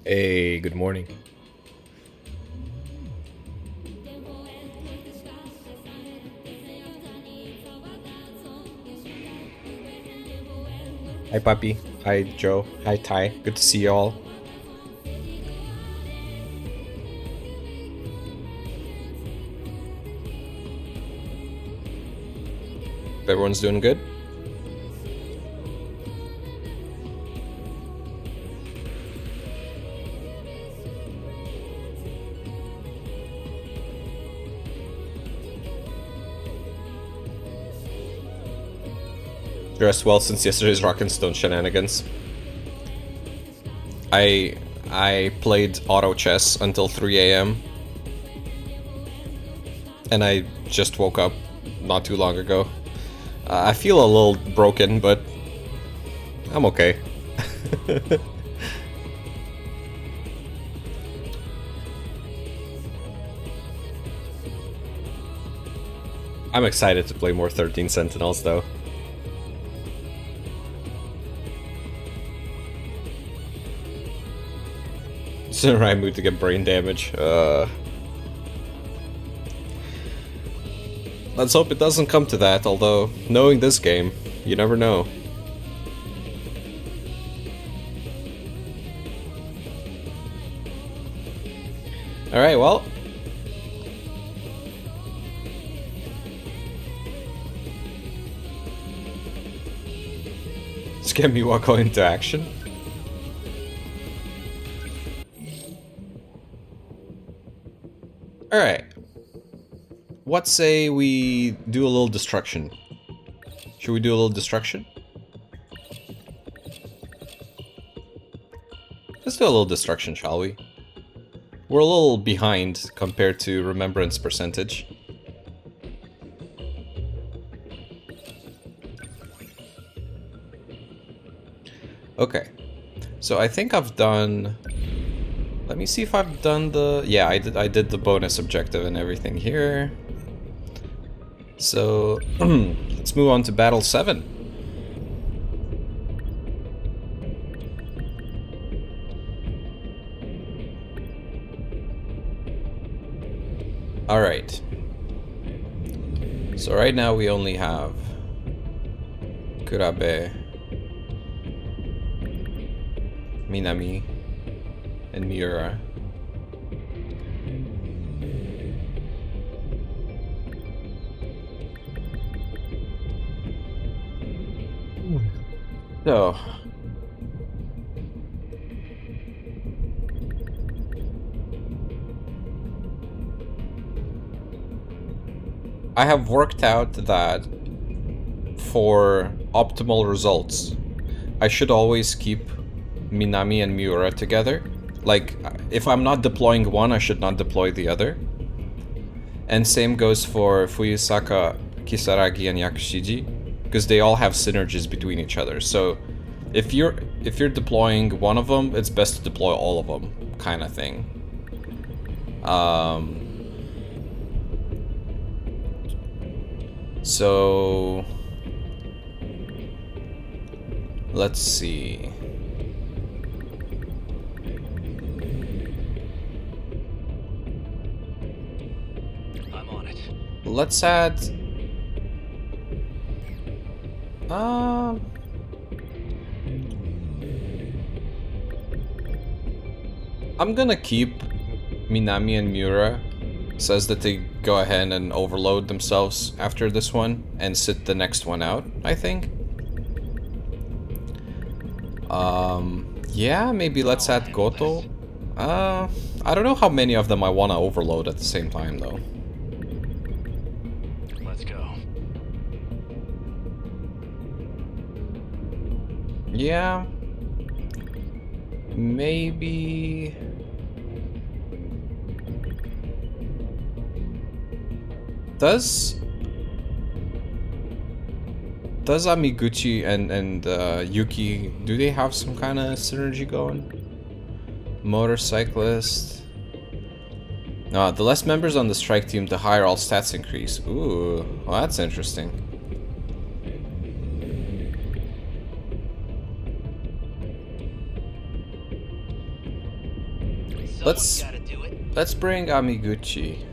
Hey, good morning. Hi, Papi. Hi, Joe. Hi, Ty. Good to see you all. Everyone's doing good? Dressed well since yesterday's Rock and Stone shenanigans. I I played auto chess until 3 a.m. and I just woke up not too long ago. I feel a little broken, but I'm okay. I'm excited to play more 13 Sentinels, though. It's in the right mood to get brain damage. Let's hope it doesn't come to that, although, knowing this game, you never know. Alright, well. Let's get Miwako into action. Alright. What say we do a little destruction? Should we do a little destruction? Let's do a little destruction, shall we? We're a little behind compared to remembrance percentage. Okay. So I think I've done... Let me see if I've done the... Yeah, I did the bonus objective and everything here. So, let's move on to Battle 7. Alright. So right now we only have Kurabe, Minami, and Miura. So, I have worked out that for optimal results, I should always keep Minami and Miura together. Like, if I'm not deploying one, I should not deploy the other. And same goes for Fuyusaka, Kisaragi, and Yakushiji, because they all have synergies between each other. So if you're deploying one of them, it's best to deploy all of them, kind of thing. So let's see. I'm on it. Let's add I'm gonna keep Minami and Miura. Says that they go ahead and overload themselves after this one and sit the next one out, I think. Yeah, maybe let's add Goto. I don't know how many of them I want to overload at the same time, though. Let's go. Yeah. Maybe... Does Amiguchi and Yuki, do they have some kind of synergy going? Motorcyclist. The less members on the strike team, the higher all stats increase. Ooh, well, that's interesting. Let's gotta do it. let's bring Amiguchi.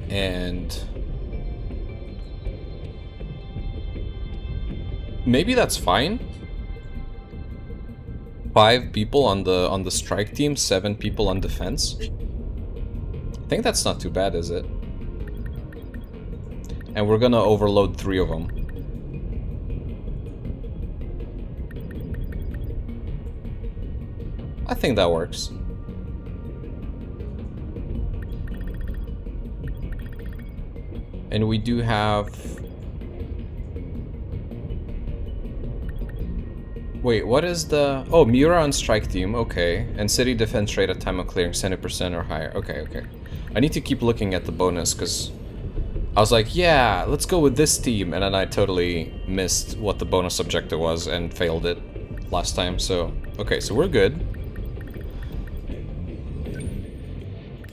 And maybe that's fine. 5 people on the strike team, 7 people on defense. I think that's not too bad, is it? And we're gonna overload 3 of them. I think that works. And we do have... Wait, what is the... Oh, Miura on strike team, okay. And city defense rate at time of clearing 70% or higher. Okay, okay. I need to keep looking at the bonus, because I was like, yeah, let's go with this team. And then I totally missed what the bonus objective was and failed it last time, so... Okay, so we're good.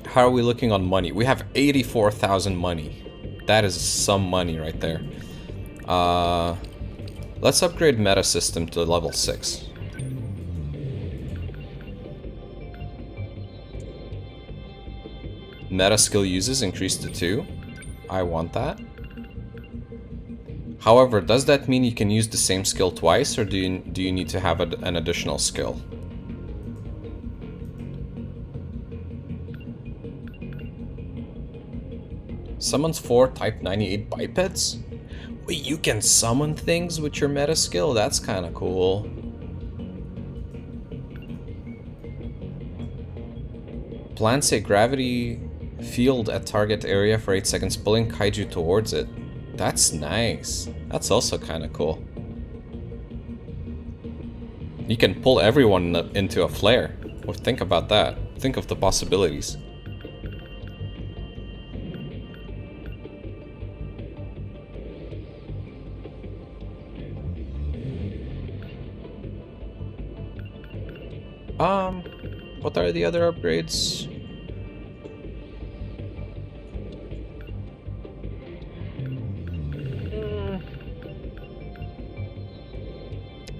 How are we looking on money? We have 84,000 money. That is some money right there. Let's upgrade meta system to level 6. Meta skill uses increased to 2. I want that. However, does that mean you can use the same skill twice, or do you need to have an additional skill? Summons 4 Type 98 bipeds? Wait, you can summon things with your meta skill? That's kind of cool. Plants a gravity field at target area for 8 seconds, pulling kaiju towards it. That's nice. That's also kind of cool. You can pull everyone into a flare. Well, think about that. Think of the possibilities. What are the other upgrades?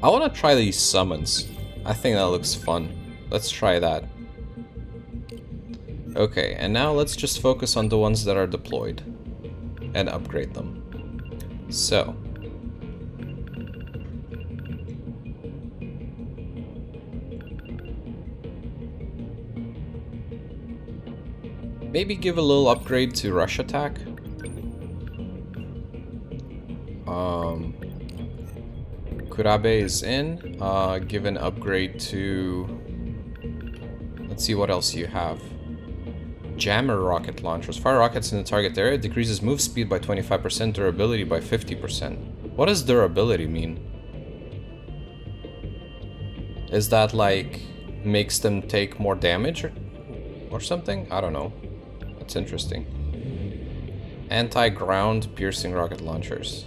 I want to try these summons. I think that looks fun. Let's try that. Okay, and now let's just focus on the ones that are deployed and upgrade them. So, maybe give a little upgrade to rush attack. Kurabe is in. Give an upgrade to... Let's see what else you have. Jammer rocket launchers. Fire rockets in the target area. Decreases move speed by 25%, durability by 50%. What does durability mean? Is that like... makes them take more damage or something? I don't know. That's interesting. Anti-ground piercing rocket launchers.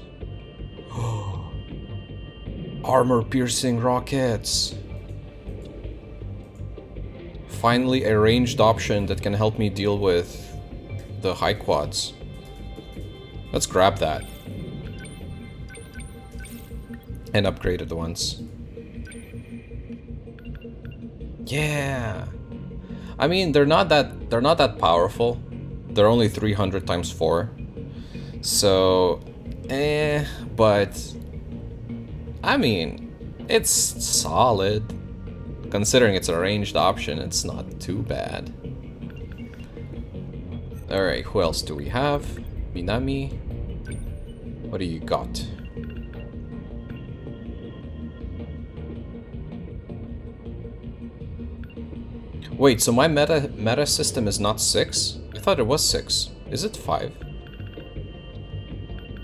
Armor piercing rockets. Finally a ranged option that can help me deal with the high quads. Let's grab that. And upgrade it once. Yeah. I mean, they're not that powerful. They're only 300 times 4. So, but I mean, it's solid. Considering it's a ranged option, it's not too bad. Alright, who else do we have? Minami. What do you got? Wait, so my meta system is not 6? I thought it was 6. Is it 5?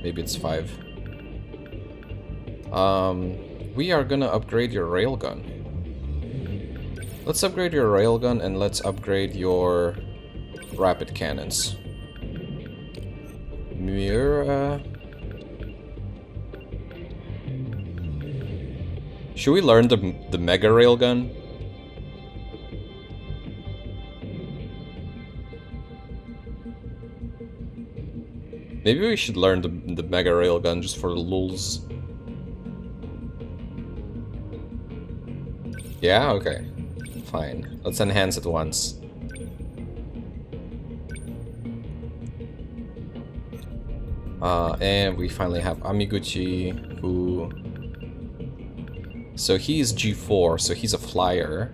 Maybe it's 5. We are gonna upgrade your railgun. Let's upgrade your railgun and let's upgrade your rapid cannons. Miura. Should we learn the mega railgun? Maybe we should learn the mega railgun just for the lulz. Yeah, okay. Fine. Let's enhance it once. And we finally have Amiguchi, who... So he's G4, so he's a flyer.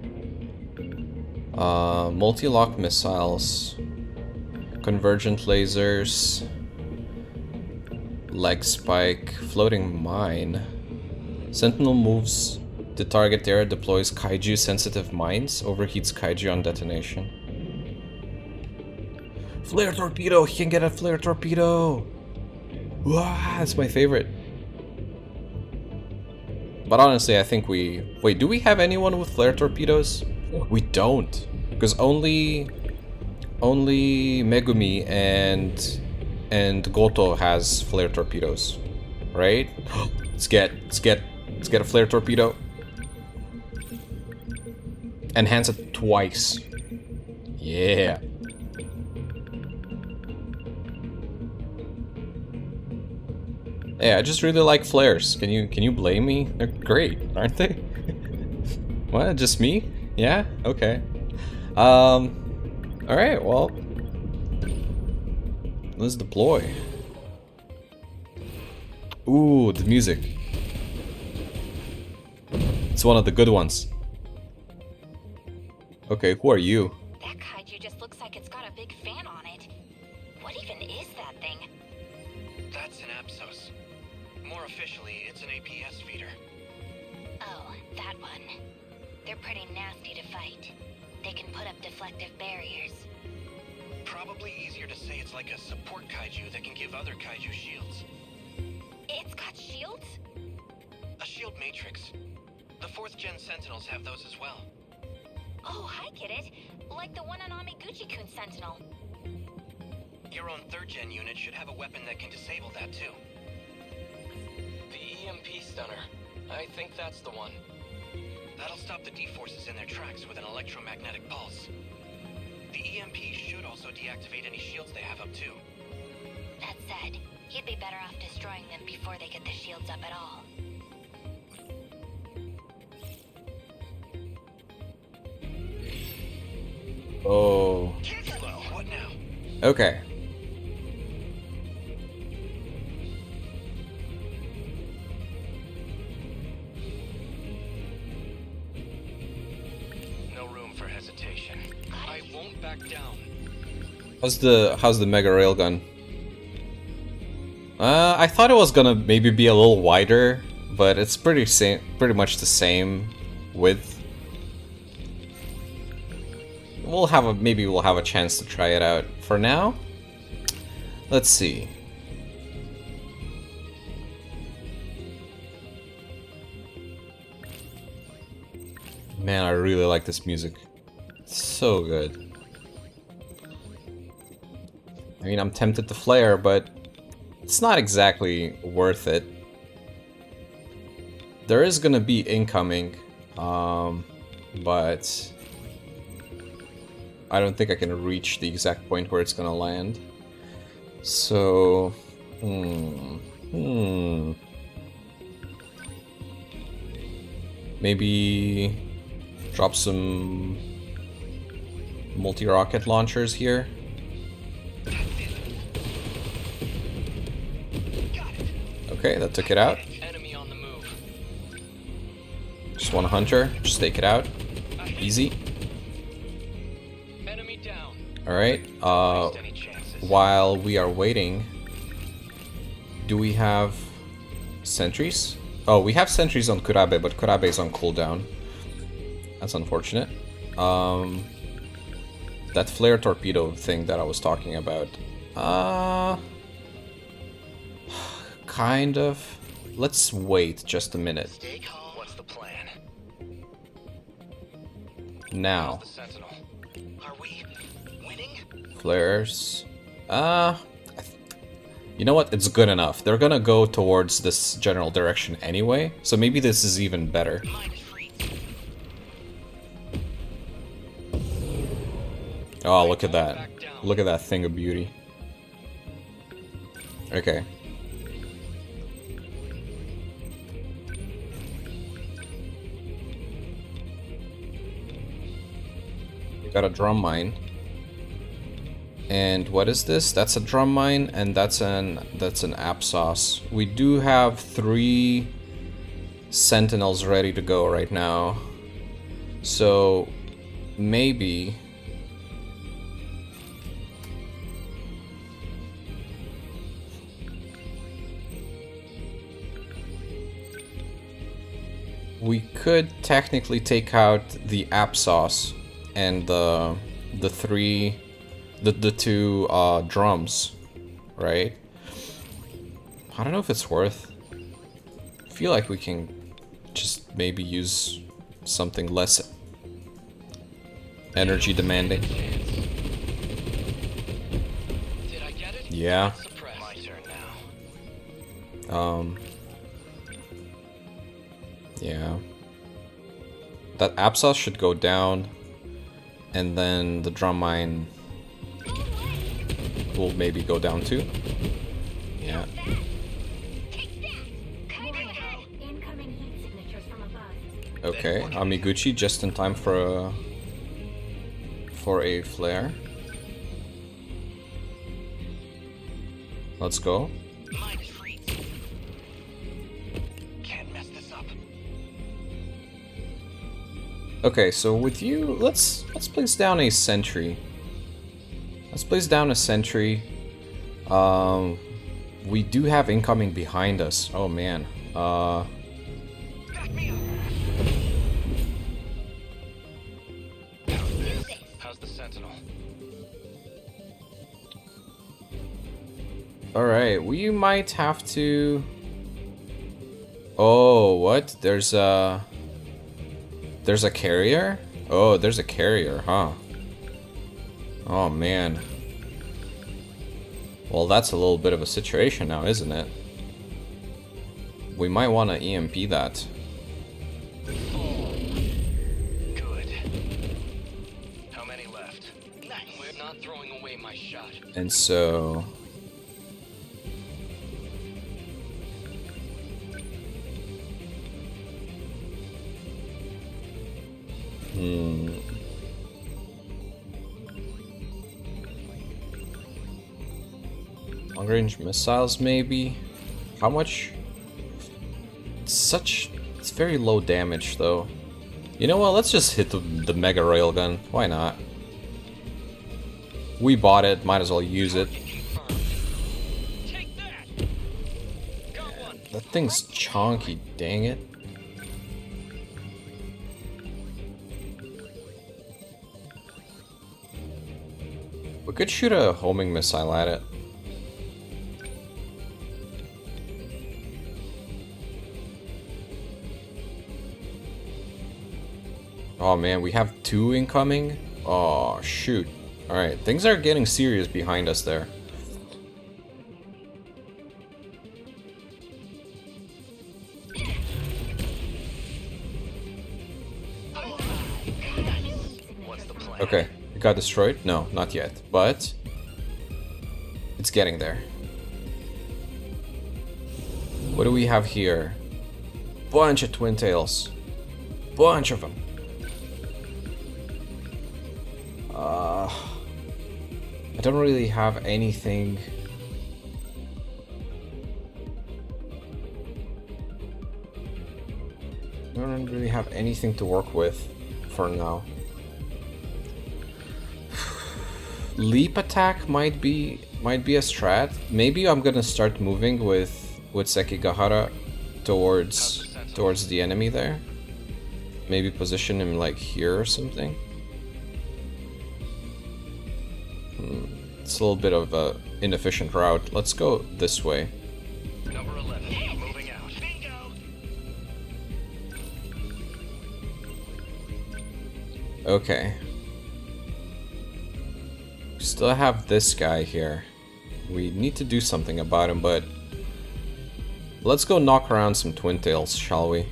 Multi-lock missiles. Convergent lasers. Leg spike. Floating mine. Sentinel moves to target area, deploys kaiju sensitive mines, overheats kaiju on detonation. Flare torpedo! He can get a flare torpedo! Wow, that's my favorite. But honestly, I think we... Wait, do we have anyone with flare torpedoes? We don't. Because only Megumi and Goto has flare torpedoes. Right? Let's get a flare torpedo. Enhance it twice. Yeah. Yeah, I just really like flares. Can you blame me? They're great, aren't they? What? Just me? Yeah? Okay. Alright, well. Let's deploy. Ooh, the music. It's one of the good ones. Okay, who are you? That kaiju just looks like it's got a big fan on it. What even is that thing? That's an Apsos. More officially, it's an APS feeder. Oh, that one. They're pretty nasty to fight. They can put up deflective barriers. Probably easier to say it's like a support kaiju that can give other kaiju shields. It's got shields? A shield matrix. The 4th gen Sentinels have those as well. Oh, I get it. Like the one on Amiguchi-kun's Sentinel. Your own 3rd gen unit should have a weapon that can disable that too. The EMP stunner. I think that's the one. That'll stop the D-forces in their tracks with an electromagnetic pulse. The EMP should also deactivate any shields they have up too. That said, you'd be better off destroying them before they get the shields up at all. Oh. Well, what now? Okay. No room for hesitation. I won't back down. How's the mega railgun? I thought it was gonna maybe be a little wider, but it's pretty much the same width. Maybe we'll have a chance to try it out. For now, let's see. Man, I really like this music. It's so good. I mean, I'm tempted to flare, but it's not exactly worth it. There is gonna be incoming, but I don't think I can reach the exact point where it's gonna land. So, maybe drop some multi-rocket launchers here. Okay, that took it out. Enemy on the move. Just one hunter, just take it out. Easy. Enemy down. Alright, Any chances? while we are waiting, do we have sentries? Oh, we have sentries on Kurabe, but Kurabe is on cooldown. That's unfortunate. That flare torpedo thing that I was talking about. Kind of. Let's wait just a minute. Stay calm. What's the plan? Now. The Sentinel. Are we winning? Flares. You know what? It's good enough. They're gonna go towards this general direction anyway, so maybe this is even better. Mine is free. Oh, look at that. Look at that thing of beauty. Okay. Got a drum mine. And what is this? That's a drum mine, and that's an Apsos. We do have 3 Sentinels ready to go right now. So maybe we could technically take out the Apsos and the 2 drums, right? I don't know if it's worth. I feel like we can just maybe use something less energy demanding. Did I get it? Yeah. My turn now. Yeah. That Apsos should go down, and then the drum mine will maybe go down too. Yeah. Okay, Amiguchi just in time for a flare. Let's go. Mine is free. Can't mess this up. Okay, so with you, let's place down a sentry. Let's place down a sentry. We do have incoming behind us. Oh man. Back me up. How's the Sentinel? Alright, we might have to... Oh, what? There's a carrier? Oh, there's a carrier, huh? Oh, man. Well, that's a little bit of a situation now, isn't it? We might want to EMP that. Good. How many left? Nice. We're not throwing away my shot. And so... Long-range missiles, maybe? How much? It's very low damage, though. You know what? Let's just hit the Mega Railgun. Why not? We bought it. Might as well use it. Take that. Got one. That thing's chonky. Dang it. We could shoot a homing missile at it. Oh man, we have 2 incoming? Oh shoot. Alright, things are getting serious behind us there. What's the plan? Okay, it got destroyed? No, not yet, but it's getting there. What do we have here? Bunch of twin tails. Bunch of them. I don't really have anything. I don't really have anything to work with for now. Leap attack might be a strat. Maybe I'm gonna start moving with Sekigahara towards the enemy there. Maybe position him like here or something. It's a little bit of a inefficient route. Let's go this way. Number 11, moving out. Bingo! Okay. We still have this guy here. We need to do something about him, but let's go knock around some twin tails, shall we?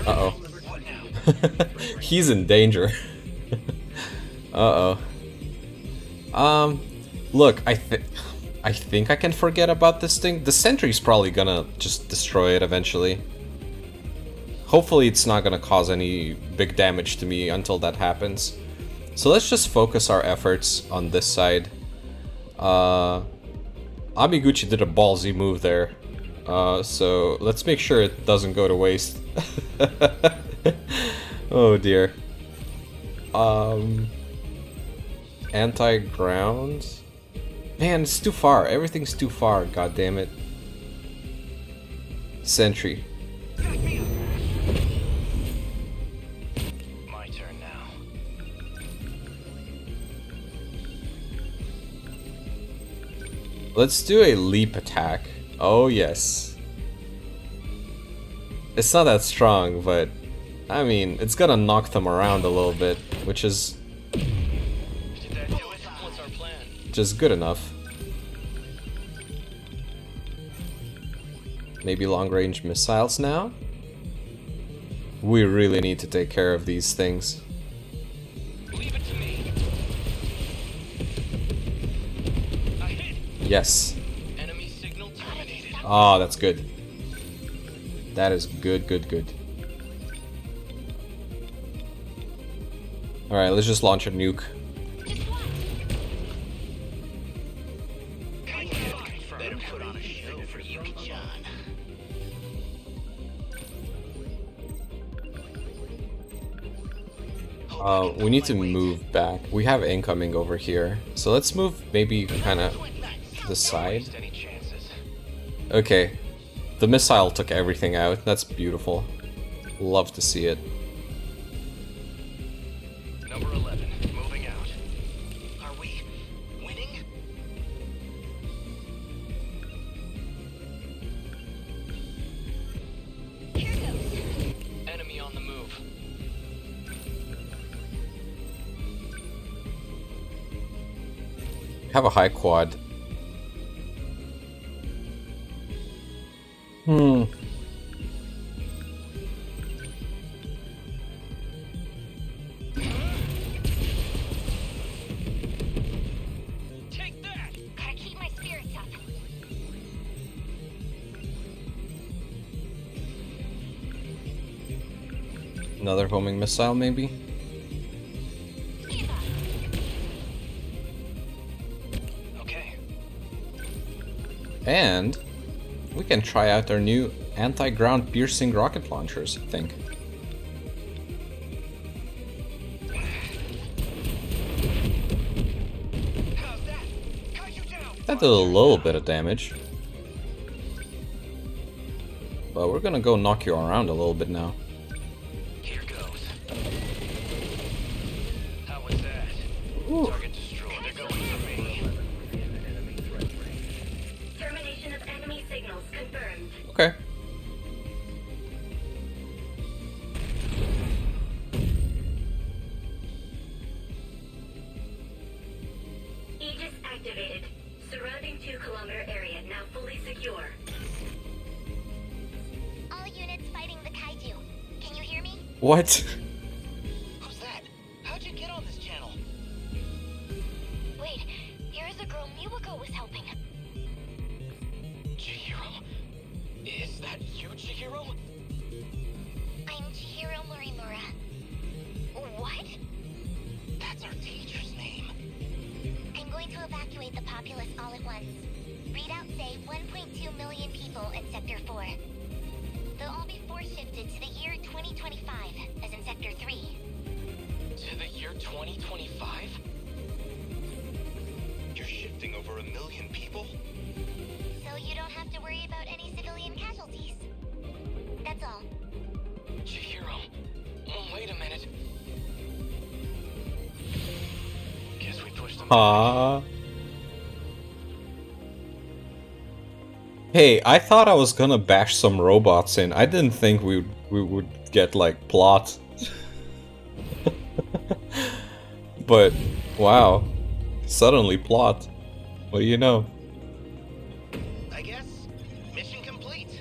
Uh-oh. He's in danger. Uh-oh. Look, I I think I can forget about this thing. The sentry's probably gonna just destroy it eventually. Hopefully it's not gonna cause any big damage to me until that happens. So let's just focus our efforts on this side. Amiguchi did a ballsy move there. So let's make sure it doesn't go to waste. Oh dear. Anti-ground? Man, it's too far. Everything's too far, god damn it. Sentry. My turn now. Let's do a leap attack. Oh yes. It's not that strong, but I mean, it's gonna knock them around a little bit, which is Did that do it? What's our plan? just good enough. Maybe long-range missiles now? We really need to take care of these things. Leave it to me. I hit. Yes. Enemy signal terminated. Ah, that's good. That is good, good, good. Alright, let's just launch a nuke. Better put on a show for Yuki-chan. We need to move back. We have incoming over here. So let's move maybe kind of to the side. Any chances? Okay. The missile took everything out. That's beautiful. Love to see it. Number 11, moving out. Are we winning? Here goes. Enemy on the move. Have a high quad. Take that! Gotta keep my spirits up. Another homing missile, maybe? Stand by. Okay. And we can try out our new anti-ground piercing rocket launchers, I think. How's that? Cut you down! That did a little bit of damage. But we're gonna go knock you around a little bit now. Here goes. How was that? Ooh. Target destroyed. They're going for me. Termination of enemy signals confirmed. Okay. Aegis activated. Surrounding 2-kilometer area now fully secure. All units fighting the kaiju. Can you hear me? What? Who's that? How'd you get on this channel? Wait, here is a girl Miwako was helping. Chihiro? Is that you, Chihiro? I'm Chihiro Morimura. What? That's our teacher's name. I'm going to evacuate the populace all at once. Readouts say 1.2 million people in Sector 4. They'll all be force shifted to the year 2025, as in Sector 3. To the year 2025? You're shifting over 1 million people? So you don't have to worry about any civilian casualties. That's all. Chihiro. Oh, wait a minute. Guess we pushed them. Aww. Hey, I thought I was gonna bash some robots in. I didn't think we would get like plot. But wow, suddenly plot. What do you know? I guess mission complete.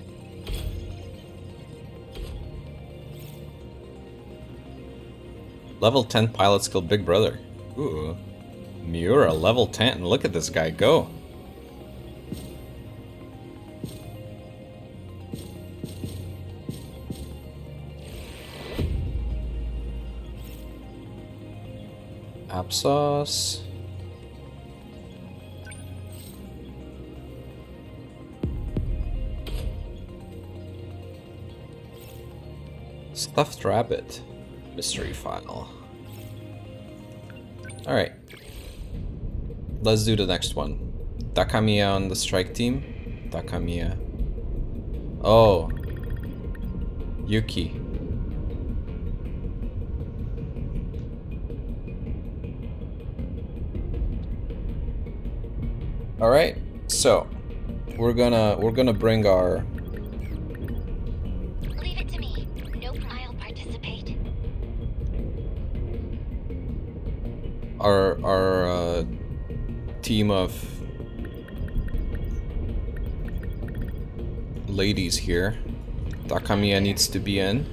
Level 10 pilot skill Big Brother. Ooh. Miura, level 10. Look at this guy go. Applesauce. Stuffed rabbit. Mystery file. Alright. Let's do the next one. Takamiya on the strike team. Takamiya. Oh. Yuki. Alright, so we're gonna bring our Leave it to me. Nope, I'll participate. our team of ladies here. Takamiya needs to be in.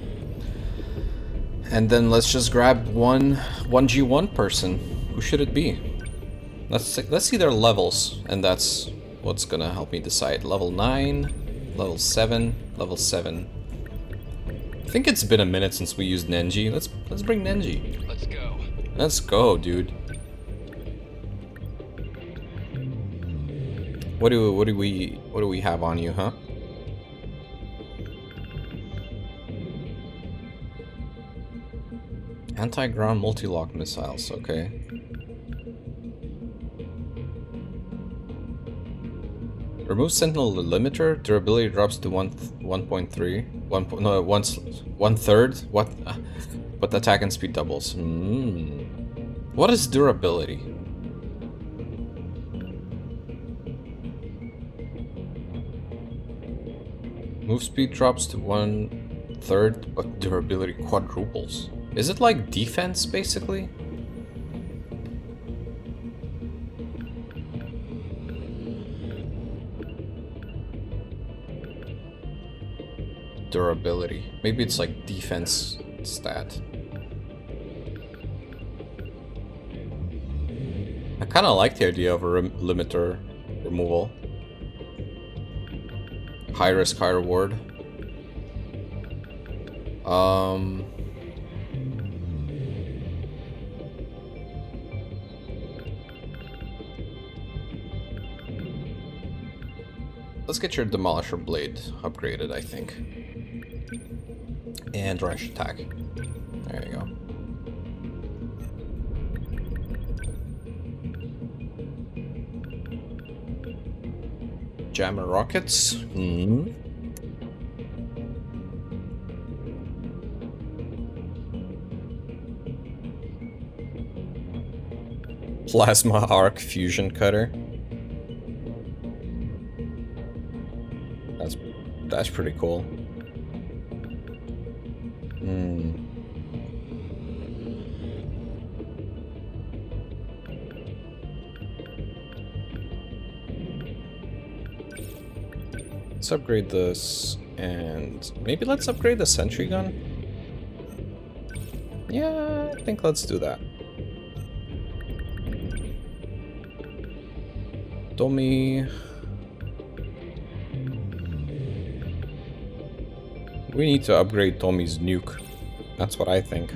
And then let's just grab one G1 person. Who should it be? Let's see their levels, and that's what's gonna help me decide. Level 9, level 7, level 7. I think it's been a minute since we used Nenji. Let's bring Nenji. Let's go. Let's go, dude. What do we have on you, huh? Anti-ground multi-lock missiles, okay. Remove Sentinel limiter. Durability drops to 1.3. No, one third. What? But attack and speed doubles. What is durability? Move speed drops to 1/3, but durability quadruples. Is it like defense, basically? Durability. Maybe it's like defense stat. I kind of like the idea of a limiter removal. High risk, high reward. Let's get your Demolisher Blade upgraded, I think. And Rush Attack. There you go. Jammer Rockets. Plasma Arc Fusion Cutter. That's pretty cool. Let's upgrade this, and maybe let's upgrade the sentry gun. Yeah, I think let's do that. Tommy. We need to upgrade Tommy's nuke. That's what I think.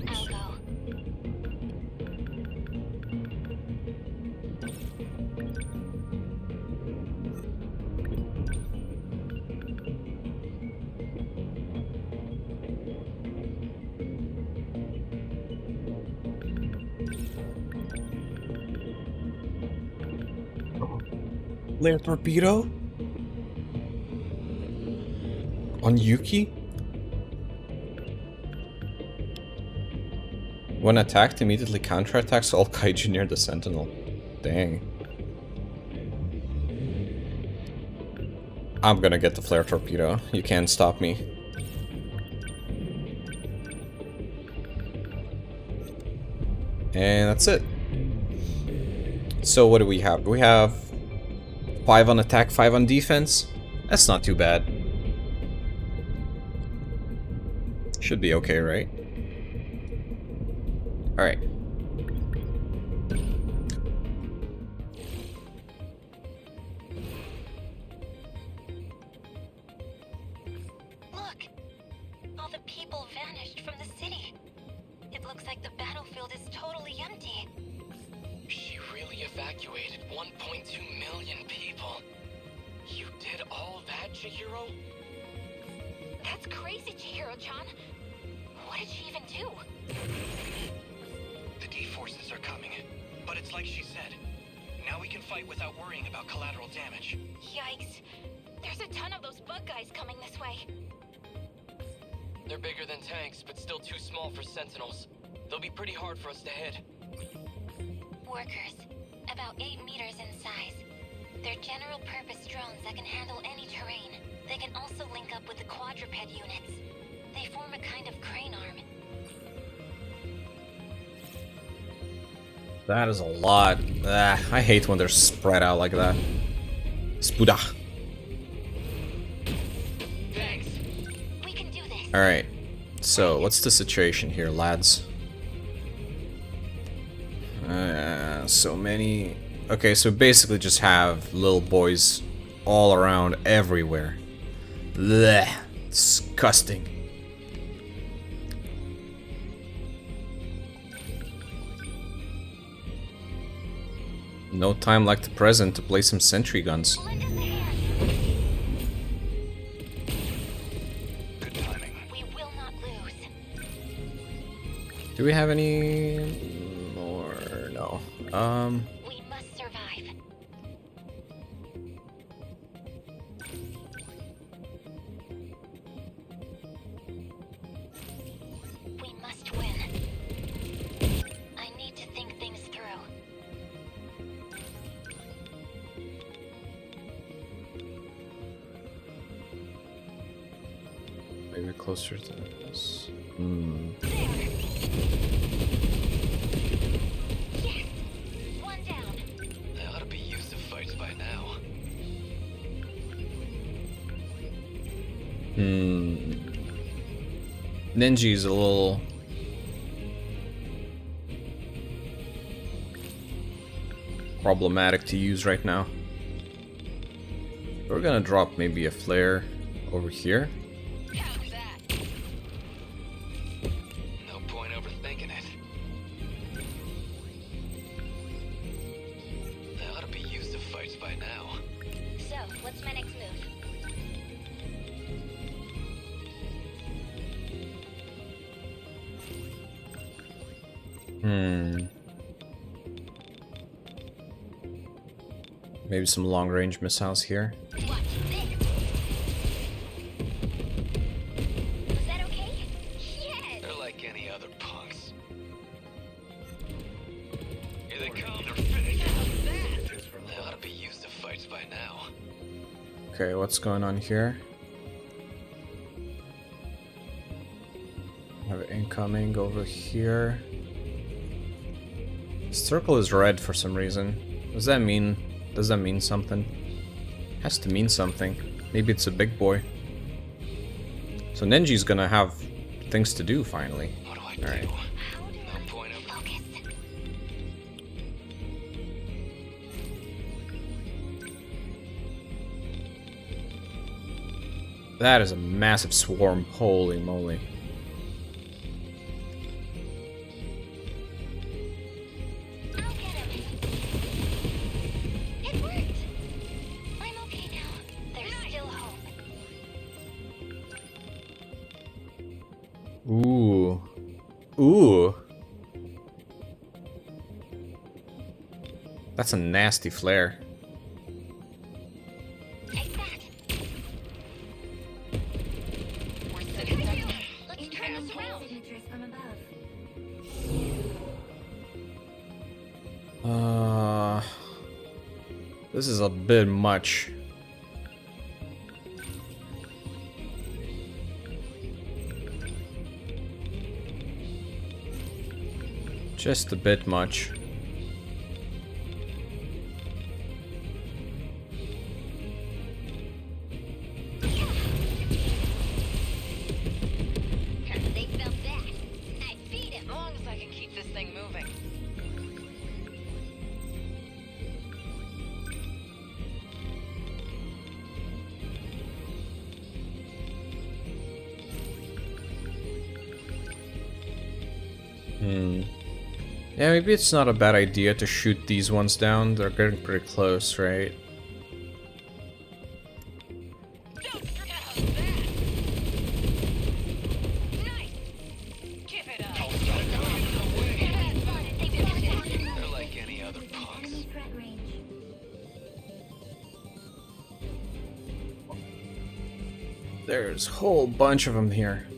I'll go. Flare torpedo? On Yuki? When attacked, immediately counterattacks all kaiju near the Sentinel. Dang. I'm gonna get the flare torpedo. You can't stop me. And that's it. So what do we have? We have 5 on attack, 5 on defense. That's not too bad. Should be okay, right? Alright. All the people vanished from the city. It looks like the battlefield is totally empty. She really evacuated 1.2 million people. You did all that, Chihiro? That's crazy, Chihiro-chan. What did she even do? The D-forces are coming. But it's like she said. Now we can fight without worrying about collateral damage. Yikes. There's a ton of those bug guys coming this way. They're bigger than tanks, but still too small for Sentinels. They'll be pretty hard for us to hit. Workers, about 8 meters in size. They're general-purpose drones that can handle any terrain. They can also link up with the quadruped units. They form a kind of crane arm. That is a lot. I hate when they're spread out like that. Spuda. Thanks. We can do this. Alright. So, what's the situation here, lads? So many... Okay, so basically just have little boys all around everywhere. Blech. Disgusting. No time like the present to play some sentry guns. Lend us a hand. Good timing. We will not lose. Do we have any more? No. We must survive. We must win. I need to think things through. Maybe closer to this. There. Yes. One down. They ought to be used to fights by now. Nenji's a little... problematic to use right now. We're gonna drop maybe a flare over here. How's that? No point overthinking it. They ought to be used to fights by now. So, what's my next move? Maybe some long-range missiles here. Watch this. Was that okay? Yes. They're like any other punks. Here they come. They're finished. They ought to be used to fights by now. Okay, what's going on here? Have incoming over here. Circle is red for some reason. Does that mean something? Has to mean something. Maybe it's a big boy. So Nenji's gonna have things to do finally. What do I All right. do? How do No I point of... focus? That is a massive swarm. Holy moly. I'll get him. It worked. I'm okay now. There's still hope. Ooh. Ooh. That's a nasty flare. Take that. Let's turn this around. Signatures from above. This is a bit much. Just a bit much. They felt that. I beat him. As long as I can keep this thing moving. Yeah, maybe it's not a bad idea to shoot these ones down. They're getting pretty close, right? They're like any other punks. There's a whole bunch of them here.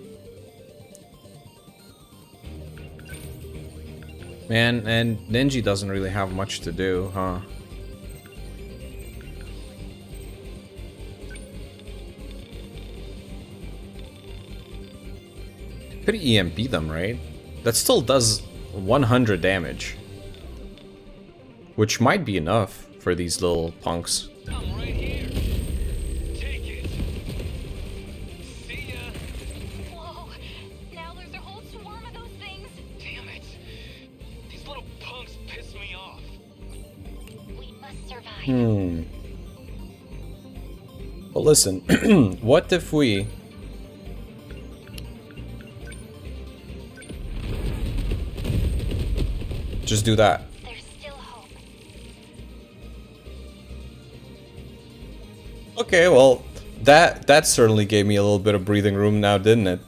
Man, and Ninja doesn't really have much to do, huh? Could EMP them, right? That still does 100 damage. Which might be enough for these little punks. I'm right here. Take it. See ya. Whoa! Now there's a whole swarm of those things. Damn it. These little punks piss me off. We must survive. But listen, what if we... just do that? There's still hope. Okay, well, that certainly gave me a little bit of breathing room now, didn't it?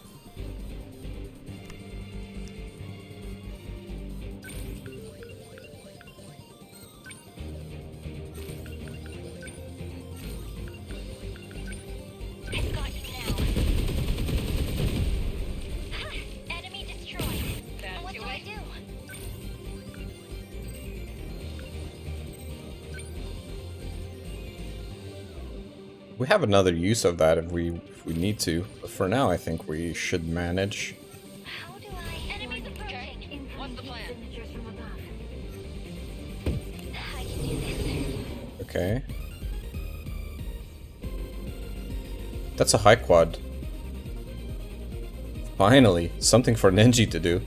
I've got you now. Ha! Enemy destroyed. What do I do? We have another use of that if we need to, but for now I think we should manage. How do I? Enemies approaching. What's the plan? I can do this. Okay. That's a high quad. Finally, something for Ninja to do.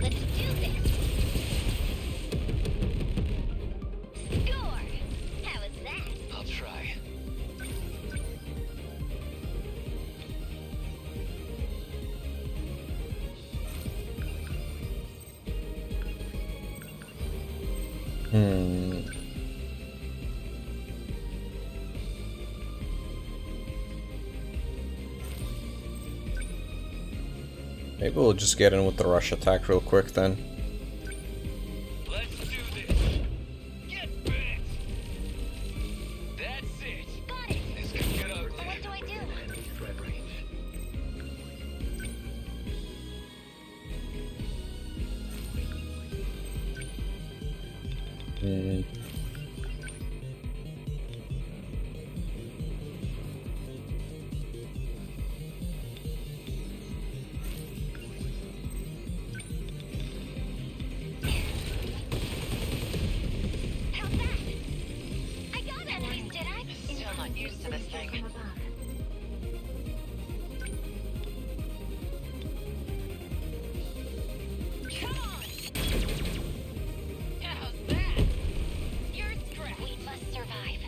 Let's do this. Score. How was that? I'll try. Maybe we'll just get in with the rush attack real quick then. Let's do this. Get back. That's it. Got it. This could get ugly. What do I do? Threat range. How's that? I got enemies, did I? Still not used to this thing. Come on! How's that? You're scrap. We must survive.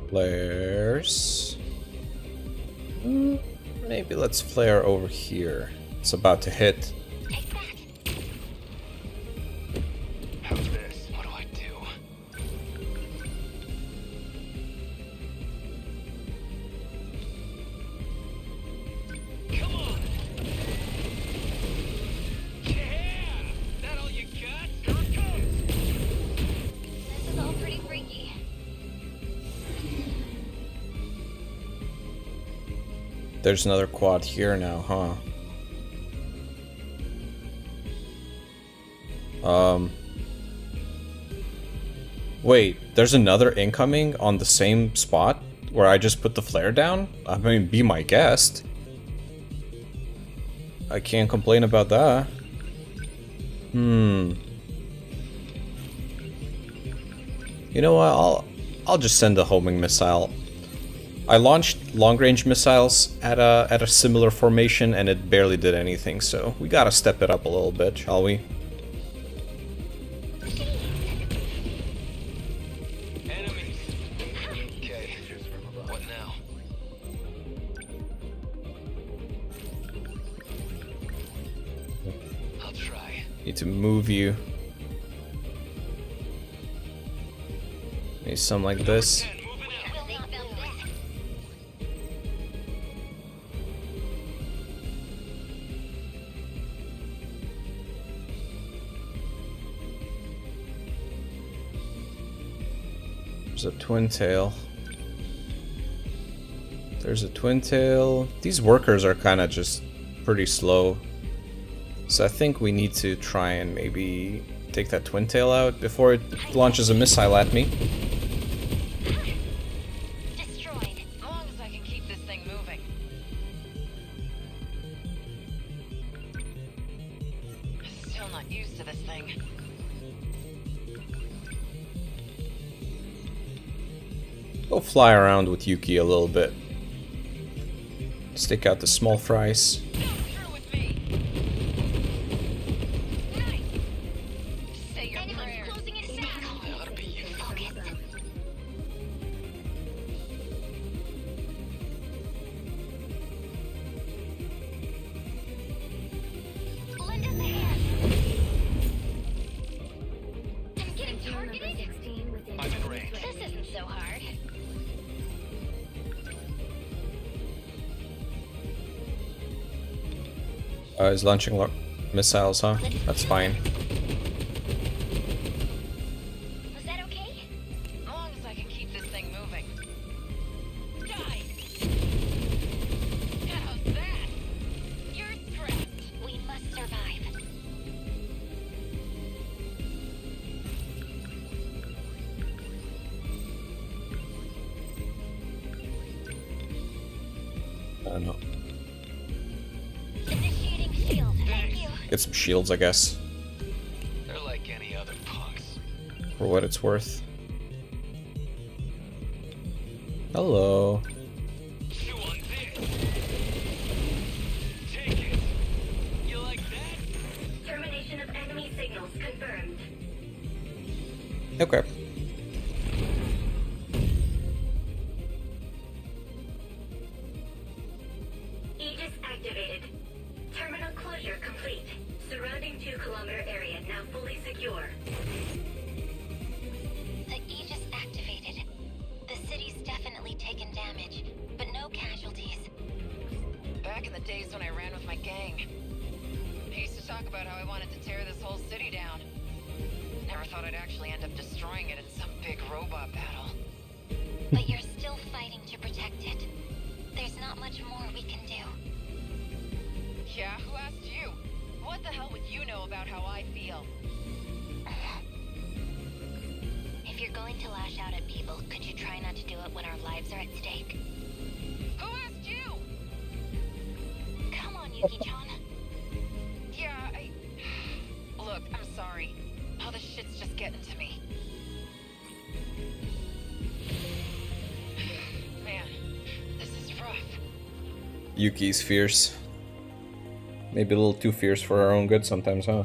Flares. Maybe let's flare over here. It's about to hit. Take that. How's this? What do I do? Come on! Yeah! That all you got? Here it comes! This is all pretty freaky. There's another quad here now, huh? Wait, there's another incoming on the same spot where I just put the flare down? I mean, be my guest. I can't complain about that. You know what? I'll just send a homing missile. I launched long-range missiles at a similar formation and it barely did anything, so we gotta step it up a little bit, shall we? See? Need to move you. Maybe something like this. There's a twin tail. There's a twin tail. These workers are kind of just pretty slow. So I think we need to try and maybe take that twin tail out before it launches a missile at me. Destroyed. As long as I can keep this thing moving. Still not used to this thing. Go fly around with Yuki a little bit. Stick out the small fries. Go through with me. Nice. Say your prayers. Closing in a sec. Gotta be you. Focus. Lend us a hand. I'm getting targeted. I'm in range. This isn't so hard. He's launching missiles, huh? That's fine. Was that okay? As long as I can keep this thing moving. Die! How's that? You're strapped. We must survive. I don't know. Initiating shield. Thank you. Get some shields, I guess, They're like any other punks. for what it's worth. Hello. Chew on this. Take it. You like that? Termination of enemy signals confirmed. Okay. Aegis activated. Terminal closure complete. Surrounding 2-kilometer area now fully secure. The Aegis activated. The city's definitely taken damage, but no casualties. Back in the days when I ran with my gang, I used to talk about how I wanted to tear this whole city down. Never thought I'd actually end up destroying it in some big robot battle. But you're still fighting to protect it. There's not much more we can do. Yeah, who asked you? What the hell would you know about how I feel? If you're going to lash out at people, could you try not to do it when our lives are at stake? Who asked you? Come on, Yuki-chan. Yeah, Look, I'm sorry. All this shit's just getting to me. Man, this is rough. Yuki's fierce. Maybe a little too fierce for our own good sometimes, huh?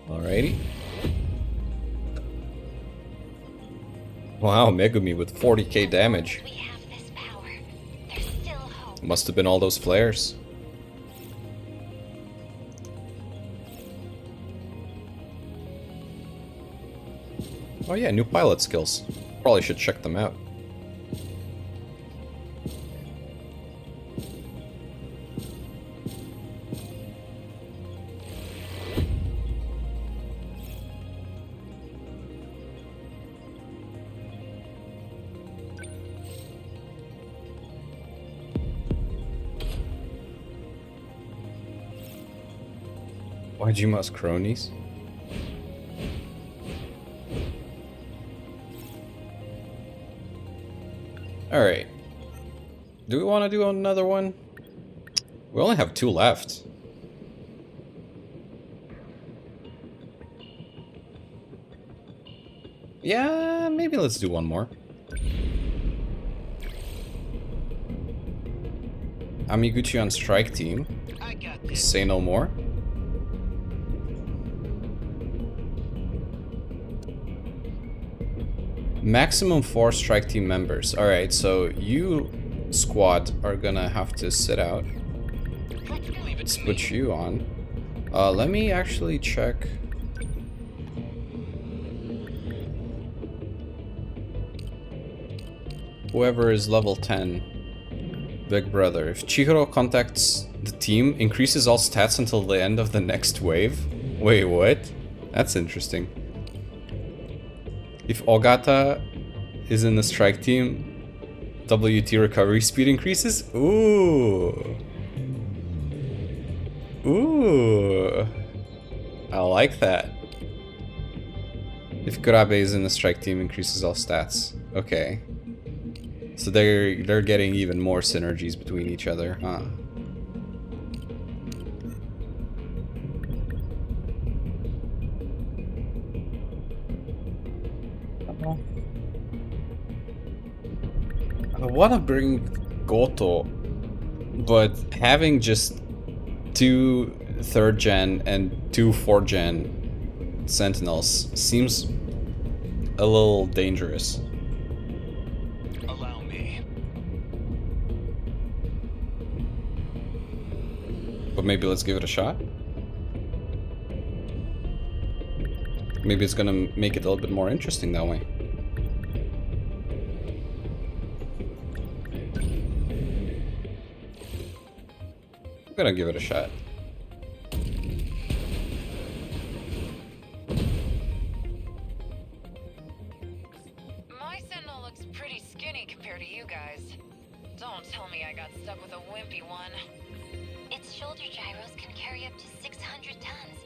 Alrighty. Wow, Megumi with 40k damage. We have this power. There's still hope. Must have been all those flares. Oh yeah, new pilot skills. Probably should check them out. Wajima's cronies? Alright. Do we want to do another one? We only have 2 left. Yeah, maybe let's do one more. Amiguchi on strike team. I got this. Say no more. Maximum 4 strike team members. Alright, so you squad are gonna have to sit out. Let's put you on. Let me actually check. Whoever is level 10. Big Brother. If Chihiro contacts the team, increases all stats until the end of the next wave. Wait, what? That's interesting. If Ogata is in the strike team, WT recovery speed increases? Ooh. Ooh. I like that. If Kurabe is in the strike team, increases all stats. Okay. So they're getting even more synergies between each other, huh? I want to bring Goto, but having just 2 3rd gen and 2 4th gen Sentinels seems a little dangerous. Allow me. But maybe let's give it a shot. Maybe it's gonna make it a little bit more interesting that way. I'm gonna give it a shot. My Sentinel looks pretty skinny compared to you guys. Don't tell me I got stuck with a wimpy one. Its shoulder gyros can carry up to 600 tons,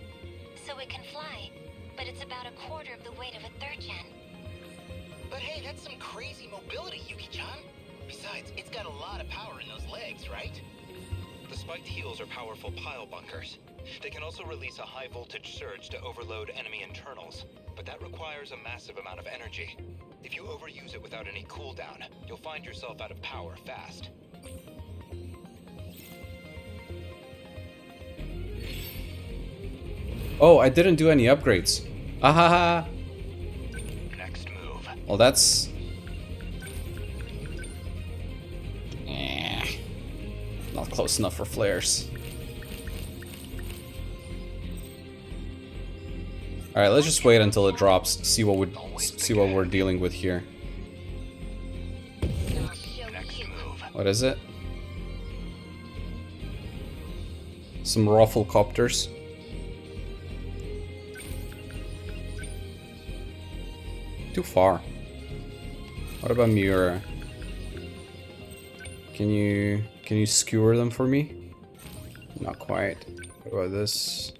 so it can fly, but it's about a quarter of the weight of a 3rd gen. But hey, that's some crazy mobility, Yuki-chan. Besides, it's got a lot of power in those legs, right? The spiked heels are powerful pile bunkers. They can also release a high voltage surge to overload enemy internals, but that requires a massive amount of energy. If you overuse it without any cooldown, you'll find yourself out of power fast. Oh, I didn't do any upgrades. Ahaha. Next move. Well, that's... not close enough for flares. Alright, let's just wait until it drops, see what we're dealing with here. Next move. What is it? Some ruffle copters. Too far. What about Miura? Can you skewer them for me? Not quite. What about this?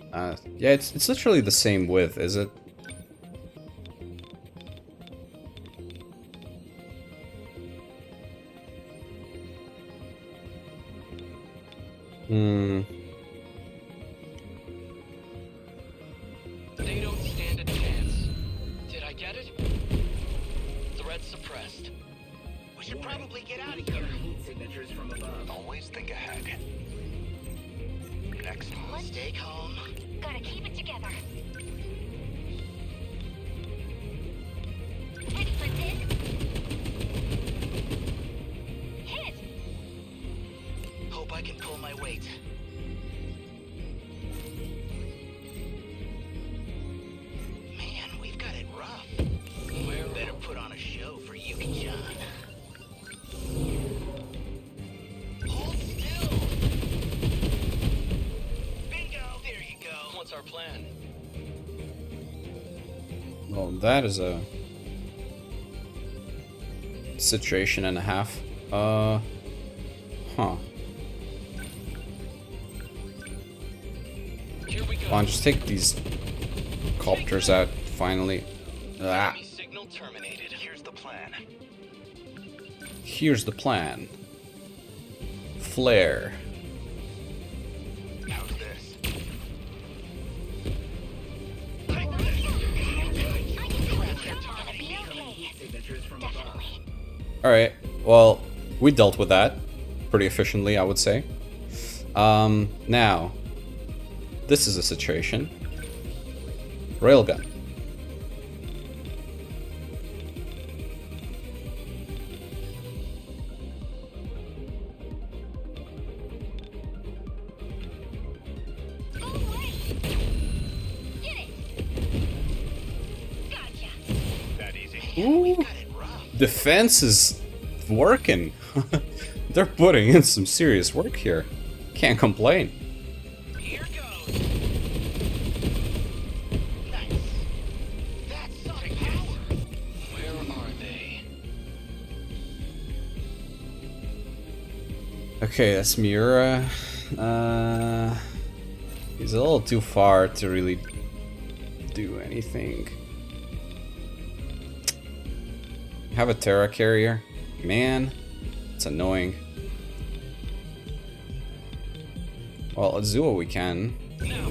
Yeah, it's literally the same width, is it? They don't stand a chance. Did I get it? Threat suppressed. We should probably get out of here. Signatures from above. Always think ahead. Next move. Stay calm. Gotta keep it together. Ready for this? Hit! Hope I can pull my weight. Man, we've got it rough. We better put on a show for Yuki-chan. Hold still! Bingo! There you go. What's our plan? Well, that is a situation and a half. Huh. Here we go. Come on, just take these copters out, finally. Ah, Enemy signal terminated. Here's the plan. here's the plan. Flare. How's this? Definitely. Alright, well, we dealt with that pretty efficiently, I would say. Now, this is a situation. Railgun. we've got it rough. Defense is working. They're putting in some serious work here. Can't complain. Here goes. Nice. That's sonic power. Where are they? Okay, that's Miura. He's a little too far to really do anything. Have a Terra carrier? Man, it's annoying. Well, let's do what we can. Now.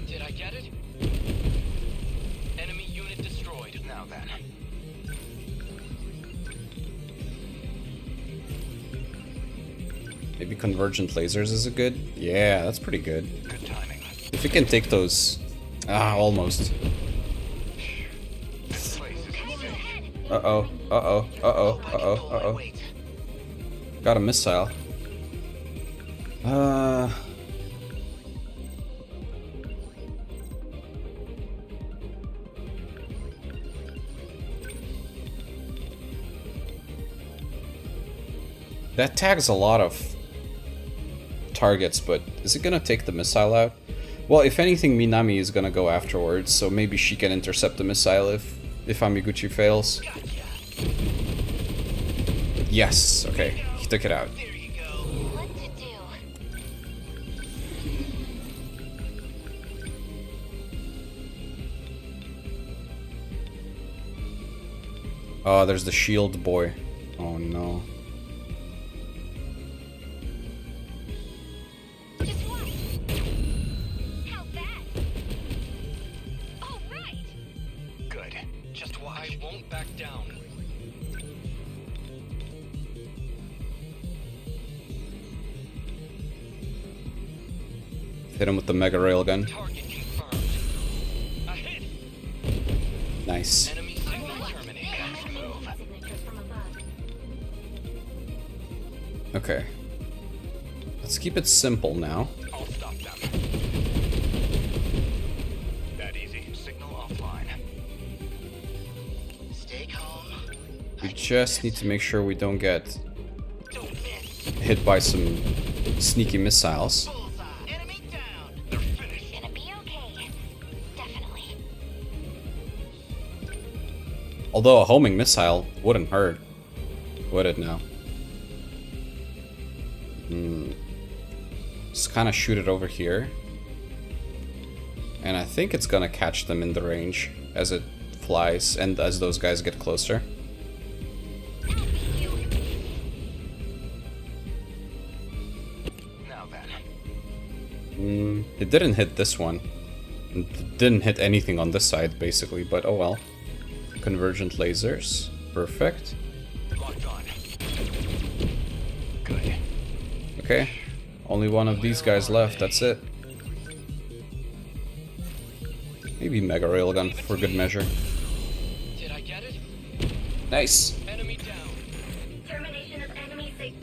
Did I get it? Enemy unit destroyed. Now then. Maybe convergent lasers is a good? Yeah, that's pretty good. Good timing. If we can take those... almost. This place is insane. Uh-oh, uh-oh, uh-oh, uh-oh, uh-oh. Got a missile. That tags a lot of targets, but is it gonna take the missile out? Well, if anything, Minami is gonna go afterwards, so maybe she can intercept the missile if Amiguchi fails. Yes, okay, he took it out. There you go. What to do? Oh, there's the shield boy. Oh no. Just watch. How's that? All right. Good. Just watch. I won't back down. Hit him with the mega railgun. Target confirmed. A hit. Nice. Enemy signal terminated. Move. Signatures from above. Okay. Let's keep it simple now. I'll stop them. That easy. Signal offline. Stay calm. We just need to make sure we don't get Don't miss. hit by some sneaky missiles. Bullseye. Enemy down. They're finished. Gonna be okay. Definitely. Although a homing missile wouldn't hurt, would it now? Just kind of shoot it over here. And I think it's gonna catch them in the range as it flies and as those guys get closer. Now then. It didn't hit this one. It didn't hit anything on this side, basically, but oh well. Convergent lasers. Perfect. Locked on. Good. Okay. Only one of these guys left, that's it. Maybe Mega Railgun for good measure. Did I get it? Nice. Enemy down. Termination of enemy sig.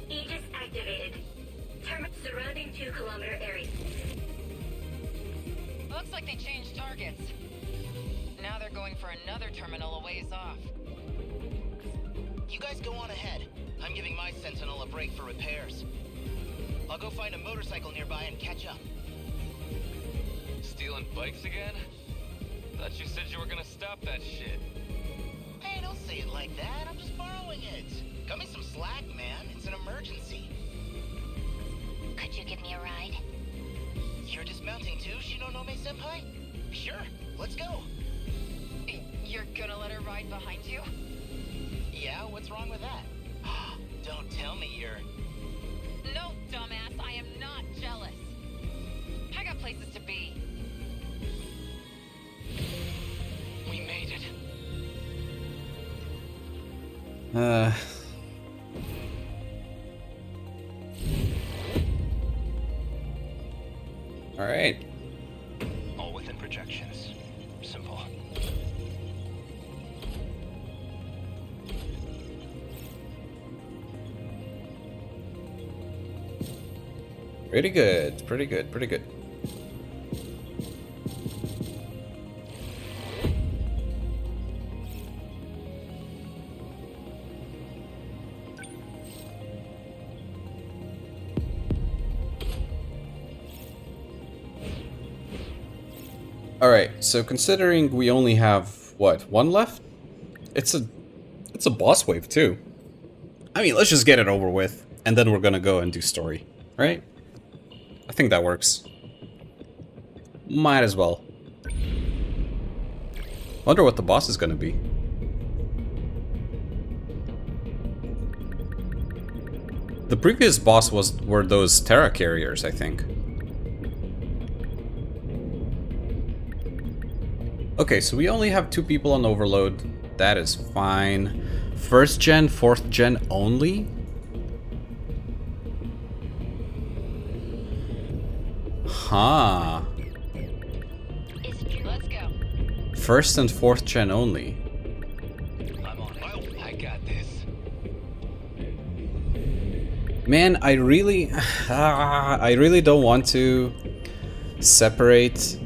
Aegis activated. Surrounding 2-kilometer area. Looks like they changed targets. Now they're going for another terminal a ways off. You guys go on ahead. I'm giving my Sentinel a break for repairs. I'll go find a motorcycle nearby and catch up. Stealing bikes again? Thought you said you were gonna stop that shit. Hey, don't say it like that. I'm just borrowing it. Cut me some slack, man. It's an emergency. Could you give me a ride? You're dismounting too, Shinonome-senpai? Sure, let's go. You're gonna let her ride behind you? Yeah, what's wrong with that? Don't tell me you're... No, dumbass, I am not jealous. I got places to be. We made it. Alright. All within projections. Simple. Pretty good, pretty good, pretty good. Alright, so considering we only have, what, one left? It's a boss wave too. I mean, let's just get it over with, and then we're gonna go and do story, right? I think that works. Might as well. Wonder what the boss is gonna be. The previous boss were those Terra carriers, I think. Okay, so we only have 2 people on Overload. That is fine. 1st gen, 4th gen only? Huh. Let's go. 1st and 4th gen only. I'm on it. I got this. Man, I really don't want to separate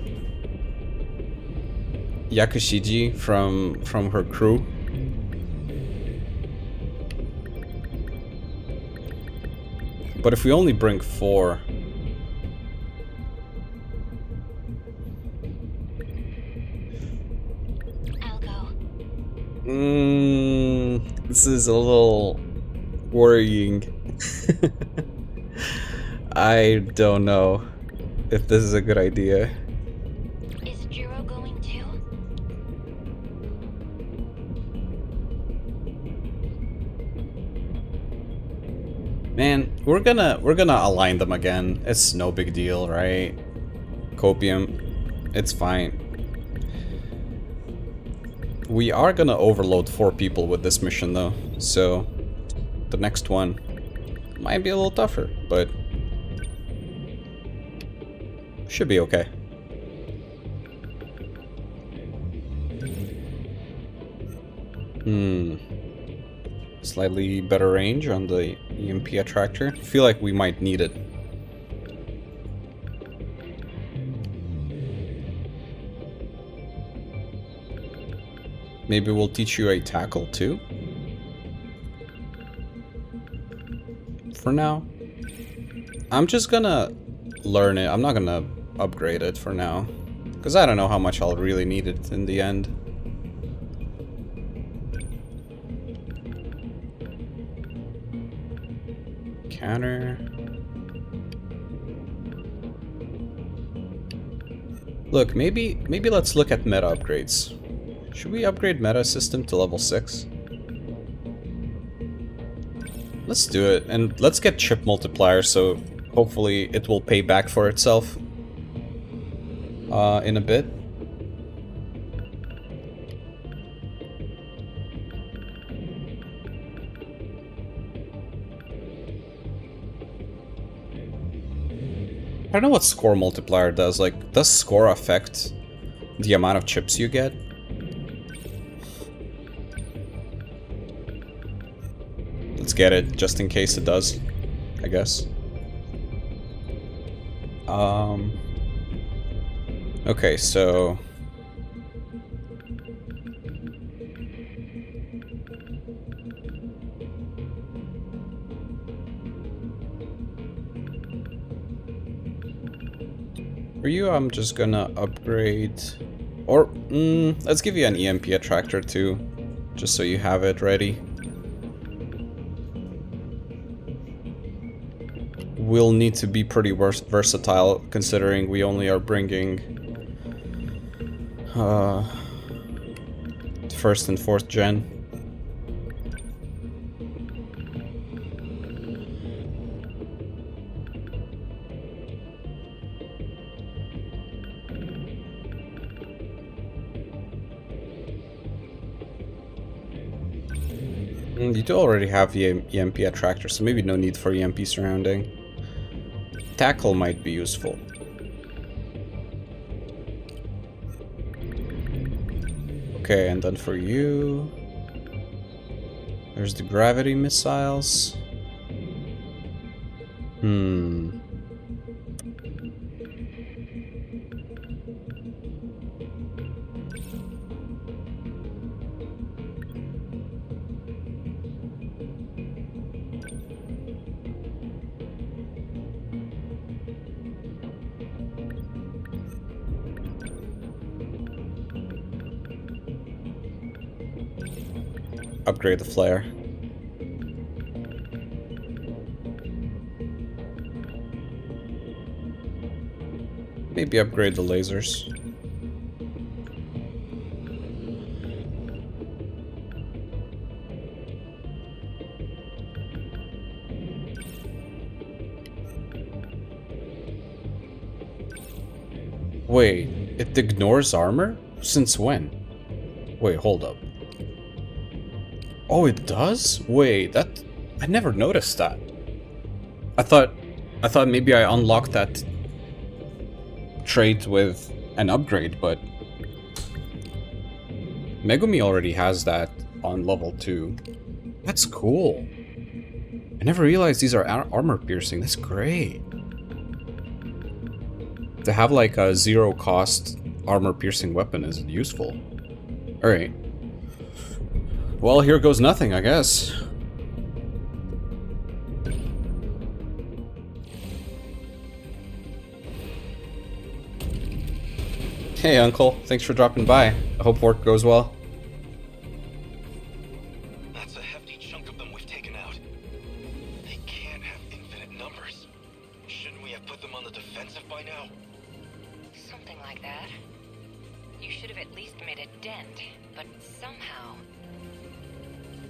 Yakushiji from her crew. But if we only bring 4, I'll go. this is a little worrying. I don't know if this is a good idea. Is Juro going too? Man, we're gonna align them again. It's no big deal, right? Copium, it's fine. We are gonna overload 4 people with this mission though, so the next one might be a little tougher, but should be okay. Slightly better range on the EMP attractor. I feel like we might need it. Maybe we'll teach you a tackle too? For now. I'm just gonna learn it. I'm not gonna upgrade it for now. Because I don't know how much I'll really need it in the end. Counter. Look, maybe let's look at meta upgrades. Should we upgrade meta system to level 6? Let's do it, and let's get chip multiplier, so hopefully it will pay back for itself in a bit. I don't know what score multiplier does. Like, does score affect the amount of chips you get? Let's get it, just in case it does, I guess. Okay, so... For you, I'm just gonna upgrade... Or, let's give you an EMP attractor too, just so you have it ready. We'll need to be pretty versatile, considering we only are bringing... 1st and 4th gen. You do already have the EMP attractor, so maybe no need for EMP surrounding. Tackle might be useful. Okay, and then for you... There's the gravity missiles. upgrade the flare. Maybe upgrade the lasers. Wait, it ignores armor? Since when? Wait, hold up. Oh, it does? Wait, that... I never noticed that. I thought maybe I unlocked that trait with an upgrade, but Megumi already has that on level 2. That's cool. I never realized these are armor piercing. That's great. To have like a 0 cost armor piercing weapon is useful. Alright. Well, here goes nothing, I guess. Hey, Uncle. Thanks for dropping by. I hope work goes well. That's a hefty chunk of them we've taken out. They can't have infinite numbers. Shouldn't we have put them on the defensive by now? Something like that. You should have at least made a dent, but somehow...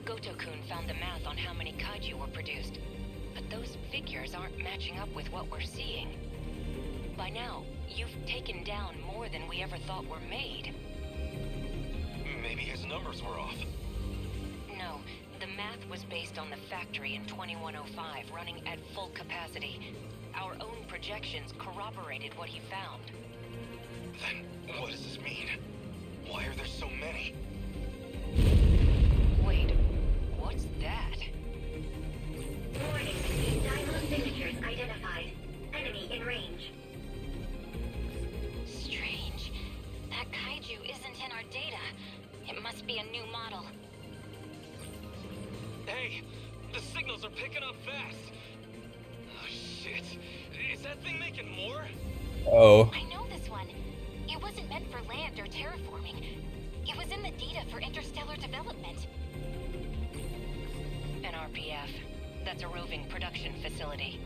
Goto-kun found the math on how many kaiju were produced, but those figures aren't matching up with what we're seeing. By now, you've taken down more than we ever thought were made. Maybe his numbers were off. No, the math was based on the factory in 2105 running at full capacity. Our own projections corroborated what he found. Then what does this mean? Why are there so many? Wait, what's that? Warning. Diamond signatures identified. Enemy in range. Strange. That kaiju isn't in our data. It must be a new model. Hey, the signals are picking up fast. Oh shit. Is that thing making more? Oh. I know this one. It wasn't meant for land or terraforming. It was in the data for interstellar development. An RPF. That's a roving production facility.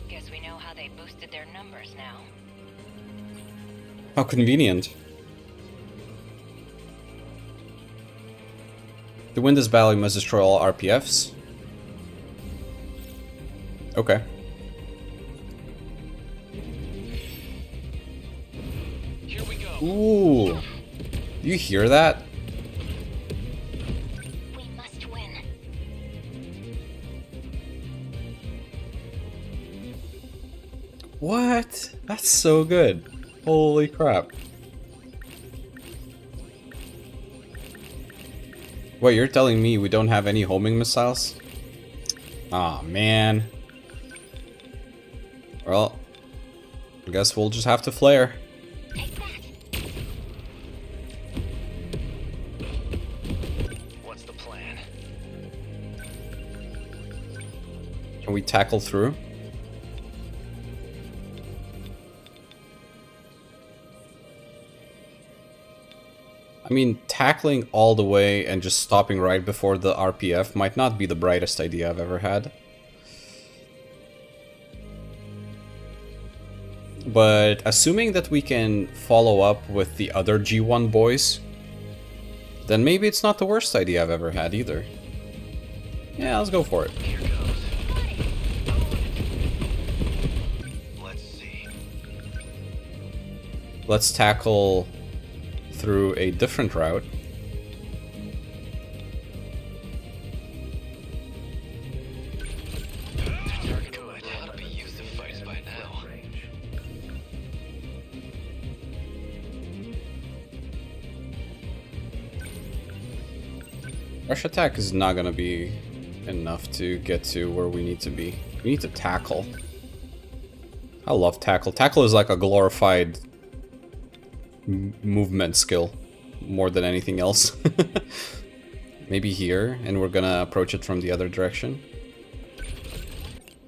Guess we know how they boosted their numbers now. How convenient. To win this battle, you must destroy all RPFs. Okay. Here we go. Ooh. Do you hear that? We must win. What? That's so good. Holy crap. Wait, you're telling me we don't have any homing missiles? Aw, man. Well, I guess we'll just have to flare. Take that. What's the plan? Can we tackle through? I mean, tackling all the way and just stopping right before the RPF might not be the brightest idea I've ever had. But assuming that we can follow up with the other G1 boys, then maybe it's not the worst idea I've ever had either. Yeah, let's go for it. Here goes. Let's see. Let's tackle through a different route. Target would ought to be used to fight by now. Rush attack is not gonna be enough to get to where we need to be. We need to tackle. I love tackle. Tackle is like a glorified movement skill more than anything else. Maybe here, and we're gonna approach it from the other direction.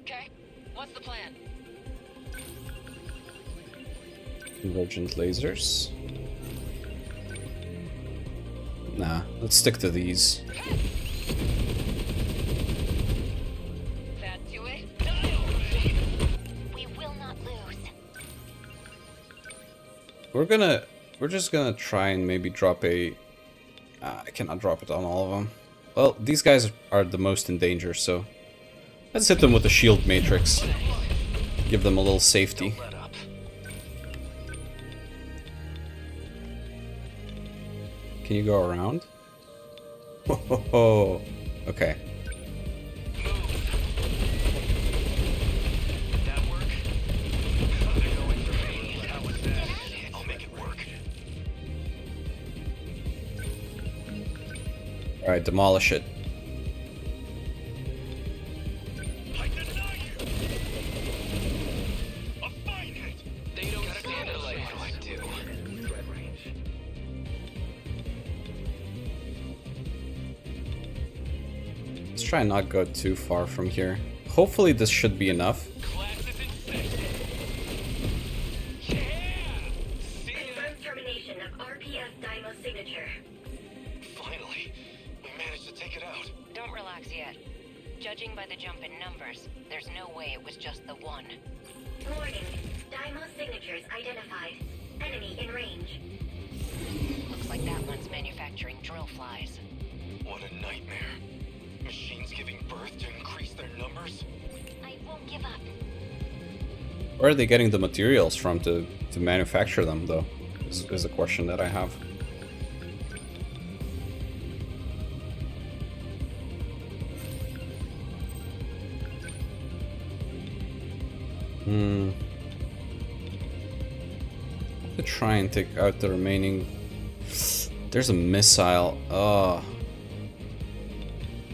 Okay, what's the plan? Convergent lasers. Nah, let's stick to these. Hey, That do it? Die already! We will not lose. We're just gonna try and maybe drop a... I cannot drop it on all of them. Well, these guys are the most in danger, so... Let's hit them with the shield matrix. Give them a little safety. Let up. Can you go around? Ho ho ho. Okay. That work? They're going for me. How was that? I'll make it work. Alright, demolish it. I deny you! I'll find it! They don't stand it like what do I do? Let's try and not go too far from here. Hopefully this should be enough. Class is in session. Yeah! See ya! Confirmed termination of RPF Dymo signature. Finally, we managed to take it out. Don't relax yet. Judging by the jump in numbers, there's no way it was just the one. Warning. Dymo signatures identified. Enemy in range. Looks like that one's manufacturing drill flies. What a nightmare. Machines giving birth to increase their numbers? I won't give up. Where are they getting the materials from to manufacture them, though? Is a question that I have. To try and take out the remaining... There's a missile. Oh.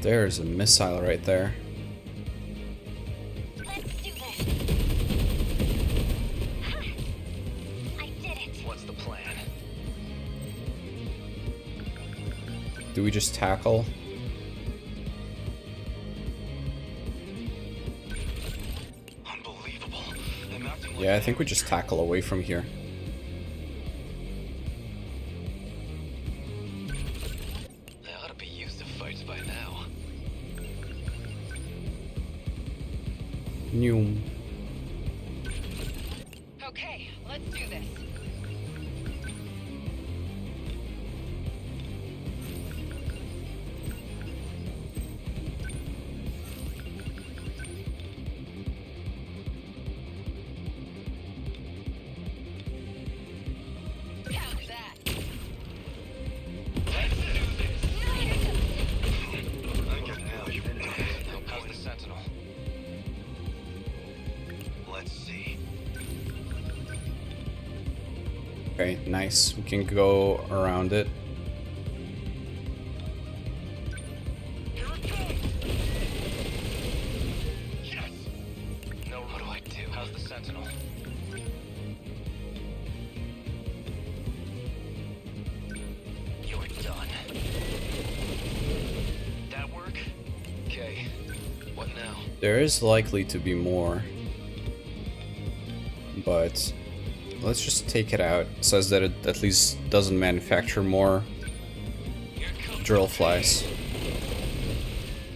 There's a missile right there. Let's do this. Ha! I did it. What's the plan? Do we just tackle? Unbelievable. I'm acting like Yeah, I think we just tackle away from here. they ought to be used to fights by now. New. Okay, let's do this. How's that? Let's do this! I get now you how's the Sentinel? Let's see. Okay, nice. We can go around it. Here it comes! Yes! No, what do I do? How's the Sentinel? You're done. That work? Okay. What now? There is likely to be more. But let's just take it out. It says that it at least doesn't manufacture more Here comes drill flies.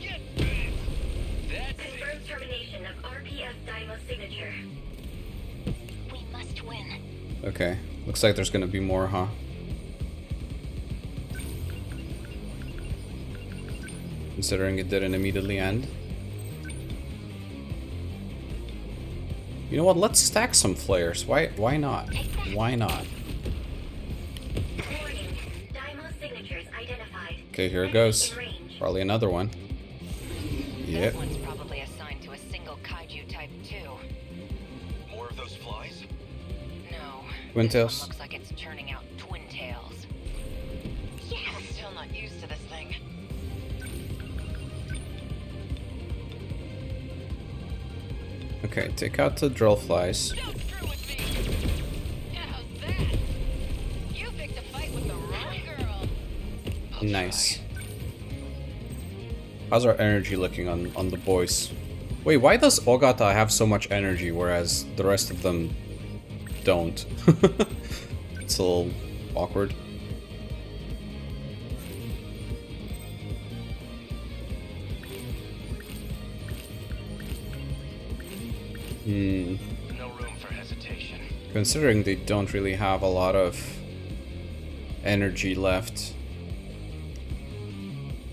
Get bit! That's it! Confirmed termination of RPF Dymo signature. We must win. Okay, looks like there's gonna be more, huh? Considering it didn't immediately end. You know what? Let's stack some flares. Why not? Why not? Warning. Dymo signatures identified. Okay, here it Enemy goes. in range. Probably another one. Yep. That one's probably assigned to a single kaiju type 2. More of those flies? No. Twin this one tails. looks like it's churning out twin tails. I'm still not used to this thing. Okay, take out the drill flies. Don't screw with me! How's that? You picked a fight with the wrong girl. Nice. How's our energy looking on the boys? Wait, why does Ogata have so much energy whereas the rest of them don't? It's a little awkward. No room for hesitation. Considering they don't really have a lot of energy left,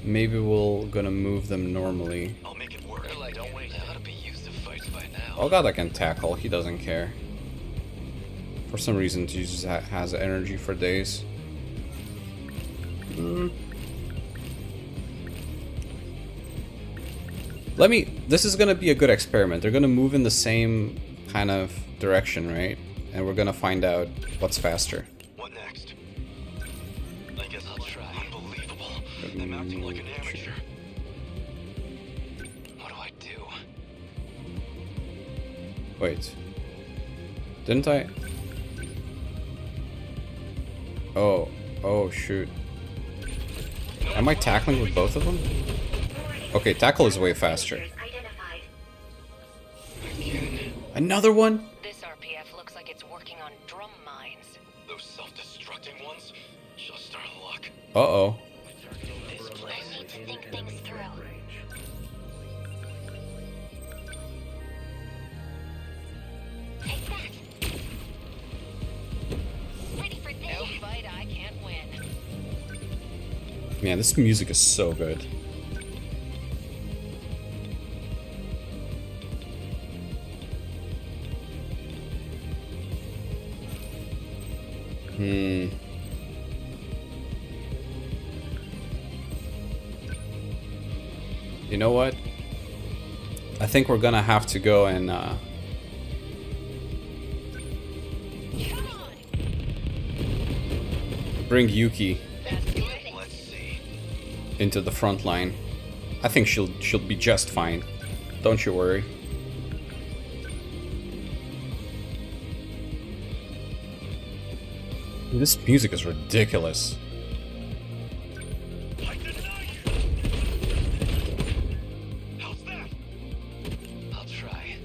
maybe we're gonna move them normally. I'll make it work. Like, don't wait. They ought to be used to fights by now. Oh god, I can tackle. He doesn't care. For some reason, he just has energy for days. This is gonna be a good experiment. They're gonna move in the same kind of direction, right? And we're gonna find out what's faster. What next? I guess I'll try. Unbelievable. I'm acting like an amateur. What do I do? Wait. Didn't I? Oh. Oh, shoot. Am I tackling with both of them? Okay, tackle is way faster. Identified. Another one? This RPF looks like it's working on drum mines. Those self-destructing ones? Just our luck. Uh-oh. This place. I need to think things through. Take that. Ready for No this? fight I can't win. Man, this music is so good. You know what? I think we're gonna have to go and bring Yuki Let's see. into the front line. I think she'll be just fine. Don't you worry. This music is ridiculous. I deny you! How's that? I'll try.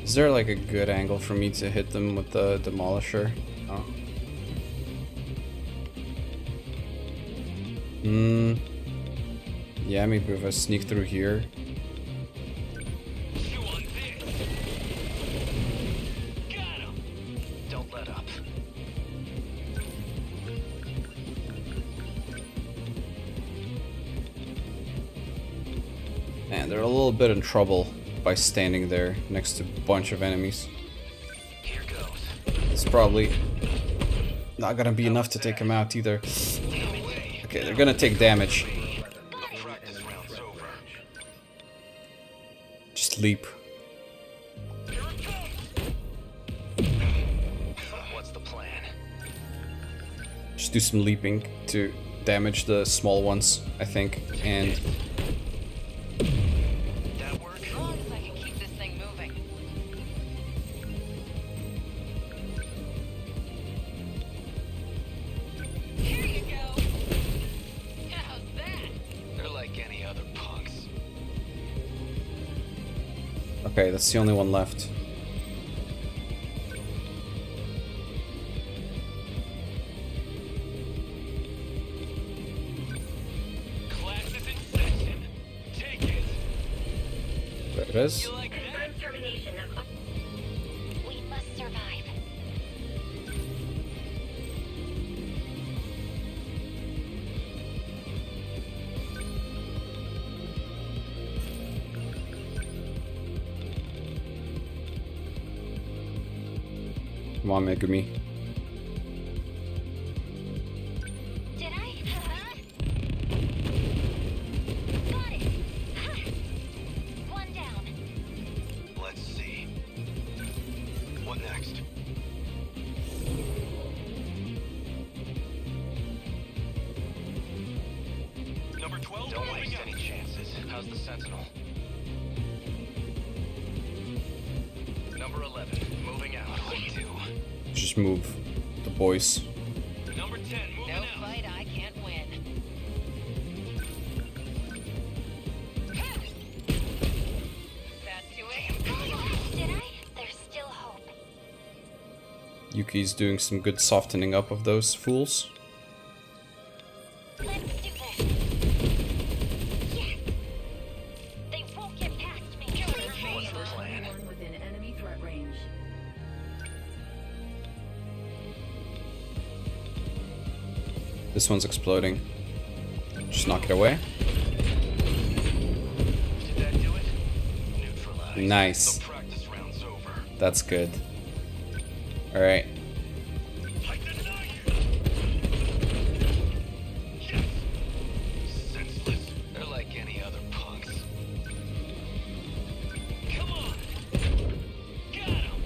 Is there like a good angle for me to hit them with the demolisher? Oh. Yeah, maybe if I sneak through here. Chew on this! Got him! Don't let up. Man, they're a little bit in trouble by standing there next to a bunch of enemies. Here goes. It's probably not gonna be enough to take them out either. No way. Okay, they're gonna take damage. The practice round's over. Just leap. What's the plan? Just do some leaping to damage the small ones, I think. And That work? As long as I can keep this thing moving. Here you go. How's that? They're like any other punks. okay, that's the only one left. Class is in session. Take it. There it is. You like that? Confirmed termination of We must survive. Come on, Megumi. Did I? Got it. One down. Let's see. What next? Number 12 Don't moving waste out. any chances. How's the Sentinel? Number 11, moving out. What do we do? Just move the boys. Number 10 moving No out. fight I can't win. That's too aim. Did I? There's still hope. Yuki's doing some good softening up of those fools. Let's do This one's exploding. Just knock it away. Did that do it? Neutralized. Nice. The practice round's over. That's good. Alright. I deny you! Yes! Senseless. They're like any other punks. Come on! Got him!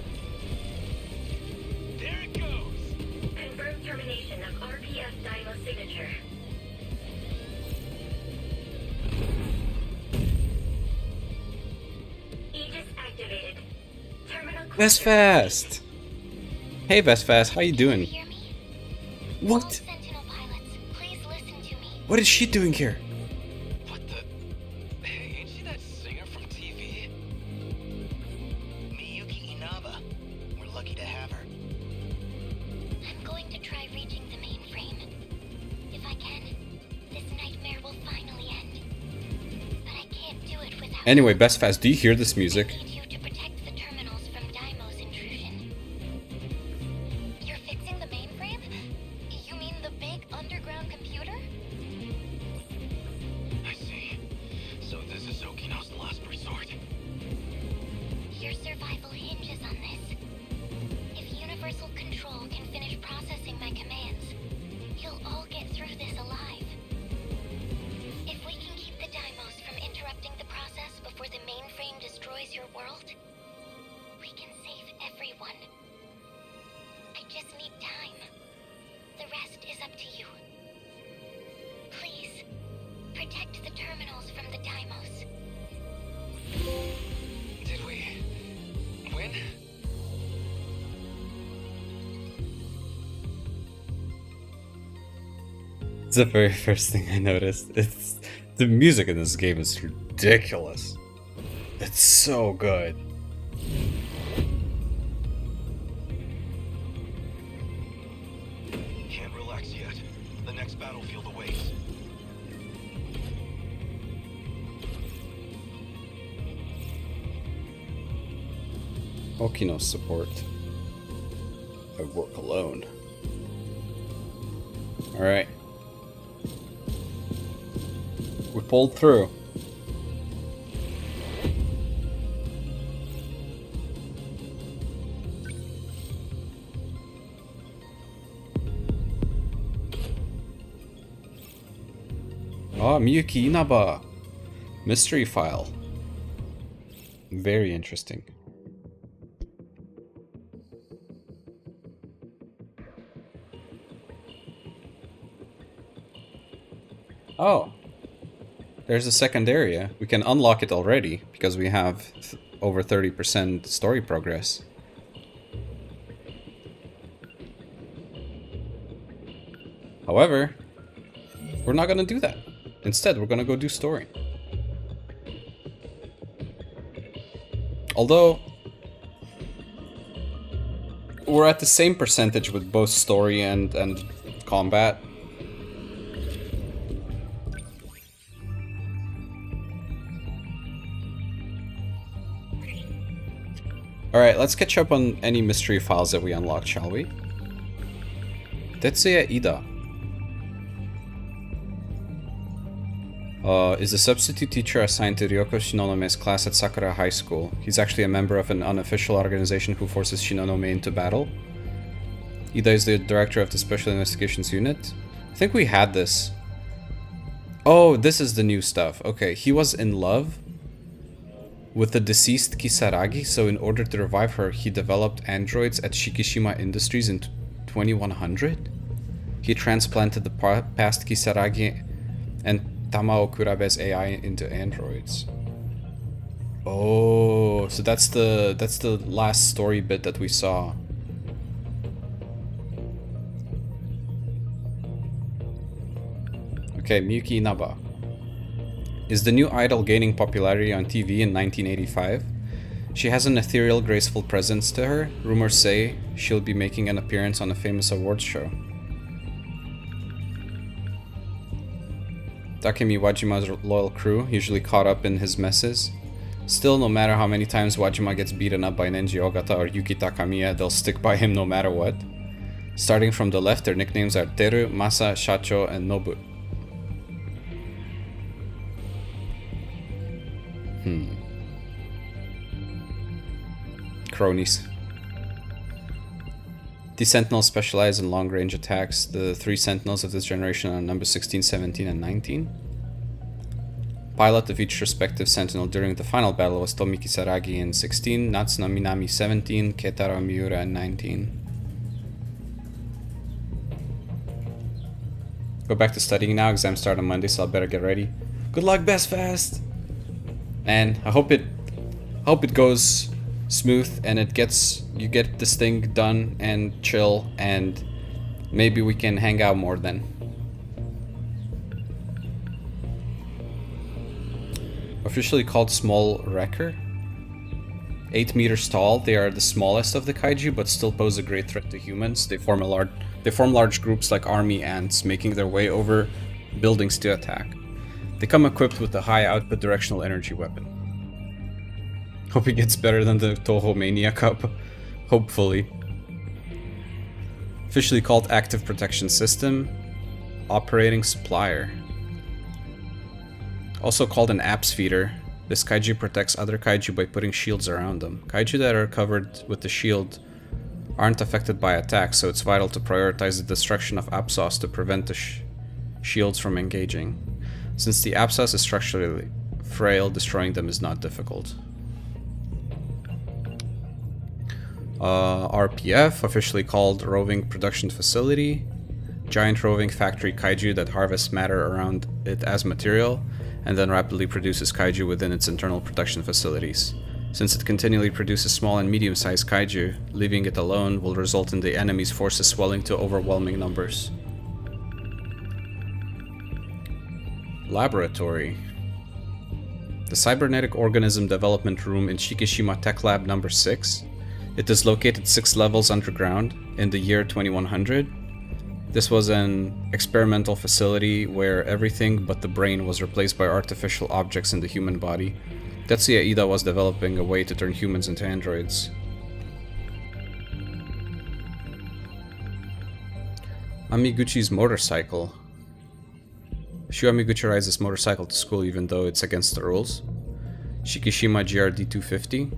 There it goes! Confirm termination of RPF Dymo signature. Aegis activated. Terminal Vestfast! Hey Vestfast, how you doing? Hear me? All What? Sentinel pilots, please listen to me. What is she doing here? What the? Hey, ain't she that singer from TV? Miyuki Inaba. We're lucky to have her. I'm going to try reaching the mainframe. If I can, this nightmare will finally end. But I can't do it without Anyway, Vestfast, do you hear this I music? need you to protect the terminals from Daimo's intrusion. You're fixing the mainframe? You mean the big underground computer? I see. So this is Okino's last resort. Your survival hinges on this. If Universal Control can finish processing my commands, you'll all get through this alive. If we can keep the Daimos from interrupting the process before the mainframe destroys your world, we can save everyone. I just need time. The rest is up to you. Please, protect the terminals from the Daimos. Did we win? It's the very first thing I noticed. It's the music in this game is ridiculous. It's so good. Can't relax yet. The next battlefield awaits. Okino support. I work alone. Alright. We pulled through. Oh, Miyuki Inaba. Mystery file. Very interesting. Oh. There's a second area. We can unlock it already because we have over 30% story progress. However, we're not gonna do that. Instead, we're gonna go do story. Although, we're at the same percentage with both story and combat. Alright, let's catch up on any mystery files that we unlocked, shall we? Tetsuya Ida. Is a substitute teacher assigned to Ryoko Shinonome's class at Sakura High School. He's actually a member of an unofficial organization who forces Shinonome into battle. Ida is the director of the Special Investigations Unit. I think we had this. Oh, this is the new stuff. Okay, he was in love with the deceased Kisaragi, so in order to revive her, he developed androids at Shikishima Industries in 2100. He transplanted the past Kisaragi and Tamao Kurabe's AI into androids. Oh, so that's the last story bit that we saw. Okay, Miyuki Inaba. Is the new idol gaining popularity on TV in 1985? She has an ethereal, graceful presence to her. Rumors say she'll be making an appearance on a famous awards show. Takemi Wajima's loyal crew, usually caught up in his messes. Still, no matter how many times Wajima gets beaten up by Nenji Ogata or Yuki Takamiya, they'll stick by him no matter what. Starting from the left, their nicknames are Teru, Masa, Shacho, and Nobu. Cronies. These Sentinels specialize in long-range attacks. The 3 Sentinels of this generation are number 16, 17, and 19. Pilot of each respective Sentinel during the final battle was Tomi Kisaragi in 16, Natsuno Minami 17, Keitaro Miura in 19. Go back to studying now. Exams start on Monday, so I better get ready. Good luck, Best Fast! And I hope it goes smooth and you get this thing done and chill, and maybe we can hang out more then. Officially called Small Wrecker. 8 meters tall, they are the smallest of the kaiju, but still pose a great threat to humans. They form large groups like army ants, making their way over buildings to attack. They come equipped with a high output directional energy weapon. Hope it gets better than the Toho Mania Cup. Hopefully. Officially called Active Protection System. Operating Supplier. Also called an Apps Feeder, this kaiju protects other kaiju by putting shields around them. Kaiju that are covered with the shield aren't affected by attacks, so it's vital to prioritize the destruction of Apsos to prevent the shields from engaging. Since the Apsos is structurally frail, destroying them is not difficult. RPF, officially called Roving Production Facility. Giant roving factory kaiju that harvests matter around it as material, and then rapidly produces kaiju within its internal production facilities. Since it continually produces small and medium-sized kaiju, leaving it alone will result in the enemy's forces swelling to overwhelming numbers. Laboratory. The Cybernetic Organism Development Room in Shikishima Tech Lab number 6. It is located 6 levels underground in the year 2100. This was an experimental facility where everything but the brain was replaced by artificial objects in the human body. Tetsuya Ida was developing a way to turn humans into androids. Amiguchi's motorcycle. Shu Amiguchi rides this motorcycle to school even though it's against the rules. Shikishima GRD 250.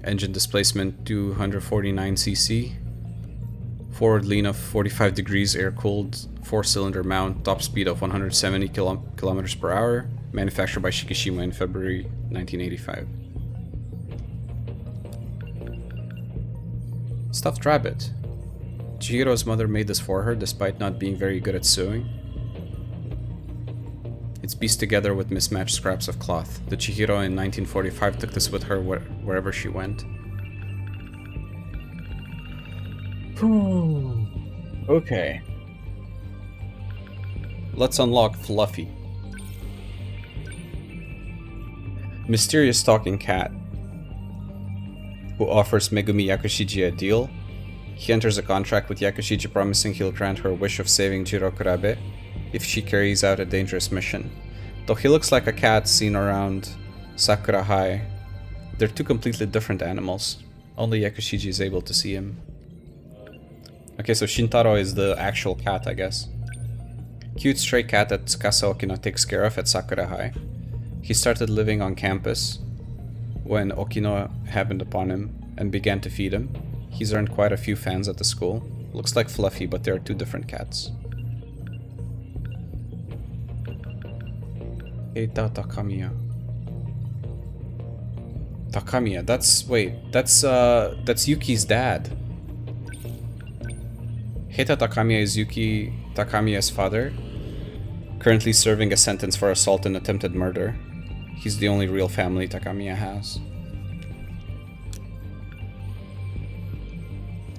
Engine displacement 249cc. Forward lean of 45 degrees, air-cooled, 4-cylinder mount, top speed of 170 kilometers per hour, manufactured by Shikishima in February 1985. Stuffed rabbit. Chihiro's mother made this for her despite not being very good at sewing. It's pieced together with mismatched scraps of cloth. The Chihiro in 1945 took this with her wherever she went. Okay. Let's unlock Fluffy. Mysterious talking cat who offers Megumi Yakushiji a deal. He enters a contract with Yakushiji promising he'll grant her wish of saving Jiro Kurabe if she carries out a dangerous mission. Though he looks like a cat seen around Sakura High, they're two completely different animals. Only Yakushiji is able to see him. Okay, so Shintaro is the actual cat, I guess. Cute stray cat that Tsukasa Okino takes care of at Sakura High. He started living on campus when Okino happened upon him and began to feed him. He's earned quite a few fans at the school. Looks like Fluffy, but they are two different cats. Eita Takamiya. Takamiya, that's Yuki's dad. Heita Takamiya is Yuki Takamiya's father, currently serving a sentence for assault and attempted murder. He's the only real family Takamiya has.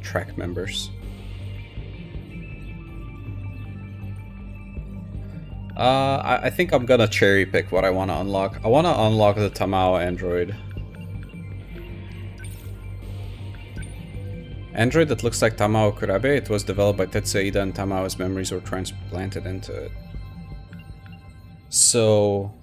Track members. I think I'm gonna cherry pick what I want to unlock. I want to unlock the Tamao android. Android that looks like Tamao Kurabe. It was developed by Tetsuya Ida and Tamao's memories were transplanted into it. So...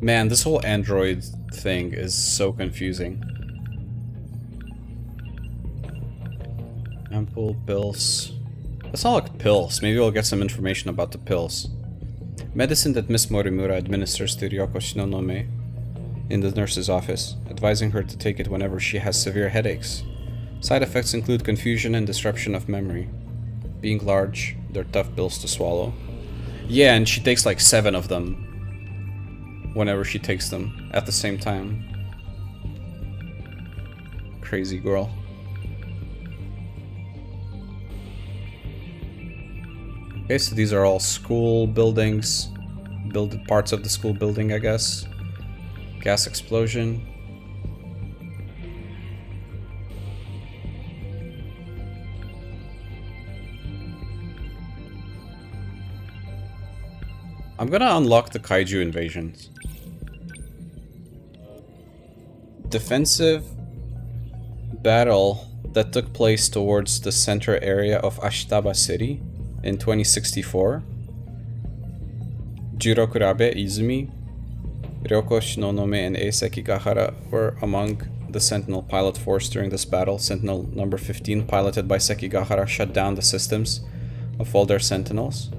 Man, this whole android thing is so confusing. Ample pills. Let's not look at pills. Maybe we'll get some information about the pills. Medicine that Miss Morimura administers to Ryoko Shinonome in the nurse's office, advising her to take it whenever she has severe headaches. Side effects include confusion and disruption of memory. Being large, they're tough pills to swallow. Yeah, and she takes like 7 of them whenever she takes them at the same time. Crazy girl. Okay, so these are all school buildings. Parts of the school building, I guess. Gas explosion. I'm gonna unlock the kaiju invasions. Defensive battle that took place towards the center area of Ashitaba City in 2064. Jirokurabe, Izumi, Ryoko Shinonome, and Ei Sekigahara were among the Sentinel pilot force during this battle. Sentinel number 15, piloted by Sekigahara, shut down the systems of all their Sentinels,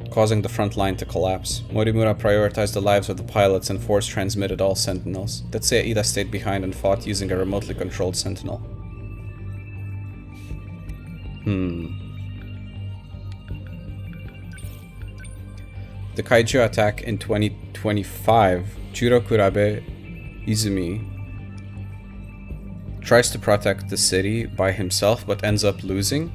causing the front line to collapse. Morimura prioritized the lives of the pilots and force transmitted all Sentinels. Tetsuya Ida stayed behind and fought using a remotely controlled Sentinel. The kaiju attack in 2025, Jirokurabe Izumi tries to protect the city by himself but ends up losing.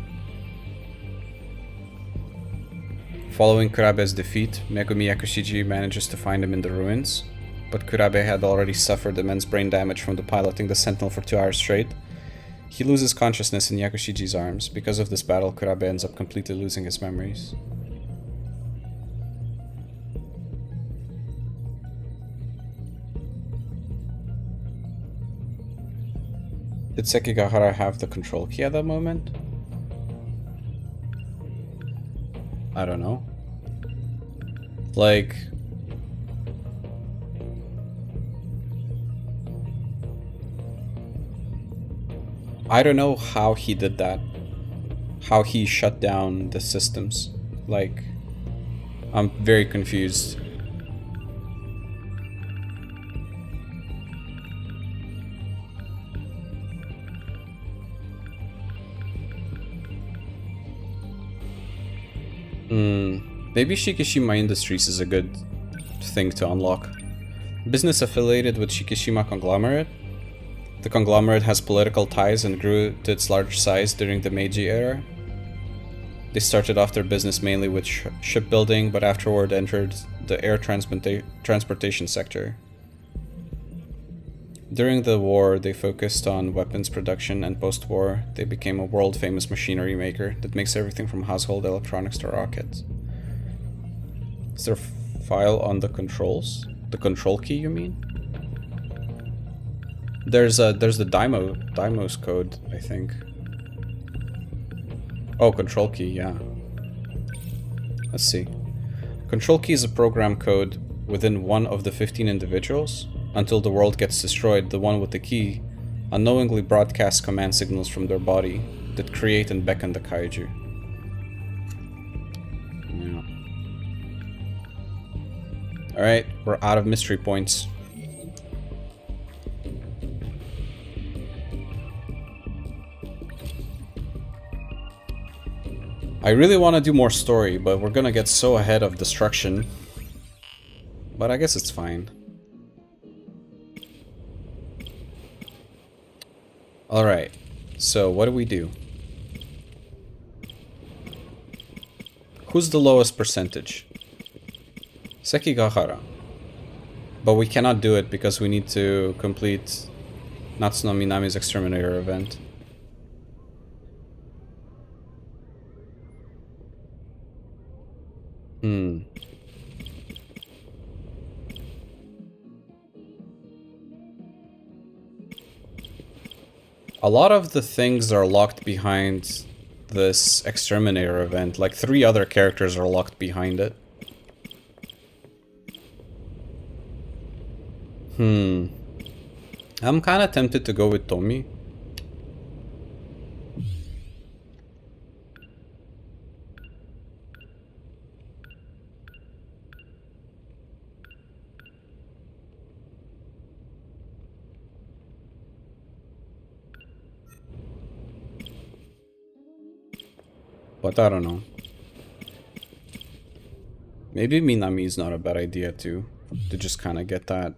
Following Kurabe's defeat, Megumi Yakushiji manages to find him in the ruins, but Kurabe had already suffered immense brain damage from piloting the Sentinel for 2 hours straight. He loses consciousness in Yakushiji's arms. Because of this battle, Kurabe ends up completely losing his memories. Did Sekigahara have the control key at that moment? I don't know. Like... I don't know how he did that. How he shut down the systems. Like... I'm very confused. Maybe Shikishima Industries is a good thing to unlock. Business affiliated with Shikishima Conglomerate. The conglomerate has political ties and grew to its large size during the Meiji era. They started off their business mainly with shipbuilding, but afterward entered the air transportation sector. During the war, they focused on weapons production, and post-war, they became a world-famous machinery maker that makes everything from household electronics to rockets. Is there a file on the controls? The control key, you mean? There's the Daimo's code, I think. Oh, control key, yeah. Let's see. Control key is a program code within one of the 15 individuals. Until the world gets destroyed, the one with the key unknowingly broadcasts command signals from their body that create and beckon the kaiju. Yeah. Alright, we're out of mystery points. I really want to do more story, but we're gonna get so ahead of destruction. But I guess it's fine. Alright, so what do we do? Who's the lowest percentage? Sekigahara. But we cannot do it because we need to complete Natsuno Minami's Exterminator event. A lot of the things are locked behind this Exterminator event. Like 3 other characters are locked behind it. I'm kind of tempted to go with Tommy. But I don't know. Maybe Minami is not a bad idea too, to just kind of get that.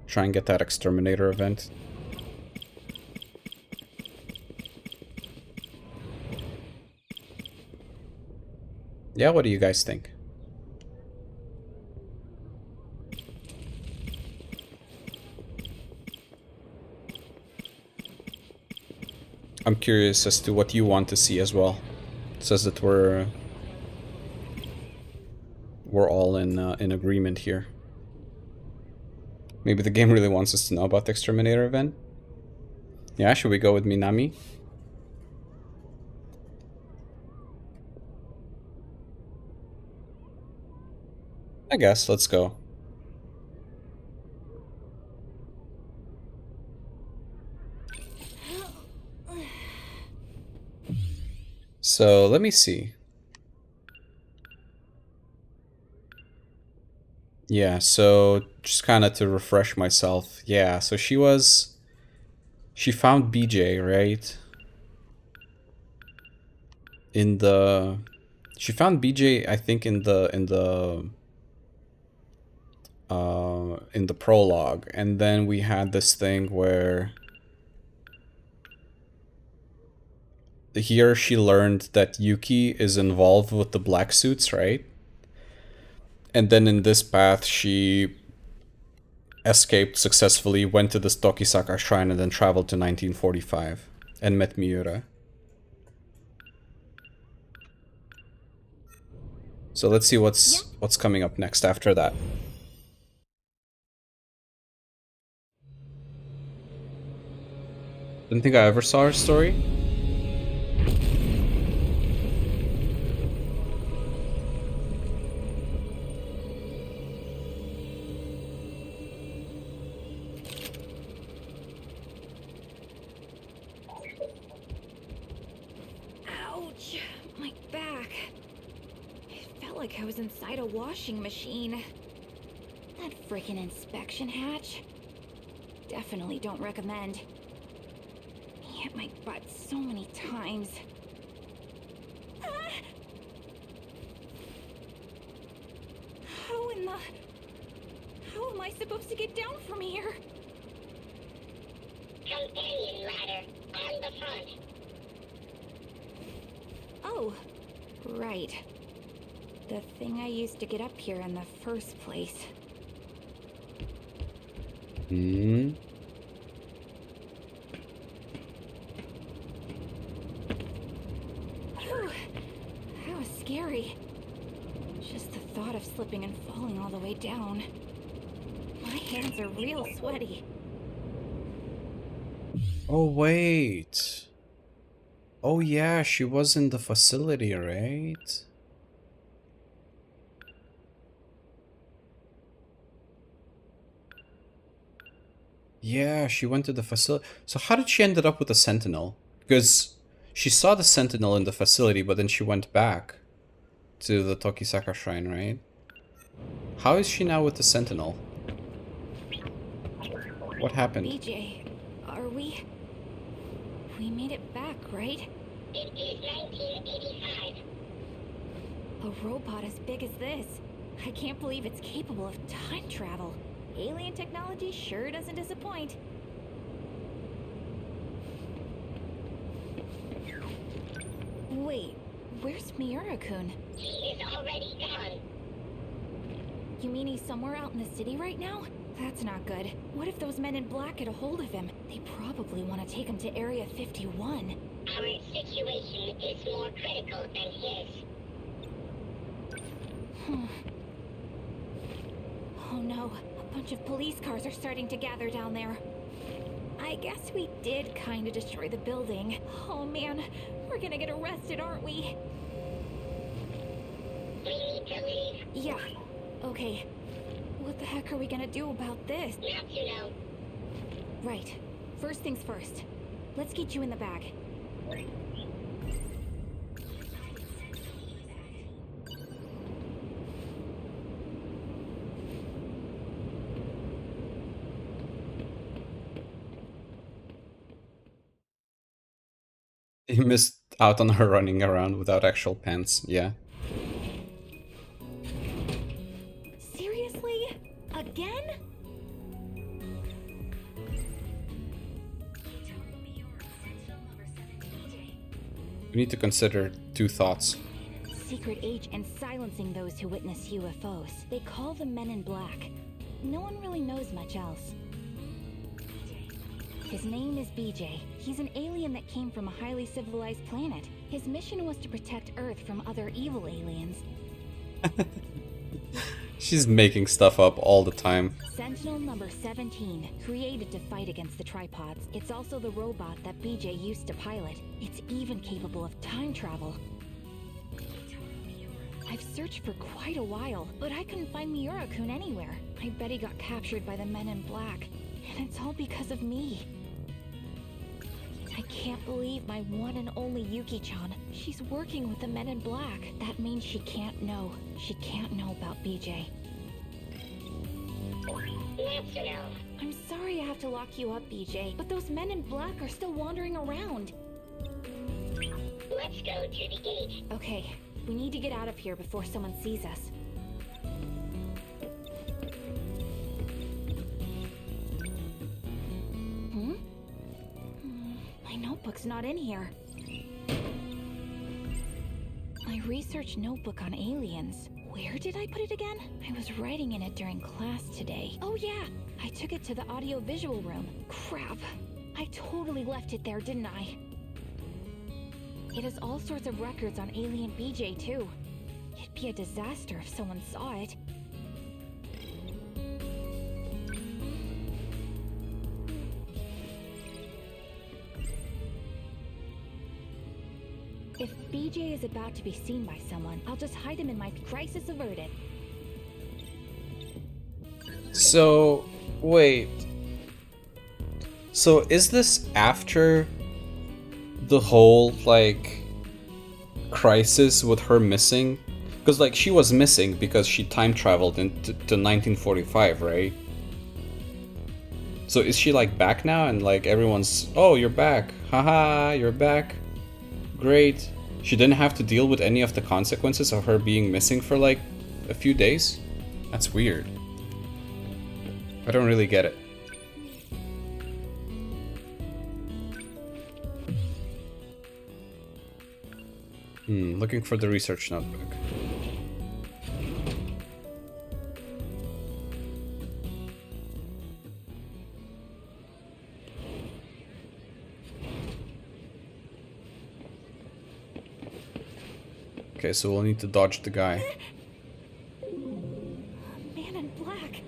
Try and get that exterminator event. Yeah, what do you guys think? I'm curious as to what you want to see as well. It says that we're all in agreement here. Maybe the game really wants us to know about the exterminator event. Yeah, should we go with Minami? I guess, let's go. So, let me see. Yeah, so just kind of to refresh myself. Yeah, so she found BJ, right? She found BJ, I think in the prologue, and then we had this thing where here she learned that Yuki is involved with the black suits, right? And then in this path she escaped successfully, went to this Tokisaka shrine, and then traveled to 1945 and met Miura. So let's see what's coming up next after that. Didn't think I ever saw her story. Ouch, my back. It felt like I was inside a washing machine. That freaking inspection hatch. Definitely don't recommend. Hit my butt so many times. How am I supposed to get down from here? Companion ladder on the front. Oh, right. The thing I used to get up here in the first place. Hmm. Phew, that was scary. Just the thought of slipping and falling all the way down. My hands are real sweaty. Oh, wait. Oh, yeah, she was in the facility, right? Yeah, she went to the facility. So how did she ended up with the Sentinel? Because she saw the Sentinel in the facility, but then she went back to the Tokisaka Shrine, right? How is she now with the Sentinel? What happened? BJ, are we? We made it back, right? It is 1985. A robot as big as this. I can't believe it's capable of time travel. Alien technology sure doesn't disappoint. Wait, where's Miura-kun? He is already gone. You mean he's somewhere out in the city right now? That's not good. What if those men in black get a hold of him? They probably want to take him to Area 51. Our situation is more critical than his. Oh no, a bunch of police cars are starting to gather down there. I guess we did kind of destroy the building. Oh man, we're gonna get arrested, aren't we? Yeah. Okay. What the heck are we gonna do about this? Now you know. Right. First things first. Let's get you in the bag. He missed out on her running around without actual pants, yeah. Seriously? Again? We need to consider two thoughts. Secret agent silencing those who witness UFOs. They call them Men in Black. No one really knows much else. His name is BJ. He's an alien that came from a highly civilized planet. His mission was to protect Earth from other evil aliens. She's making stuff up all the time. Sentinel number 17, created to fight against the tripods. It's also the robot that BJ used to pilot. It's even capable of time travel. I've searched for quite a while, but I couldn't find Miura-kun anywhere. I bet he got captured by the Men in Black, and it's all because of me. I can't believe my one and only Yuki-chan. She's working with the Men in Black. That means she can't know. She can't know about BJ. Now you know. I'm sorry I have to lock you up, BJ, but those Men in Black are still wandering around. Let's go to the gate. Okay, we need to get out of here before someone sees us. My notebook's not in here. My research notebook on aliens. Where did I put it again? I was writing in it during class today. Oh yeah, I took it to the audio-visual room. Crap, I totally left it there, didn't I? It has all sorts of records on alien BJ too. It'd be a disaster if someone saw it. If BJ is about to be seen by someone, I'll just hide him in my crisis averted. So, wait. So is this after the whole, like, crisis with her missing? Because, like, she was missing because she time traveled into to 1945, right? So is she, like, back now and, like, everyone's, oh, you're back. Haha, you're back. Great. She didn't have to deal with any of the consequences of her being missing for, like, a few days? That's weird. I don't really get it. Looking for the research notebook. Okay, so we'll need to dodge the guy. Man in Black.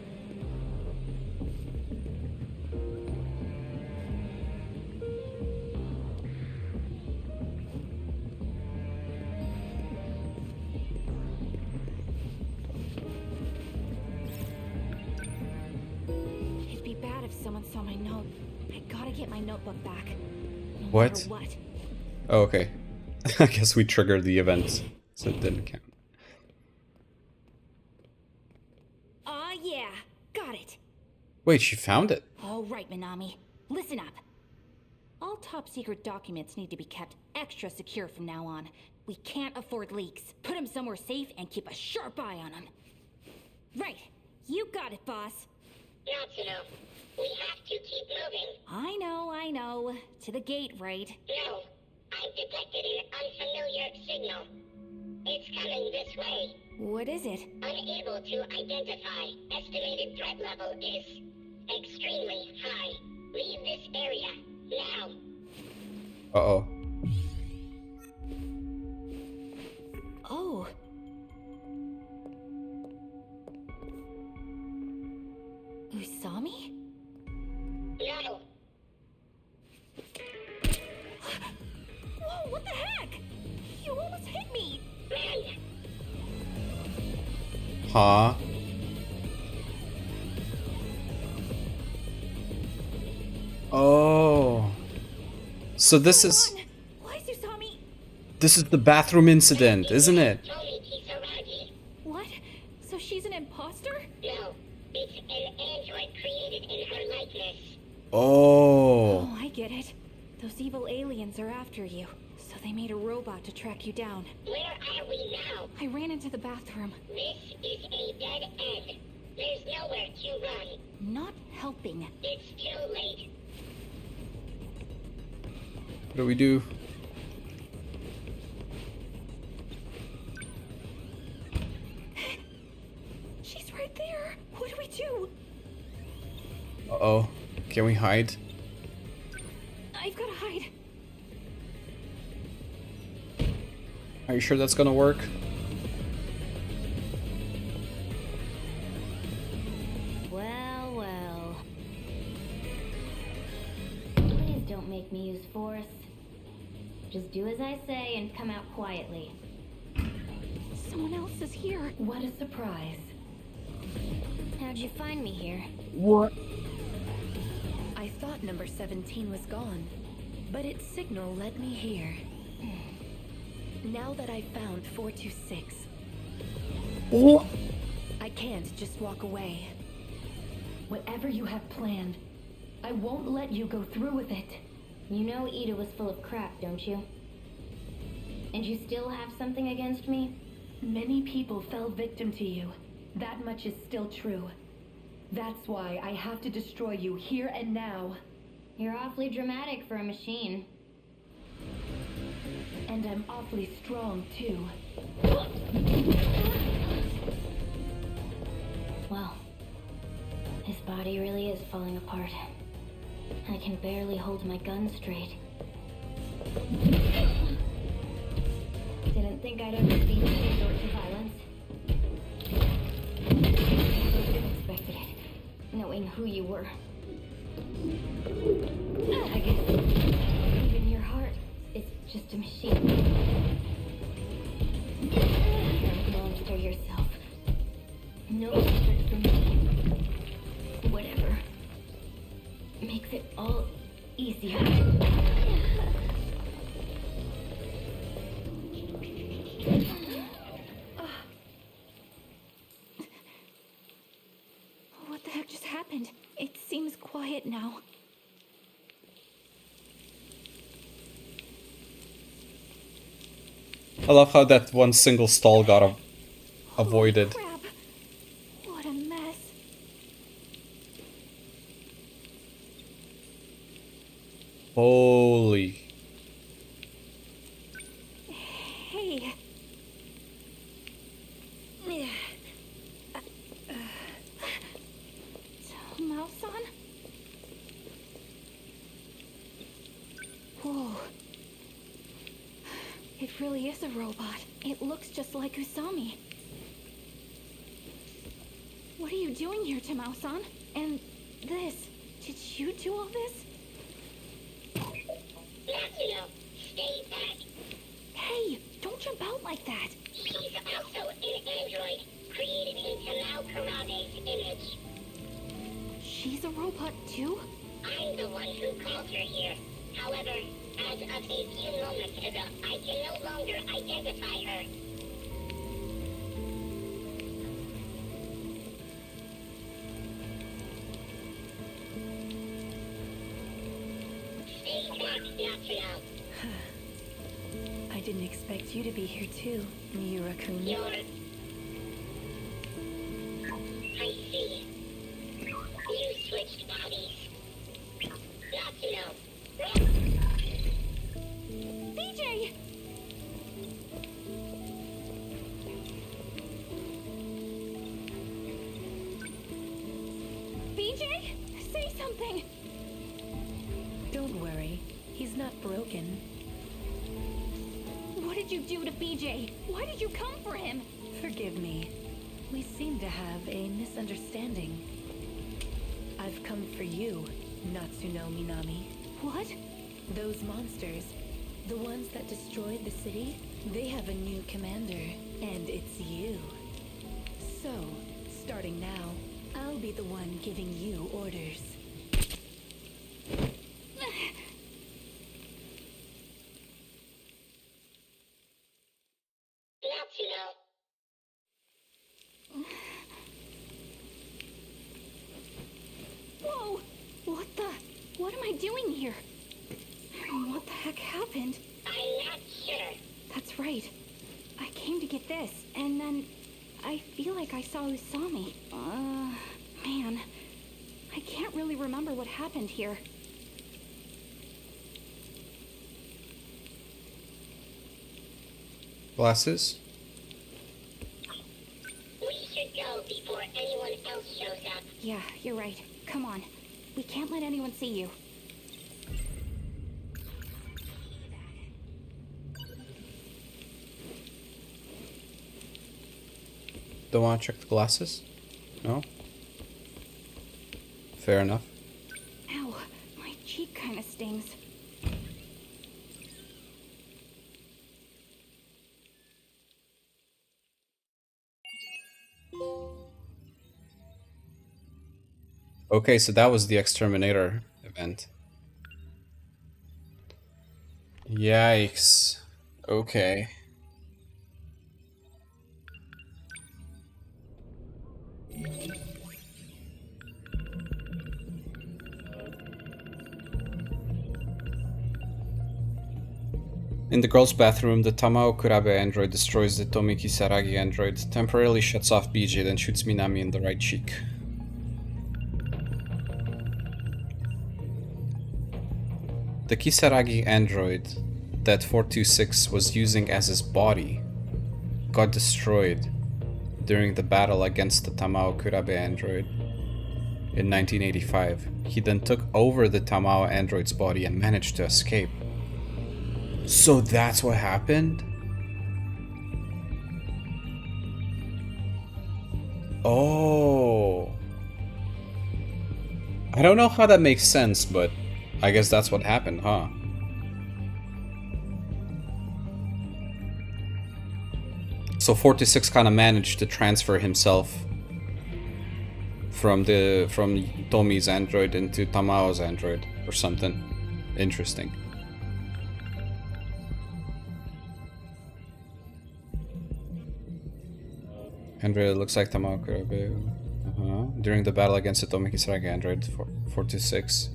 It'd be bad if someone saw my note. I gotta get my notebook back. No What? matter what? Oh, okay. I guess we triggered the event, so it didn't count. Aw, yeah. Got it. Wait, she found it? All right, Minami. Listen up. All top secret documents need to be kept extra secure from now on. We can't afford leaks. Put them somewhere safe and keep a sharp eye on them. Right. You got it, boss. Now you know. We have to keep moving. I know. To the gate, right? No. I've detected an unfamiliar signal. It's coming this way. What is it? Unable to identify. Estimated threat level is extremely high. Leave this area now. Uh-oh. Oh. Usami? No. Whoa, what the heck? You almost hit me! Run. Huh? Oh. So this is Why Susami? the bathroom incident, isn't it? What? So she's an imposter? No, it's an android created in her likeness. Oh. Oh, I get it. Those evil aliens are after you. So they made a robot to track you down. Where are we now? I ran into the bathroom. This is a dead end. There's nowhere to run. Not helping. It's too late. What do we do? She's right there. What do we do? Uh-oh. Can we hide? I've gotta hide. Are you sure that's gonna work? Well, well. Please don't make me use force. Just do as I say and come out quietly. Someone else is here. What a surprise. How'd you find me here? What? I thought number 17 was gone, but its signal led me here. Now that I've found 426, What? I can't just walk away. Whatever you have planned, I won't let you go through with it. You know Ida was full of crap, don't you? And you still have something against me? Many people fell victim to you. That much is still true. That's why I have to destroy you here and now. You're awfully dramatic for a machine. And I'm awfully strong, too. Well, his body really is falling apart. I can barely hold my gun straight. Didn't think I'd ever see this resort to violence. Expected it, knowing who you were. I guess even your heart is just a machine. You're a monster yourself. No respect for me. Whatever. Makes it all easier. What the heck just happened? It seems quiet now. I love how that one single stall got avoided. Holy crap. What a mess. Holy. Hey. Mouse-on? Whoa. It really is a robot. It looks just like Usami. What are you doing here, Tamao-san? And this, did you do all this? Natsuno, stay back. Hey, don't jump out like that. She's also an android, created in Tamao Karame's image. She's a robot too? I'm the one who called her here. However, as of a few moments ago, I can no longer identify her. Stay back, Natsuno. I didn't expect you to be here too, Miura-kun. I see. You switched bodies. Natsuno. BJ! BJ? Say something! Don't worry, he's not broken. What did you do to BJ? Why did you come for him? Forgive me. We seem to have a misunderstanding. I've come for you, Natsuno Minami. What? Those monsters, the ones that destroyed the city, they have a new commander, and it's you. So, starting now, I'll be the one giving you orders. Nuts, you know. Whoa! What am I doing here? What the heck happened? I'm not sure. That's right. I came to get this, and then I feel like I saw who saw me. Man. I can't really remember what happened here. Glasses? We should go before anyone else shows up. Yeah, you're right. Come on. We can't let anyone see you. Don't want to check the glasses? No? Fair enough. Ow, my cheek kind of stings. Okay, so that was the Exterminator event. Yikes. Okay. In the girls' bathroom, the Tamao Kurabe android destroys the Tomi Kisaragi android, temporarily shuts off BJ, then shoots Minami in the right cheek. The Kisaragi android that 426 was using as his body got destroyed during the battle against the Tamao Kurabe android in 1985. He then took over the Tamao android's body and managed to escape. So that's what happened? Oh. I don't know how that makes sense, but I guess that's what happened, huh? So 46 kind of managed to transfer himself from Tomi's android into Tamao's android or something. Interesting. Android looks like Tamao Kurabe. During the battle against the Tomi Kisaragi android 426.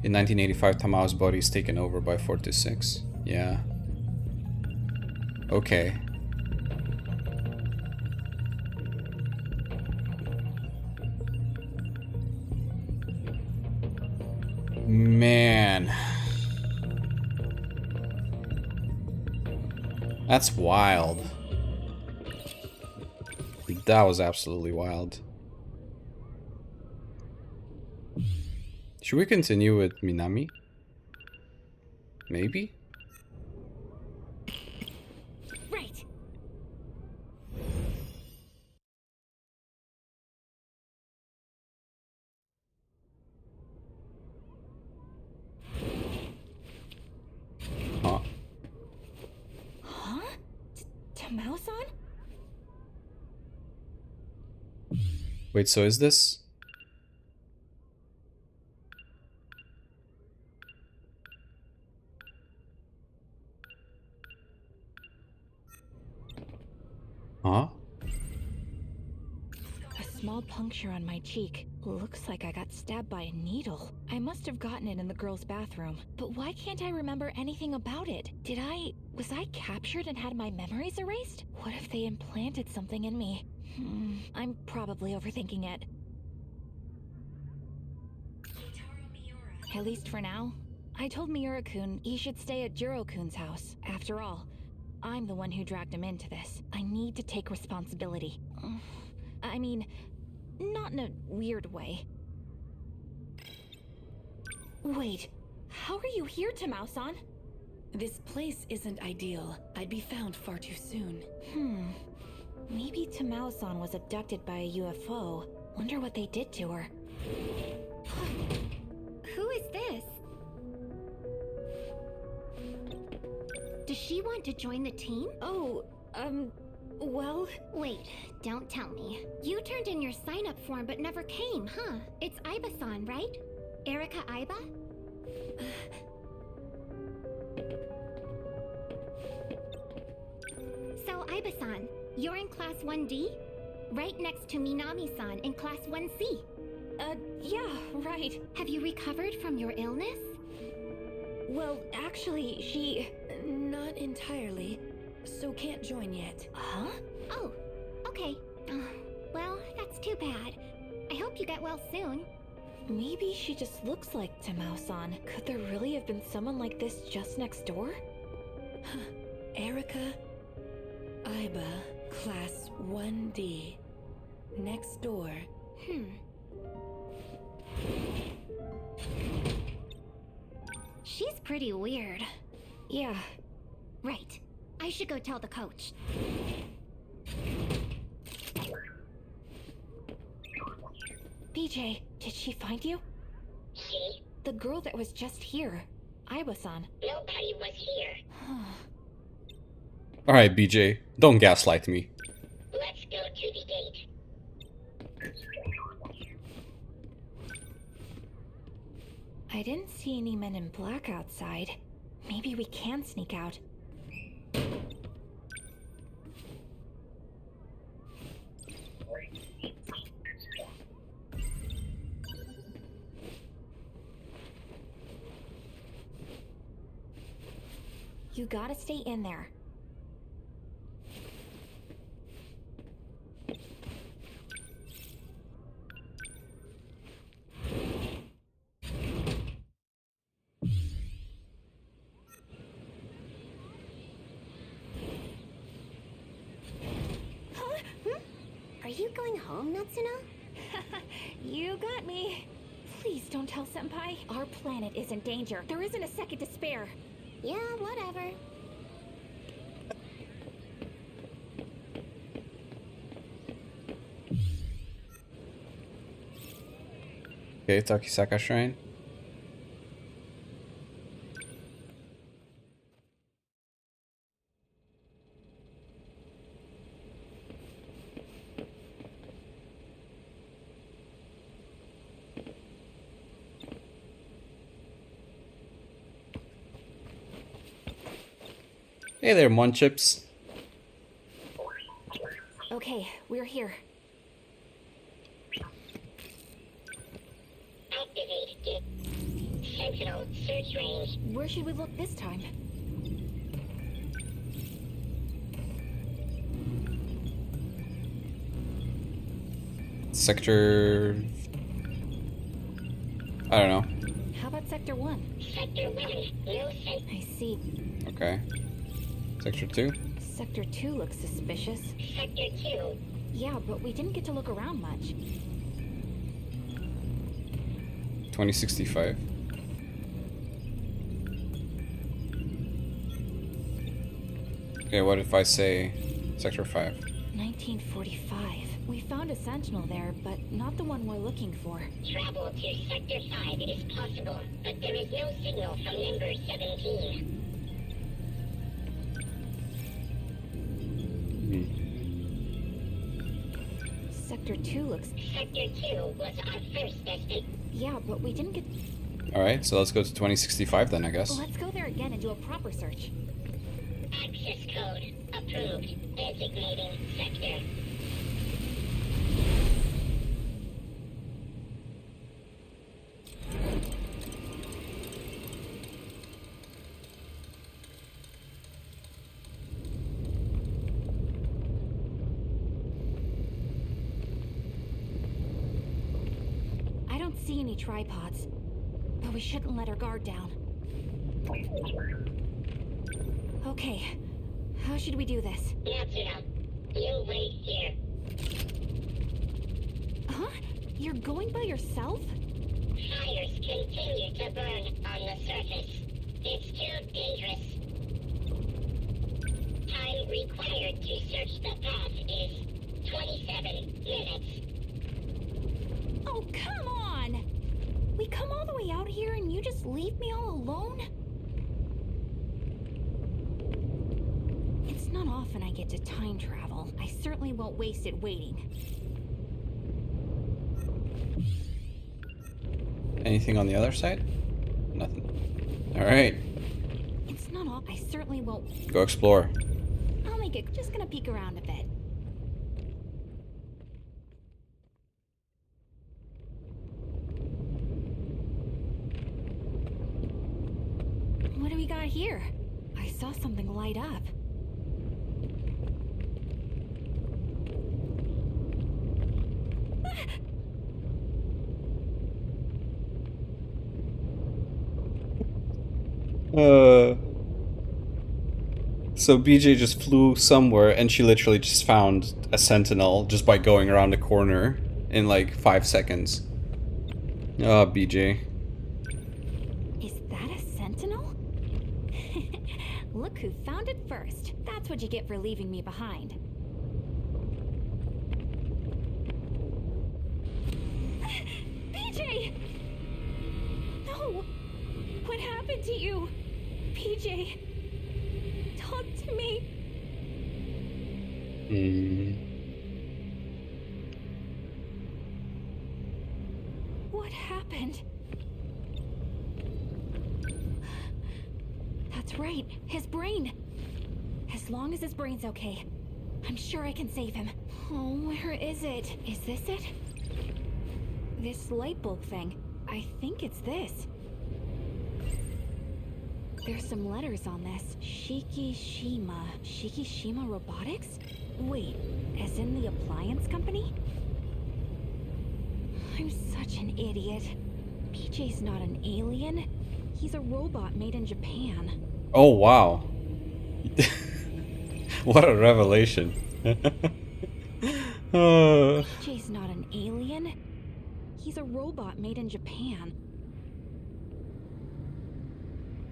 In 1985, Tamao's body is taken over by 426. Yeah. Okay. Man. That's wild. That was absolutely wild. Should we continue with Minami? Maybe? Right. Huh? Huh? Tamao-san? Wait, so is this? Huh? A small puncture on my cheek. Looks like I got stabbed by a needle. I must have gotten it in the girls' bathroom. But why can't I remember anything about it? Was I captured and had my memories erased? What if they implanted something in me? I'm probably overthinking it. At least for now. I told Miura-kun he should stay at Jiro-kun's house. After all, I'm the one who dragged him into this. I need to take responsibility. I mean, not in a weird way. Wait, how are you here, Tamao-san? This place isn't ideal. I'd be found far too soon. Maybe Tamao-san was abducted by a UFO. Wonder what they did to her. Who is this? Does she want to join the team? Oh, Well, Wait, don't tell me. You turned in your sign-up form but never came, huh? It's Iba-san, right? Erica Iba? So, Iba-san, you're in Class 1D? Right next to Minami-san in Class 1C. yeah, right. Have you recovered from your illness? Well, actually, she... Not entirely, so can't join yet. Huh? Oh, okay. Well, that's too bad. I hope you get well soon. Maybe she just looks like Tamao-san. Could there really have been someone like this just next door? Erica, Iba, Class 1D. Next door. She's pretty weird. Yeah. Right. I should go tell the coach. BJ, did she find you? She? The girl that was just here. Iba-san. Nobody was here. Alright, BJ, don't gaslight me. Let's go to the gate. I didn't see any men in black outside. Maybe we can sneak out. You gotta stay in there. Are you going home, Natsuno? You got me. Please don't tell Senpai. Our planet is in danger. There isn't a second to spare. Yeah, whatever. Okay, Takisaka Shrine. Hey there, Munchips. Okay, we're here. Activate Sentinel search range. Where should we look this time? Sector... I don't know. How about Sector 1? Sector 1. No sense. I see. Okay. Sector 2? Sector 2 looks suspicious. Sector 2. Yeah, but we didn't get to look around much. 2065. Okay, what if I say Sector 5? 1945. We found a sentinel there, but not the one we're looking for. Travel to Sector 5 is possible, but there is no signal from Member 17. Sector 2 looks... Sector 2 was our first destination. Yeah, but we didn't get... Alright, so let's go to 2065 then, I guess. Let's go there again and do a proper search. Access code approved. Designating sector. I don't see any tripods, but we shouldn't let our guard down. Okay, how should we do this? Natsuno, you wait here. Huh? You're going by yourself? Fires continue to burn on the surface. It's too dangerous. Time required to search the path is 27 minutes. Oh, come on! We come all the way out here and you just leave me all alone? It's not often and I get to time travel, I certainly won't waste it waiting. Anything on the other side? Nothing. Alright, It's not all. I certainly won't. go explore. I'll make it. Just gonna peek around a bit. What do we got here? I saw something light up. So BJ just flew somewhere and she literally just found a sentinel just by going around the corner in like 5 seconds. Oh, BJ. Is that a sentinel? Look who found it first. That's what you get for leaving me behind. PJ! No! What happened to you? PJ! Talk to me! What happened? That's right, his brain! As long as his brain's okay, I'm sure I can save him. Oh, where is it? Is this it? This light bulb thing. I think it's this. There's some letters on this. Shikishima. Shikishima Robotics? Wait, as in the appliance company? I'm such an idiot. PJ's not an alien. He's a robot made in Japan. Oh, wow. What a revelation. PJ's not an alien. He's a robot made in Japan.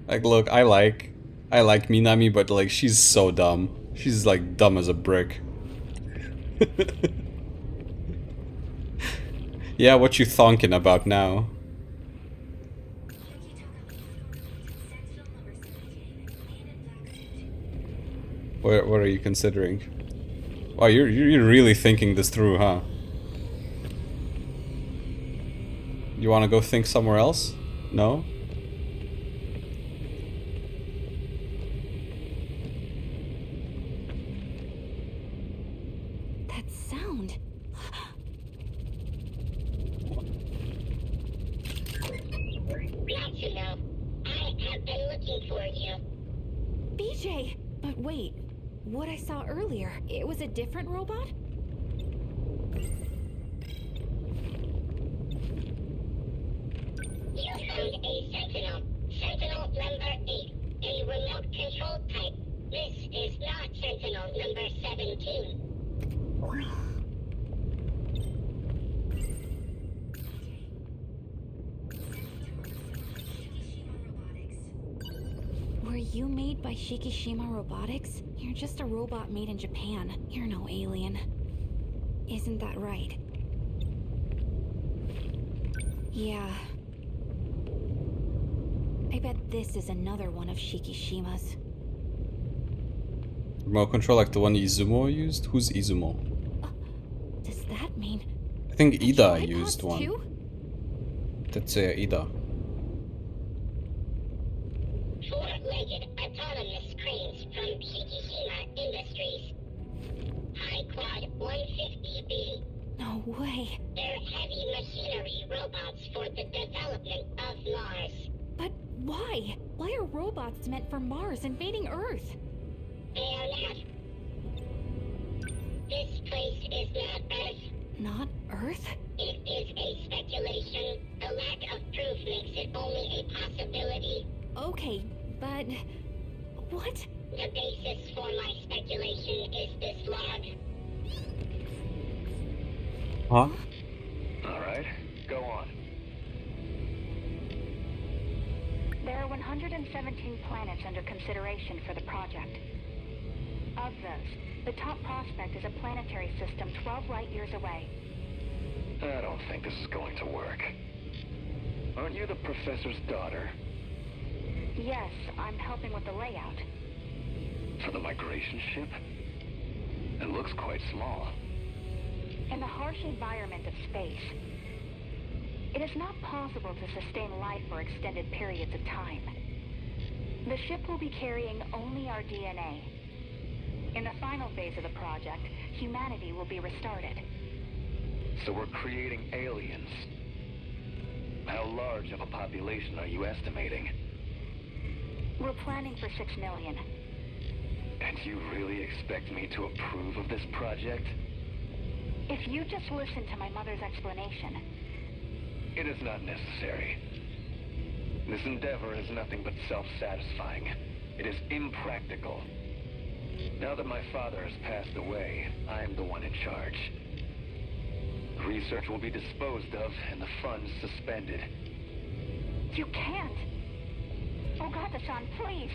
Like, look, I like Minami, but like, she's so dumb. She's like dumb as a brick. Yeah, what you thonking about now? What are you considering? Wow, you're really thinking this through, huh? You want to go think somewhere else? No? That sound. Glad to know. I have been looking for you. BJ! But wait, what I saw earlier, it was a different robot? You found a Sentinel. Sentinel number 8. A remote control type. This is not Sentinel number 17. Were you made by Shikishima Robotics? You're just a robot made in Japan. You're no alien. Isn't that right? Yeah. I bet this is another one of Shikishima's. Remote control like the one Izumo used? Who's Izumo? Does that mean... I think Ida tripods used one. too? That's Ida. Four-legged autonomous cranes from Shikishima Industries. High Quad 150B. No way. They're heavy machinery robots for the development of Mars. But why? Why are robots meant for Mars invading Earth? They are not. This place is not Earth. Not Earth? It is a speculation. The lack of proof makes it only a possibility. Okay, but... what? The basis for my speculation is this log. Huh? Alright, go on. There are 117 planets under consideration for the project. Of those, the top prospect is a planetary system 12 light years away. I don't think this is going to work. Aren't you the professor's daughter? Yes, I'm helping with the layout. For the migration ship? It looks quite small. In the harsh environment of space, it is not possible to sustain life for extended periods of time. The ship will be carrying only our DNA. In the final phase of the project, humanity will be restarted. So we're creating aliens. How large of a population are you estimating? We're planning for 6 million. And you really expect me to approve of this project? If you just listen to my mother's explanation. It is not necessary. This endeavor is nothing but self-satisfying. It is impractical. Now that my father has passed away, I am the one in charge. Research will be disposed of and the funds suspended. You can't! Ogata-san, please!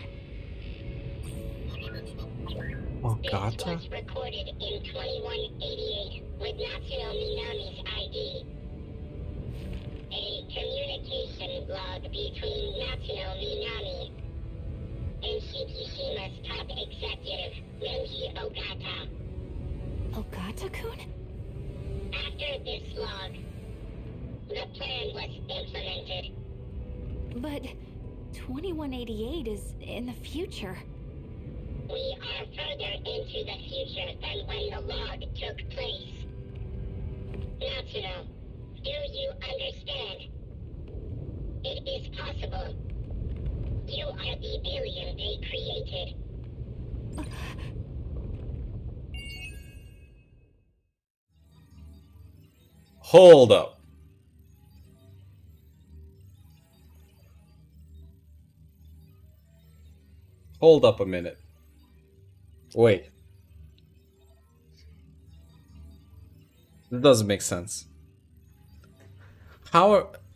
Ogata? This was recorded in 2188 with Natsuno Minami's ID. A communication log between Natsuno Minami and Shikishima's top executive, Renji Ogata. Ogata-kun? After this log, the plan was implemented. But 2188 is in the future. We are further into the future than when the log took place. Natsuno, do you understand? It is possible. You are the alien they created. Hold up. Hold up a minute. Wait. That doesn't make sense.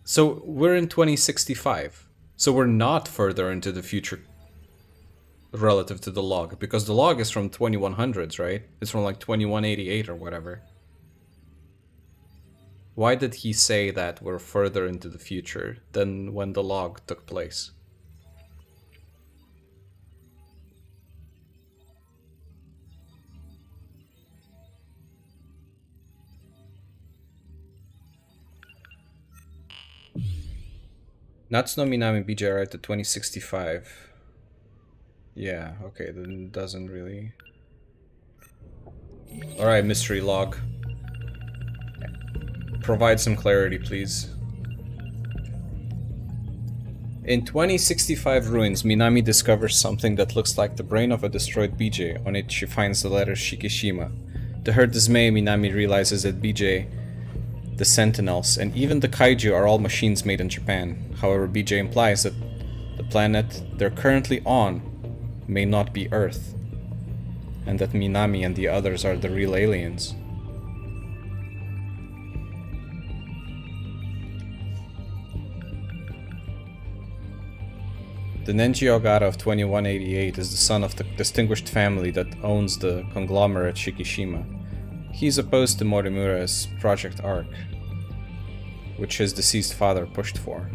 So we're in 2065. So we're not further into the future relative to the log, because the log is from 2100s, right? It's from like 2188 or whatever. Why did he say that we're further into the future than when the log took place? Natsuno Minami BJ arrived at 2065. Yeah, okay, then it doesn't really... Alright, mystery log. Provide some clarity, please. In 2065 ruins, Minami discovers something that looks like the brain of a destroyed BJ. On it, she finds the letter Shikishima. To her dismay, Minami realizes that BJ, the Sentinels, and even the Kaiju are all machines made in Japan. However, BJ implies that the planet they're currently on may not be Earth, and that Minami and the others are the real aliens. The Nenji Ogata of 2188 is the son of the distinguished family that owns the conglomerate Shikishima. He's opposed to Morimura's Project Arc, which his deceased father pushed for.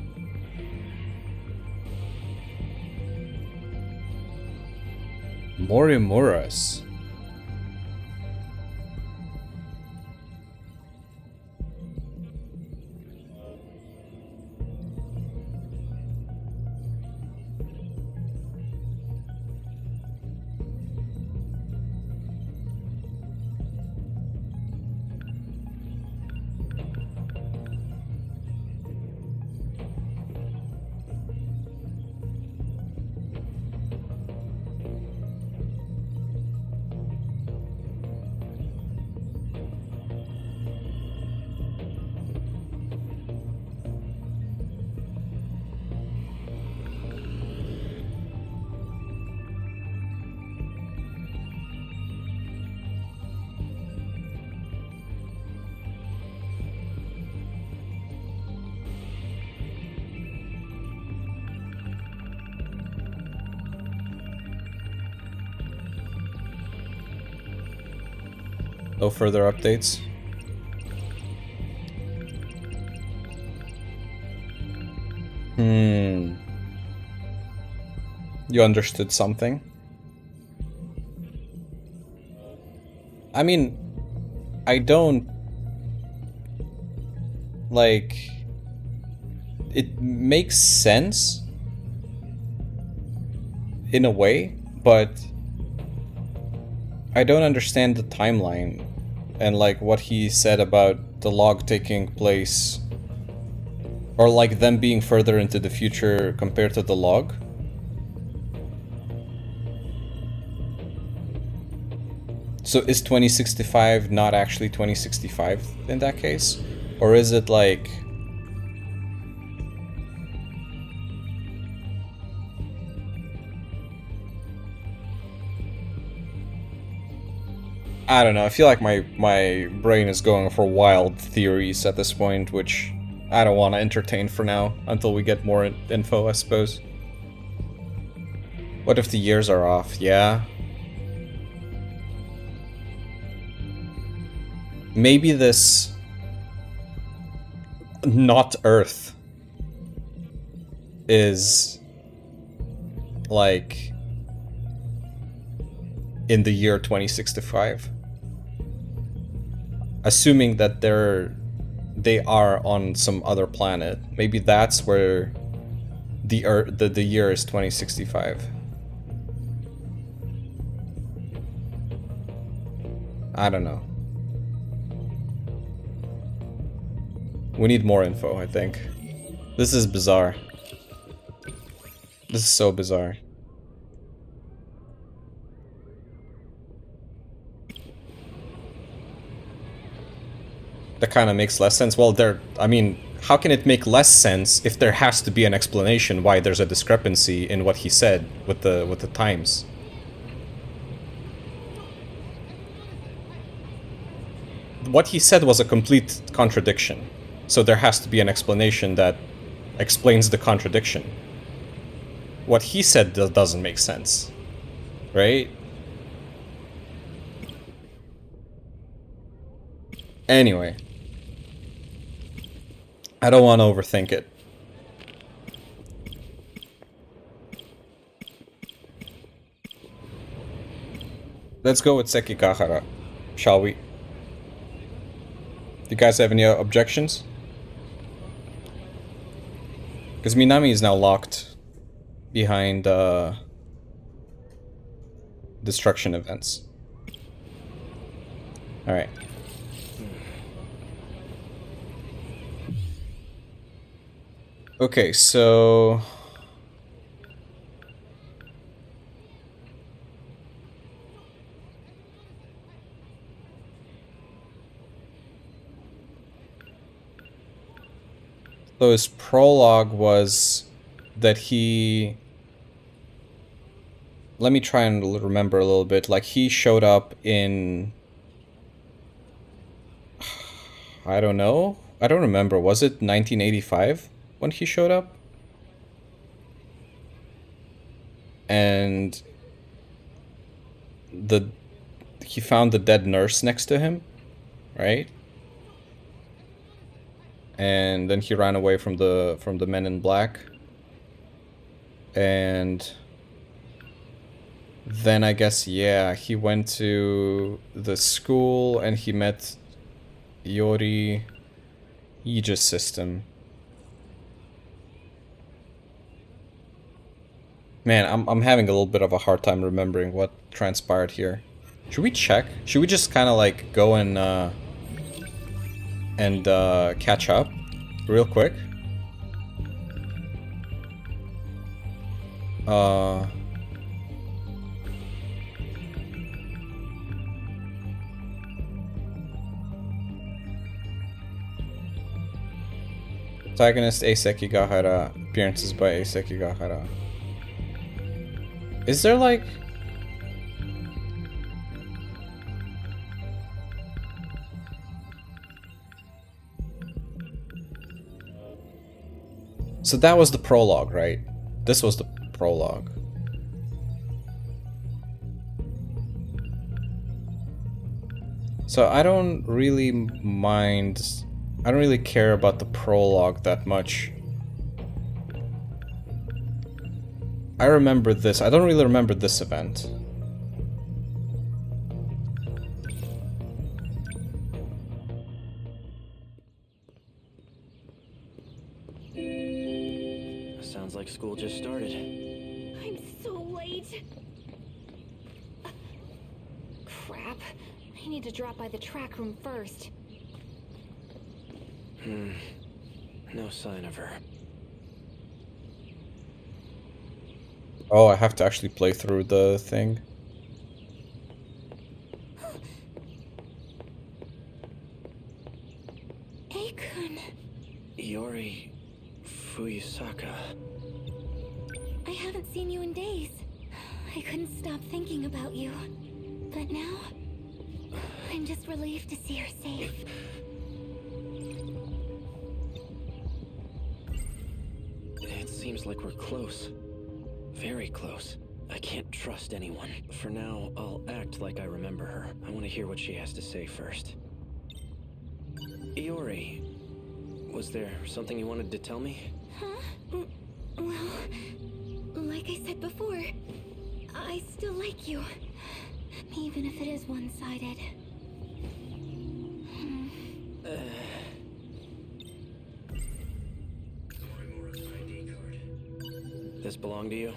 Morimura's? No further updates? You understood something? I mean, I don't... Like... It makes sense in a way, but I don't understand the timeline and like what he said about the log taking place, or like them being further into the future compared to the log. So is 2065 not actually 2065 in that case? Or is it like... I don't know, I feel like my brain is going for wild theories at this point, which I don't want to entertain for now, until we get more info, I suppose. What if the years are off? Yeah. Maybe this... not Earth is... like... in the year 2065. Assuming that they are on some other planet. Maybe that's where the year is 2065. I don't know. We need more info, I think. This is bizarre. This is so bizarre. That kind of makes less sense. Well, I mean, how can it make less sense if there has to be an explanation why there's a discrepancy in what he said with the times? What he said was a complete contradiction. So there has to be an explanation that explains the contradiction. What he said doesn't make sense. Right? Anyway. I don't want to overthink it. Let's go with Sekigahara, shall we? You guys have any objections? Because Minami is now locked behind destruction events. Alright. Okay, so... So his prologue was that he... Let me try and remember a little bit. Like, he showed up in... I don't know. I don't remember. Was it 1985 when he showed up? And... he found the dead nurse next to him, right? And then he ran away from the men in black. And then I guess, yeah, he went to the school and he met Yori. Aegis system. Man, I'm having a little bit of a hard time remembering what transpired here. Should we check? Should we just kind of like go and catch up real quick? Protagonist A. Sekigahara, appearances by A. Sekigahara. Is there like... So that was the prologue, right? This was the prologue. So I don't really mind... I don't really care about the prologue that much. I remember this. I don't really remember this event. Sounds like school just started. I'm so late. Crap. I need to drop by the track room first. No sign of her. Oh, I have to actually play through the thing. Akun. Iori Fuyusaka. I haven't seen you in days. I couldn't stop thinking about you. But now, I'm just relieved to see her safe. It seems like we're close. Very close. I can't trust anyone. For now, I'll act like I remember her. I want to hear what she has to say first. Iori, was there something you wanted to tell me? Huh? Well, like I said before, I still like you. Even if it is one-sided. This belong to you?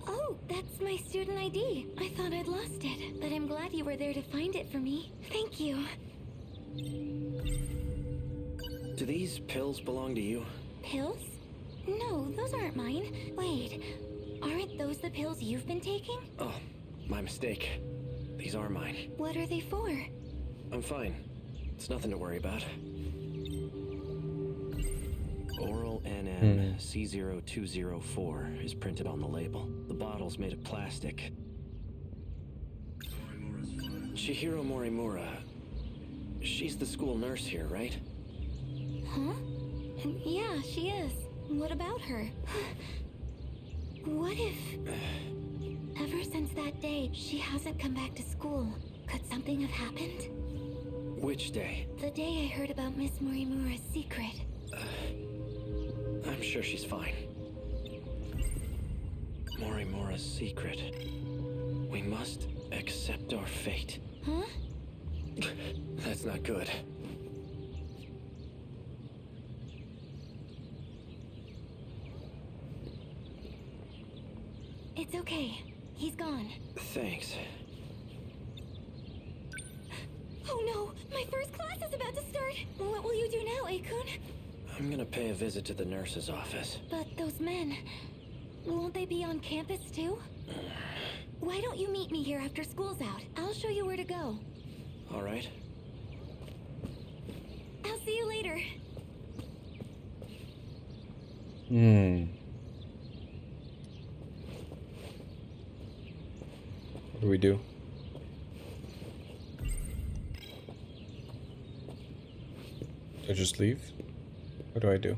Oh, that's my student ID. I thought I'd lost it, but I'm glad you were there to find it for me. Thank you. Do these pills belong to you? Pills? No, those aren't mine. Wait, aren't those the pills you've been taking? Oh, my mistake. These are mine. What are they for? I'm fine. It's nothing to worry about. Oral NM C0204 is printed on the label. The bottle's made of plastic. Chihiro Morimura. She's the school nurse here, right? Huh? Yeah, she is. What about her? What if... Ever since that day, she hasn't come back to school. Could something have happened? Which day? The day I heard about Miss Morimura's secret. I'm sure she's fine. Morimura's secret. We must accept our fate. Huh? That's not good. It's okay. He's gone. Thanks. Oh no! My first class is about to start! What will you do now, Akun? I'm gonna pay a visit to the nurse's office. But those men... Won't they be on campus too? Why don't you meet me here after school's out? I'll show you where to go. All right. I'll see you later. What do we do? Do I just leave? What do I do?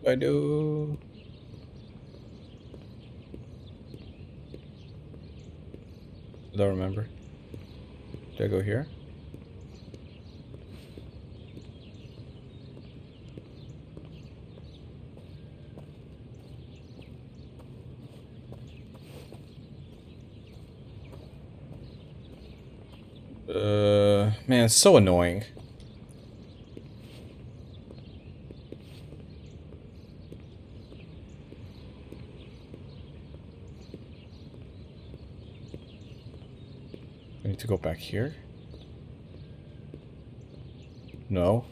What do I do? I don't remember. Do I go here? Man, it's so annoying. I need to go back here? No.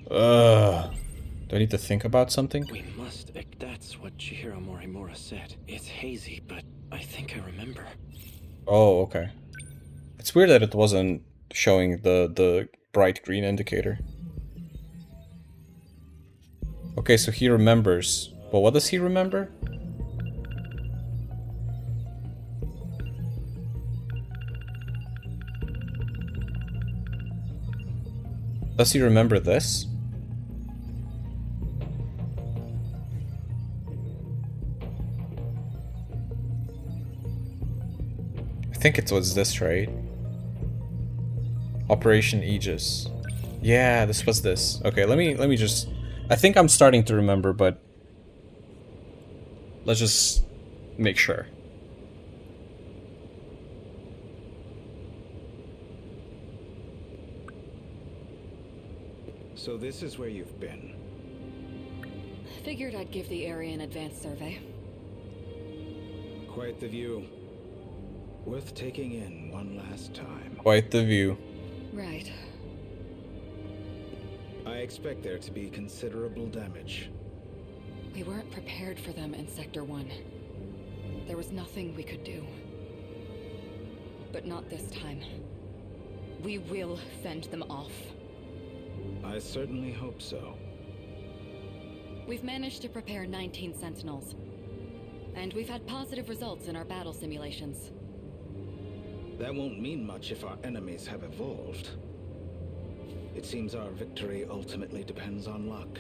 Do I need to think about something? We must. That's what Chihiro Morimura said. It's hazy, but I think I remember. Oh, okay. It's weird that it wasn't showing the bright green indicator. Okay, so he remembers. But what does he remember? Does he remember this? I think it was this, right? Operation Aegis. Yeah, this was this. Okay, let me just... I think I'm starting to remember, but... Let's just make sure. So this is where you've been. Figured I'd give the area an advanced survey. Quite the view. Worth taking in one last time. Quite the view. Right. I expect there to be considerable damage. We weren't prepared for them in Sector 1. There was nothing we could do. But not this time. We will fend them off. I certainly hope so. We've managed to prepare 19 Sentinels. And we've had positive results in our battle simulations. That won't mean much if our enemies have evolved. It seems our victory ultimately depends on luck.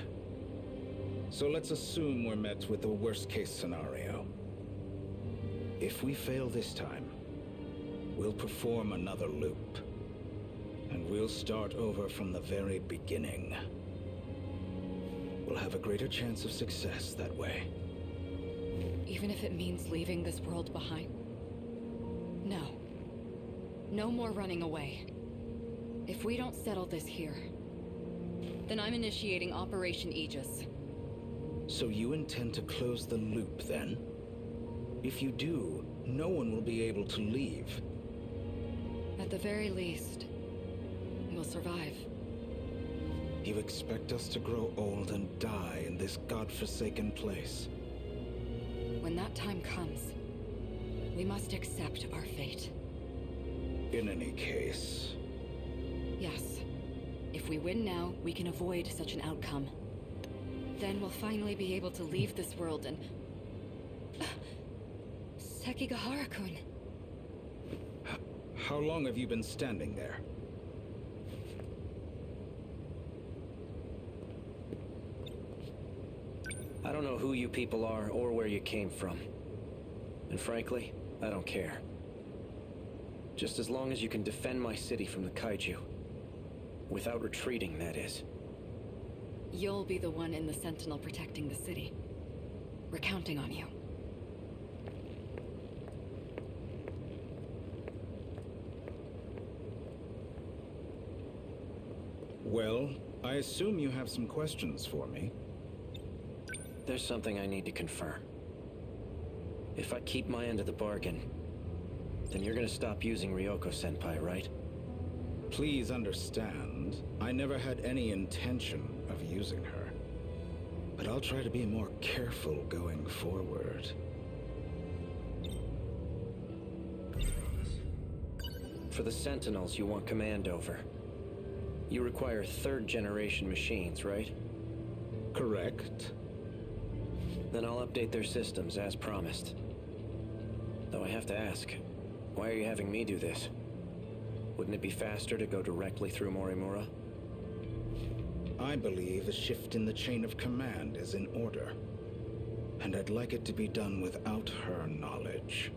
So let's assume we're met with the worst-case scenario. If we fail this time, we'll perform another loop. And we'll start over from the very beginning. We'll have a greater chance of success that way. Even if it means leaving this world behind? No. No more running away. If we don't settle this here, then I'm initiating Operation Aegis. So you intend to close the loop, then? If you do, no one will be able to leave. At the very least, we'll survive. You expect us to grow old and die in this godforsaken place? When that time comes, we must accept our fate. In any case... Yes. If we win now, we can avoid such an outcome. Then we'll finally be able to leave this world and... Sekigahara-kun. How long have you been standing there? I don't know who you people are or where you came from. And frankly, I don't care. Just as long as you can defend my city from the kaiju. Without retreating, that is. You'll be the one in the Sentinel protecting the city. We're counting on you. Well, I assume you have some questions for me. There's something I need to confirm. If I keep my end of the bargain, then you're gonna stop using Ryoko-senpai, right? Please understand, I never had any intention of using her. But I'll try to be more careful going forward. For the Sentinels you want command over. You require third-generation machines, right? Correct. Then I'll update their systems as promised. Though I have to ask, why are you having me do this? Wouldn't it be faster to go directly through Morimura? I believe a shift in the chain of command is in order. And I'd like it to be done without her knowledge.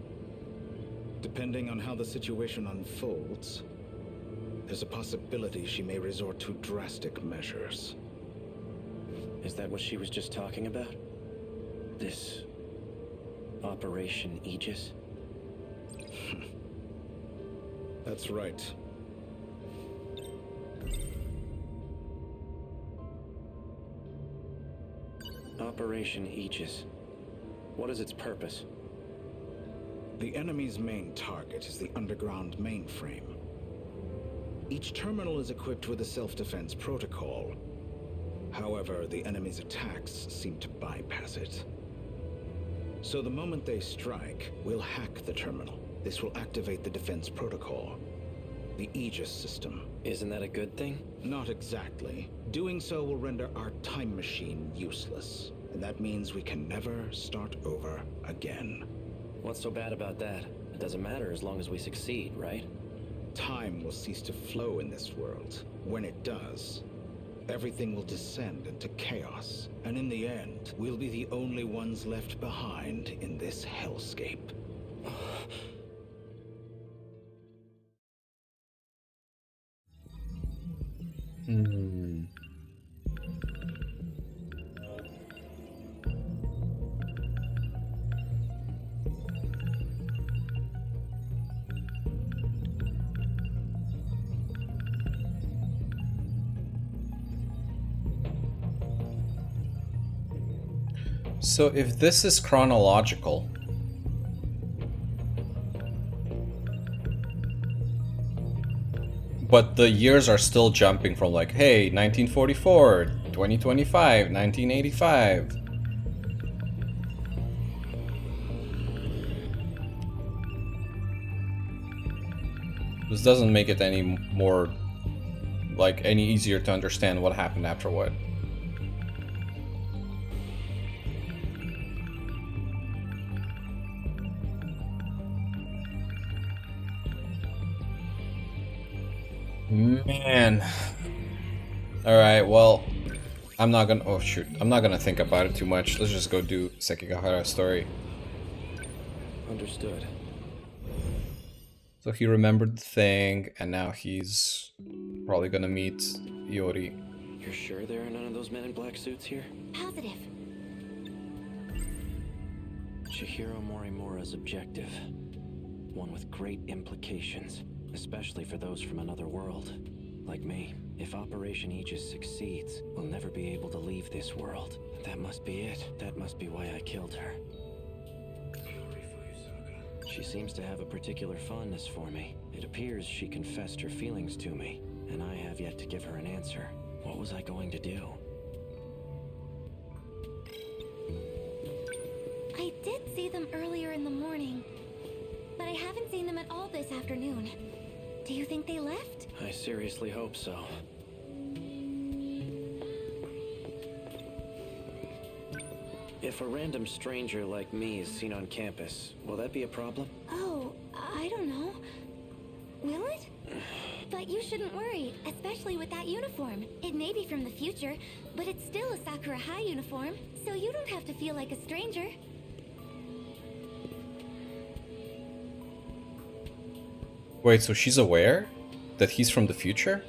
Depending on how the situation unfolds, there's a possibility she may resort to drastic measures. Is that what she was just talking about? This... Operation Aegis? That's right. Operation Aegis. What is its purpose? The enemy's main target is the underground mainframe. Each terminal is equipped with a self-defense protocol. However, the enemy's attacks seem to bypass it. So the moment they strike, we'll hack the terminal. This will activate the defense protocol, the Aegis system. Isn't that a good thing? Not exactly. Doing so will render our time machine useless. And that means we can never start over again. What's so bad about that? It doesn't matter as long as we succeed, right? Time will cease to flow in this world. When it does, everything will descend into chaos. And in the end, we'll be the only ones left behind in this hellscape. So if this is chronological, but the years are still jumping from like, hey, 1944, 2025, 1985. This doesn't make it any more, like, any easier to understand what happened after what. Man. Alright, well, I'm not gonna... Oh, shoot. I'm not gonna think about it too much. Let's just go do Sekigahara's story. Understood. So he remembered the thing, and now he's probably gonna meet Iori. You're sure there are none of those men in black suits here? Positive. Chihiro Morimura's objective. One with great implications, especially for those from another world. Like me. If Operation Aegis succeeds, we'll never be able to leave this world. That must be it. That must be why I killed her. She seems to have a particular fondness for me. It appears she confessed her feelings to me, and I have yet to give her an answer. What was I going to do? I did see them earlier in the morning, but I haven't seen them at all this afternoon. Do you think they left? I seriously hope so. If a random stranger like me is seen on campus, will that be a problem? Oh, I don't know. Will it? But you shouldn't worry, especially with that uniform. It may be from the future, but it's still a Sakura High uniform, so you don't have to feel like a stranger. Wait, so she's aware that he's from the future?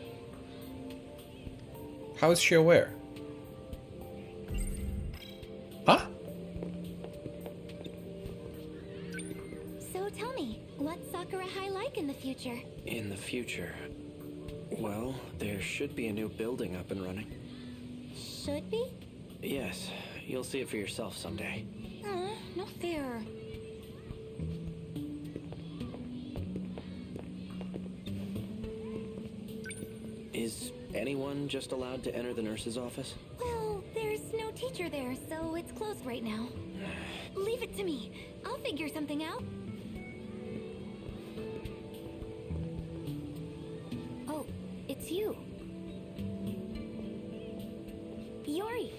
How is she aware? Huh? So tell me, what's Sakura High like in the future? In the future... Well, there should be a new building up and running. Should be? Yes, you'll see it for yourself someday. Aw, not fair. Is anyone just allowed to enter the nurse's office? Well, there's no teacher there, so it's closed right now. Leave it to me. I'll figure something out. Oh, it's you. Yori,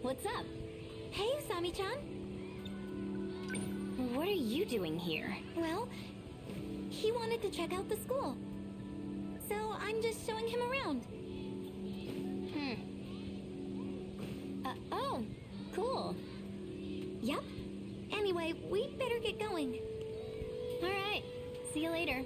what's up? Hey, Usami-chan. What are you doing here? Well, he wanted to check out the school. So I'm just showing him around. Oh, cool. Yep. Anyway, we better get going. All right. See you later.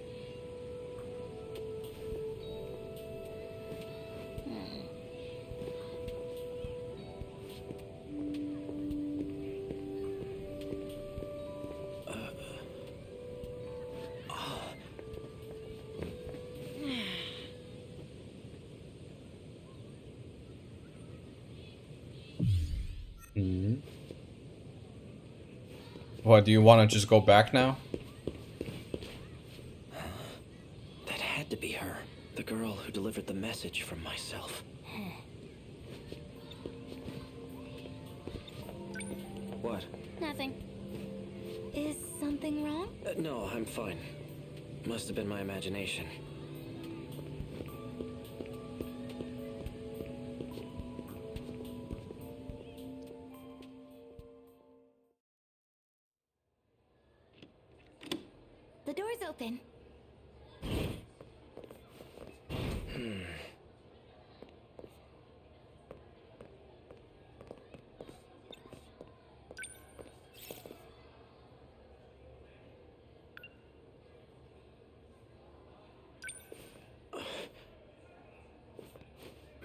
What, do you want to just go back now? That had to be her. The girl who delivered the message from myself. What? Nothing. Is something wrong? No, I'm fine. Must have been my imagination. The door's open.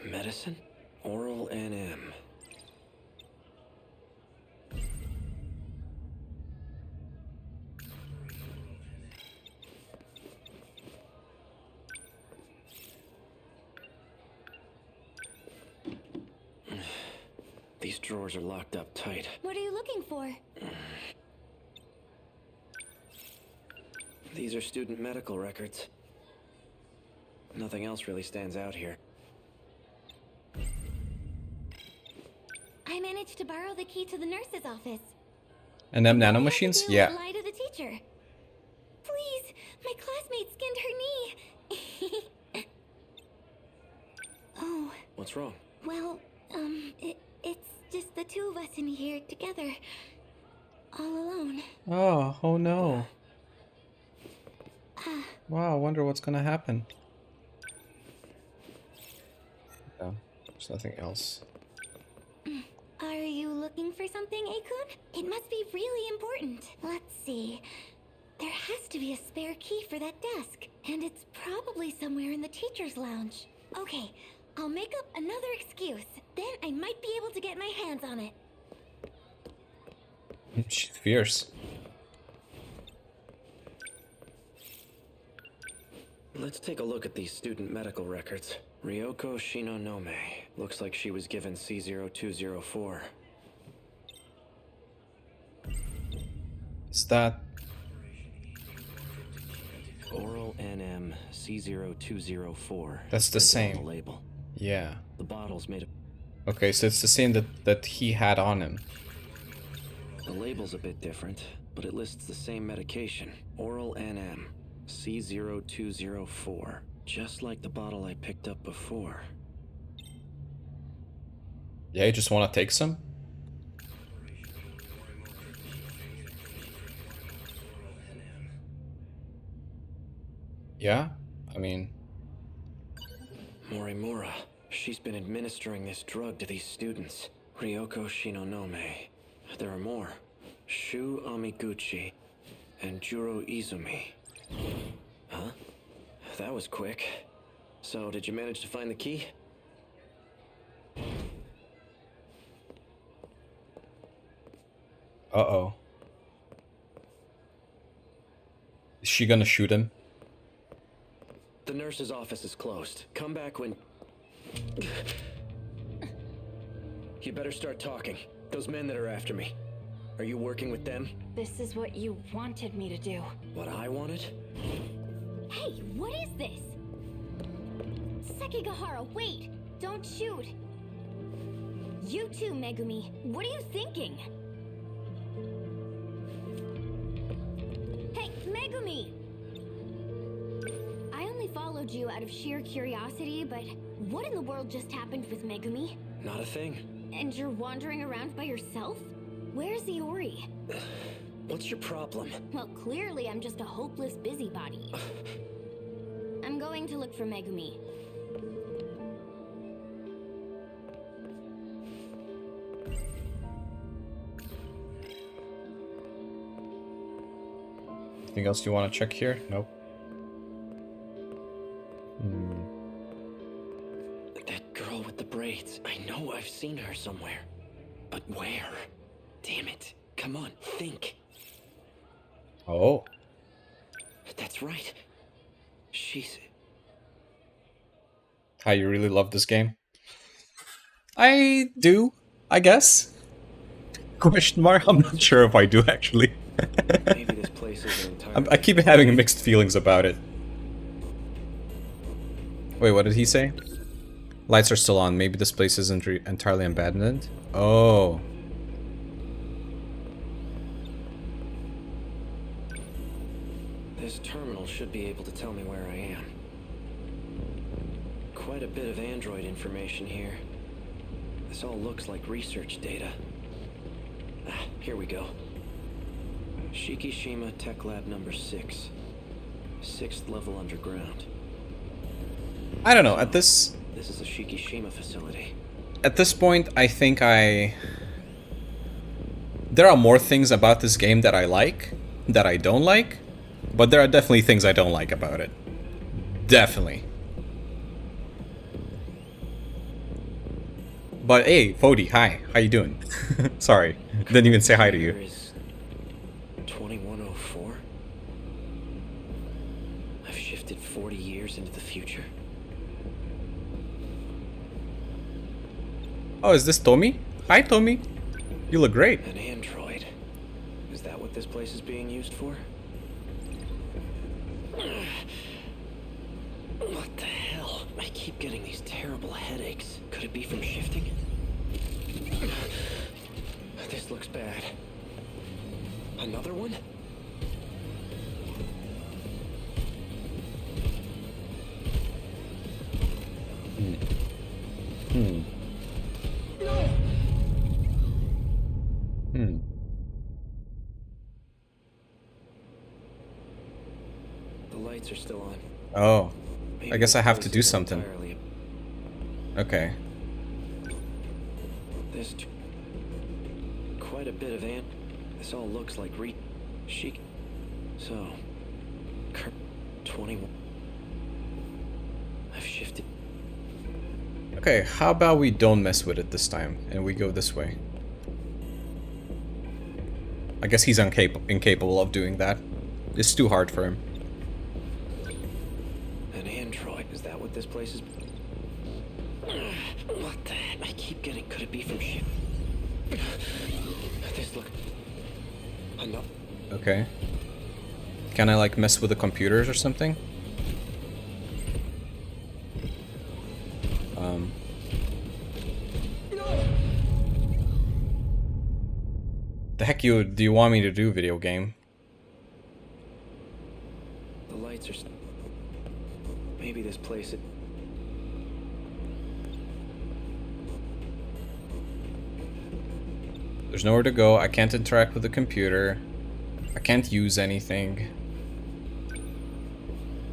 Medicine? Oral NM. These drawers are locked up tight. What are you looking for? These are student medical records. Nothing else really stands out here. I managed to borrow the key to the nurse's office. And them All I had to nanomachines? do was Yeah. lie to the teacher. Please, my classmate skinned her knee. Oh, What's wrong? well, it's just the two of us in here together. All alone. Oh no. Wow, I wonder what's gonna happen. Yeah, there's nothing else. Are you looking for something, Akun? It must be really important. Let's see. There has to be a spare key for that desk, and it's probably somewhere in the teacher's lounge. Okay, I'll make up another excuse. Then I might be able to get my hands on it. She's fierce. Let's take a look at these student medical records. Ryoko Shinonome. Looks like she was given C0204. Is that... Oral NM C0204. That's the printed on same. the label. Yeah. The bottle's made of... Okay, so it's the same that he had on him. The label's a bit different, but it lists the same medication. Oral NM C0204. Just like the bottle I picked up before. Yeah, you just want to take some? Yeah? I mean... Morimura. She's been administering this drug to these students. Ryoko Shinonome. There are more. Shu Amiguchi and Juro Izumi. Huh? That was quick. So, did you manage to find the key? Uh-oh. Is she gonna shoot him? The nurse's office is closed. Come back when... You better start talking. Those men that are after me. Are you working with them? This is what you wanted me to do. What I wanted? Hey, what is this? Sekigahara, wait! Don't shoot! You too, Megumi. What are you thinking? Hey, Megumi! I only followed you out of sheer curiosity, but what in the world just happened with Megumi? Not a thing. And you're wandering around by yourself? Where's Iori? What's your problem? Well, clearly I'm just a hopeless busybody. I'm going to look for Megumi. Anything else you want to check here? Nope. That girl with the braids. I know I've seen her somewhere. But where? Damn it. Come on, think. Oh. That's right. She's... How, you really love this game? I do, I guess. Question mark? I'm not sure if I do, actually. Maybe this place isn't entirely... I keep having mixed feelings about it. Wait, what did he say? Lights are still on. Maybe this place isn't entirely abandoned. Oh. This terminal should be able to tell me where I am. Quite a bit of android information here. This all looks like research data. Ah, here we go. Shikishima Tech Lab number 6. 6th level underground. I don't know, at this... This is a Shikishima facility. At this point, I think there are more things about this game that I like, that I don't like, but there are definitely things I don't like about it. Definitely. But hey, Fody, hi. How you doing? Sorry, didn't even say hi to you. Here is 2104. I've shifted 40 years into the future. Oh, is this Tommy? Hi, Tommy. You look great. An android. Is that what this place is being used for? What the hell? I keep getting these terrible headaches. Could it be from shifting? This looks bad. Another one? The lights are still on. Oh. Maybe I guess this I have place to do isn't something. entirely- Okay. There's quite a bit of This all looks like chic. So, 21. I've shifted. Okay, how about we don't mess with it this time, and we go this way? I guess he's incapable of doing that. It's too hard for him. An android. Is that what this place is? What the heck? I keep getting. Could it be from ship? This look. No. Okay. Can I, like, mess with the computers or something? The heck do you want me to do, video game? The lights are. Maybe this place. There's nowhere to go. I can't interact with the computer. I can't use anything.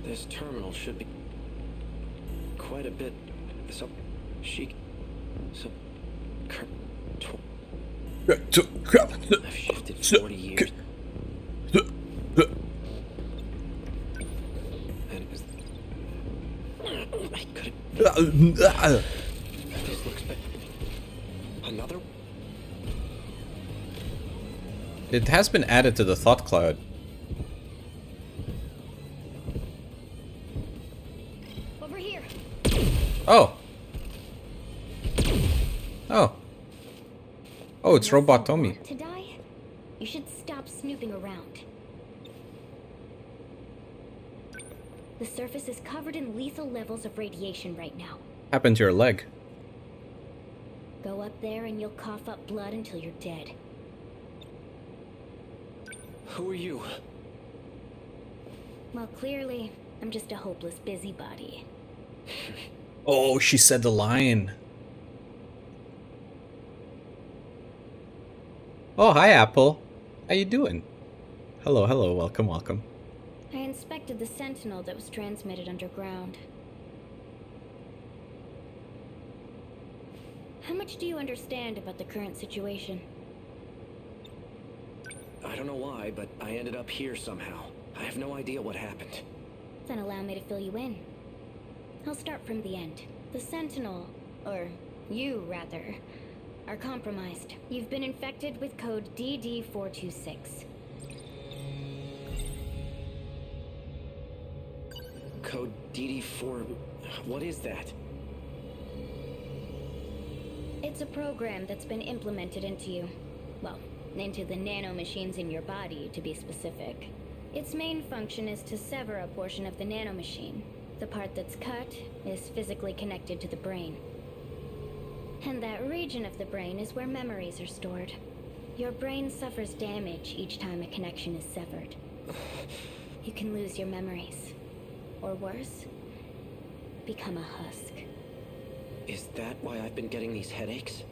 This terminal should be quite a bit. So, chic. So, I've shifted 40 years. And I could. This looks bad. Another. It has been added to the thought cloud. Over here. Oh. Oh. Oh, it's Robot Tommy. To die? You should stop snooping around. The surface is covered in lethal levels of radiation right now. Happened to your leg. Go up there and you'll cough up blood until you're dead. Who are you? Well, clearly, I'm just a hopeless busybody. Oh, she said the line. Oh, hi, Apple. How you doing? Hello, hello, welcome, welcome. I inspected the Sentinel that was transmitted underground. How much do you understand about the current situation? I don't know why, but I ended up here somehow. I have no idea what happened. Then allow me to fill you in. I'll start from the end. The Sentinel, or you rather, are compromised. You've been infected with code DD426. Code DD4... What is that? It's a program that's been implemented into you. Well, into the nanomachines in your body, to be specific. Its main function is to sever a portion of the nanomachine. The part that's cut is physically connected to the brain. And that region of the brain is where memories are stored. Your brain suffers damage each time a connection is severed. You can lose your memories. Or worse, become a husk. Is that why I've been getting these headaches?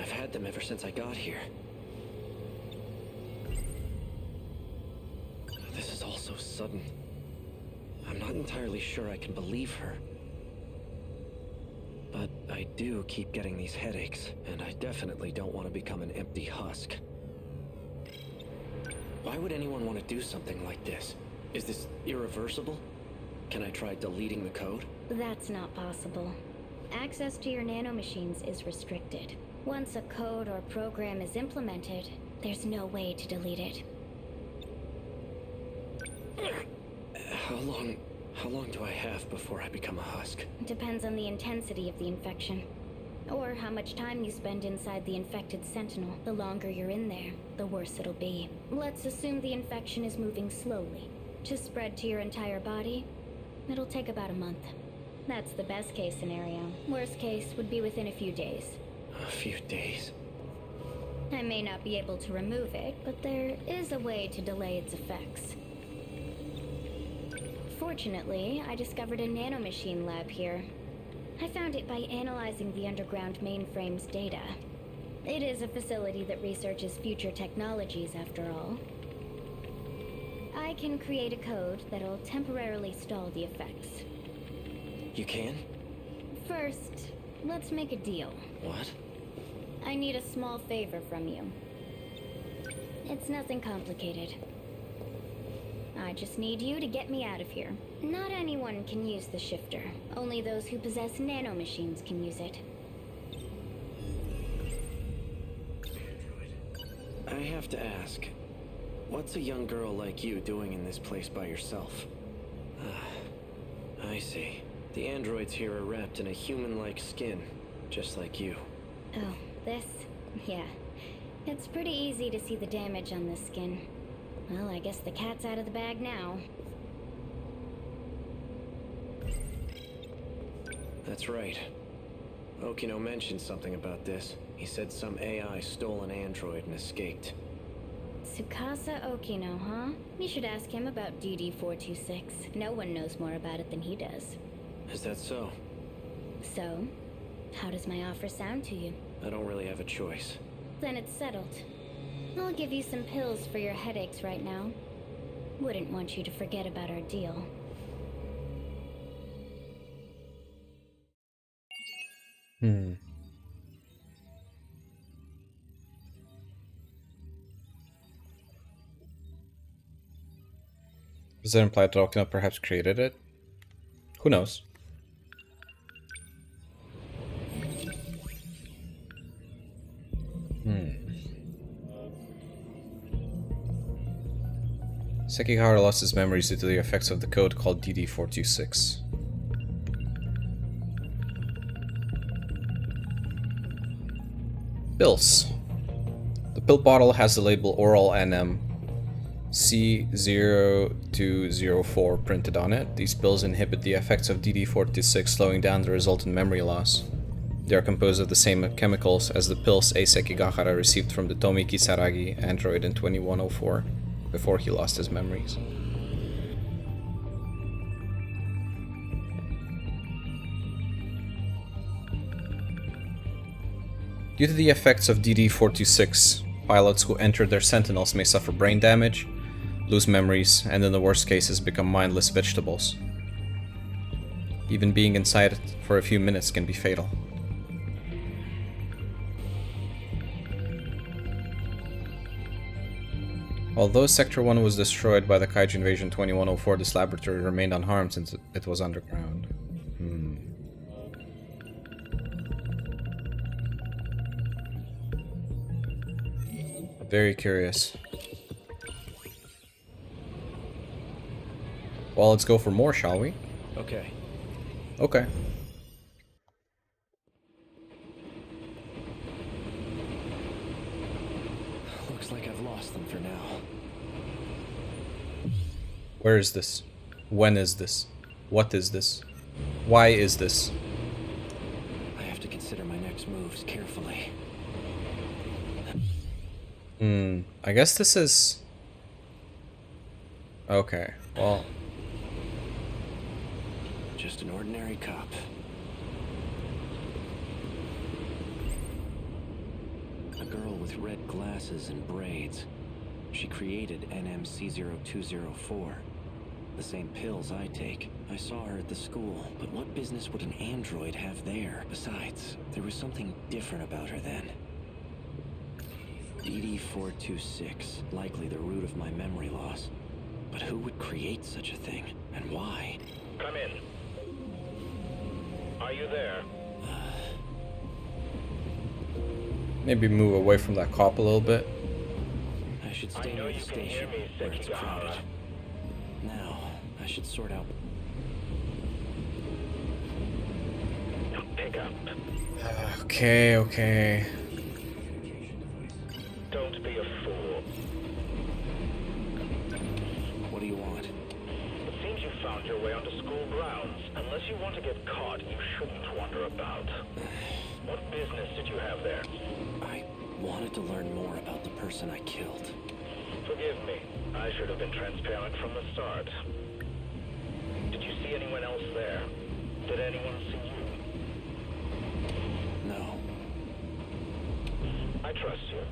I've had them ever since I got here. This is all so sudden. I'm not entirely sure I can believe her. But I do keep getting these headaches, and I definitely don't want to become an empty husk. Why would anyone want to do something like this? Is this irreversible? Can I try deleting the code? That's not possible. Access to your nanomachines is restricted. Once a code or program is implemented, there's no way to delete it. How long do I have before I become a husk? It depends on the intensity of the infection. or how much time you spend inside the infected Sentinel. The longer you're in there, the worse it'll be. Let's assume the infection is moving slowly. To spread to your entire body, it'll take about a month. That's the best case scenario. Worst case would be within a few days. A few days. I may not be able to remove it, but there is a way to delay its effects. Fortunately, I discovered a nanomachine lab here. I found it by analyzing the underground mainframe's data. It is a facility that researches future technologies, after all. I can create a code that'll temporarily stall the effects. You can? First, let's make a deal. What? I need a small favor from you. It's nothing complicated. I just need you to get me out of here. Not anyone can use the shifter. Only those who possess nanomachines can use it. I have to ask, what's a young girl like you doing in this place by yourself? I see. The androids here are wrapped in a human-like skin, just like you. Oh, this? Yeah. It's pretty easy to see the damage on this skin. Well, I guess the cat's out of the bag now. That's right. Okino mentioned something about this. He said some AI stole an android and escaped. Tsukasa Okino, huh? You should ask him about DD-426. No one knows more about it than he does. Is that so? So, how does my offer sound to you? I don't really have a choice. Then it's settled. I'll give you some pills for your headaches right now. Wouldn't want you to forget about our deal. Does that imply that Okino perhaps created it? Who knows? Sekigahara lost his memories due to the effects of the code called DD-426. Pills. The pill bottle has the label Oral NM C0204 printed on it. These pills inhibit the effects of DD-426, slowing down the resultant memory loss. They are composed of the same chemicals as the pills A. Sekigahara received from the Tomi Kisaragi android in 2104, before he lost his memories. Due to the effects of DD-426, pilots who enter their Sentinels may suffer brain damage, lose memories, and in the worst cases become mindless vegetables. Even being inside it for a few minutes can be fatal. Although Sector 1 was destroyed by the Kaiju Invasion 2104, this laboratory remained unharmed since it was underground. Very curious. Well, let's go for more, shall we? Okay. Okay. Looks like I've lost them for now. Where is this? When is this? What is this? Why is this? I have to consider my next moves carefully. I guess this is... Okay, well... Just an ordinary cop. A girl with red glasses and braids. She created NMC0204. The same pills I take. I saw her at the school, but what business would an android have there? Besides, there was something different about her then. DD-426, likely the root of my memory loss. But who would create such a thing, and why? Come in. Are you there? Maybe move away from that cop a little bit. I should stay near the station, where it's crowded. Now, I should sort out... Pick gap. Okay. Don't be a fool. What do you want? It seems you found your way onto school grounds. Unless you want to get caught, you shouldn't wander about. What business did you have there? I wanted to learn more about the person I killed. Forgive me. I should have been transparent from the start. Did you see anyone else there? Did anyone see you? No. I trust you.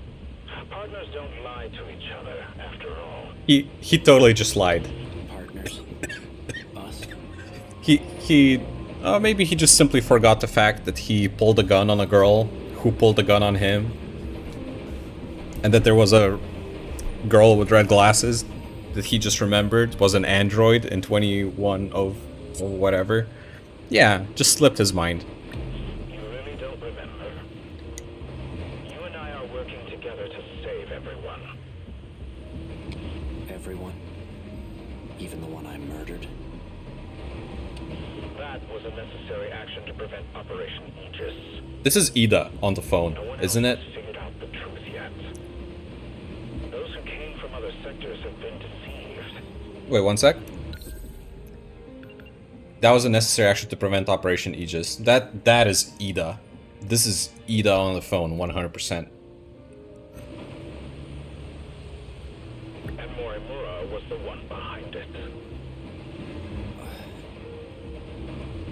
Partners don't lie to each other, after all. He totally just lied. Partners? Us? Maybe he just simply forgot the fact that he pulled a gun on a girl who pulled a gun on him. And that there was a girl with red glasses that he just remembered was an android in 21 of whatever. Yeah, just slipped his mind. You really don't remember. You and I are working together to save everyone. Everyone? Even the one I murdered? That was a necessary action to prevent Operation Aegis. This is Ida on the phone, isn't it? Figured out the truth yet. Those who came from other sectors have been deceived. Wait, one sec. That was a necessary action to prevent Operation Aegis. That is Ida. This is Ida on the phone, 100%. And Morimura was the one behind it.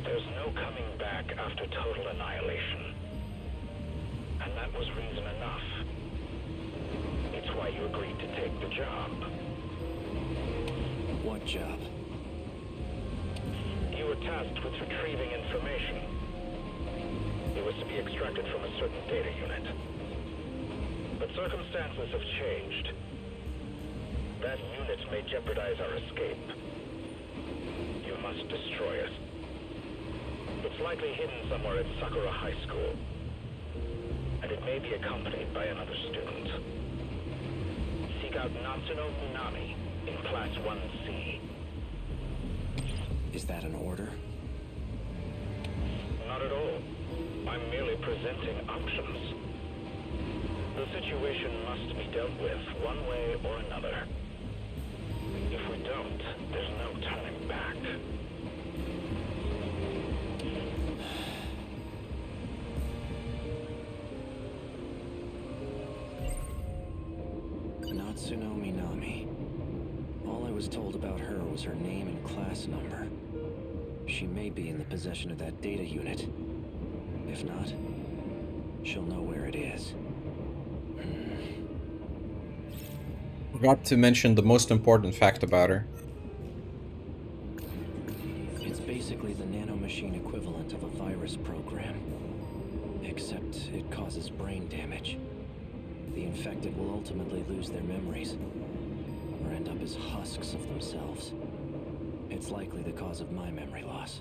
There's no coming back after total annihilation. And that was reason enough. It's why you agreed to take the job. What job? You were tasked with retrieving information. It was to be extracted from a certain data unit. But circumstances have changed. That unit may jeopardize our escape. You must destroy it. It's likely hidden somewhere at Sakura High School. And it may be accompanied by another student. Seek out Natsuno Minami in Class 1C. Is that an order? Not at all. I'm merely presenting options. The situation must be dealt with one way or another. If we don't, there's no turning back. Natsuno Minami. All I was told about her was her name and class number. She may be in the possession of that data unit. If not, she'll know where it is. Forgot to mention the most important fact about her. It's basically the nanomachine equivalent of a virus program. Except it causes brain damage. The infected will ultimately lose their memories, or end up as husks of themselves. It's likely the cause of my memory loss.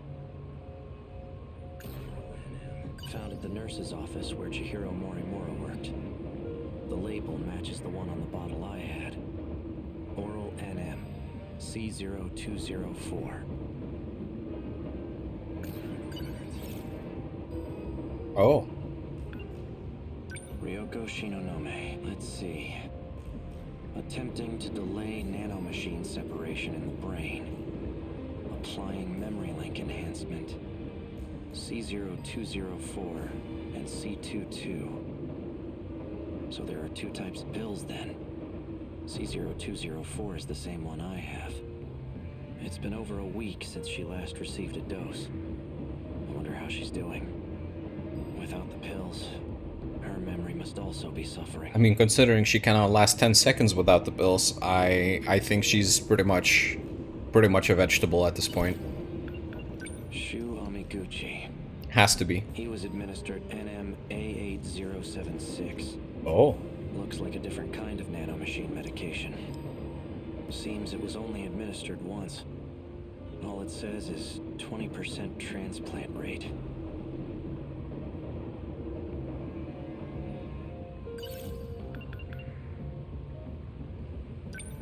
Found at the nurse's office where Chihiro Morimura worked. The label matches the one on the bottle I had. Oral NM C0204. Oh. Ryoko Shinonome. Let's see. Attempting to delay nanomachine separation in the brain. Applying memory link enhancement. C0204 and C22. So there are two types of pills then. C0204 is the same one I have. It's been over a week since she last received a dose. I wonder how she's doing. Without the pills, her memory must also be suffering. I mean, considering she cannot last 10 seconds without the pills, I think she's pretty much a vegetable at this point. Shu Amiguchi. Has to be. He was administered NM-A8076. Oh. Looks like a different kind of nanomachine medication. Seems it was only administered once. All it says is 20% transplant rate.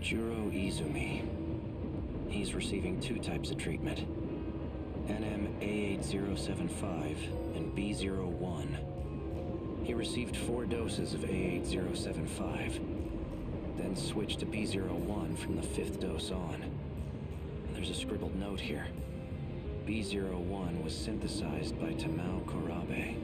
Juro Izumi. He's receiving two types of treatment. NM-A8075 and B01. He received 4 doses of A8075, then switched to B01 from the 5th dose on. There's a scribbled note here. B01 was synthesized by Tamao Korabe.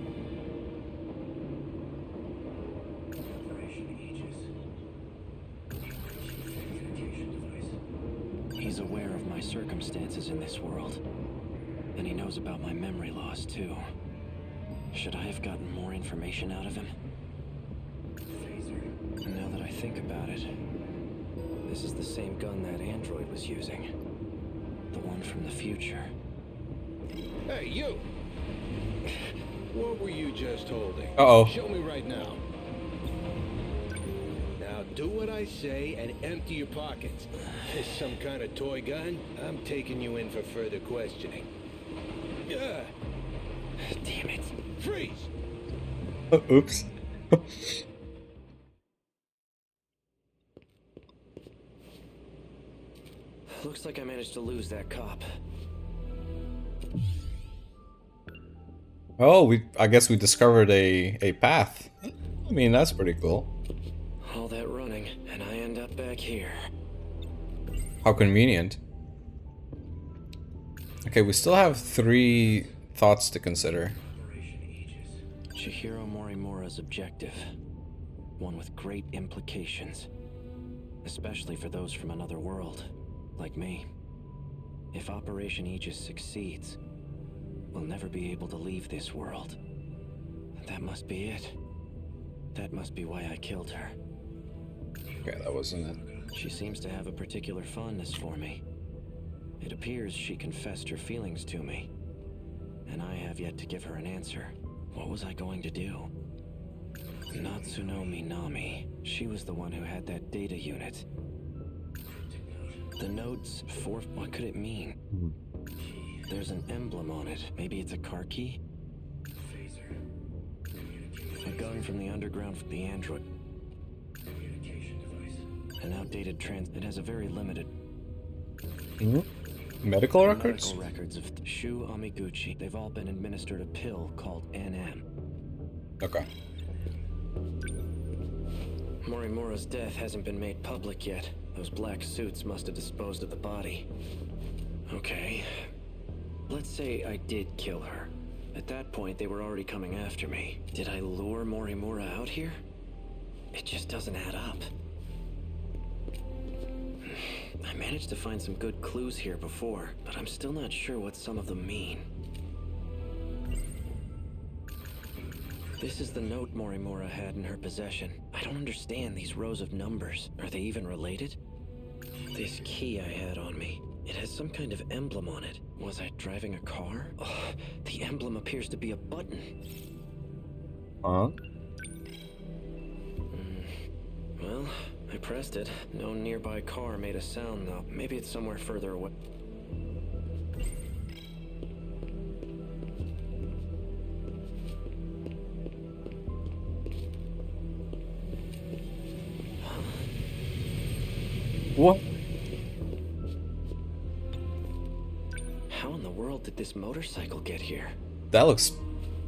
He's aware of my circumstances in this world, and he knows about my memory loss, too. Should I have gotten more information out of him? Now that I think about it, this is the same gun that android was using. The one from the future. Hey, you! What were you just holding? Uh-oh. Show me right now. Now do what I say and empty your pockets. This some kind of toy gun? I'm taking you in for further questioning. Damn it. Freeze! Oops. Looks like I managed to lose that cop. Oh, I guess we discovered a path. I mean, that's pretty cool. All that running, and I end up back here. How convenient. Okay, we still have 3 thoughts to consider. Chihiro Morimura's objective. One with great implications. Especially for those from another world, like me. If Operation Aegis succeeds, we'll never be able to leave this world. That must be it. That must be why I killed her. Okay, that wasn't it. She seems to have a particular fondness for me. It appears she confessed her feelings to me, and I have yet to give her an answer. What was I going to do? Natsuno Minami. She was the one who had that data unit. The notes for... what could it mean? There's an emblem on it. Maybe it's a car key? A gun from the underground for the android. An outdated It has a very limited... Medical records? Medical records of Shu Amiguchi. They've all been administered a pill called NM. Okay. Morimura's death hasn't been made public yet. Those black suits must have disposed of the body. Okay. Let's say I did kill her. At that point, they were already coming after me. Did I lure Morimura out here? It just doesn't add up. I managed to find some good clues here before, but I'm still not sure what some of them mean. This is the note Morimura had in her possession. I don't understand these rows of numbers. Are they even related? This key I had on me. It has some kind of emblem on it. Was I driving a car? Oh, the emblem appears to be a button. Huh? Well, I pressed it. No nearby car made a sound, though. Maybe it's somewhere further away. What? How in the world did this motorcycle get here? That looks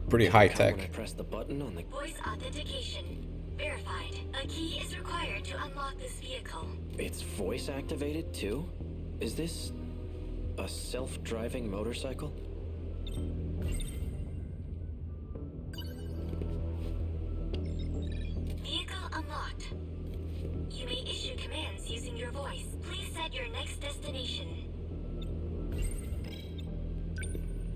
pretty high tech. When I press the button on the... Voice authentication. Verified. A key is required to unlock this vehicle. It's voice activated too? Is this a self-driving motorcycle? Vehicle unlocked. You may issue commands using your voice. Please set your next destination.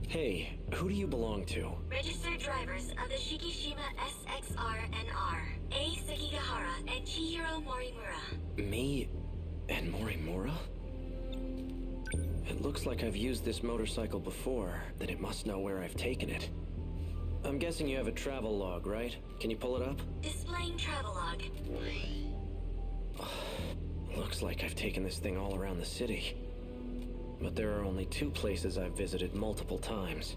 Hey, who do you belong to? Registered drivers of the Shikishima SXR-NR, A. Sekigahara and Chihiro Morimura. Me and Morimura? It looks like I've used this motorcycle before, then it must know where I've taken it. I'm guessing you have a travel log, right? Can you pull it up? Displaying travel log. Looks like I've taken this thing all around the city. But there are only 2 places I've visited multiple times.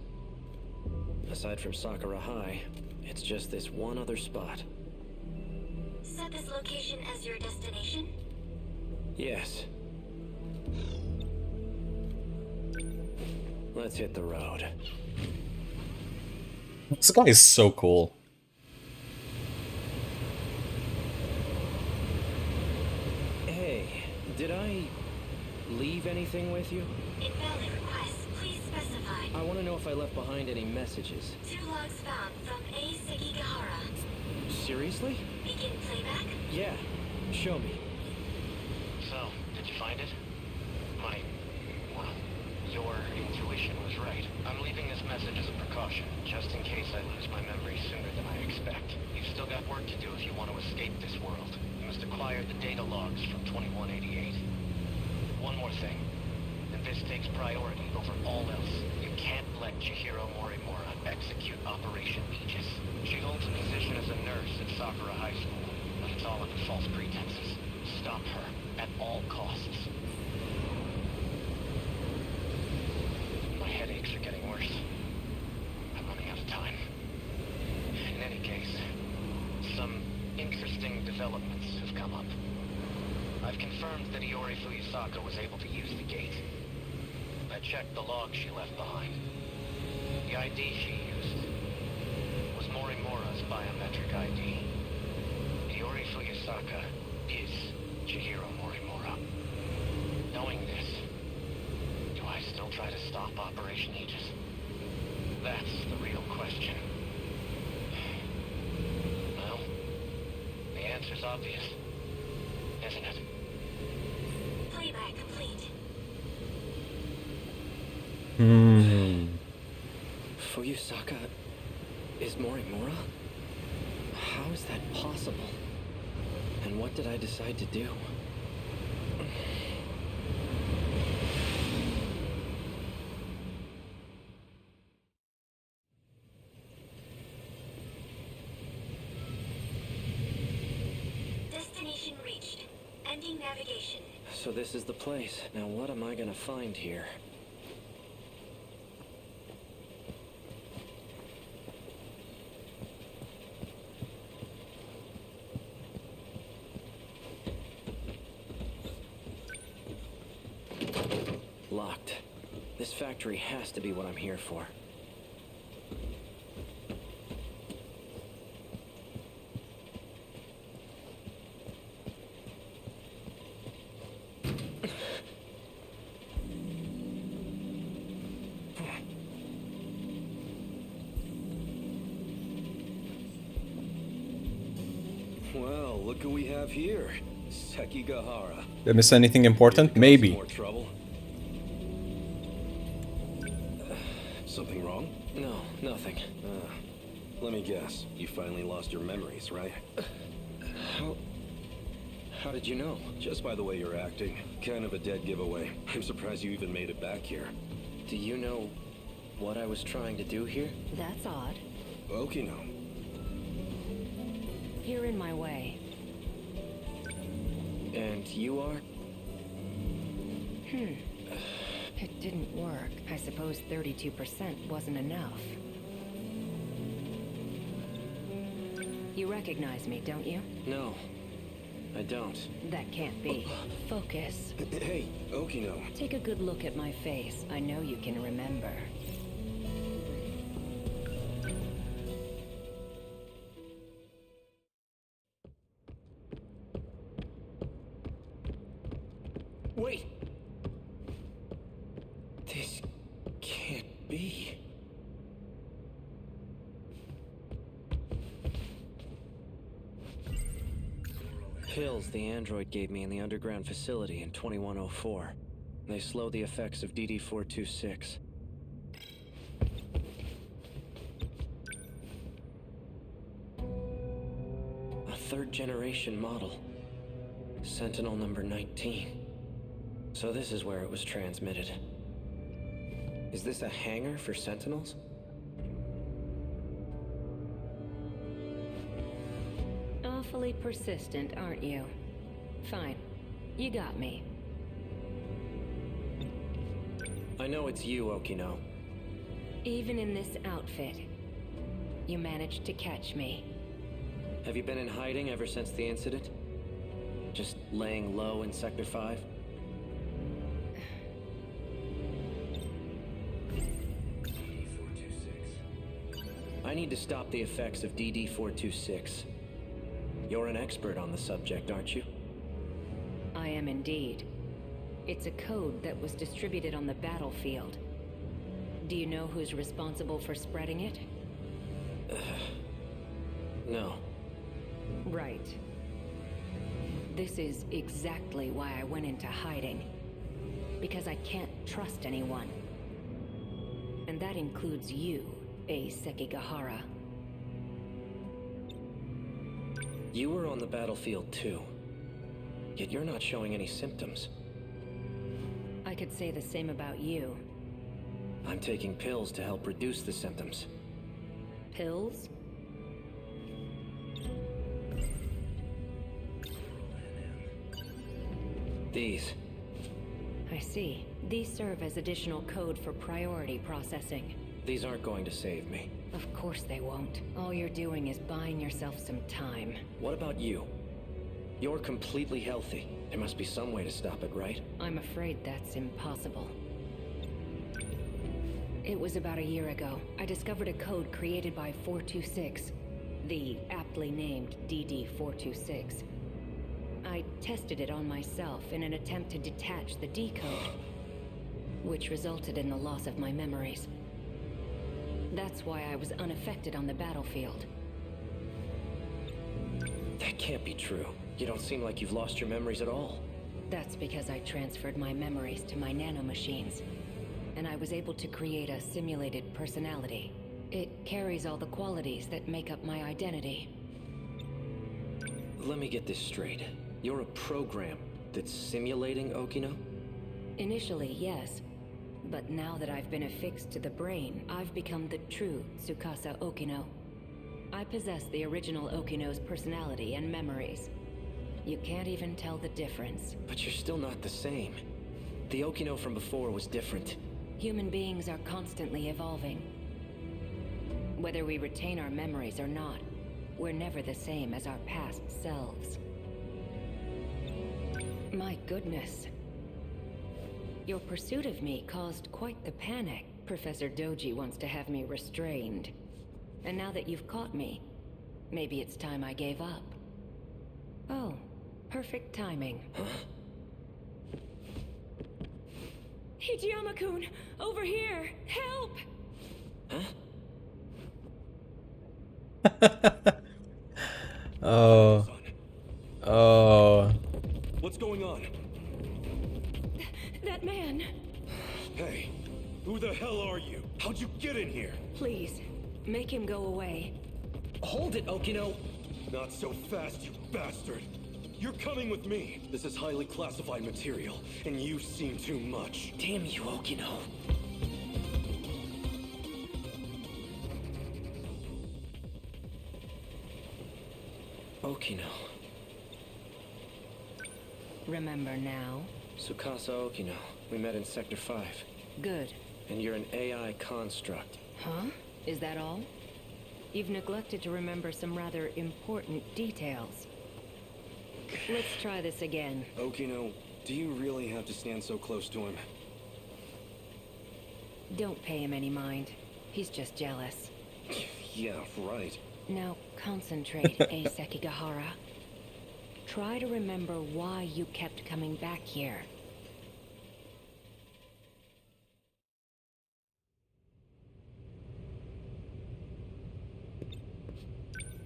Aside from Sakura High, it's just this one other spot. Set this location as your destination? Yes. Let's hit the road. This guy is so cool. Hey, did I leave anything with you? Invalid request. Please specify. I want to know if I left behind any messages. 2 logs found from A. Sekigahara. Seriously? Begin playback. Yeah. Show me. So, did you find it? Your intuition was right. I'm leaving this message as a precaution, just in case I lose my memory sooner than I expect. You've still got work to do if you want to escape this world. You must acquire the data logs from 2188. One more thing, and this takes priority over all else. You can't let Chihiro Morimura execute Operation Aegis. She holds a position as a nurse at Sakura High School, but it's all under false pretenses. Stop her, at all costs. My headaches are getting worse. I'm running out of time. In any case, some interesting developments have come up. I've confirmed that Iori Fuyusaka was able to use the gate. I checked the log she left behind. The ID she used was Morimura's biometric ID. Iori Fuyusaka is Chihiro Morimura. Knowing this, do I still try to stop Operation Aegis? That's the real question. Well, the answer's obvious, isn't it? Playback complete. Fuyusaka is Morimura? How is that possible? And what did I decide to do? Destination reached. Ending navigation. So this is the place. Now what am I gonna find here? Locked. This factory has to be what I'm here for. Well, look who we have here. Sekigahara. Did I miss anything important? Maybe. More trouble? Something wrong? No, nothing. Let me guess. You finally lost your memories, right? How did you know? Just by the way you're acting. Kind of a dead giveaway. I'm surprised you even made it back here. Do you know what I was trying to do here? That's odd. Okino. You're in my way. And you are? It didn't work. I suppose 32% wasn't enough. You recognize me, don't you? No, I don't. That can't be. Focus. Hey, Okino. Take a good look at my face. I know you can remember. Wait! This can't be. Pills the android gave me in the underground facility in 2104. They slow the effects of DD-426. A third-generation model. Sentinel number 19. So this is where it was transmitted. Is this a hangar for Sentinels? Awfully persistent, aren't you? Fine. You got me. I know it's you, Okino. Even in this outfit, you managed to catch me. Have you been in hiding ever since the incident? Just laying low in Sector 5? I need to stop the effects of DD-426. You're an expert on the subject, aren't you? I am indeed. It's a code that was distributed on the battlefield. Do you know who's responsible for spreading it? No. Right. This is exactly why I went into hiding. Because I can't trust anyone. And that includes you, Sekigahara. You were on the battlefield too. Yet you're not showing any symptoms. I could say the same about you. I'm taking pills to help reduce the symptoms. Pills? These. I see. These serve as additional code for priority processing. These aren't going to save me. Of course they won't. All you're doing is buying yourself some time. What about you? You're completely healthy. There must be some way to stop it, right? I'm afraid that's impossible. It was about a year ago. I discovered a code created by 426, the aptly named DD-426. I tested it on myself in an attempt to detach the decode, which resulted in the loss of my memories. That's why I was unaffected on the battlefield. That can't be true. You don't seem like you've lost your memories at all. That's because I transferred my memories to my nanomachines, and I was able to create a simulated personality. It carries all the qualities that make up my identity. Let me get this straight. You're a program that's simulating Okino? Initially, yes. But now that I've been affixed to the brain, I've become the true Tsukasa Okino. I possess the original Okino's personality and memories. You can't even tell the difference. But you're still not the same. The Okino from before was different. Human beings are constantly evolving. Whether we retain our memories or not, we're never the same as our past selves. My goodness. Your pursuit of me caused quite the panic. Professor Doji wants to have me restrained. And now that you've caught me, maybe it's time I gave up. Oh, perfect timing. Hijiyama-kun! Over here! Help! Oh. Oh. What's going on? That man! Hey, who the hell are you? How'd you get in here? Please, make him go away. Hold it, Okino! Not so fast, you bastard! You're coming with me! This is highly classified material, and you've seen too much. Damn you, Okino! Okino. Remember now? Tsukasa Okino. We met in Sector 5. Good. And you're an AI construct. Huh? Is that all? You've neglected to remember some rather important details. Let's try this again. Okino, do you really have to stand so close to him? Don't pay him any mind. He's just jealous. Yeah, right. Now concentrate, Sekigahara. Try to remember why you kept coming back here.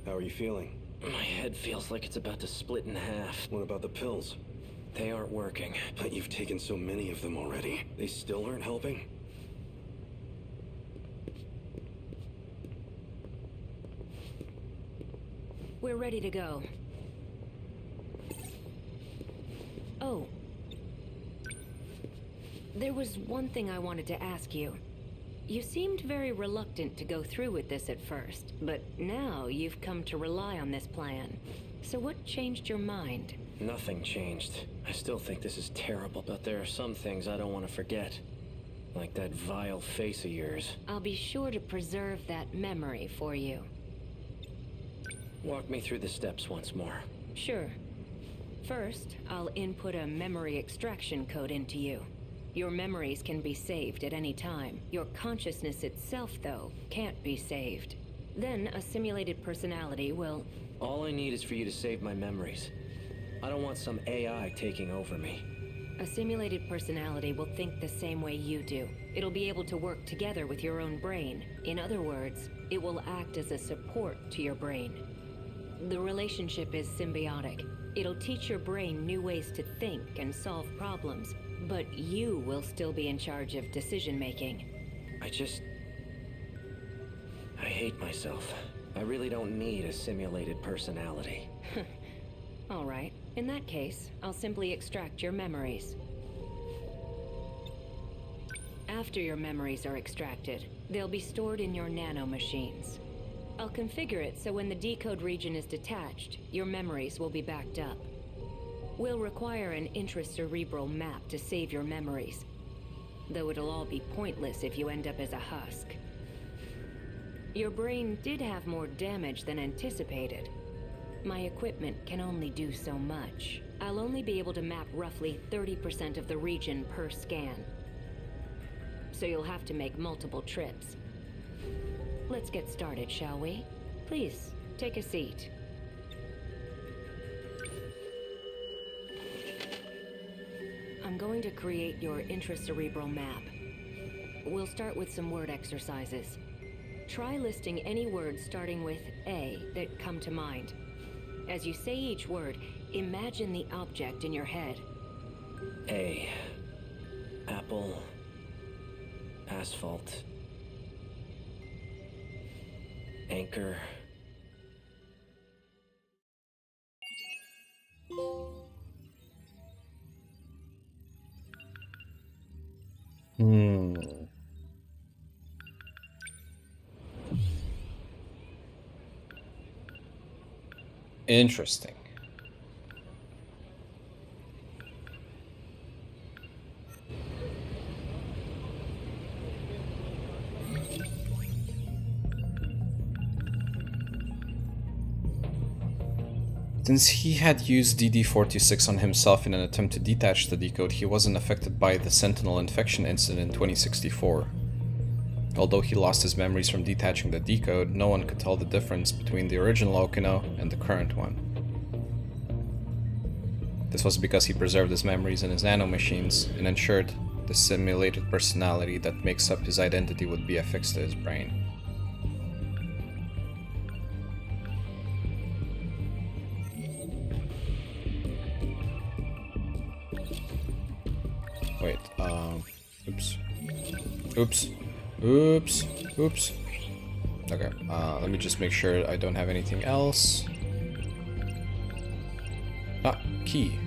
How are you feeling? My head feels like it's about to split in half. What about the pills? They aren't working. But you've taken so many of them already. They still aren't helping? We're ready to go. Oh. There was one thing I wanted to ask you. You seemed very reluctant to go through with this at first, but now you've come to rely on this plan. So what changed your mind? Nothing changed. I still think this is terrible, but there are some things I don't want to forget. Like that vile face of yours. I'll be sure to preserve that memory for you. Walk me through the steps once more. Sure. First, I'll input a memory extraction code into you. Your memories can be saved at any time. Your consciousness itself, though, can't be saved. Then a simulated personality will... All I need is for you to save my memories. I don't want some AI taking over me. A simulated personality will think the same way you do. It'll be able to work together with your own brain. In other words, it will act as a support to your brain. The relationship is symbiotic. It'll teach your brain new ways to think and solve problems, but you will still be in charge of decision-making. I hate myself. I really don't need a simulated personality. All right. In that case, I'll simply extract your memories. After your memories are extracted, they'll be stored in your nanomachines. I'll configure it so when the decode region is detached, your memories will be backed up. We'll require an intracerebral map to save your memories, though it'll all be pointless if you end up as a husk. Your brain did have more damage than anticipated. My equipment can only do so much. I'll only be able to map roughly 30% of the region per scan. So you'll have to make multiple trips. Let's get started, shall we? Please, take a seat. I'm going to create your intracerebral map. We'll start with some word exercises. Try listing any words starting with A that come to mind. As you say each word, imagine the object in your head. A. Apple. Asphalt. Anchor. Interesting. Since he had used DD-426 on himself in an attempt to detach the decode, he wasn't affected by the Sentinel infection incident in 2064. Although he lost his memories from detaching the decode, no one could tell the difference between the original Okino and the current one. This was because he preserved his memories in his nanomachines and ensured the simulated personality that makes up his identity would be affixed to his brain. Wait, oops. Oops. Okay, let me just make sure I don't have anything else. Key.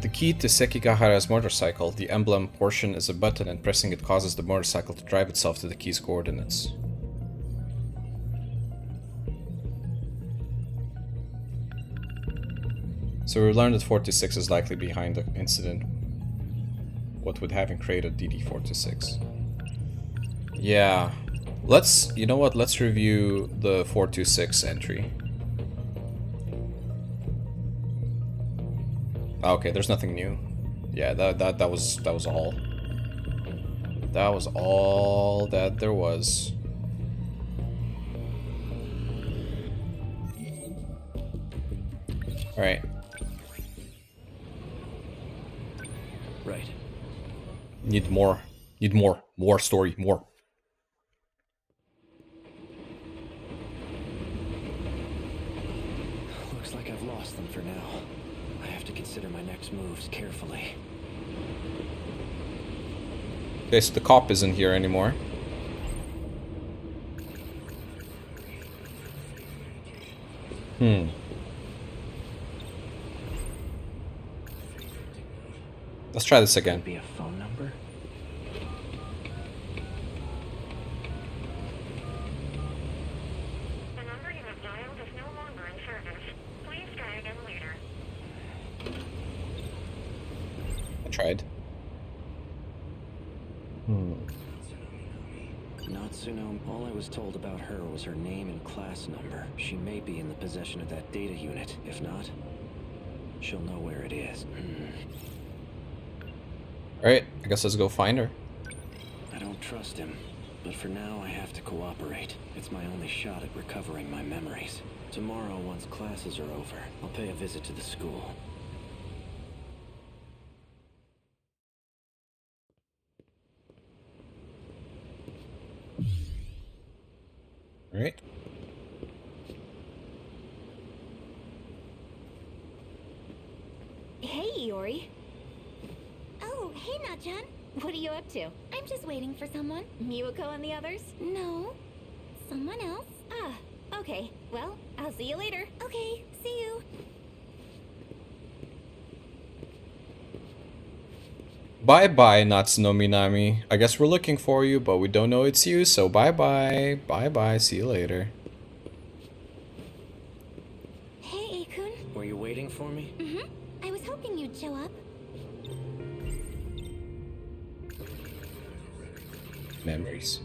The key to Sekigahara's motorcycle, the emblem portion is a button, and pressing it causes the motorcycle to drive itself to the key's coordinates. So we learned that 426 is likely behind the incident. What would having created DD-426? Yeah. You know what, let's review the 426 entry. Okay, there's nothing new. Yeah, that was all. That was all that there was. Alright. Right. Need more. Need more. More story. More. Looks like I've lost them for now. I have to consider my next moves carefully. Okay, so the cop isn't here anymore. Let's try this again. Be a phone number? The number you have dialed is no longer in service. Please try again later. I tried. Natsuno, all I was told about her was her name and class number. She may be in the possession of that data unit. If not, she'll know where it is. Alright, I guess let's go find her. I don't trust him. But for now, I have to cooperate. It's my only shot at recovering my memories. Tomorrow, once classes are over, I'll pay a visit to the school. Right? Hey, Iori. Oh, hey, Nachan. What are you up to? I'm just waiting for someone. Miwako and the others? No. Someone else? Ah, okay. Well, I'll see you later. Okay, see you. Bye-bye, Natsuno Minami. I guess we're looking for you, but we don't know it's you, so bye-bye. Bye-bye, see you later. Hey, Akun. Were you waiting for me? Mm-hmm. I was hoping you'd show up. Memories.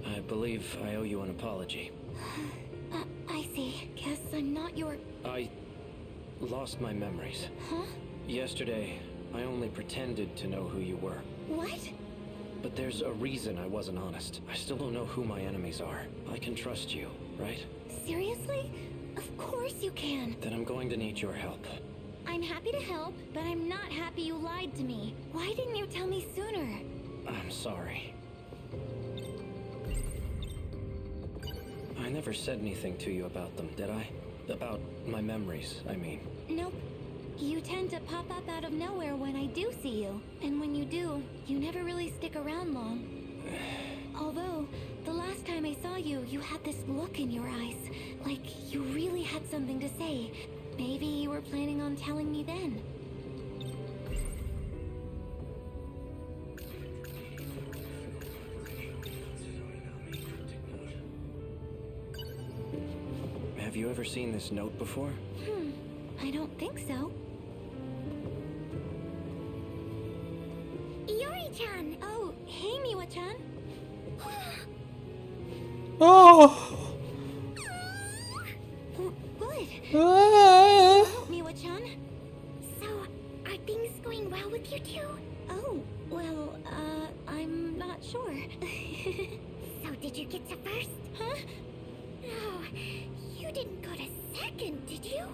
I believe I owe you an apology. I see. Guess I'm not your... I lost my memories. Huh? Yesterday, I only pretended to know who you were. What? But there's a reason I wasn't honest. I still don't know who my enemies are. I can trust you, right? Seriously? Of course you can. Then I'm going to need your help. I'm happy to help, but I'm not happy you lied to me. Why didn't you tell me sooner? I'm sorry. I never said anything to you about them, did I? About my memories, I mean. Nope. You tend to pop up out of nowhere when I do see you. And when you do, you never really stick around long. Although, the last time I saw you, you had this look in your eyes. Like you really had something to say. Maybe you were planning on telling me then. Have you ever seen this note before? I don't think so. Iori-chan! Oh, hey, Miwa-chan. Oh! What? Miwa-chan? So, are things going well with you two? Oh, well, I'm not sure. So, did you get to first? Huh? No, you didn't go to second, did you?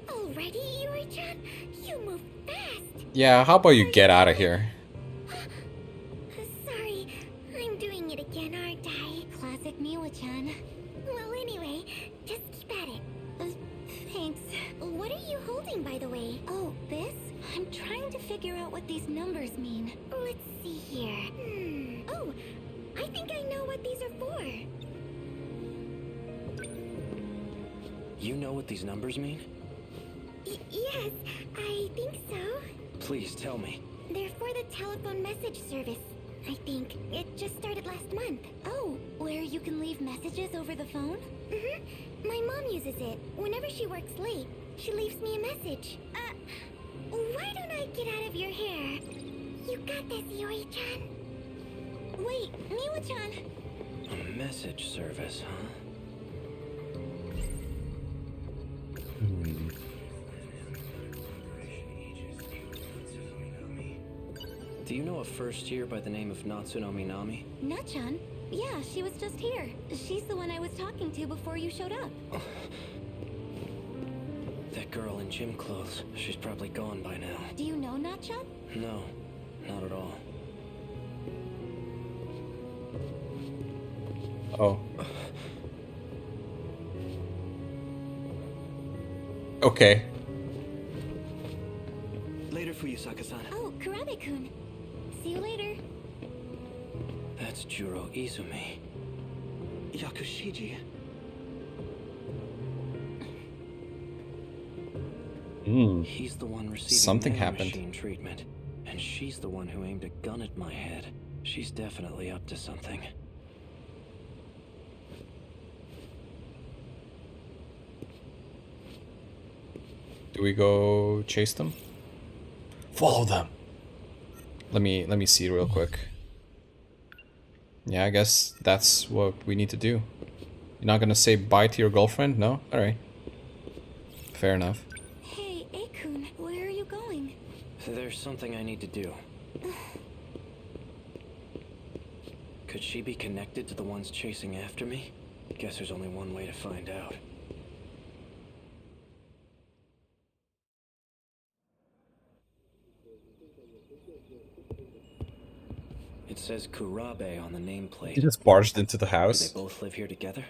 Already, Iori-chan? You move fast! Yeah, how about you get out of here? Sorry, I'm doing it again, aren't I? Classic Miwa-chan. Well, anyway, just keep at it. Thanks. What are you holding, by the way? Oh, this? I'm trying to figure out what these numbers mean. Let's see here. Oh, I think I know what these are for. You know what these numbers mean? Yes, I think so. Please tell me. They're for the telephone message service, I think. It just started last month. Oh, where you can leave messages over the phone? Mm-hmm. My mom uses it. Whenever she works late, she leaves me a message. Why don't I get out of your hair? You got this, Iori-chan. Wait, Miwa-chan. A message service, huh? Do you know a first year by the name of Natsuno Minami? Nachan? Yeah, she was just here. She's the one I was talking to before you showed up. That girl in gym clothes. She's probably gone by now. Do you know Nachan? No, not at all. Oh. Okay. Later for you, Saka-san. Oh, Kurabe-kun. See you later. That's Juro Izumi. Yakushiji. He's the one receiving Something happened. machine treatment, and she's the one who aimed a gun at my head. She's definitely up to something. Do we go chase them? Follow them. Let me see real quick. Yeah, I guess that's what we need to do. You're not gonna say bye to your girlfriend? No? Alright. Fair enough. Hey, Akun, where are you going? There's something I need to do. Could she be connected to the ones chasing after me? Guess there's only one way to find out. It says Kurabe on the nameplate. He just barged into the Do house. they both live here together?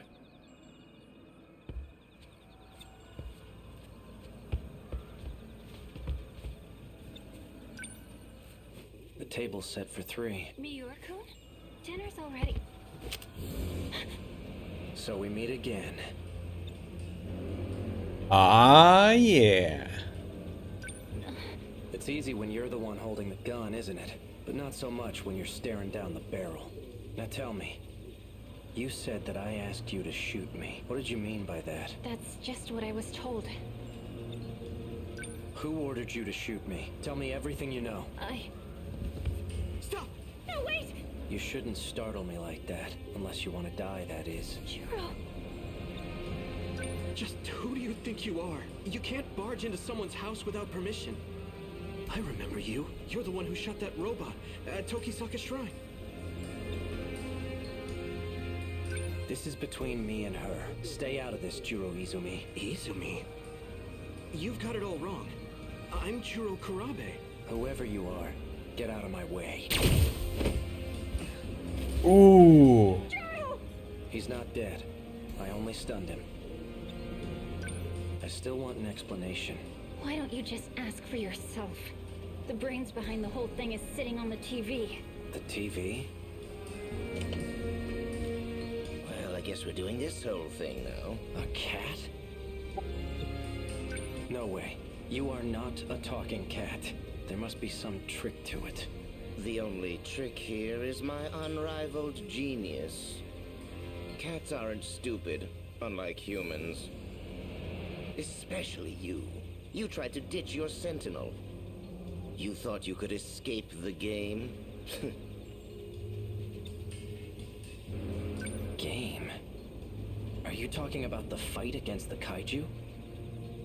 The table's set for 3. Miura-kun? Dinner's already. So we meet again. Ah, yeah. It's easy when you're the one holding the gun, isn't it? But not so much when you're staring down the barrel. Now tell me, you said that I asked you to shoot me. What did you mean by that? That's just what I was told. Who ordered you to shoot me? Tell me everything you know. Stop! No, wait! You shouldn't startle me like that, unless you want to die, that is. Jiro! Just who do you think you are? You can't barge into someone's house without permission. I remember you. You're the one who shot that robot at Tokisaka Shrine. This is between me and her. Stay out of this, Jiro Izumi. Izumi? You've got it all wrong. I'm Jiro Kurabe. Whoever you are, get out of my way. Ooh. He's not dead. I only stunned him. I still want an explanation. Why don't you just ask for yourself? The brains behind the whole thing is sitting on the TV. The TV? Well, I guess we're doing this whole thing now. A cat? No way. You are not a talking cat. There must be some trick to it. The only trick here is my unrivaled genius. Cats aren't stupid, unlike humans. Especially you. You tried to ditch your Sentinel. You thought you could escape the game? Game? Are you talking about the fight against the kaiju?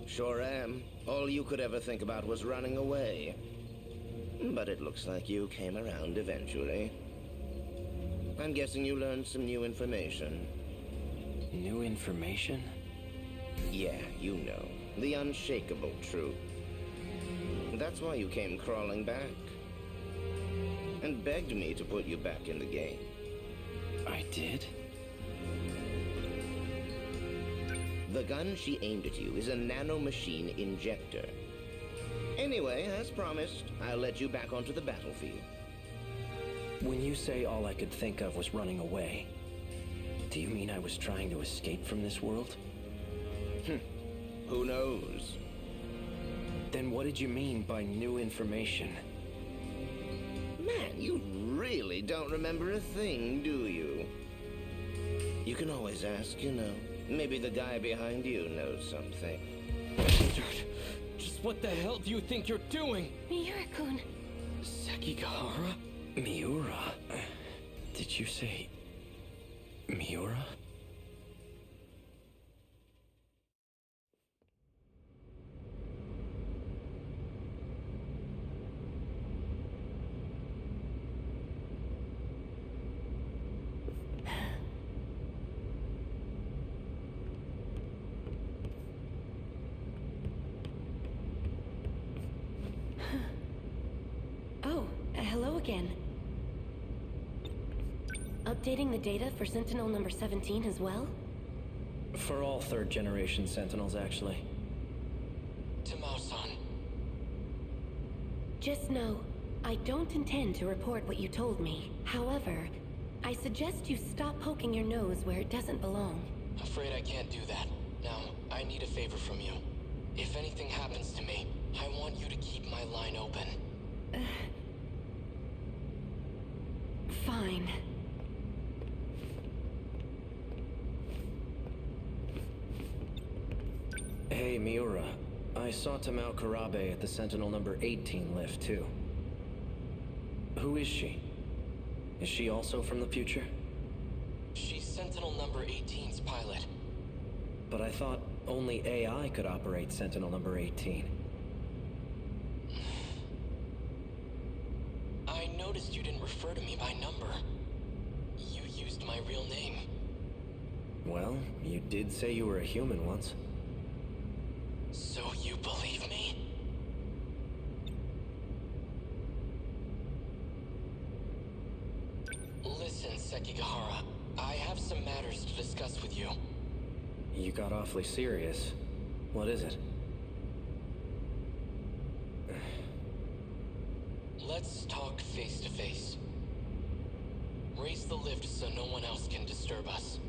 Sure am. All you could ever think about was running away. But it looks like you came around eventually. I'm guessing you learned some new information. New information? Yeah, you know. The unshakable truth. That's why you came crawling back. And begged me to put you back in the game. I did? The gun she aimed at you is a nanomachine injector. Anyway, as promised, I'll let you back onto the battlefield. When you say all I could think of was running away, do you mean I was trying to escape from this world? Who knows? Then what did you mean by new information? Man, you really don't remember a thing, do you? You can always ask, you know. Maybe the guy behind you knows something. Just what the hell do you think you're doing? Miura-kun. Sekigahara? Miura? Did you say Miura? Hello again. Updating the data for Sentinel number 17 as well? For all third-generation Sentinels, actually. Tamao-san. Just know, I don't intend to report what you told me. However, I suggest you stop poking your nose where it doesn't belong. Afraid I can't do that. Now, I need a favor from you. If anything happens to me, I want you to keep my line open. Fine. Hey, Miura. I saw Tamao Kurabe at the Sentinel number 18 lift, too. Who is she? Is she also from the future? She's Sentinel number 18's pilot. But I thought only AI could operate Sentinel number 18. I noticed you didn't refer to me by number. Well, you did say you were a human once. So you believe me? Listen, Sekigahara, I have some matters to discuss with you. You got awfully serious. What is it? Let's talk face to face. Raise the lift so no one else can disturb us.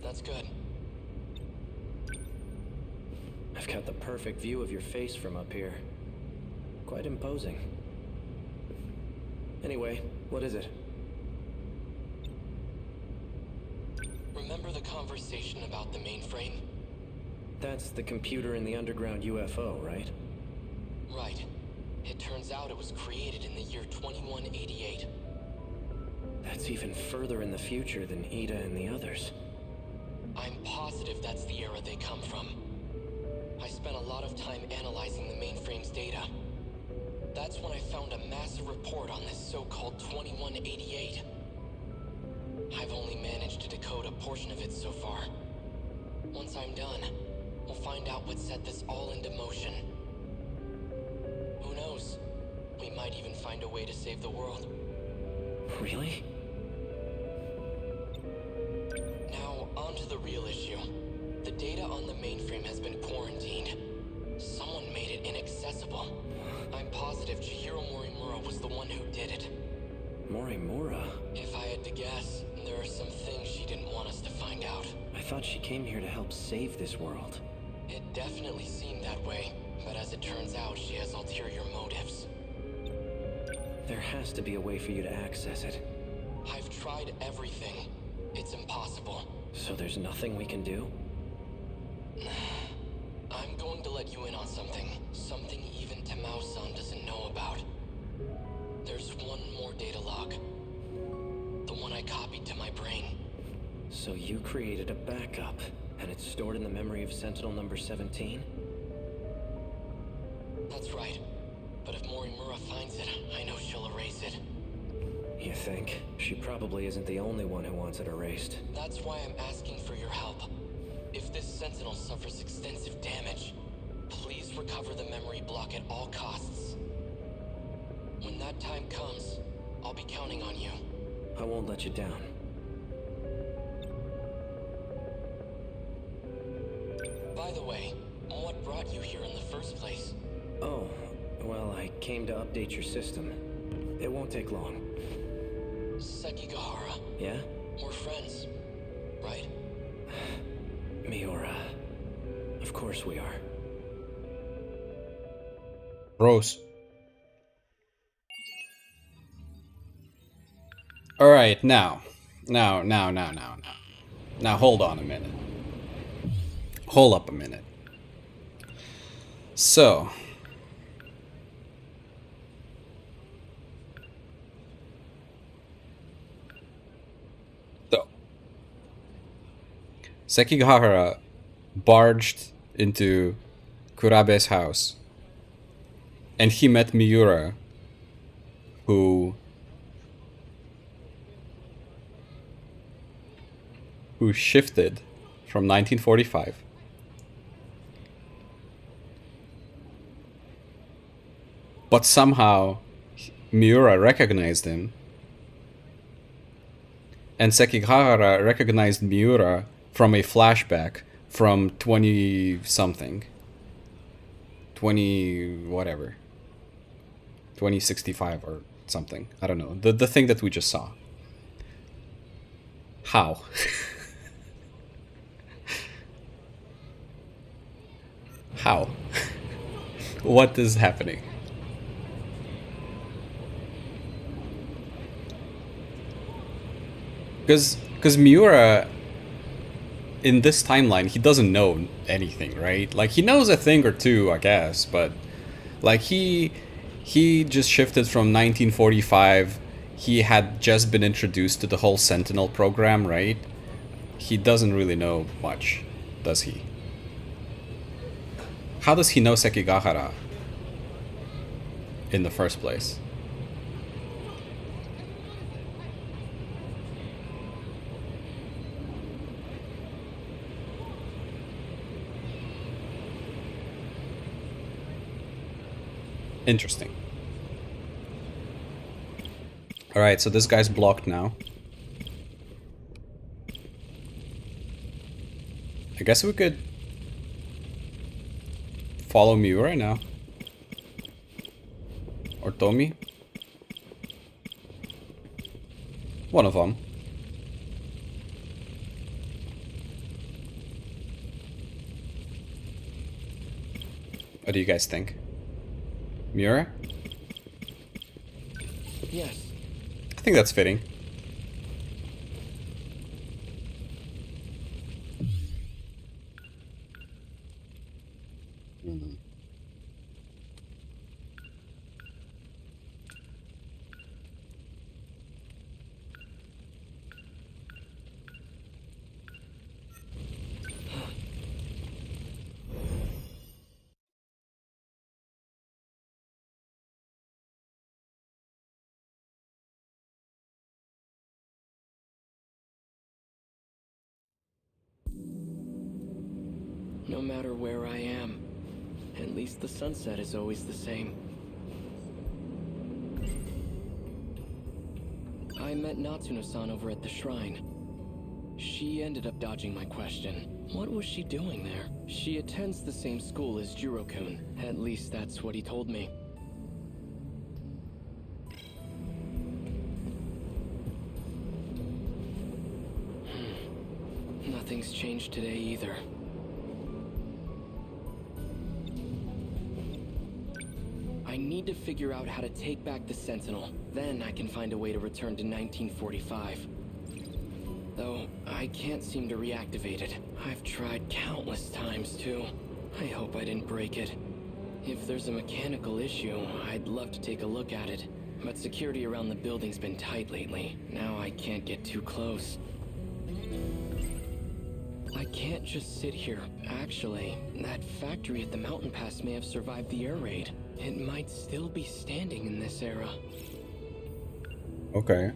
That's good. I've got the perfect view of your face from up here. Quite imposing. Anyway, what is it? Remember the conversation about the mainframe? That's the computer in the underground UFO, right? Right. It turns out it was created in the year 2188. That's even further in the future than Ida and the others. I'm positive that's the era they come from. I spent a lot of time analyzing the mainframe's data. That's when I found a massive report on this so-called 2188. I've only managed to decode a portion of it so far. Once I'm done, we'll find out what set this all into motion. Who knows? We might even find a way to save the world. Really? Now, on to the real issue. The data on the mainframe has been quarantined. Someone made it inaccessible. I'm positive Chihiro Morimura was the one who did it. Morimura? If I had to guess, there are some things she didn't want us to find out. I thought she came here to help save this world. It definitely seemed that way, but as it turns out, she has ulterior motives. There has to be a way for you to access it. I've tried everything. It's impossible. So there's nothing we can do? I'm going to let you in on something. Something even Tamao-san doesn't know about. There's one more data log. The one I copied to my brain. So you created a backup, and it's stored in the memory of Sentinel number 17? That's right. But if Morimura finds it, I know she'll erase it. You think? She probably isn't the only one who wants it erased. That's why I'm asking for your help. If this Sentinel suffers extensive damage, please recover the memory block at all costs. When that time comes, I'll be counting on you. I won't let you down. By the way, what brought you here in the first place? Oh, well, I came to update your system. It won't take long. Sekigahara. Yeah? We're friends, right? Miura. Of course we are. Rose. Alright, now, hold on a minute. Hold up a minute. So, Sekigahara barged into Kurabe's house, and he met Miura, who shifted from 1945. But somehow Miura recognized him, and Sekigahara recognized Miura from a flashback from 20-something. 2065 or something. I don't know. The thing that we just saw. How? How? What is happening? Because Miura, in this timeline, he doesn't know anything, right? Like, he knows a thing or two, I guess, but like he just shifted from 1945. He had just been introduced to the whole Sentinel program, right? He doesn't really know much, does he? How does he know Sekigahara in the first place? Interesting. Alright, so this guy's blocked now. I guess we could follow Miura now. Or Tommy. One of them. What do you guys think? Miura? Yes. I think that's fitting. No matter where I am, at least the sunset is always the same. I met Natsuno-san over at the shrine. She ended up dodging my question. What was she doing there? She attends the same school as Jiro-kun. At least that's what he told me. Nothing's changed today either. I need to figure out how to take back the Sentinel. Then I can find a way to return to 1945. Though, I can't seem to reactivate it. I've tried countless times, too. I hope I didn't break it. If there's a mechanical issue, I'd love to take a look at it. But security around the building's been tight lately. Now I can't get too close. I can't just sit here. Actually, that factory at the mountain pass may have survived the air raid. It might still be standing in this era. Okay.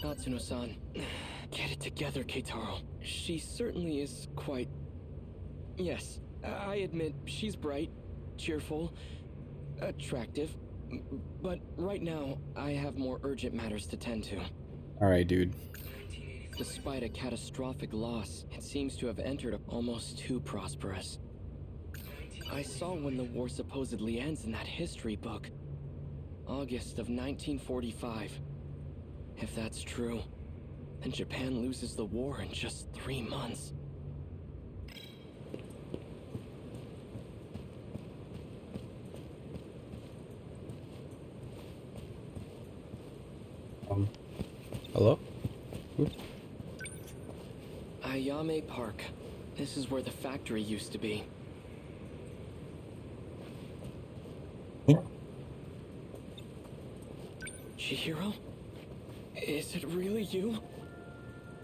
Natsuno-san, get it together, Keitaro. She certainly is quite... Yes, I admit she's bright, cheerful, attractive. But right now, I have more urgent matters to tend to. Alright, dude. Despite a catastrophic loss, it seems to have entered almost too prosperous. I saw when the war supposedly ends in that history book. August of 1945. If that's true, then Japan loses the war in just 3 months. Hello? Ayame Park. This is where the factory used to be. Chihiro? Is it really you?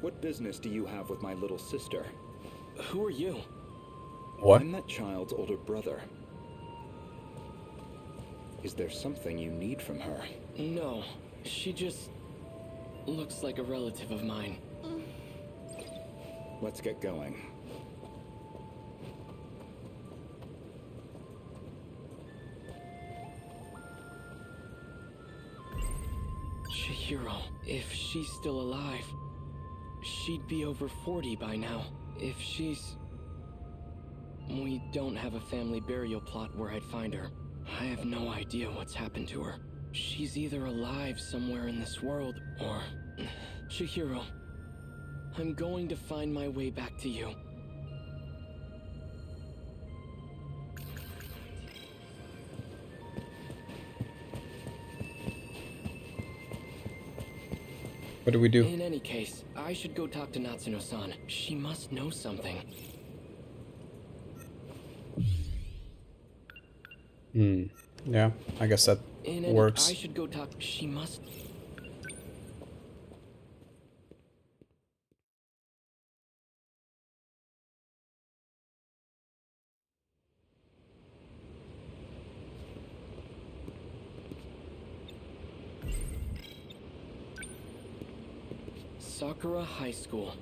What business do you have with my little sister? Who are you? What? I'm that child's older brother. Is there something you need from her? No. She just... looks like a relative of mine. Let's get going. Chihiro, if she's still alive, she'd be over 40 by now. If she's... We don't have a family burial plot where I'd find her. I have no idea what's happened to her. She's either alive somewhere in this world, or... Chihiro, I'm going to find my way back to you. What do we do? In any case, I should go talk to Natsuno-san. She must know something. Yeah, I guess that works. I should go talk. She must. Sakura High School.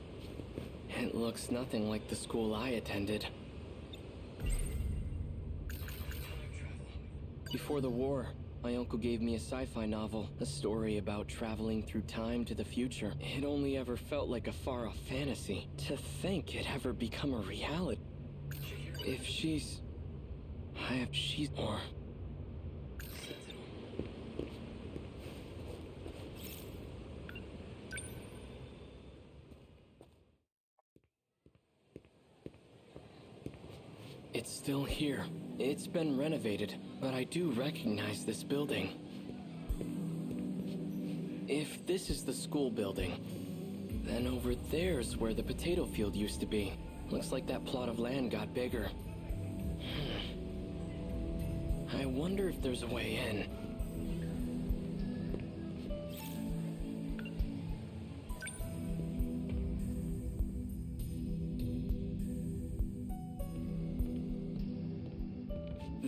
It looks nothing like the school I attended. Before the war, my uncle gave me a sci-fi novel, a story about traveling through time to the future. It only ever felt like a far-off fantasy. To think it ever become a reality. If she's... she's... or... It's still here. It's been renovated, but I do recognize this building. If this is the school building, then over there's where the potato field used to be. Looks like that plot of land got bigger. I wonder if there's a way in.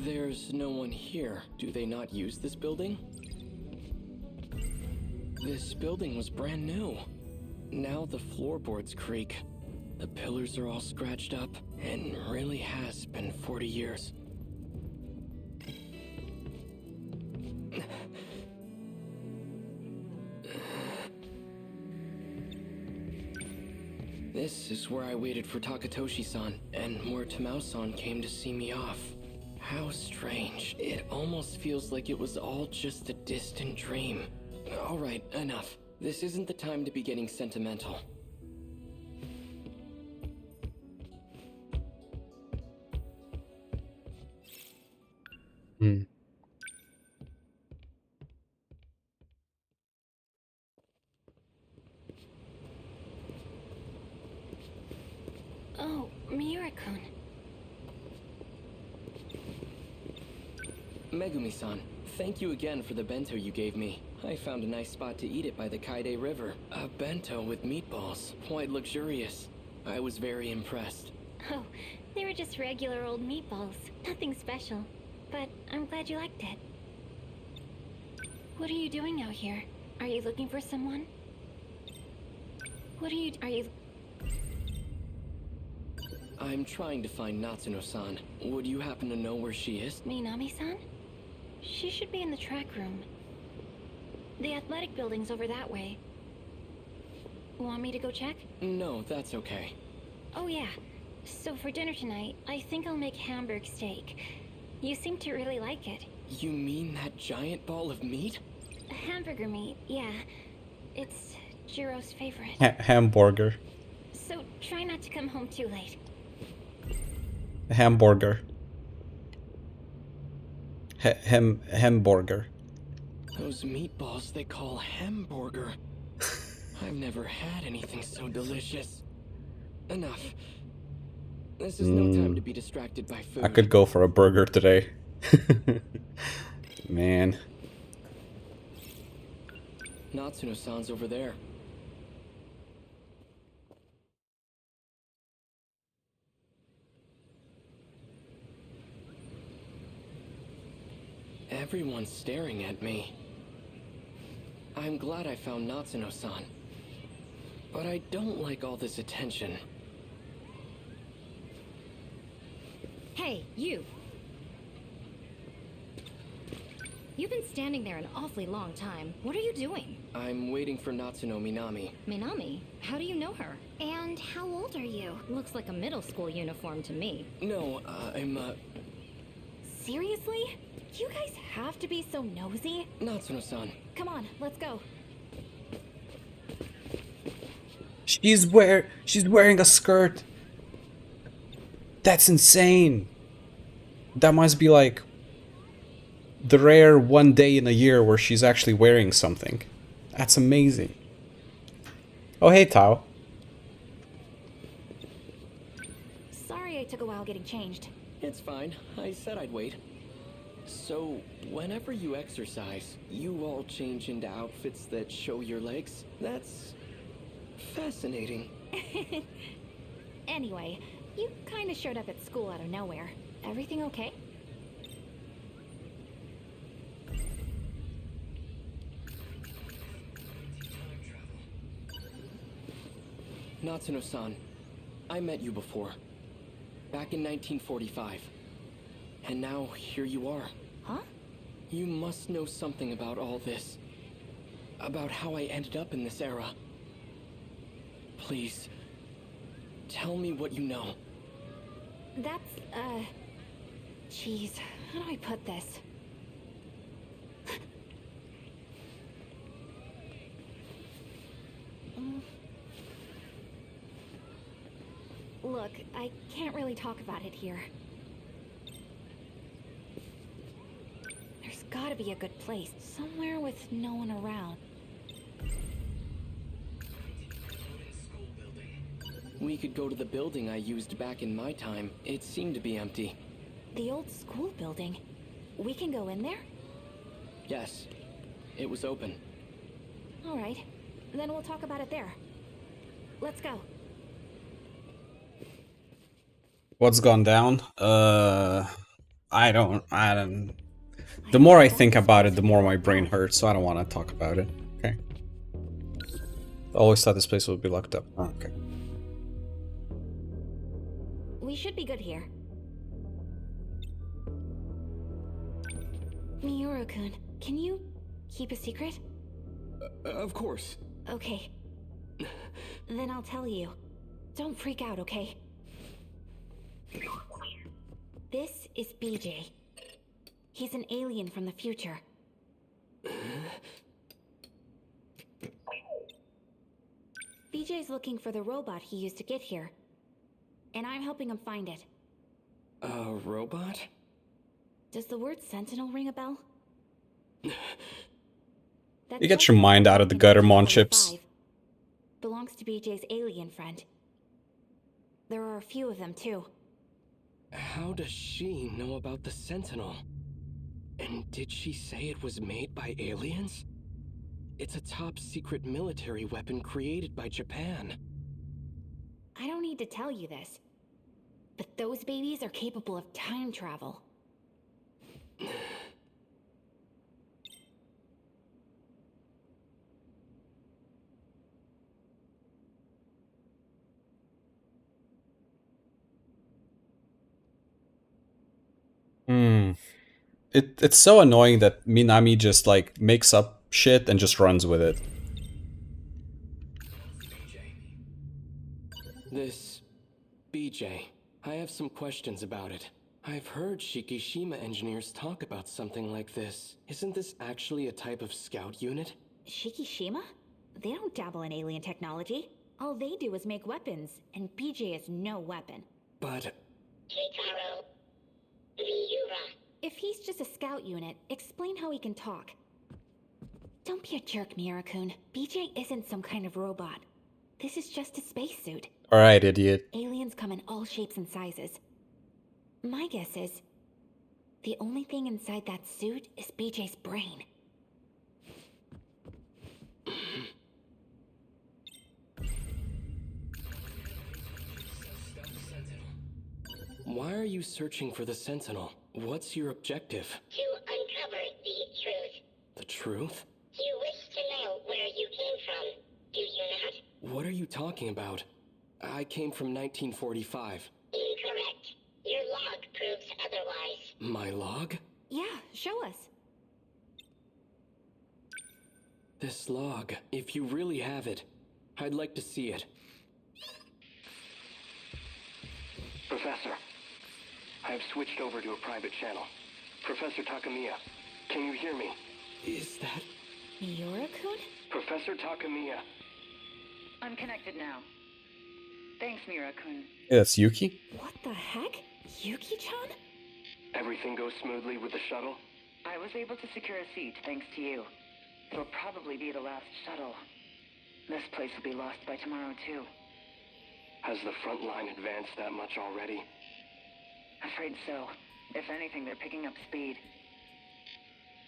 There's no one here. Do they not use this building? This building was brand new. Now the floorboards creak. The pillars are all scratched up, and really has been 40 years. This is where I waited for Takatoshi-san, and where Tamao-san came to see me off. How strange. It almost feels like it was all just a distant dream. Alright, enough. This isn't the time to be getting sentimental. Oh, Miura-kun. Megumi-san, thank you again for the bento you gave me. I found a nice spot to eat it by the Kaide River. A bento with meatballs. Quite luxurious. I was very impressed. Oh, they were just regular old meatballs. Nothing special. But I'm glad you liked it. What are you doing out here? Are you looking for someone? Are you... I'm trying to find Natsuno-san. Would you happen to know where she is? Minami-san? She should be in the track room. The athletic building's over that way. Want me to go check? No, that's okay. Oh yeah. So for dinner tonight, I think I'll make Hamburg steak. You seem to really like it. You mean that giant ball of meat? Hamburger meat, yeah. It's Jiro's favorite. Hamburger. So try not to come home too late. Hamburger. Hamburger. Those meatballs they call hamburger. I've never had anything so delicious. Enough. This is no time to be distracted by food. I could go for a burger today. Man. Natsuno-san's over there. Everyone's staring at me. I'm glad I found Natsuno-san. But I don't like all this attention. Hey, you! You've been standing there an awfully long time. What are you doing? I'm waiting for Natsuno Minami. Minami? How do you know her? And how old are you? Looks like a middle school uniform to me. No, I'm, Seriously? You guys have to be so nosy? Natsuno-san. Come on, let's go. She's wearing a skirt. That's insane. That must be like the rare one day in a year where she's actually wearing something. That's amazing. Oh, hey, Tao. Sorry I took a while getting changed. It's fine. I said I'd wait. So, whenever you exercise, you all change into outfits that show your legs? That's fascinating. Anyway, you kinda showed up at school out of nowhere. Everything okay? Natsuno-san, I met you before. Back in 1945. And now, here you are. Huh? You must know something about all this. About how I ended up in this era. Please, tell me what you know. That's, Jeez, how do I put this? Look, I can't really talk about it here. There's gotta be a good place, somewhere with no one around. We could go to the building I used back in my time. It seemed to be empty. The old school building? We can go in there? Yes, it was open. Alright, then we'll talk about it there. Let's go. What's gone down? I don't. The more I think about it, the more my brain hurts, so I don't want to talk about it. Okay. I always thought this place would be locked up. Oh, okay. We should be good here. Miura-kun, can you keep a secret? Of course. Okay. Then I'll tell you. Don't freak out, okay? This is BJ. He's an alien from the future. BJ's looking for the robot he used to get here. And I'm helping him find it. A robot? Does the word Sentinel ring a bell? You get your mind out of the gutter, Mon Chips. Belongs to BJ's alien friend. There are a few of them, too. How does she know about the Sentinel? And did she say it was made by aliens? It's a top-secret military weapon created by Japan. I don't need to tell you this, but those babies are capable of time travel. It's so annoying that Minami just like makes up shit and just runs with it. This BJ, I have some questions about it. I've heard Shikishima engineers talk about something like this. Isn't this actually a type of scout unit? Shikishima? They don't dabble in alien technology. All they do is make weapons, and BJ is no weapon. But... If he's just a scout unit, explain how he can talk. Don't be a jerk, Miura-kun. BJ isn't some kind of robot. This is just a spacesuit. Alright, idiot. Aliens come in all shapes and sizes. My guess is, the only thing inside that suit is BJ's brain. Why are you searching for the Sentinel? What's your objective? To uncover the truth. The truth? You wish to know where you came from, do you not? What are you talking about? I came from 1945. Incorrect. Your log proves otherwise. My log? Yeah, show us. This log, if you really have it, I'd like to see it. Professor, I have switched over to a private channel. Professor Takamiya, can you hear me? Is that... Miura-kun? Professor Takamiya. I'm connected now. Thanks, Miura-kun. Yeah, that's Yuki? What the heck? Yuki-chan? Everything goes smoothly with the shuttle? I was able to secure a seat thanks to you. It'll probably be the last shuttle. This place will be lost by tomorrow, too. Has the front line advanced that much already? Afraid so. If anything, they're picking up speed.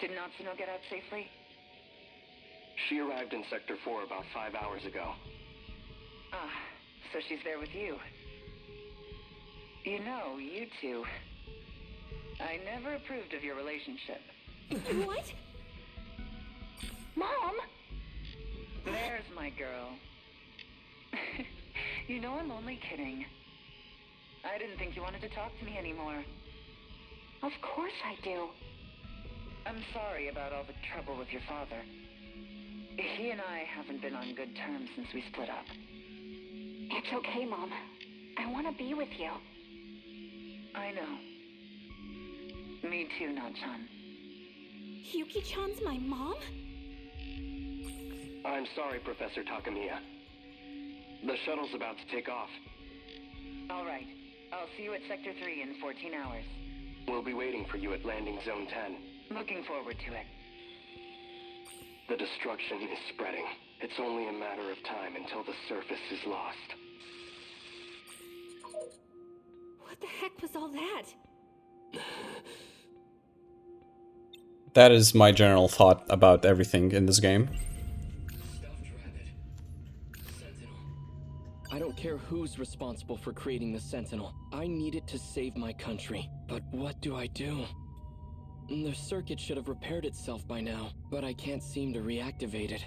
Did Natsuno get out safely? She arrived in Sector 4 about 5 hours ago. Ah, so she's there with you. You know, you two. I never approved of your relationship. What? Mom? There's my girl. You know I'm only kidding. I didn't think you wanted to talk to me anymore. Of course I do. I'm sorry about all the trouble with your father. He and I haven't been on good terms since we split up. It's okay, Mom. I want to be with you. I know. Me too, Nan-chan. Yuki-chan's my mom? I'm sorry, Professor Takamiya. The shuttle's about to take off. All right. I'll see you at Sector 3 in 14 hours. We'll be waiting for you at Landing Zone 10. Looking forward to it. The destruction is spreading. It's only a matter of time until the surface is lost. What the heck was all that? That is my general thought about everything in this game. I don't care who's responsible for creating the Sentinel. I need it to save my country. But what do I do? The circuit should have repaired itself by now, but I can't seem to reactivate it.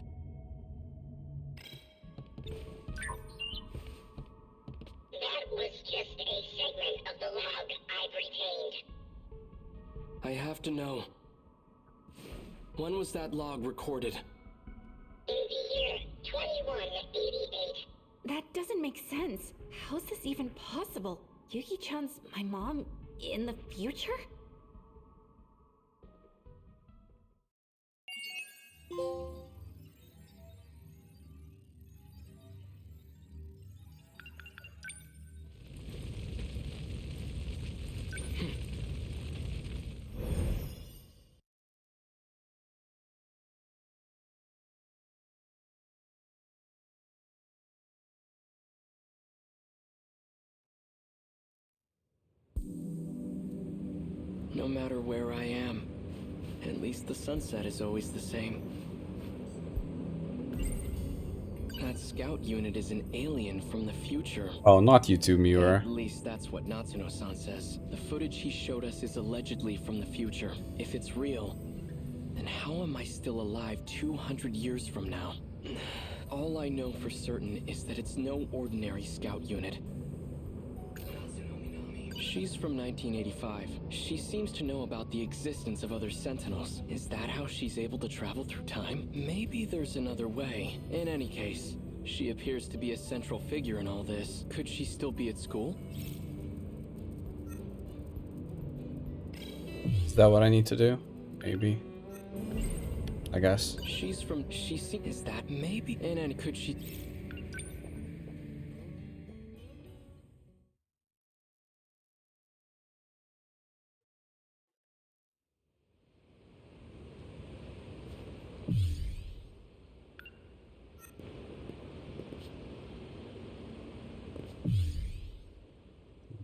That was just a segment of the log I've retained. I have to know. When was that log recorded? In the year 2188. That doesn't make sense. How's this even possible? Yuki-chan's my mom in the future? No matter where I am, at least the sunset is always the same. That scout unit is an alien from the future. Oh, not you two, Miura. At least that's what Natsuno-san says. The footage he showed us is allegedly from the future. If it's real, then how am I still alive 200 years from now? All I know for certain is that it's no ordinary scout unit. She's from 1985. She seems to know about the existence of other Sentinels. Is that how she's able to travel through time? Maybe there's another way. In any case, she appears to be a central figure in all this. Could she still be at school? Is that what I need to do? Maybe. I guess. Is that maybe? And then could she...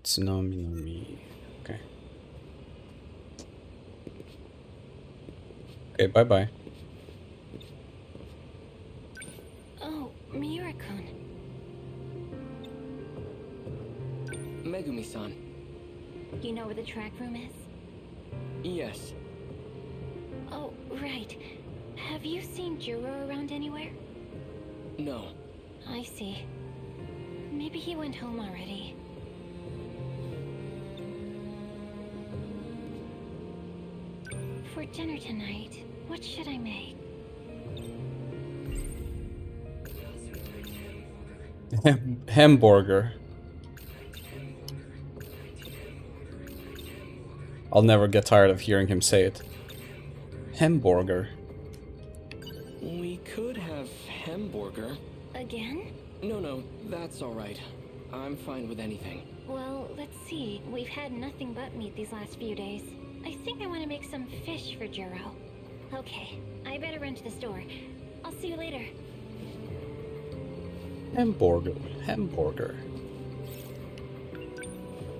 Tsunami. Okay. Okay, bye-bye. Oh, Miura-kun. Megumi-san. You know where the track room is? Yes. Oh, right. Have you seen Juro around anywhere? No. I see. Maybe he went home already. For dinner tonight, what should I make? Hamburger. I'll never get tired of hearing him say it. Hamburger. We could have hamburger. Again? No, that's all right. I'm fine with anything. Well, let's see. We've had nothing but meat these last few days. I think I want to make some fish for Juro. Okay, I better run to the store. I'll see you later. Hamburger. Hamburger.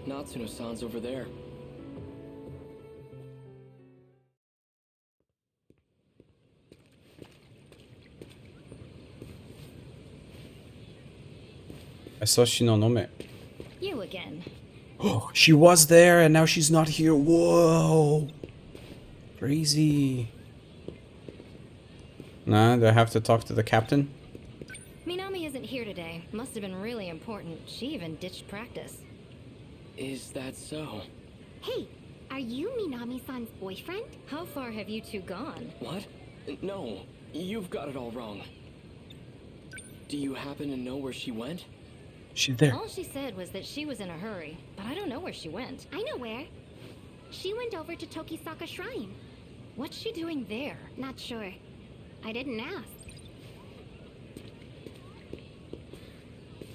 Natsuno-san's over there. I saw Shinonome. You again. Oh, she was there and now she's not here. Whoa. Crazy. Nah, do I have to talk to the captain? Minami isn't here today. Must have been really important. She even ditched practice. Is that so? Hey, are you Minami-san's boyfriend? How far have you two gone? What? No, you've got it all wrong. Do you happen to know where she went? She's there. All she said was that she was in a hurry, but I don't know where she went. I know where. She went over to Tokisaka Shrine. What's she doing there? Not sure. I didn't ask.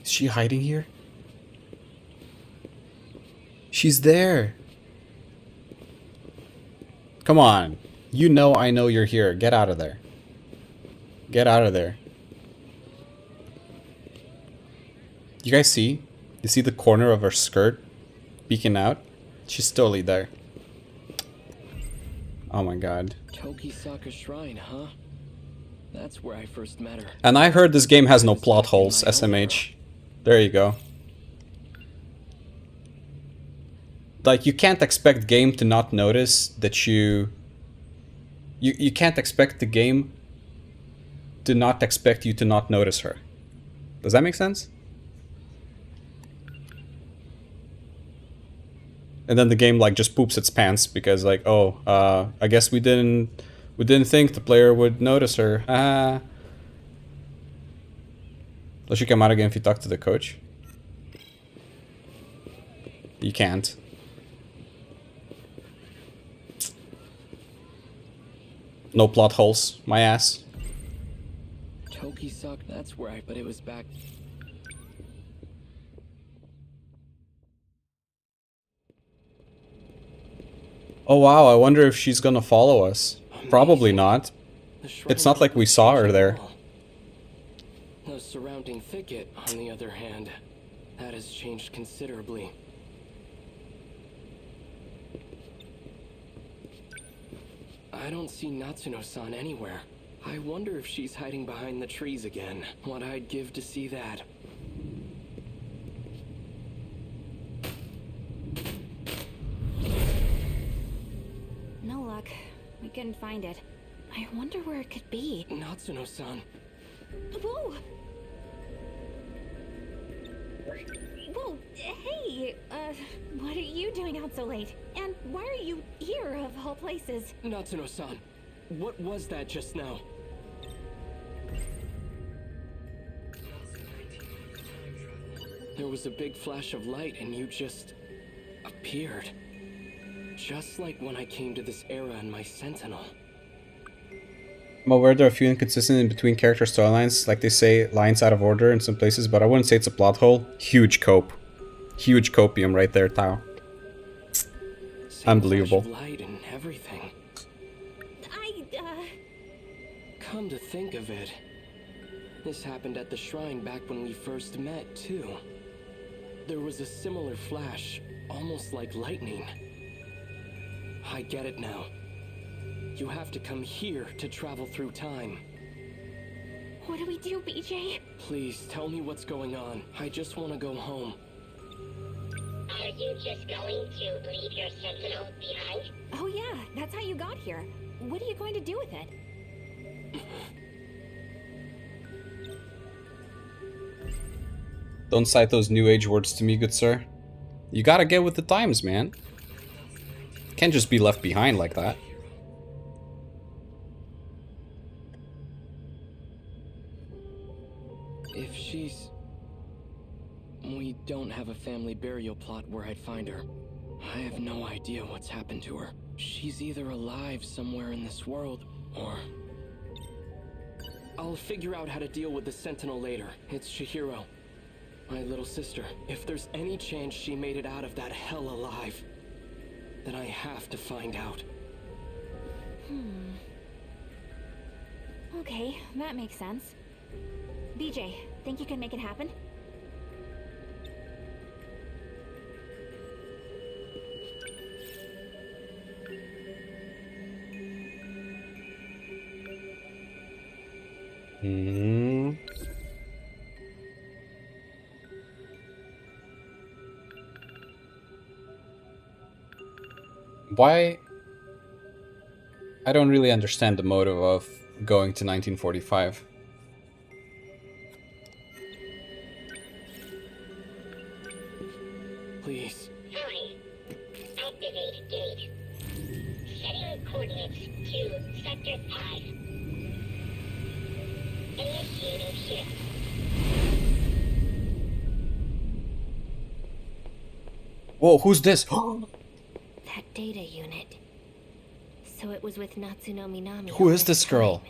Is she hiding here? She's there. Come on. You know I know you're here. Get out of there. Get out of there. You guys see? You see the corner of her skirt peeking out? She's totally there. Oh my god. Tokisaka Shrine, huh? That's where I first met her. And I heard this game has no plot holes, SMH. There you go. Like, you can't expect game to not notice that you can't expect the game to not expect you to not notice her. Does that make sense? And then the game like just poops its pants because like, oh, I guess we didn't think the player would notice her. Ah. Unless you come out again if you talk to the coach. You can't. No plot holes, my ass. Tokisaka, that's where but it was back. Oh wow, I wonder if she's gonna follow us. Probably not. It's not like we saw her there. The surrounding thicket, on the other hand, that has changed considerably. I don't see Natsuno-san anywhere. I wonder if she's hiding behind the trees again. What I'd give to see that. No luck. We couldn't find it. I wonder where it could be. Natsuno-san. Whoa! Whoa, hey! What are you doing out so late? And why are you here, of all places? Natsuno-san, what was that just now? There was a big flash of light and you just appeared. Just like when I came to this era in my Sentinel. I'm aware there are a few inconsistencies in between character storylines, like they say lines out of order in some places, but I wouldn't say it's a plot hole. Huge cope. Huge copium right there, Tao. Unbelievable. Flash of light and everything. Come to think of it, this happened at the shrine back when we first met, too. There was a similar flash, almost like lightning. I get it now. You have to come here to travel through time. What do we do, BJ? Please, tell me what's going on. I just want to go home. Are you just going to leave your Sentinel behind? Oh yeah, that's how you got here. What are you going to do with it? Don't cite those new age words to me, good sir. You gotta get with the times, man. Can't just be left behind like that. If she's... We don't have a family burial plot where I'd find her. I have no idea what's happened to her. She's either alive somewhere in this world, or... I'll figure out how to deal with the Sentinel later. It's Chihiro, my little sister. If there's any chance she made it out of that hell alive, then I have to find out. Okay, that makes sense. BJ, think you can make it happen? Why? I don't really understand the motive of going to 1945. Please. Fine. Activate gate. Setting coordinates to Sector 5. Initiating shift. Whoa, who's this? That data unit. So it was with Natsuno Minami. Who is this girl?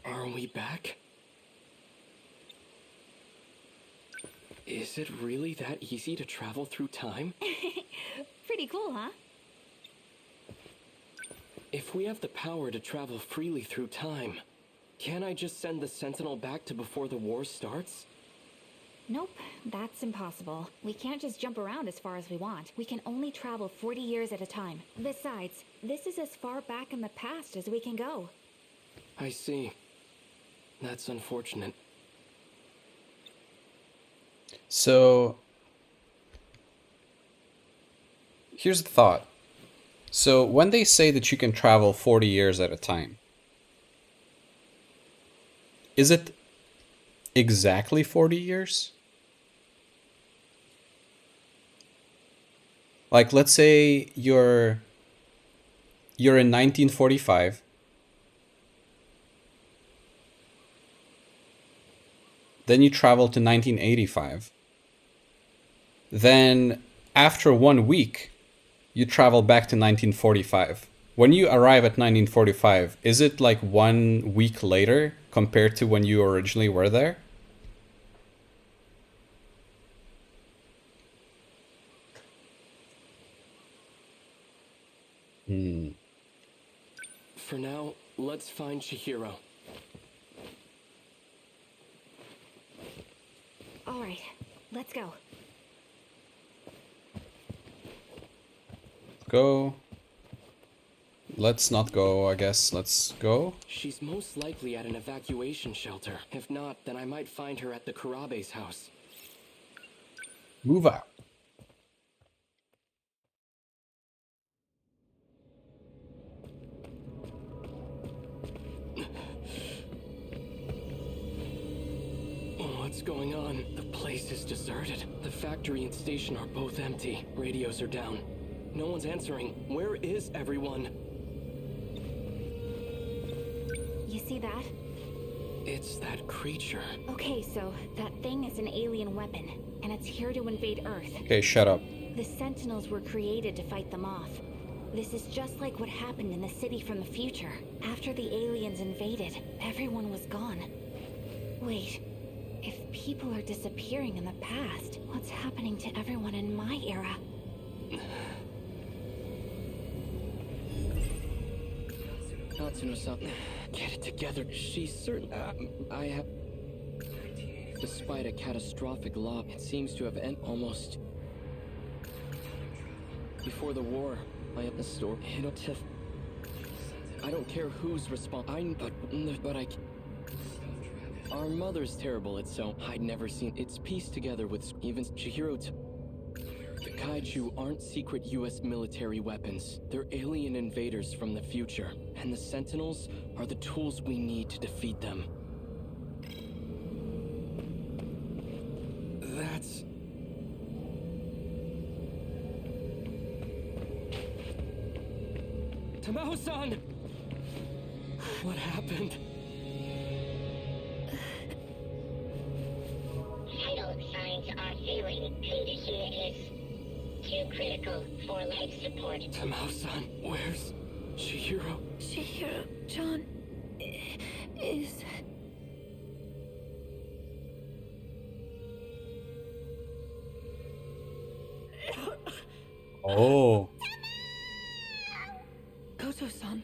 Are we back? Is it really that easy to travel through time? Pretty cool, huh? If we have the power to travel freely through time, can't I just send the Sentinel back to before the war starts? Nope, that's impossible. We can't just jump around as far as we want. We can only travel 40 years at a time. Besides, this is as far back in the past as we can go. I see. That's unfortunate. So, here's the thought. So, when they say that you can travel 40 years at a time, is it exactly 40 years? Like, let's say you're in 1945. Then you travel to 1985. Then, after 1 week, you travel back to 1945. When you arrive at 1945, is it like 1 week later compared to when you originally were there? For now, let's find Chihiro. All right, let's go. Go. Let's not go, I guess. Let's go. She's most likely at an evacuation shelter. If not, then I might find her at the Kurabe's house. Move out. What's going on? The place is deserted. The factory and station are both empty. Radios are down. No one's answering. Where is everyone? You see that? It's that creature. Okay, so that thing is an alien weapon, and it's here to invade Earth. Okay, shut up. The Sentinels were created to fight them off. This is just like what happened in the city from the future. After the aliens invaded, everyone was gone. Wait, if people are disappearing in the past, what's happening to everyone in my era? Natsuno-san, get it together. She's certain. I have. Despite a catastrophic loss, it seems to have ended almost. Before the war, I have the store. I don't care who's responsible. But I. Our mother's terrible. It's so I'd never seen. It's pieced together with even Chihiro. The Kaiju aren't secret U.S. military weapons. They're alien invaders from the future. And the Sentinels are the tools we need to defeat them. That's... Tamao-san! What happened? Vital signs are failing. Condition is too critical for life support. Tamao-san, where's Chihiro? Chihiro-chan is... Oh. Koto-san,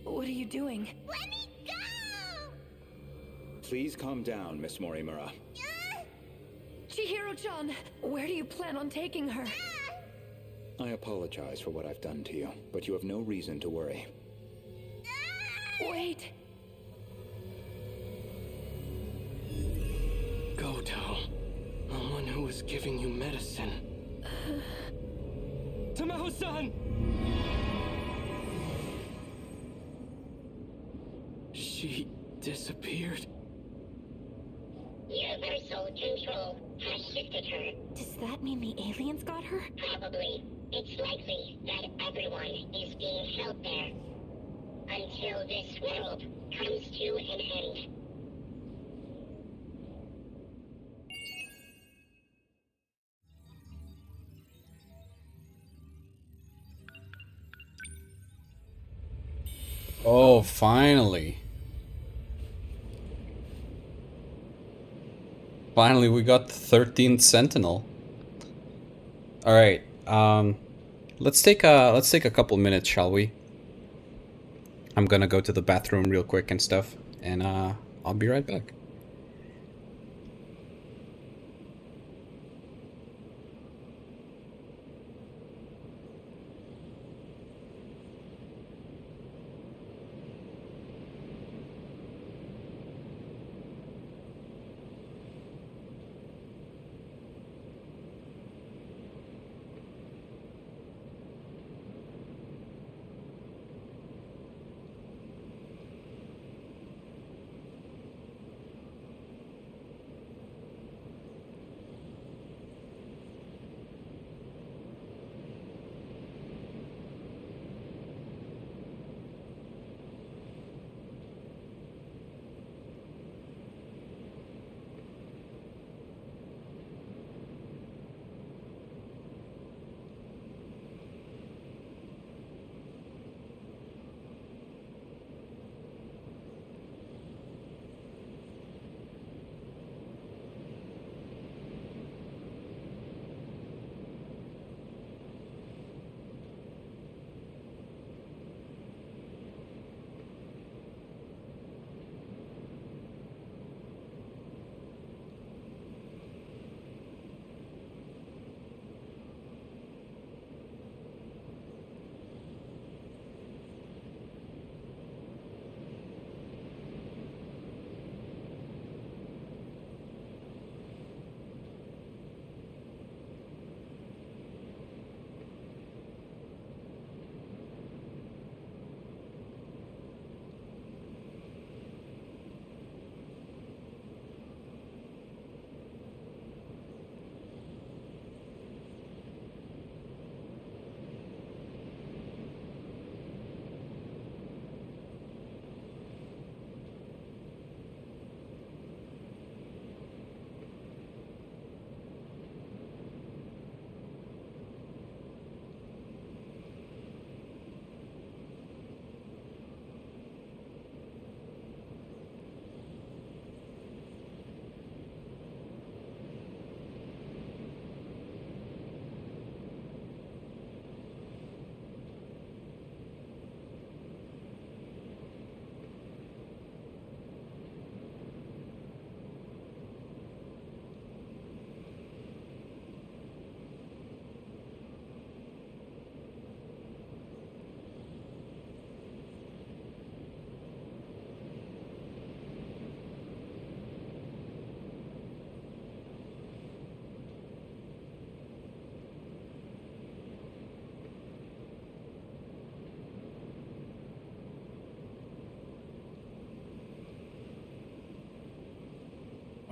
what are you doing? Let me go! Please calm down, Miss Morimura. Chihiro-chan, where do you plan on taking her? I apologize for what I've done to you, but you have no reason to worry. Wait. Goto. The one who was giving you medicine. Tamaho-san! She disappeared. Universal control has shifted her. Does that mean the aliens got her? Probably. It's likely that everyone is being held there. Until this world comes to an end. Oh, finally. Finally, we got the 13th Sentinel. All right. Let's take a couple minutes, shall we? I'm gonna go to the bathroom real quick and stuff, and I'll be right back.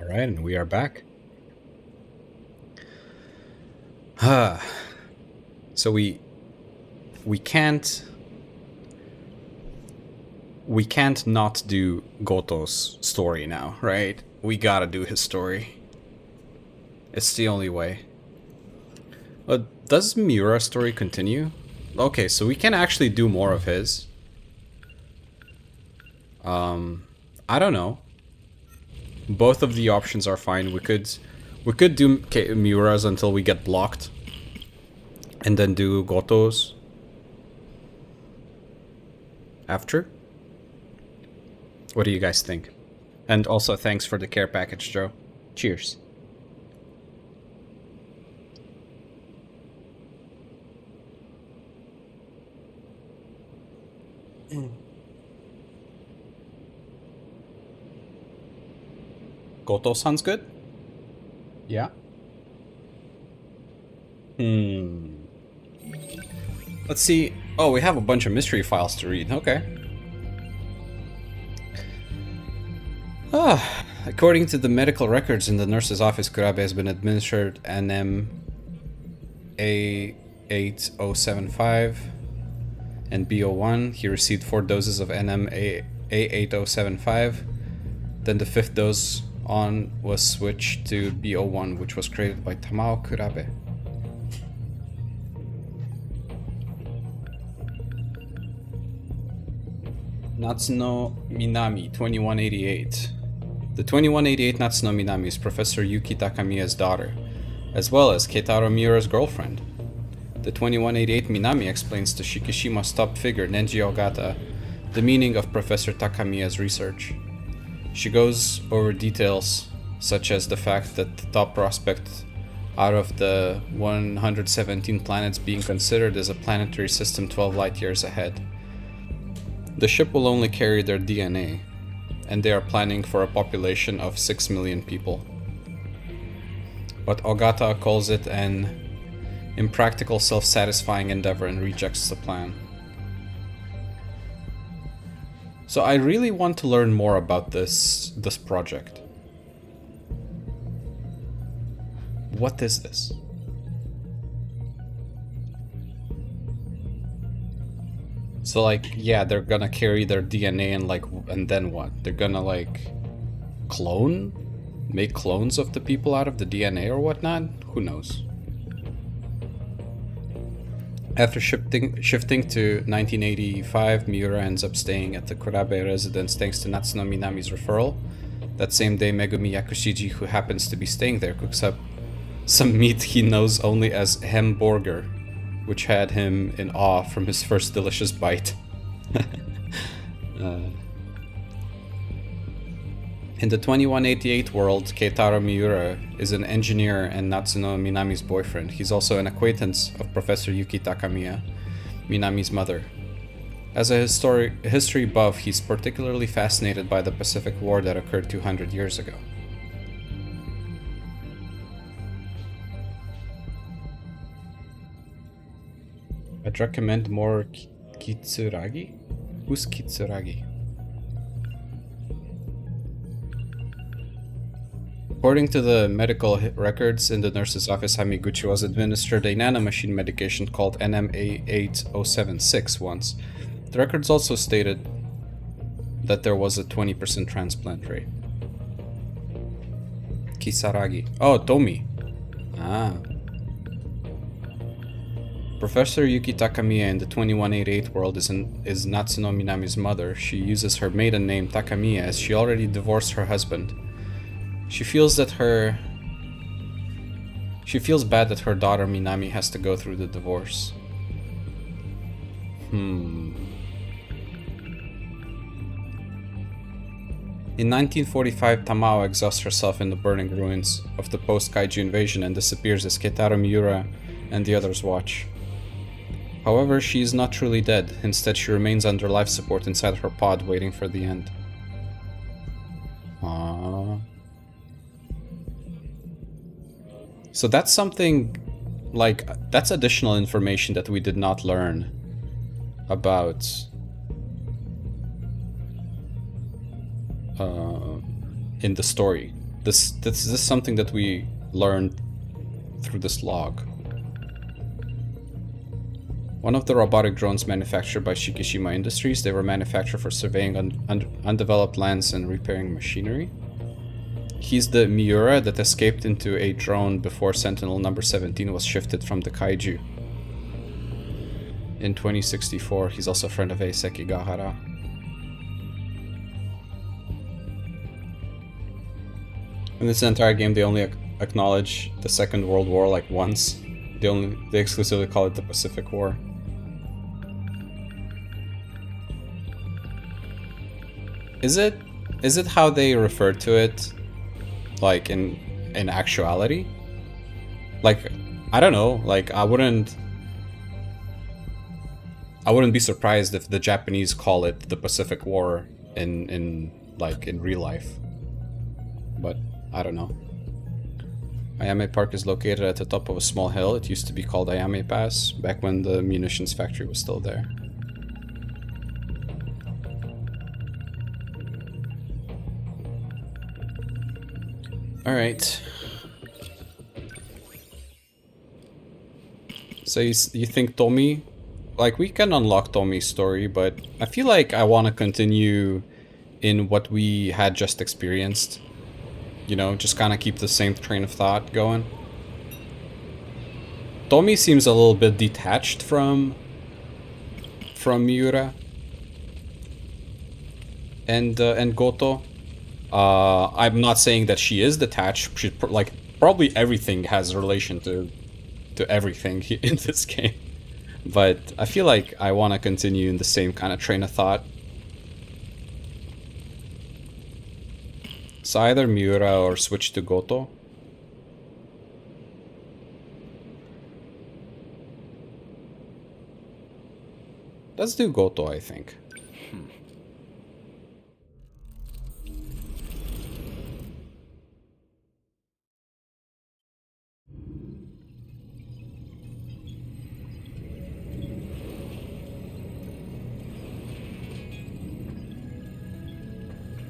All right, and we are back. So we can't not do Goto's story now, right? We gotta do his story. It's the only way. Does Miura's story continue? Okay, so we can actually do more of his. I don't know. Both of the options are fine. We could do Miura's until we get blocked, and then do Goto's after. What do you guys think? And also, thanks for the care package, Joe. Cheers. Goto sounds good? Yeah? Let's see. Oh, we have a bunch of mystery files to read. Okay. According to the medical records in the nurse's office, Kurabe has been administered NM-A8075 and B01. He received 4 doses of NM-A8075. Then the 5th dose was switched to B01, which was created by Tamao Kurabe. Natsuno Minami, 2188. The 2188 Natsuno Minami is Professor Yuki Takamiya's daughter, as well as Keitaro Miura's girlfriend. The 2188 Minami explains to Shikishima's top figure Nenji Ogata the meaning of Professor Takamiya's research. She goes over details such as the fact that the top prospect out of the 117 planets being considered is a planetary system 12 light years ahead. The ship will only carry their DNA, and they are planning for a population of 6 million people. But Ogata calls it an impractical, self-satisfying endeavor and rejects the plan. So I really want to learn more about this project. What is this? So like, yeah, they're gonna carry their DNA and then what? They're gonna like make clones of the people out of the DNA or whatnot? Who knows? After shifting to 1985, Miura ends up staying at the Kurabe residence thanks to Natsuno Minami's referral. That same day, Megumi Yakushiji, who happens to be staying there, cooks up some meat he knows only as Hamburger, which had him in awe from his first delicious bite. In the 2188 world, Keitaro Miura is an engineer and Natsuno Minami's boyfriend. He's also an acquaintance of Professor Yuki Takamiya, Minami's mother. As a history buff, he's particularly fascinated by the Pacific War that occurred 200 years ago. I'd recommend more Kitsuragi? Who's Kitsuragi? According to the medical records in the nurse's office, Hamiguchi was administered a nanomachine medication called NMA8076 once. The records also stated that there was a 20% transplant rate. Kisaragi. Oh, Tomi. Ah. Professor Yuki Takamiya in the 2188 world is Natsuno Minami's mother. She uses her maiden name Takamiya as she already divorced her husband. She feels bad that her daughter Minami has to go through the divorce. In 1945, Tamao exhausts herself in the burning ruins of the post-kaiju invasion and disappears as Keitaro Miura and the others watch. However, she is not truly dead. Instead, she remains under life support inside her pod, waiting for the end. So that's something, that's additional information that we did not learn about in the story. This is something that we learned through this log. One of the robotic drones manufactured by Shikishima Industries, they were manufactured for surveying undeveloped lands and repairing machinery. He's the Miura that escaped into a drone before Sentinel number 17 was shifted from the kaiju. In 2064, he's also a friend of Eiseki Gahara. In this entire game, they only acknowledge the Second World War like once. They exclusively call it the Pacific War. Is it how they refer to it, like in actuality? Like, I don't know. Like, I wouldn't be surprised if the Japanese call it the Pacific War in real life. But I don't know. Ayame Park is located at the top of a small hill. It used to be called Ayame Pass, back when the munitions factory was still there. Alright. So you think Tommy... Like, we can unlock Tommy's story, but I feel like I want to continue in what we had just experienced. You know, just kind of keep the same train of thought going. Tommy seems a little bit detached from Miura and Goto. I'm not saying that she is detached. She like probably everything has a relation to everything in this game. But I feel like I want to continue in the same kind of train of thought. So either Miura or switch to Goto. Let's do Goto, I think.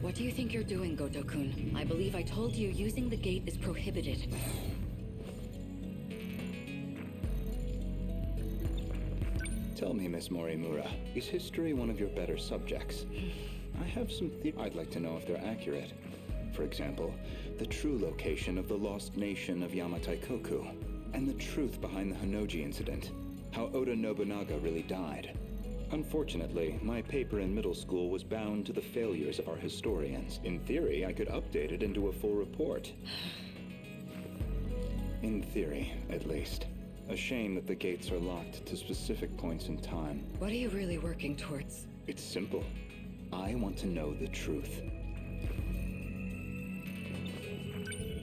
What do you think you're doing, Goto-kun? I believe I told you using the gate is prohibited. Tell me, Miss Morimura, is history one of your better subjects? I have some I'd like to know if they're accurate. For example, the true location of the lost nation of Yamatai-koku, and the truth behind the Hanoji incident, how Oda Nobunaga really died. Unfortunately, my paper in middle school was bound to the failures of our historians. In theory, I could update it into a full report. In theory, at least. A shame that the gates are locked to specific points in time. What are you really working towards? It's simple. I want to know the truth.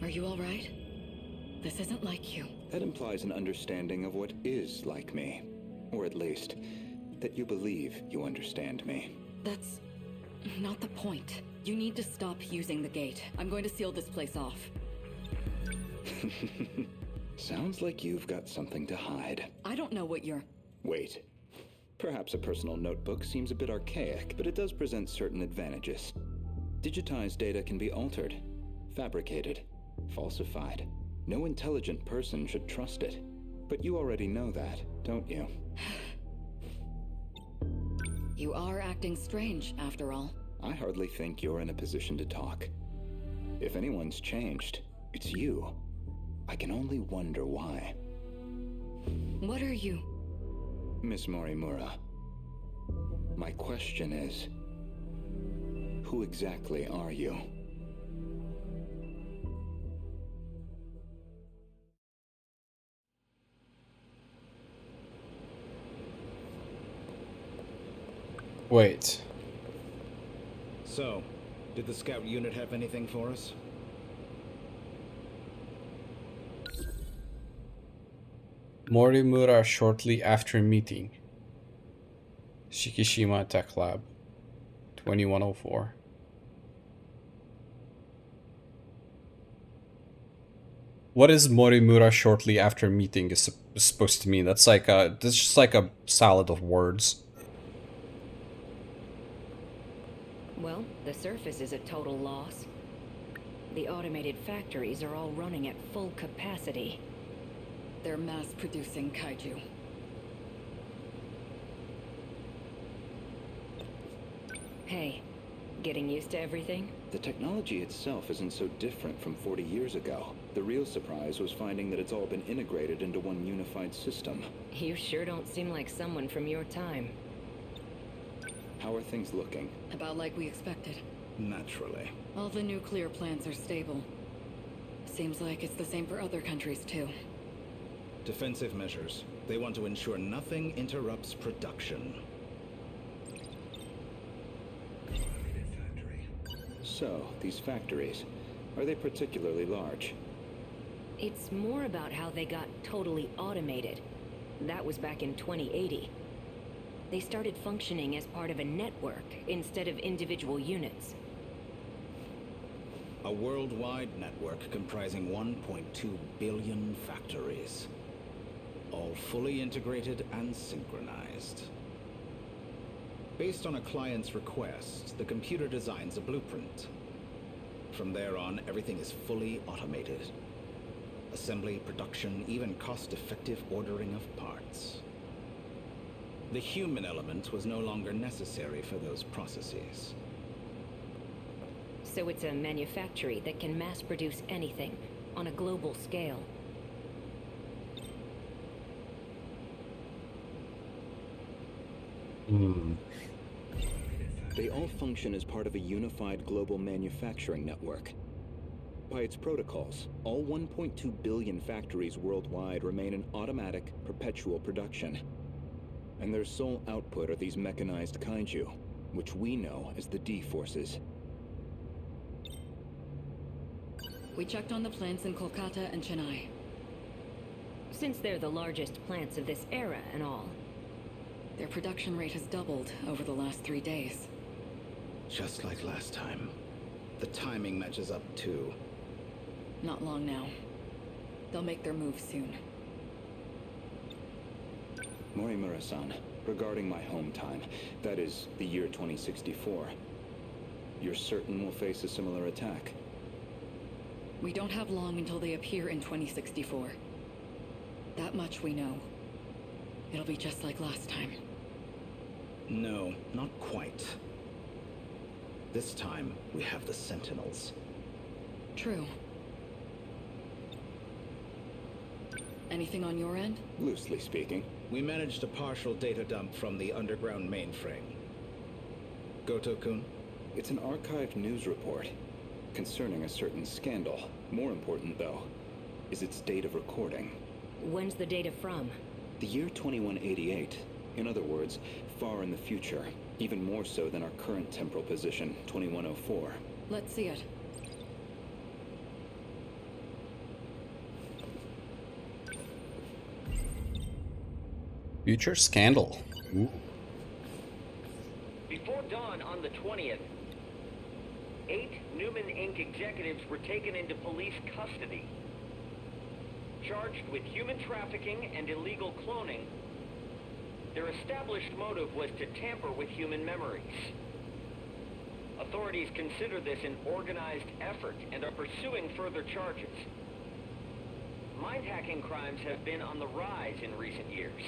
Are you all right? This isn't like you. That implies an understanding of what is like me. Or at least, that you believe you understand me. That's not the point. You need to stop using the gate. I'm going to seal this place off. Sounds like you've got something to hide. I don't know what you're... Wait. Perhaps a personal notebook seems a bit archaic, but it does present certain advantages. Digitized data can be altered, fabricated, falsified. No intelligent person should trust it. But you already know that, don't you? You are acting strange, after all. I hardly think you're in a position to talk. If anyone's changed, it's you. I can only wonder why. What are you? Miss Morimura, my question is, who exactly are you? Wait. So, did the scout unit have anything for us? Morimura shortly after meeting. Shikishima Tech Lab. 2104. What is Morimura shortly after meeting is supposed to mean? That's like a... That's just like a salad of words. Well, the surface is a total loss. The automated factories are all running at full capacity. They're mass-producing kaiju. Hey, getting used to everything? The technology itself isn't so different from 40 years ago. The real surprise was finding that it's all been integrated into one unified system. You sure don't seem like someone from your time. How are things looking? About like we expected. Naturally. All the nuclear plants are stable. Seems like it's the same for other countries, too. Defensive measures. They want to ensure nothing interrupts production. So, these factories, are they particularly large? It's more about how they got totally automated. That was back in 2080. They started functioning as part of a network instead of individual units. A worldwide network comprising 1.2 billion factories. All fully integrated and synchronized. Based on a client's request, the computer designs a blueprint. From there on, everything is fully automated. Assembly, production, even cost-effective ordering of parts. The human element was no longer necessary for those processes. So it's a manufactory that can mass produce anything on a global scale. They all function as part of a unified global manufacturing network. By its protocols, all 1.2 billion factories worldwide remain in automatic, perpetual production. And their sole output are these mechanized kaiju, which we know as the D-Forces. We checked on the plants in Kolkata and Chennai. Since they're the largest plants of this era and all. Their production rate has doubled over the last 3 days. Just like last time. The timing matches up too. Not long now. They'll make their move soon. Morimura-san, regarding my home time, that is, the year 2064, you're certain we'll face a similar attack? We don't have long until they appear in 2064. That much we know. It'll be just like last time. No, not quite. This time, we have the Sentinels. True. Anything on your end? Loosely speaking. We managed a partial data dump from the underground mainframe. Goto-kun? It's an archived news report concerning a certain scandal. More important, though, is its date of recording. When's the data from? The year 2188. In other words, far in the future. Even more so than our current temporal position, 2104. Let's see it. Future scandal. Ooh. Before dawn on the 20th, 8 Newman Inc. executives were taken into police custody, charged with human trafficking and illegal cloning. Their established motive was to tamper with human memories. Authorities consider this an organized effort and are pursuing further charges. Mind-hacking crimes have been on the rise in recent years.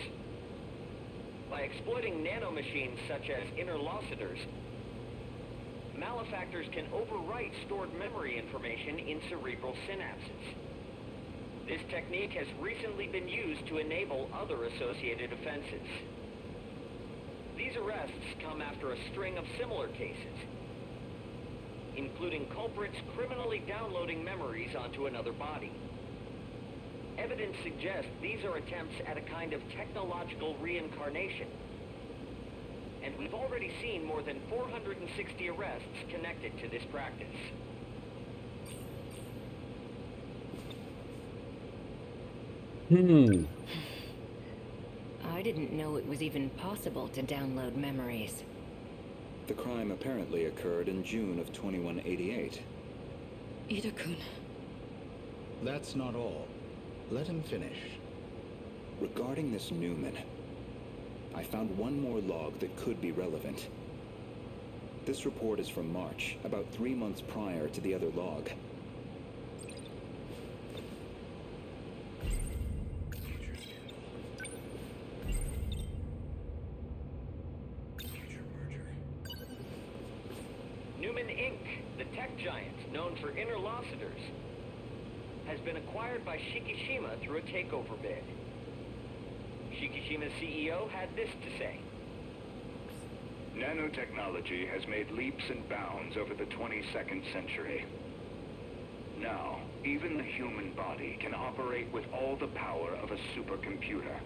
By exploiting nanomachines such as interlocutors, malefactors can overwrite stored memory information in cerebral synapses. This technique has recently been used to enable other associated offenses. These arrests come after a string of similar cases, including culprits criminally downloading memories onto another body. Evidence suggests these are attempts at a kind of technological reincarnation. And we've already seen more than 460 arrests connected to this practice. I didn't know it was even possible to download memories. The crime apparently occurred in June of 2188. Ida-kun. That's not all. Let him finish. Regarding this Newman, I found one more log that could be relevant. This report is from March, about 3 months prior to the other log. Newman Inc., the tech giant known for interlocutors, has been acquired by Shikishima through a takeover bid. Shikishima's CEO had this to say. Nanotechnology has made leaps and bounds over the 22nd century. Now, even the human body can operate with all the power of a supercomputer.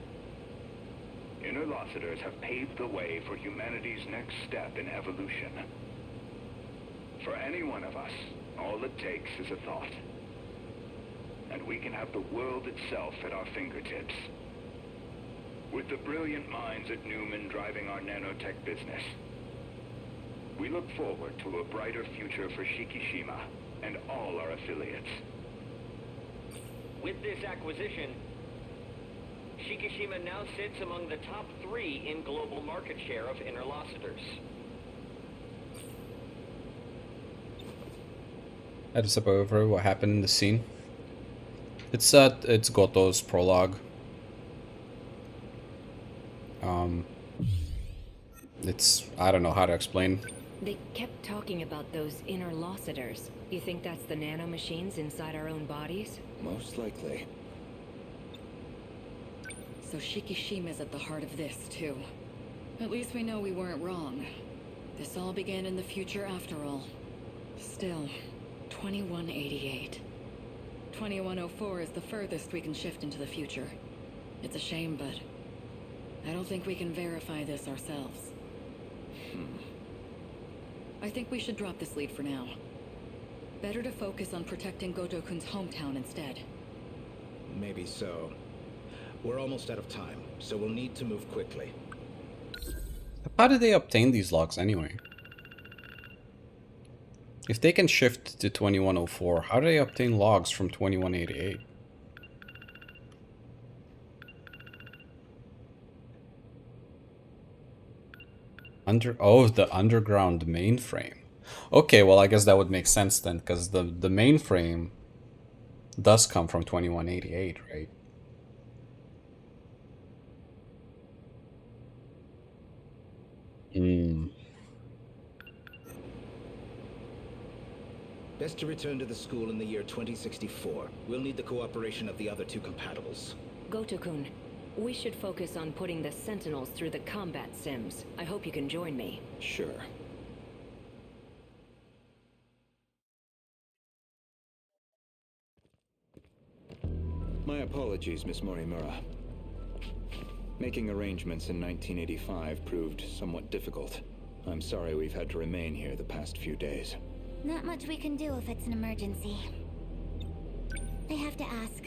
Interlocutors have paved the way for humanity's next step in evolution. For any one of us, all it takes is a thought. And we can have the world itself at our fingertips. With the brilliant minds at Newman driving our nanotech business, we look forward to a brighter future for Shikishima and all our affiliates. With this acquisition, Shikishima now sits among the top 3 in global market share of interlocutors. That is over what happened in the scene. It's Goto's prologue. It's, I don't know how to explain. They kept talking about those interlocutors. You think that's the nanomachines inside our own bodies? Most likely. So Shikishima's at the heart of this, too. At least we know we weren't wrong. This all began in the future after all. Still, 2188. 2104 is the furthest we can shift into the future. It's a shame, but I don't think we can verify this ourselves. I think we should drop this lead for now. Better to focus on protecting Goto-kun's hometown instead. Maybe so. We're almost out of time, so we'll need to move quickly. How did they obtain these logs anyway? If they can shift to 2104, how do they obtain logs from 2188? The underground mainframe. Okay, well I guess that would make sense then, because the mainframe does come from 2188, right? Best to return to the school in the year 2064. We'll need the cooperation of the other 2 compatibles. Goto-kun, we should focus on putting the Sentinels through the combat sims. I hope you can join me. Sure. My apologies, Miss Morimura. Making arrangements in 1985 proved somewhat difficult. I'm sorry we've had to remain here the past few days. Not much we can do if it's an emergency. I have to ask,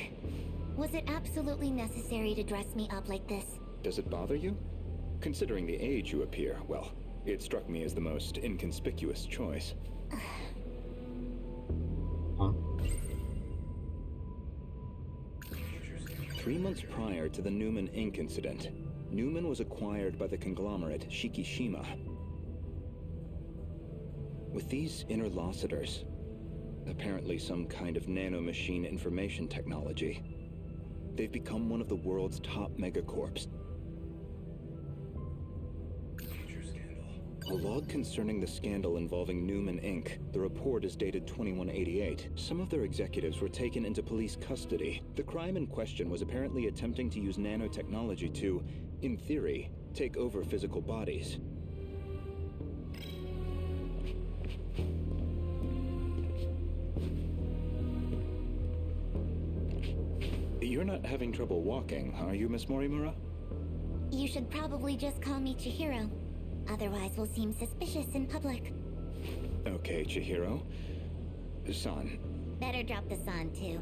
was it absolutely necessary to dress me up like this? Does it bother you? Considering the age you appear, well, it struck me as the most inconspicuous choice. 3 months prior to the Newman Inc. incident, Newman was acquired by the conglomerate Shikishima. With these interlocutors, apparently some kind of nanomachine information technology, they've become one of the world's top megacorps. A log concerning the scandal involving Newman Inc. The report is dated 2188. Some of their executives were taken into police custody. The crime in question was apparently attempting to use nanotechnology to, in theory, take over physical bodies. You're not having trouble walking, are you, Miss Morimura? You should probably just call me Chihiro. Otherwise we'll seem suspicious in public. Okay, Chihiro. San. Better drop the san, too.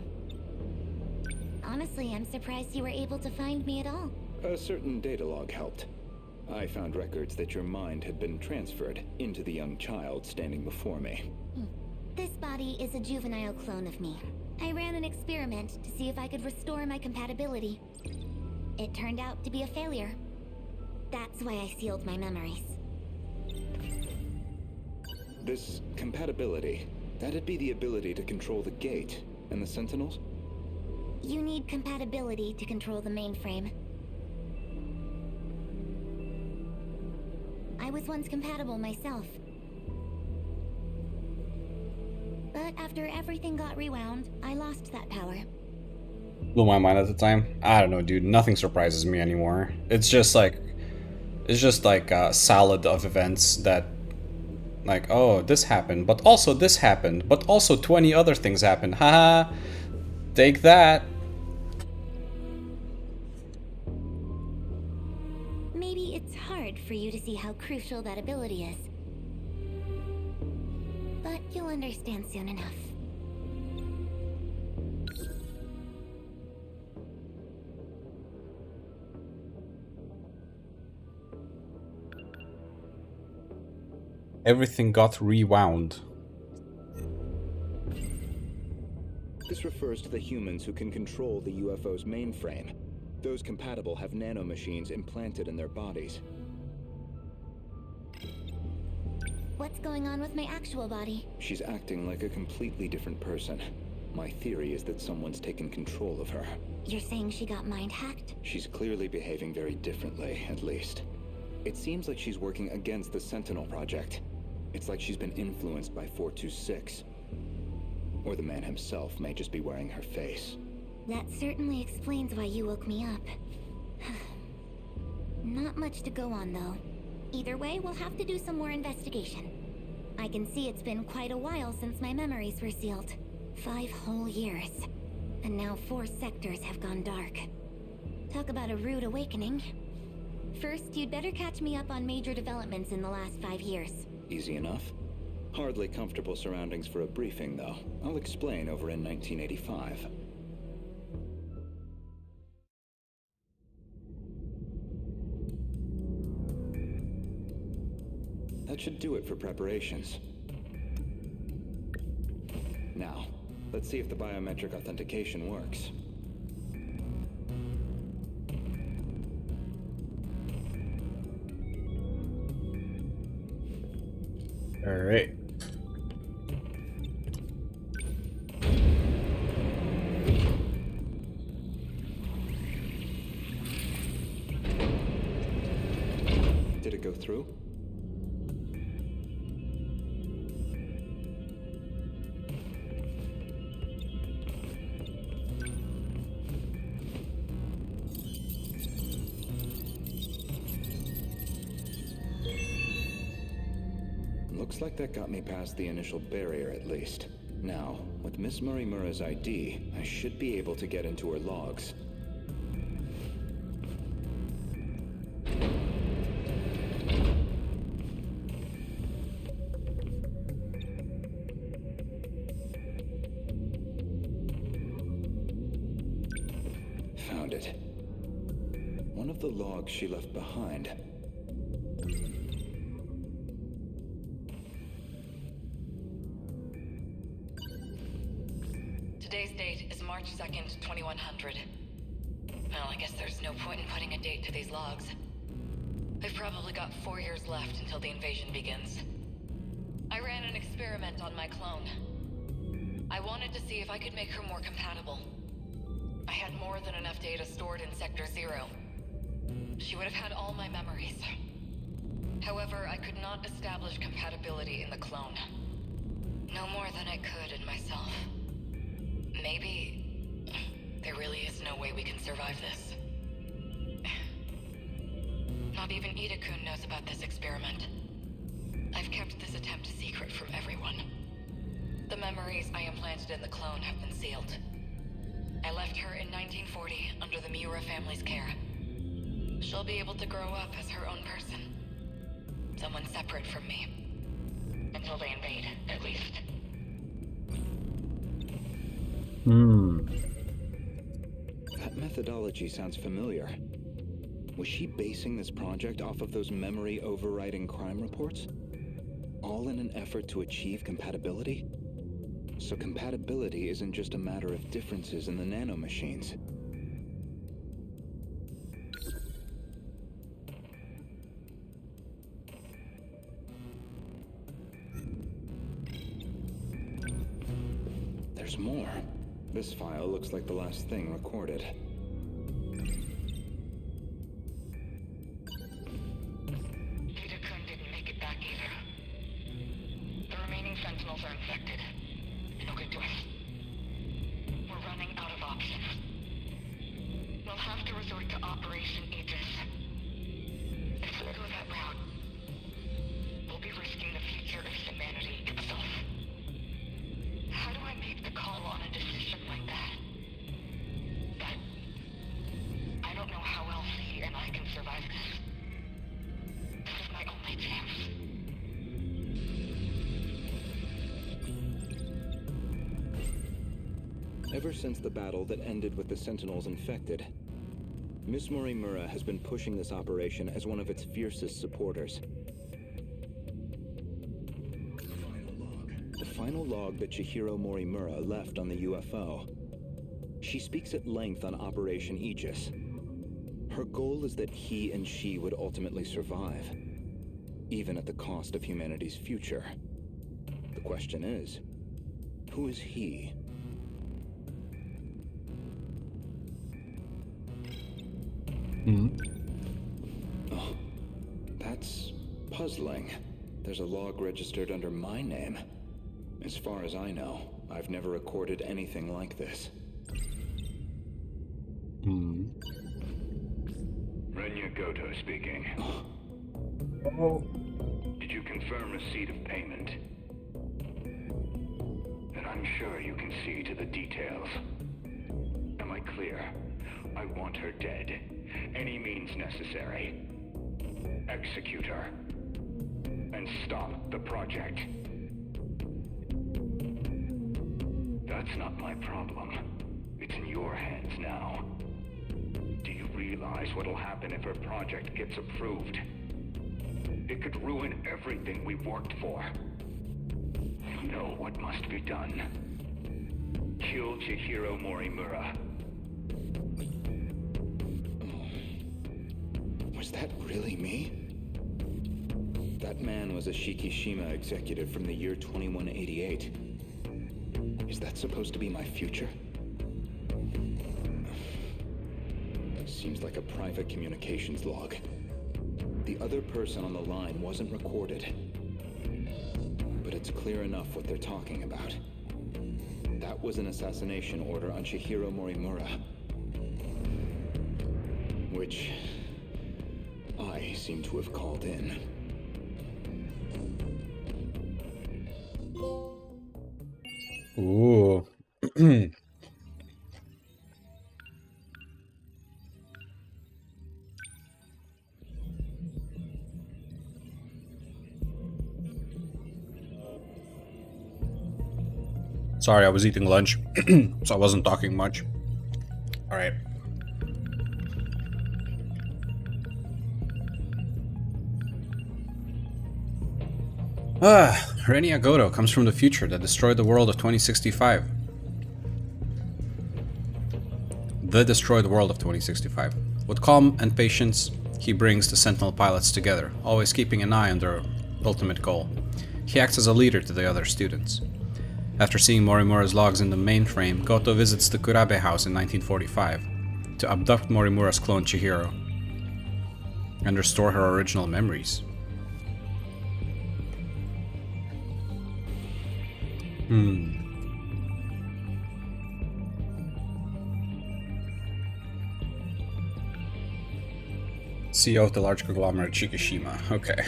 Honestly, I'm surprised you were able to find me at all. A certain data log helped. I found records that your mind had been transferred into the young child standing before me. This body is a juvenile clone of me. I ran an experiment to see if I could restore my compatibility. It turned out to be a failure. That's why I sealed my memories. This compatibility, that'd be the ability to control the gate and the Sentinels? You need compatibility to control the mainframe. I was once compatible myself. But after everything got rewound, I lost that power. Blew my mind at the time. I don't know, dude. Nothing surprises me anymore. It's just like a salad of events that, like, oh, this happened, but also this happened, but also 20 other things happened. Haha. Take that. Maybe it's hard for you to see how crucial that ability is. But you'll understand soon enough. Everything got rewound. This refers to the humans who can control the UFO's mainframe. Those compatible have nanomachines implanted in their bodies. What's going on with my actual body? She's acting like a completely different person. My theory is that someone's taken control of her. You're saying she got mind-hacked? She's clearly behaving very differently, at least. It seems like she's working against the Sentinel project. It's like she's been influenced by 426. Or the man himself may just be wearing her face. That certainly explains why you woke me up. Not much to go on, though. Either way, we'll have to do some more investigation. I can see it's been quite a while since my memories were sealed. 5 whole years. And now 4 sectors have gone dark. Talk about a rude awakening. First, you'd better catch me up on major developments in the last 5 years. Easy enough. Hardly comfortable surroundings for a briefing, though. I'll explain over in 1985. That should do it for preparations. Now, let's see if the biometric authentication works. All right. Did it go through? Looks like that got me past the initial barrier, at least. Now, with Miss Morimura's ID, I should be able to get into her logs. Found it. One of the logs she left behind. Today's date is March 2nd, 2100. Well, I guess there's no point in putting a date to these logs. I've probably got 4 years left until the invasion begins. I ran an experiment on my clone. I wanted to see if I could make her more compatible. I had more than enough data stored in Sector 0. She would have had all my memories. However, I could not establish compatibility in the clone. No more than I could in myself. Maybe there really is no way we can survive this. Not even Ida-kun knows about this experiment. I've kept this attempt secret from everyone. The memories I implanted in the clone have been sealed. I left her in 1940 under the Miura family's care. She'll be able to grow up as her own person. Someone separate from me. Until they invade, at least. That methodology sounds familiar. Was she basing this project off of those memory overriding crime reports? All in an effort to achieve compatibility? So compatibility isn't just a matter of differences in the nanomachines. There's more. This file looks like the last thing recorded. Ida-kun didn't make it back either. The remaining Sentinels are infected. No good to us. We're running out of options. We'll have to resort to Operation Aegis. If we go that route, we'll be risking the future of humanity itself. How do I make the call on a decision like that? But I don't know how else he and I can survive this. This is my only chance. Ever since the battle that ended with the Sentinels infected, Miss Morimura has been pushing this operation as one of its fiercest supporters. The final log that Chihiro Morimura left on the UFO She speaks at length on Operation Aegis. Her goal is that he and she would ultimately survive, even at the cost of humanity's future. The question is, who is he? Oh, that's puzzling. There's a log registered under my name. As far as I know, I've never recorded anything like this. Renya Goto speaking. Did you confirm receipt of payment? And I'm sure you can see to the details. Am I clear? I want her dead. Any means necessary. Execute her. And stop the project. That's not my problem. It's in your hands now. Do you realize what'll happen if her project gets approved? It could ruin everything we've worked for. You know what must be done. Kill Chihiro Morimura. Was that really me? That man was a Shikishima executive from the year 2188. Is that supposed to be my future? Seems like a private communications log. The other person on the line wasn't recorded. But it's clear enough what they're talking about. That was an assassination order on Chihiro Morimura. Which I seem to have called in. Ooh. Sorry, I was eating lunch, so I wasn't talking much. Alright. Renya Goto comes from the future that destroyed the world of 2065. The destroyed world of 2065. With calm and patience, he brings the Sentinel pilots together, always keeping an eye on their ultimate goal. He acts as a leader to the other students. After seeing Morimura's logs in the mainframe, Goto visits the Kurabe house in 1945 to abduct Morimura's clone Chihiro and restore her original memories. CEO of the large conglomerate Shikishima. Okay.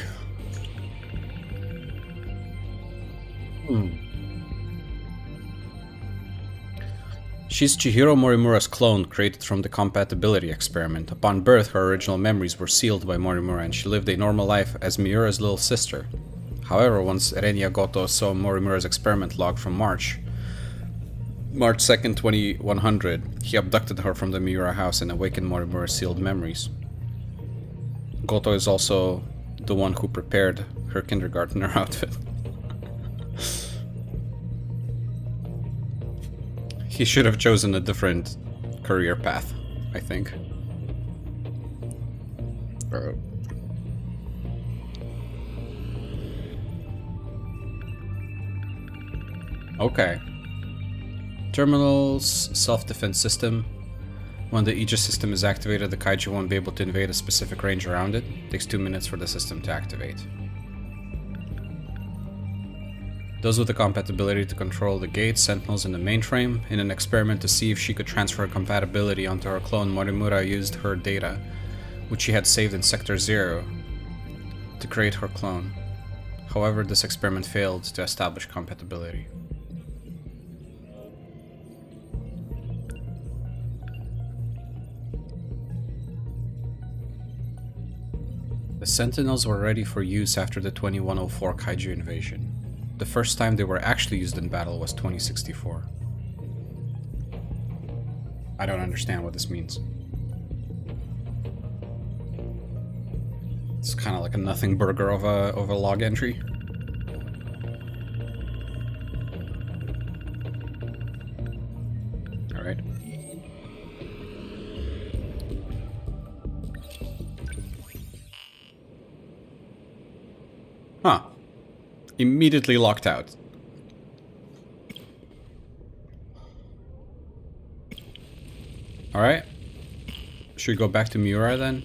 She's Chihiro Morimura's clone created from the compatibility experiment. Upon birth, her original memories were sealed by Morimura and she lived a normal life as Miura's little sister. However, once Renya Goto saw Morimura's experiment log from March 2nd, 2100, he abducted her from the Miura house and awakened Morimura's sealed memories. Goto is also the one who prepared her kindergartner outfit. He should have chosen a different career path, I think. Okay. Terminal's self-defense system. When the Aegis system is activated, the kaiju won't be able to invade a specific range around it. It takes 2 minutes for the system to activate. Those with the compatibility to control the gates, Sentinels, and the mainframe. In an experiment to see if she could transfer compatibility onto her clone, Morimura used her data, which she had saved in Sector 0, to create her clone. However, this experiment failed to establish compatibility. The Sentinels were ready for use after the 2104 kaiju invasion. The first time they were actually used in battle was 2064. I don't understand what this means. It's kind of like a nothing burger of a log entry. Alright. immediately locked out. Alright. Should we go back to Miura then?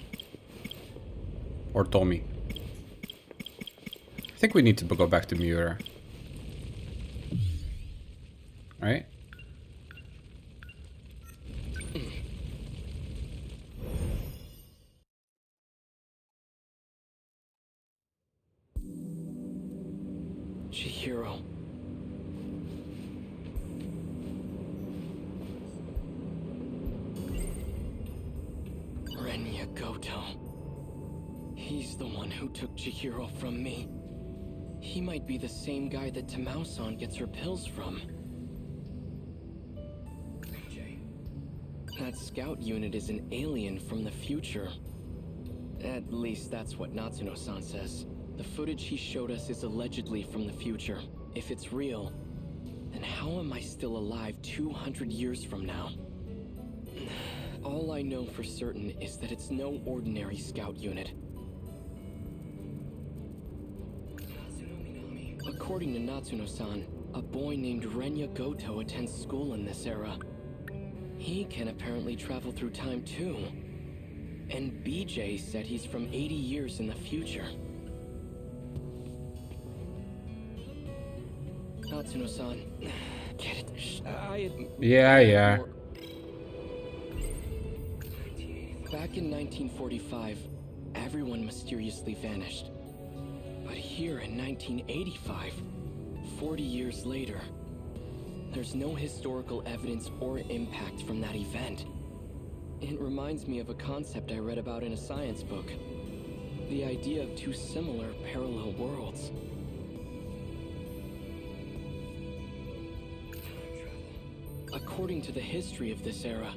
Or Tommy? I think we need to go back to Miura. Right? Chihiro. Renya Goto. He's the one who took Chihiro from me. He might be the same guy that Tamao-san gets her pills from. That scout unit is an alien from the future. At least that's what Natsuno-san says. The footage he showed us is allegedly from the future. If it's real, then how am I still alive 200 years from now? All I know for certain is that it's no ordinary scout unit. According to Natsuno-san, a boy named Renya Goto attends school in this era. He can apparently travel through time too. And BJ said he's from 80 years in the future. Natsuno-san, get it? Yeah. Back in 1945, everyone mysteriously vanished. But here in 1985, 40 years later, there's no historical evidence or impact from that event. It reminds me of a concept I read about in a science book. The idea of two similar parallel worlds. According to the history of this era,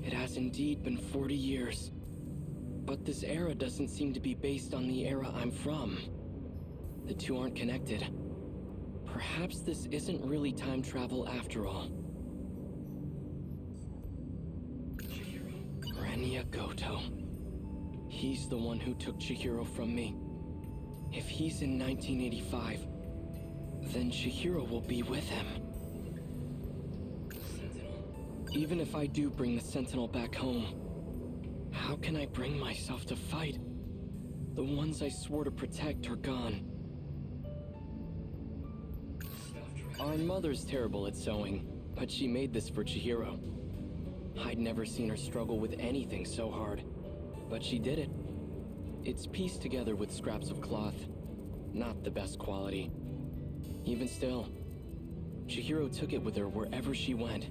it has indeed been 40 years. But this era doesn't seem to be based on the era I'm from. The two aren't connected. Perhaps this isn't really time travel after all. Renya Goto. He's the one who took Chihiro from me. If he's in 1985, then Chihiro will be with him. Even if I do bring the Sentinel back home, how can I bring myself to fight? The ones I swore to protect are gone. Our mother's terrible at sewing, but she made this for Chihiro. I'd never seen her struggle with anything so hard, but she did it. It's pieced together with scraps of cloth, not the best quality. Even still, Chihiro took it with her wherever she went.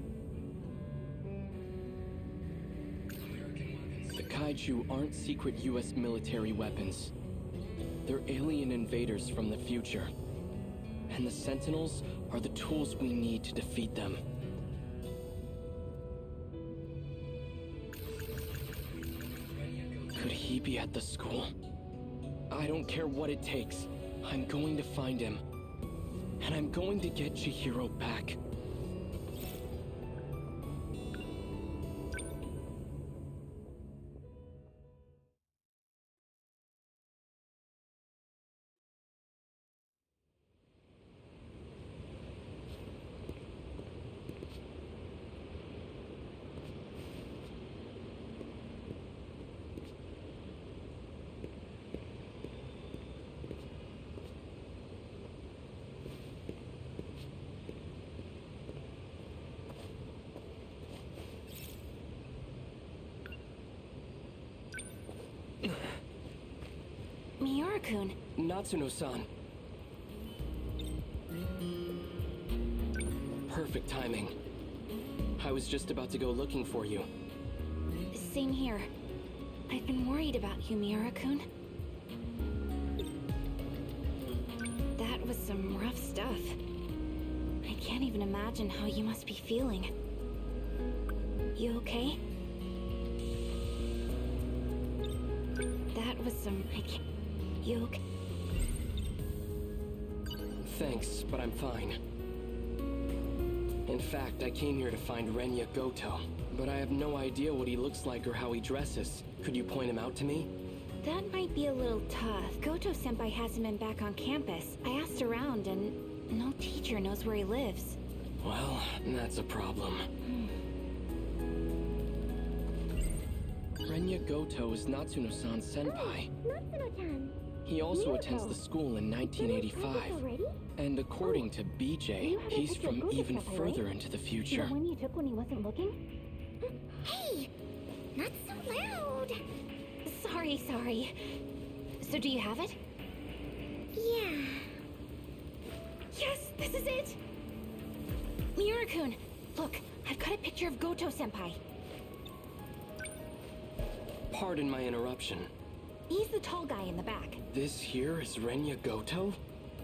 The Kaiju aren't secret US military weapons. They're alien invaders from the future. And the Sentinels are the tools we need to defeat them. Could he be at the school? I don't care what it takes. I'm going to find him. And I'm going to get Chihiro back. Miura-kun. Natsuno-san. Perfect timing. I was just about to go looking for you. Same here. I've been worried about you, Miura-kun. That was some rough stuff. I can't even imagine how you must be feeling. You okay? That was some... You okay? Thanks, but I'm fine. In fact, I came here to find Renya Goto, but I have no idea what he looks like or how he dresses. Could you point him out to me? That might be a little tough. Goto-senpai hasn't been back on campus. I asked around and no teacher knows where he lives. Well, that's a problem. Renya Goto is Natsuno-san's senpai. Natsuno-chan. He also attends the school in 1985. And according to BJ, he's from even further into the future. The one you took when he wasn't looking? Hey! Not so loud! Sorry. So do you have it? Yeah. Yes, this is it! Miura-kun, look, I've got a picture of Goto-senpai. Pardon my interruption. He's the tall guy in the back. This here is Renya Goto?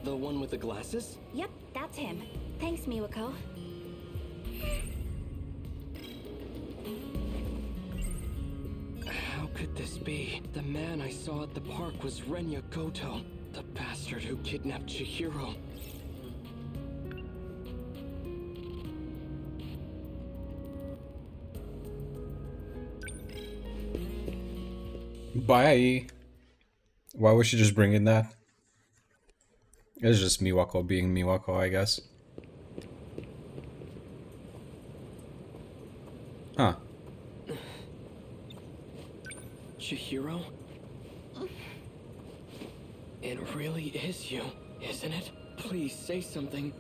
The one with the glasses? Yep, that's him. Thanks, Miwako. How could this be? The man I saw at the park was Renya Goto, the bastard who kidnapped Chihiro. Bye. Why was she just bringing that? It's just Miwako being Miwako, I guess. Huh. Chihiro? It really is you, isn't it? Please say something.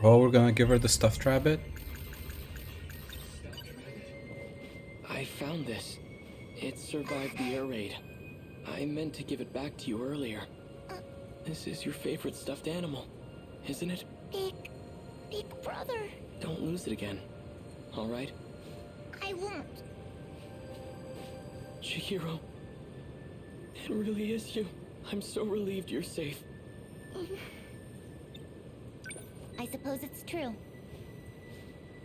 Oh, we're gonna give her the stuffed rabbit? I found this. It survived the air raid. I meant to give it back to you earlier. This is your favorite stuffed animal, isn't it? Big brother. Don't lose it again, all right? I won't. Chihiro, it really is you. I'm so relieved you're safe. I suppose it's true.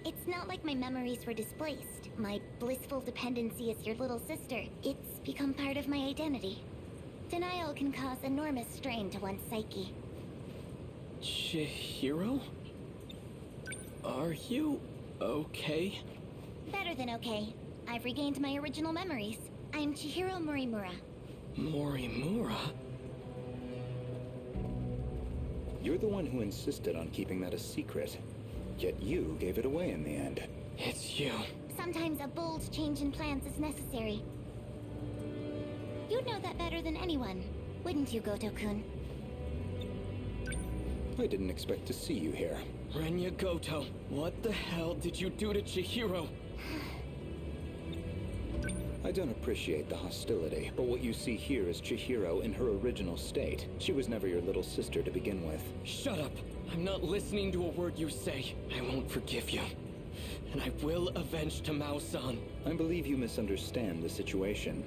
It's not like my memories were displaced. My blissful dependency as your little sister. It's become part of my identity. Denial can cause enormous strain to one's psyche. Chihiro? Are you okay? Better than okay. I've regained my original memories. I'm Chihiro Morimura. Morimura? You're the one who insisted on keeping that a secret. Yet you gave it away in the end. It's you. Sometimes a bold change in plans is necessary. You'd know that better than anyone, wouldn't you, Goto-kun? I didn't expect to see you here. Renya Goto, what the hell did you do to Chihiro? I don't appreciate the hostility, but what you see here is Chihiro in her original state. She was never your little sister to begin with. Shut up! I'm not listening to a word you say. I won't forgive you. And I will avenge Tamao-san. I believe you misunderstand the situation.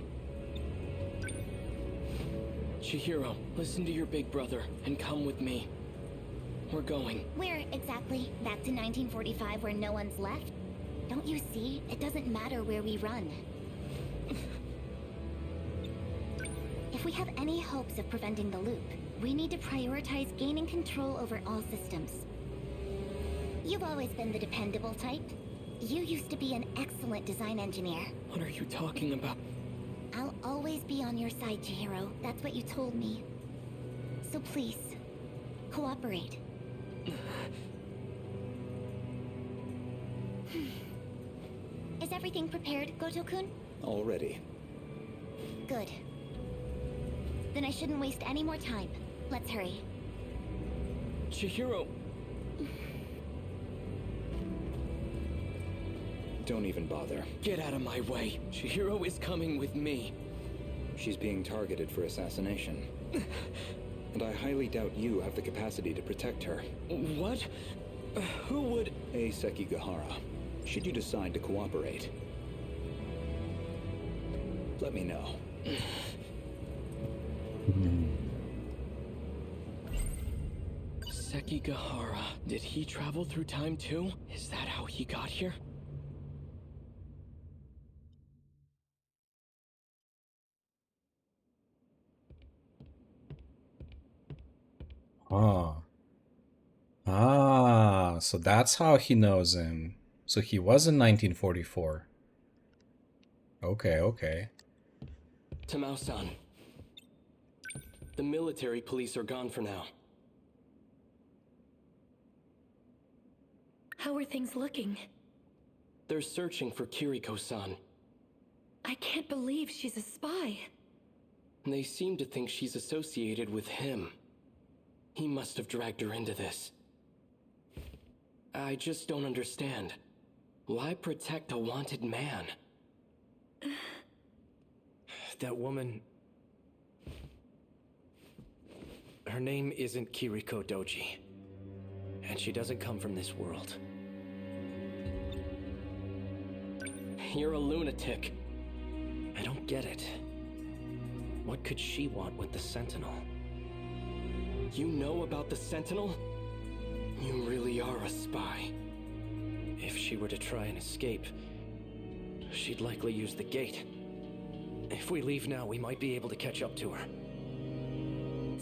Chihiro, listen to your big brother and come with me. We're going. Where exactly? Back to 1945 where no one's left? Don't you see? It doesn't matter where we run. If we have any hopes of preventing the loop, we need to prioritize gaining control over all systems. You've always been the dependable type. You used to be an excellent design engineer. What are you talking about? I'll always be on your side, Chihiro. That's what you told me. So please, cooperate. Is everything prepared, Goto-kun? Already. Good. Then I shouldn't waste any more time. Let's hurry. Chihiro! Don't even bother. Get out of my way. Chihiro is coming with me. She's being targeted for assassination. And I highly doubt you have the capacity to protect her. What? Who would... A Sekigahara. Should you decide to cooperate, let me know. Sekigahara. Did he travel through time too? Is that how he got here? Oh. Ah, so that's how he knows him. So he was in 1944. Okay. Tamao-san. The military police are gone for now. How are things looking? They're searching for Kiriko-san. I can't believe she's a spy. They seem to think she's associated with him. He must have dragged her into this. I just don't understand. Why protect a wanted man? That woman... Her name isn't Kiriko Doji. And she doesn't come from this world. You're a lunatic. I don't get it. What could she want with the Sentinel? You know about the Sentinel? You really are a spy. If she were to try and escape, she'd likely use the gate. If we leave now, we might be able to catch up to her.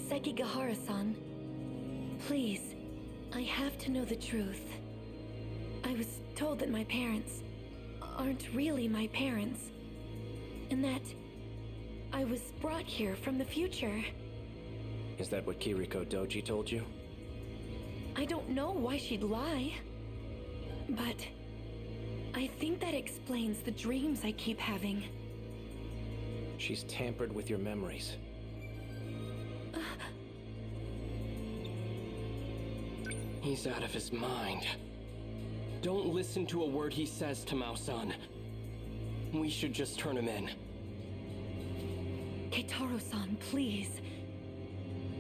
Sekigahara-san, please, I have to know the truth. I was told that my parents aren't really my parents, and that I was brought here from the future. Is that what Kiriko Doji told you? I don't know why she'd lie, but I think that explains the dreams I keep having. She's tampered with your memories. He's out of his mind. Don't listen to a word he says, Tamao-san. We should just turn him in. Keitaro-san, please.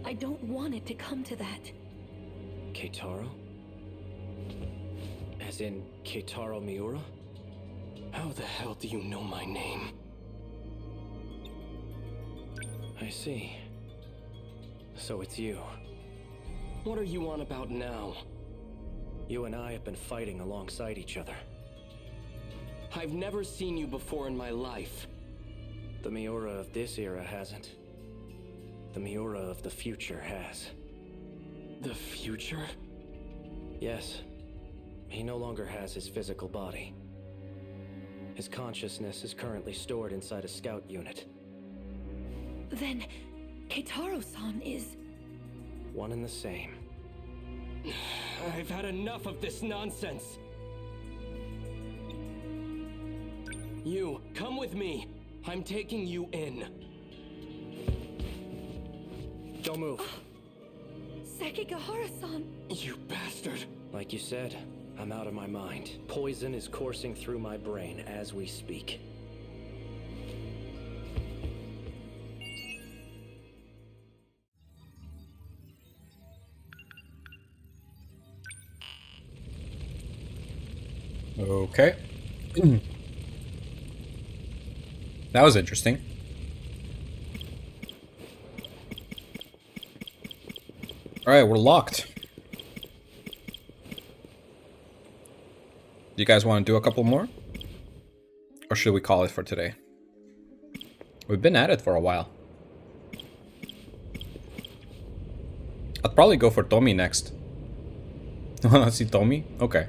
I don't want it to come to that. Keitaro? As in Keitaro Miura? How the hell do you know my name? I see. So it's you. What are you on about now? You and I have been fighting alongside each other. I've never seen you before in my life. The Miura of this era hasn't. The Miura of the future has. The future? Yes. He no longer has his physical body. His consciousness is currently stored inside a scout unit. Then, Keitaro-san is... one and the same. I've had enough of this nonsense. You, come with me. I'm taking you in. Don't move. Sekigahara-san! You bastard! Like you said, I'm out of my mind. Poison is coursing through my brain as we speak. Okay. That was interesting. Alright, we're locked. Do you guys want to do a couple more? Or should we call it for today? We've been at it for a while. I'd probably go for Tommy next. Wanna see Tommy? Okay.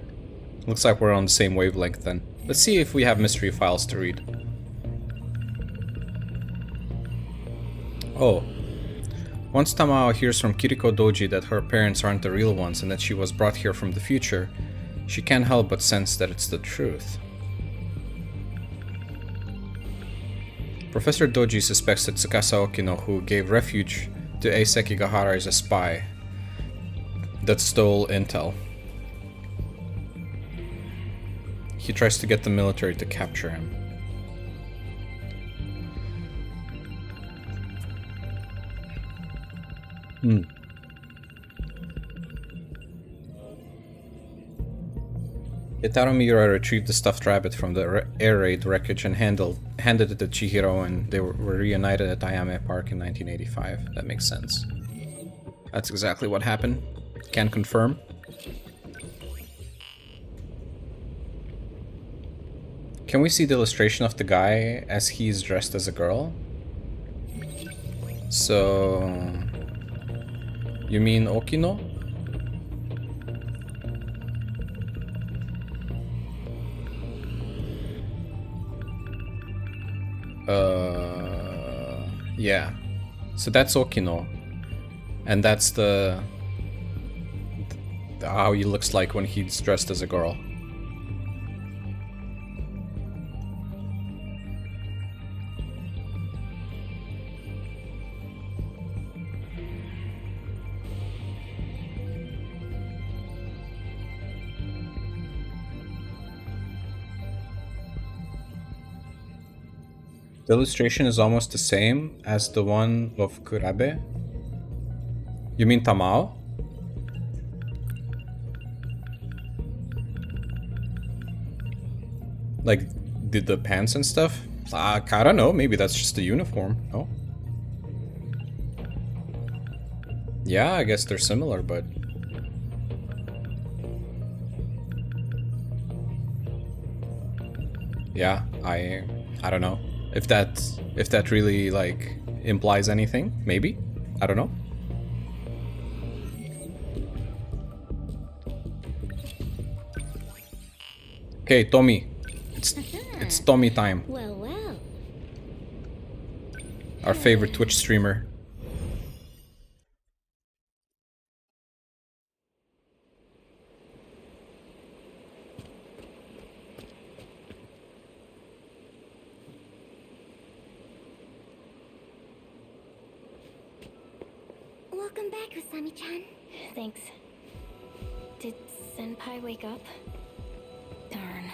Looks like we're on the same wavelength then. Let's see if we have mystery files to read. Oh. Once Tamao hears from Kiriko Doji that her parents aren't the real ones and that she was brought here from the future, she can't help but sense that it's the truth. Professor Doji suspects that Tsukasa Okino, who gave refuge to Ei Sekigahara, is a spy that stole intel. He tries to get the military to capture him. Keitaro Miura retrieved the stuffed rabbit from the air raid wreckage and handed it to Chihiro, and they were reunited at Ayame Park in 1985. That makes sense. That's exactly what happened. Can confirm. Can we see the illustration of the guy as he's dressed as a girl? So... you mean Okino? Yeah. So that's Okino. And that's how he looks like when he's dressed as a girl. The illustration is almost the same as the one of Kurabe. You mean Tamao? Like, did the pants and stuff? I don't know, maybe that's just the uniform. Oh. Yeah, I guess they're similar, but... Yeah, I don't know. If that really, like, implies anything, maybe? I don't know. Okay, Tommy. It's Tommy time. Well, well. Our favorite Twitch streamer. Welcome back, Usami-chan. Thanks. Did Senpai wake up? Darn.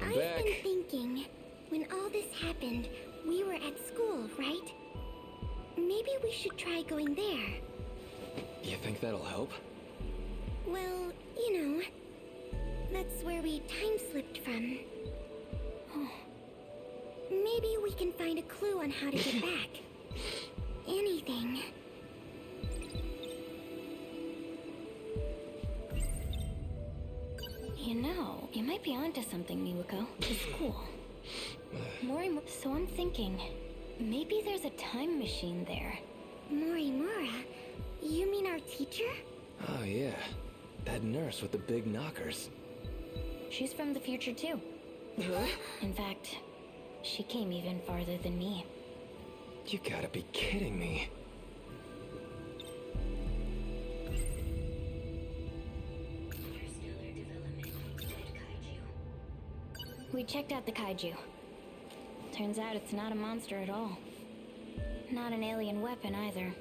I've been thinking, when all this happened, we were at school, right? Maybe we should try going there. You think that'll help? Well, you know, that's where we time-slipped from. Maybe we can find a clue on how to get back. Anything. You know, you might be onto something, Miwako. The school. So I'm thinking, maybe there's a time machine there. Morimura? You mean our teacher? Oh yeah, that nurse with the big knockers. She's from the future too. In fact, she came even farther than me. You gotta be kidding me. We checked out the kaiju. Turns out it's not a monster at all. Not an alien weapon either.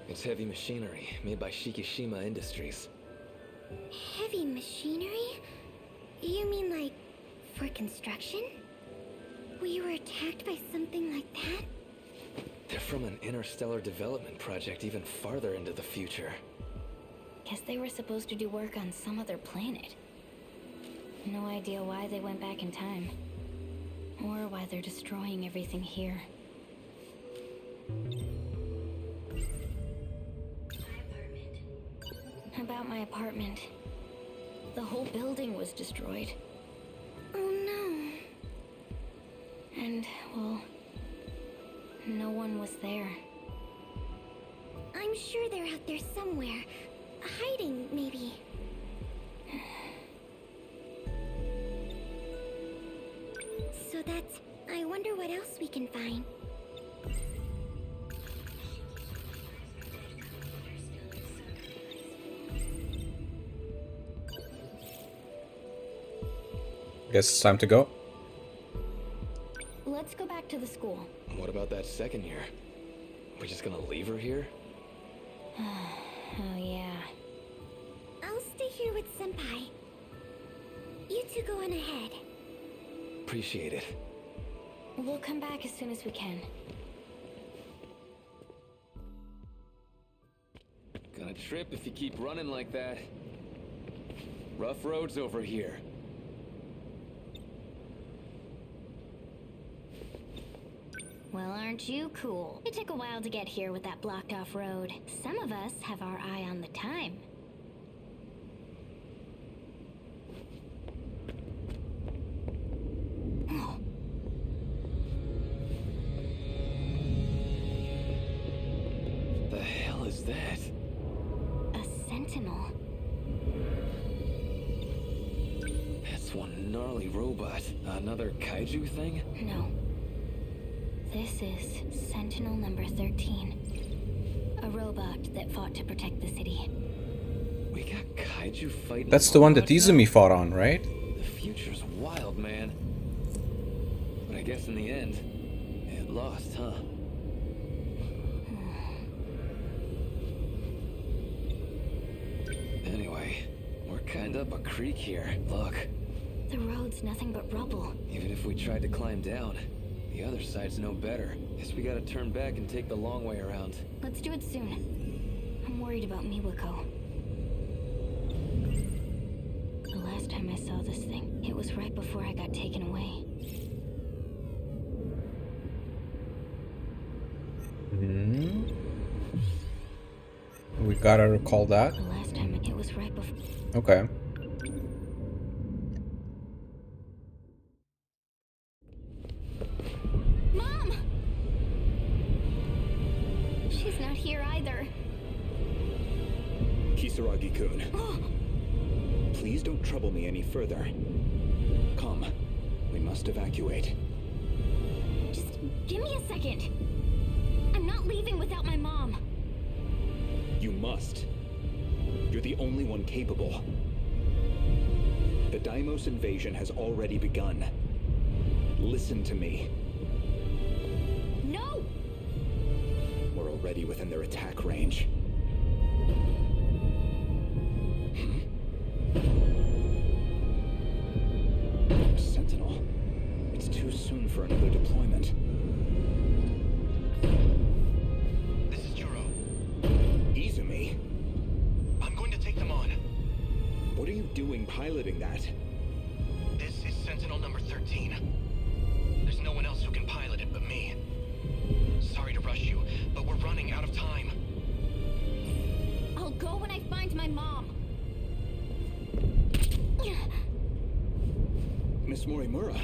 It's heavy machinery made by Shikishima Industries. Heavy machinery? You mean like, for construction? We were attacked by something like that? They're from an interstellar development project even farther into the future. Guess they were supposed to do work on some other planet. No idea why they went back in time. Or why they're destroying everything here. About my apartment. The whole building was destroyed. Oh no. And, well, no one was there. I'm sure they're out there somewhere. Hiding, maybe. So that's... I wonder what else we can find. Guess it's time to go. Let's go back to the school. What about that second year? We're just gonna leave her here? Oh yeah. I'll stay here with Senpai. You two go on ahead. Appreciate it. We'll come back as soon as we can. Gonna trip if you keep running like that. Rough roads over here. Well, aren't you cool? It took a while to get here with that blocked off road. Some of us have our eye on the time. The hell is that? A sentinel. That's one gnarly robot. Another kaiju thing? No. This is Sentinel number 13. A robot that fought to protect the city. We got kaiju fighting. That's the one that Izumi fought on, right? The future's wild, man. But I guess in the end, it lost, huh? Anyway, we're kind up a creek here. Look. The road's nothing but rubble. Even if we tried to climb down, the other side's no better. Guess we gotta turn back and take the long way around. Let's do it soon. I'm worried about Miwako. The last time I saw this thing, it was right before I got taken away. We gotta recall that. The last time it was right before. Okay. Mom! She's not here either. Kisaragi-kun. Please don't trouble me any further. Come. We must evacuate. Just give me a second. I'm not leaving without my mom. You must. You're the only one capable. The Deimos invasion has already begun. Listen to me. No! We're already within their attack range. Sentinel. It's too soon for another deployment. This is Juro. Izumi? I'm going to take them on. What are you doing piloting that? This is Sentinel number 13. There's no one else who can pilot it but me. Sorry to rush you, but we're running out of time. I'll go when I find my mom. Miss Morimura.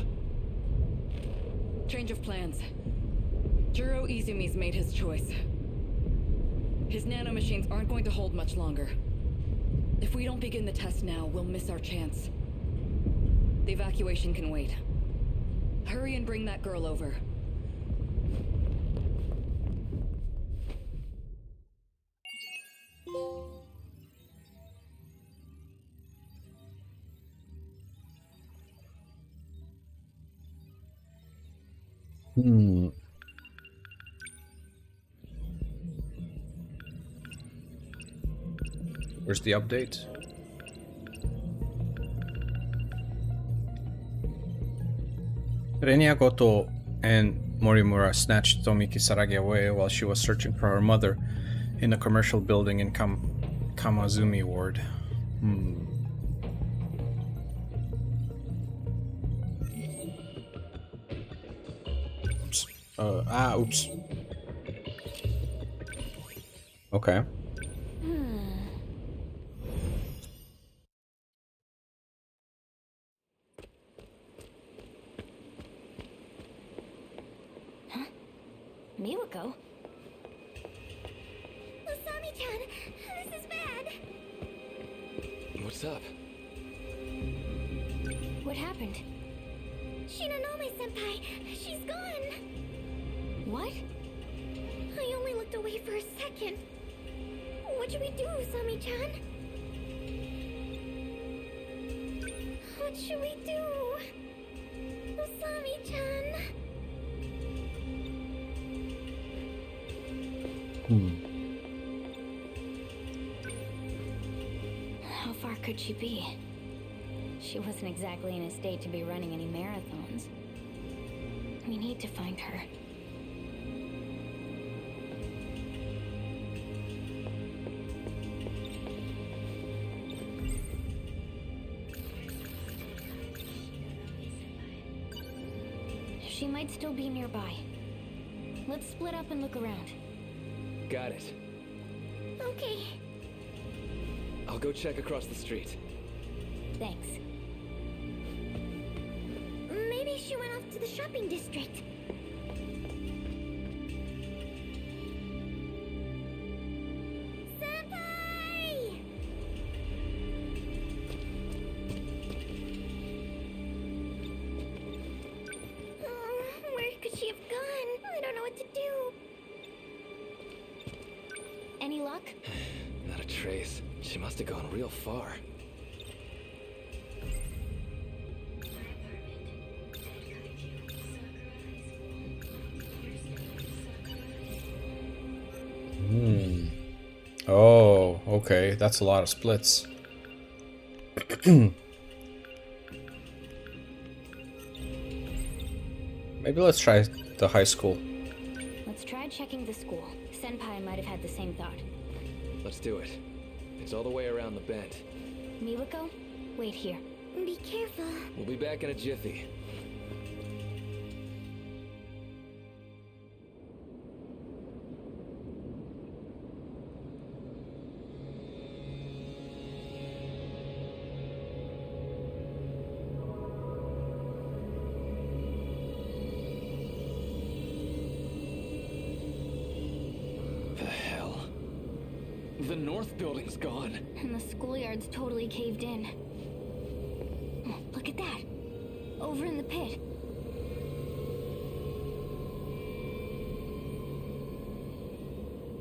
Change of plans. Juro Izumi's made his choice. His nanomachines aren't going to hold much longer. If we don't begin the test now, we'll miss our chance. The evacuation can wait. Hurry and bring that girl over. Where's the update? Renya Goto and Morimura snatched Tomi Kisaragi away while she was searching for her mother in a commercial building in Kamazumi Ward. Oops. Oops. Okay. Miwako? Usami-chan, this is bad. What's up? What happened? Shinonome-senpai, she's gone. What? I only looked away for a second. What should we do, Usami-chan? What should we do? Usami-chan? How far could she be? She wasn't exactly in a state to be running any marathons. We need to find her. She might still be nearby. Let's split up and look around. Got it. Okay. I'll go check across the street. Thanks. Maybe she went off to the shopping district. Senpai! Where could she have gone? I don't luck? Not a trace. She must have gone real far. Oh, okay. That's a lot of splits. Maybe let's try the high school. Let's try checking the school. Senpai might have had the same thought. Let's do it. It's all the way around the bend. Miwako, wait here. Be careful. We'll be back in a jiffy. The north building's gone. And the schoolyard's totally caved in. Oh, look at that. Over in the pit.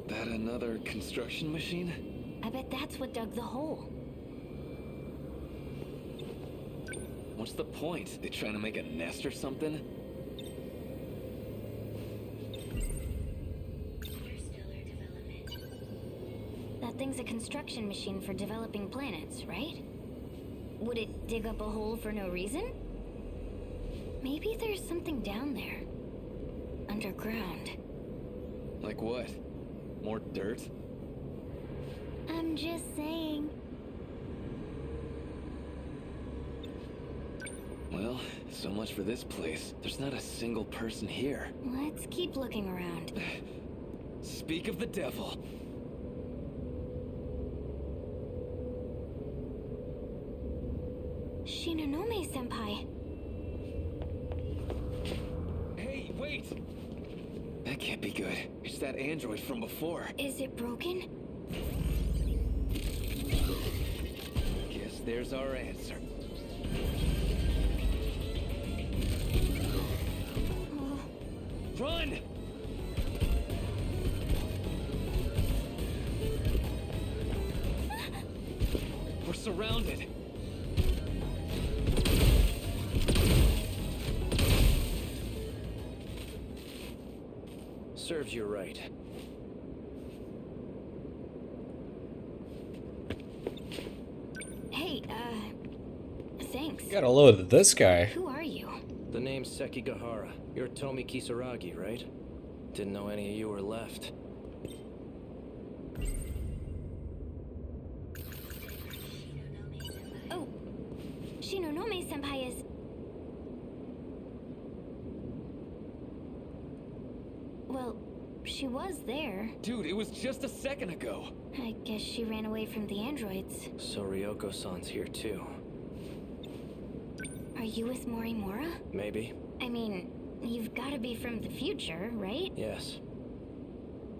That another construction machine? I bet that's what dug the hole. What's the point? They trying to make a nest or something? That thing's a construction machine for developing planets, right? Would it dig up a hole for no reason? Maybe there's something down there. Underground. Like what? More dirt? I'm just saying. Well, so much for this place. There's not a single person here. Let's keep looking around. Speak of the devil. Shinonome-senpai. Hey, wait! That can't be good. It's that android from before. Is it broken? Guess there's our answer. Run! We're surrounded. Serves you right. Hey, thanks. Got a load of this guy. Who are you? The name's Sekigahara. You're Tomi Kisaragi, right? Didn't know any of you were left. Oh, Shinonome-senpai is... Well, she was there. Dude, it was just a second ago. I guess she ran away from the androids. So Ryoko-san's here too. Are you with Morimura? Maybe. I mean, you've got to be from the future, right? Yes.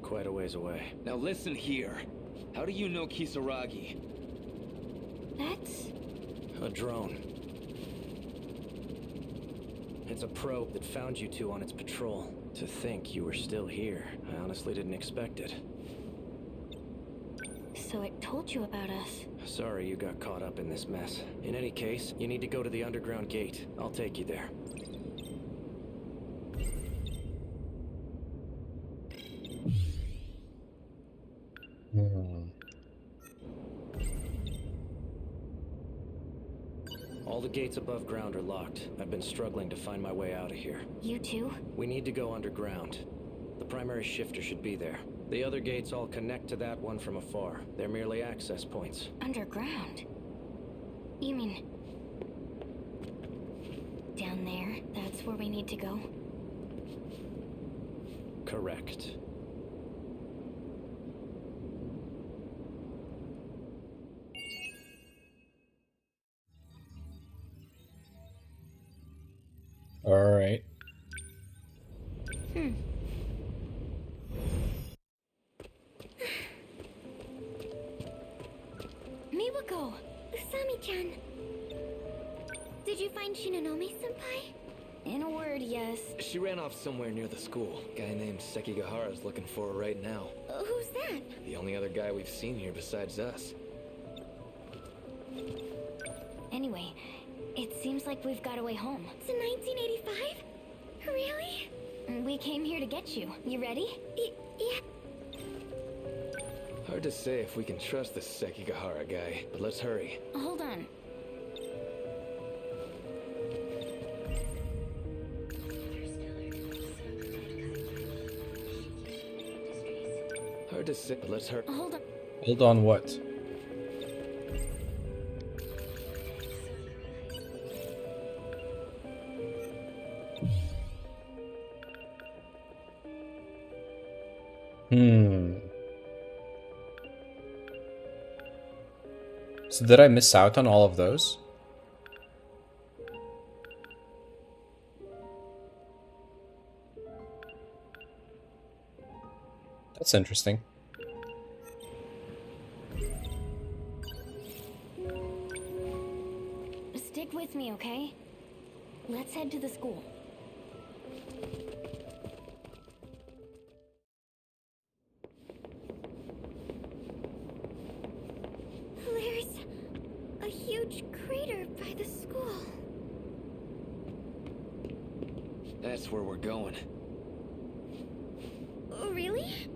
Quite a ways away. Now listen here. How do you know Kisaragi? That's... A drone. It's a probe that found you two on its patrol. To think you were still here. I honestly didn't expect it. So it told you about us. Sorry you got caught up in this mess. In any case, you need to go to the underground gate. I'll take you there. All the gates above ground are locked. I've been struggling to find my way out of here. You too? We need to go underground. The primary shifter should be there. The other gates all connect to that one from afar. They're merely access points. Underground? You mean... down there? That's where we need to go? Correct. Alright. Miwako! Usami-chan! Did you find Shinonome-senpai? In a word, yes. She ran off somewhere near the school. Guy named Sekigahara's looking for her right now. Who's that? The only other guy we've seen here besides us. Anyway, it seems like we've got a way home. To 1985? Really? We came here to get you. You ready? Yeah. Hard to say if we can trust this Sekigahara guy, but let's hurry. Hold on. Hard to say, but let's hurry. Hold on. Hold on what? So did I miss out on all of those? That's interesting. Stick with me, okay? Let's head to the school. There's a huge crater by the school. That's where we're going. Oh, really?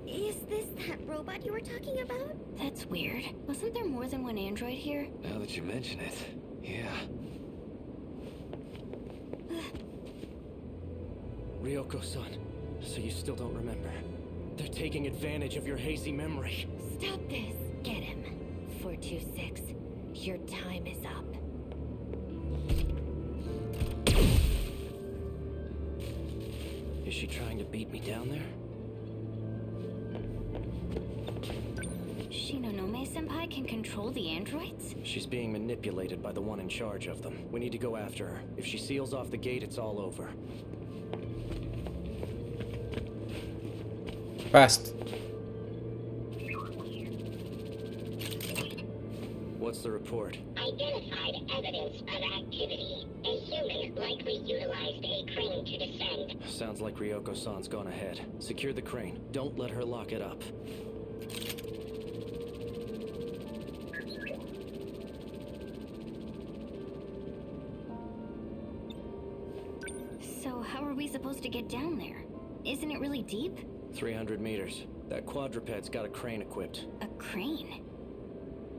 Is this that robot you were talking about? That's weird. Wasn't there more than one android here? Now that you mention it, yeah. Ryoko-san, so you still don't remember. They're taking advantage of your hazy memory. Stop this. Get him. 426. Your time is up. Is she trying to beat me down there? Shinonome-senpai can control the androids? She's being manipulated by the one in charge of them. We need to go after her. If she seals off the gate, it's all over. Fast. What's the report? Identified evidence of activity. A human likely utilized a crane to descend. Sounds like Ryoko-san's gone ahead. Secure the crane. Don't let her lock it up. So how are we supposed to get down there? Isn't it really deep? 300 meters. That quadruped's got a crane equipped. A crane?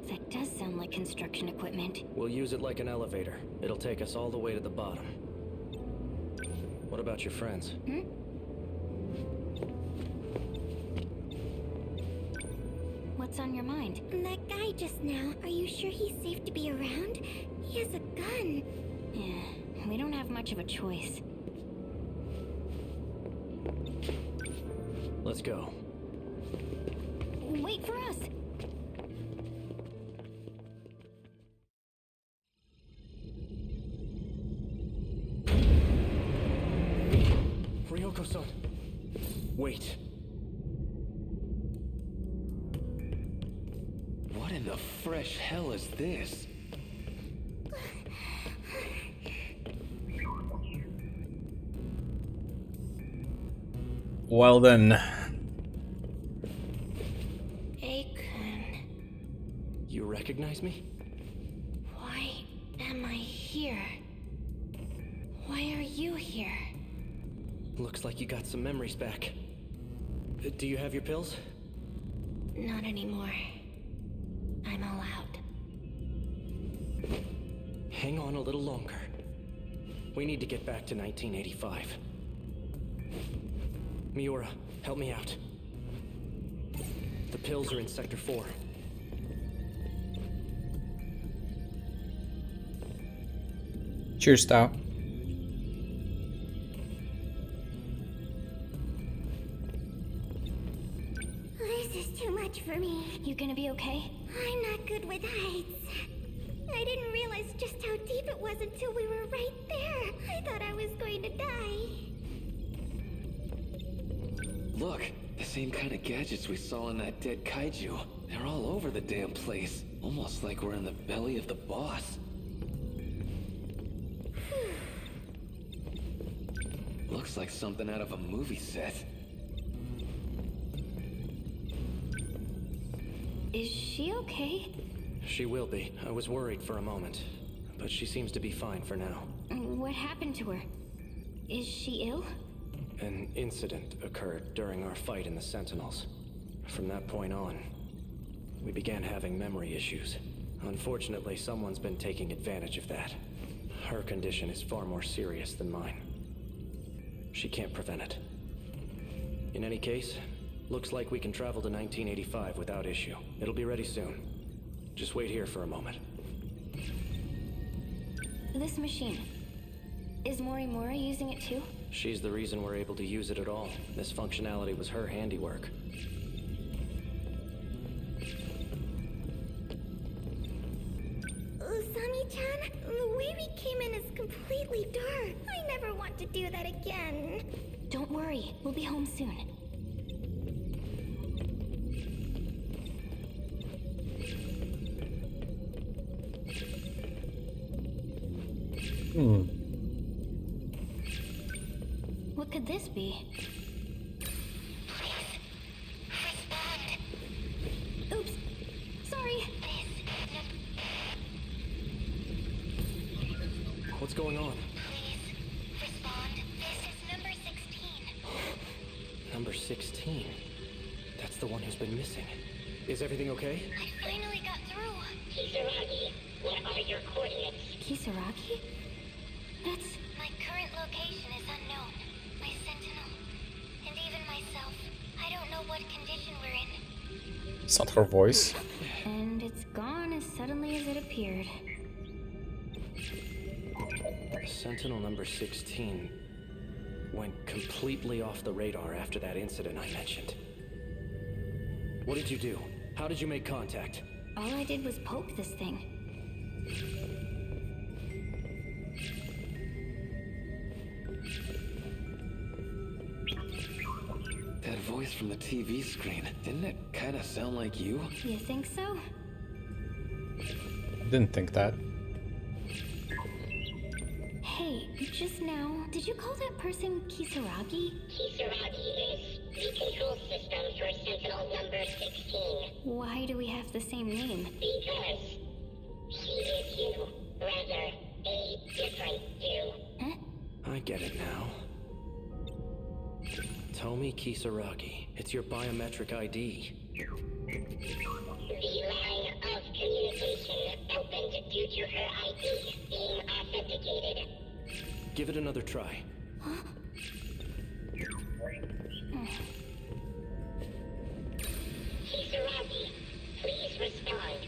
That does sound like construction equipment. We'll use it like an elevator. It'll take us all the way to the bottom. What about your friends? What's on your mind? That guy just now, are you sure he's safe to be around? He has a gun. Yeah, we don't have much of a choice. Let's go. Wait for us! Ryoko-san! Wait. What in the fresh hell is this? Well then. Aikun. You recognize me? Why am I here? Why are you here? Looks like you got some memories back. Do you have your pills? Not anymore. I'm all out. Hang on a little longer. We need to get back to 1985. Miura, help me out. The pills are in Sector 4. Cheers, Tao. This is too much for me. You gonna be okay? I'm not good with heights. I didn't realize just how deep it was until we were right there. I thought I was going to die. Look, this same kind of gadgets we saw in that dead kaiju. They're all over the damn place. Almost like we're in the belly of the boss. Looks like something out of a movie set. Is she okay? She will be. I was worried for a moment, but she seems to be fine for now. What happened to her? Is she ill? An incident occurred during our fight in the Sentinels. From that point on, we began having memory issues. Unfortunately, someone's been taking advantage of that. Her condition is far more serious than mine. She can't prevent it. In any case, looks like we can travel to 1985 without issue. It'll be ready soon. Just wait here for a moment. This machine. Is Morimura using it too? She's the reason we're able to use it at all. This functionality was her handiwork. Usami-chan, the way we came in is completely dark. I never want to do that again. Don't worry, we'll be home soon. What could this be? Oops. Sorry. What's going on? Respond. This is number 16. Number 16. That's the one who's been missing. Is everything okay? I finally got through. Kisaragi, what are your coordinates? Kisaragi? That's... My current location is unknown. My Sentinel. And even myself. I don't know what condition we're in. It's not her voice. And it's gone as suddenly as it appeared. Sentinel number 16 went completely off the radar after that incident I mentioned. What did you do? How did you make contact? All I did was poke this thing. That voice from the TV screen, didn't it kind of sound like you? You think so? Didn't think that. Hey, just now, did you call that person Kisaragi? Kisaragi is the control system for Sentinel number 16. Why do we have the same name? Because he is you. Rather, a different you. Huh? I get it now. Tomi Kisaragi. It's your biometric ID. The line of communication opened due to her ID being authenticated. Give it another try. Huh? Kisaragi, please respond.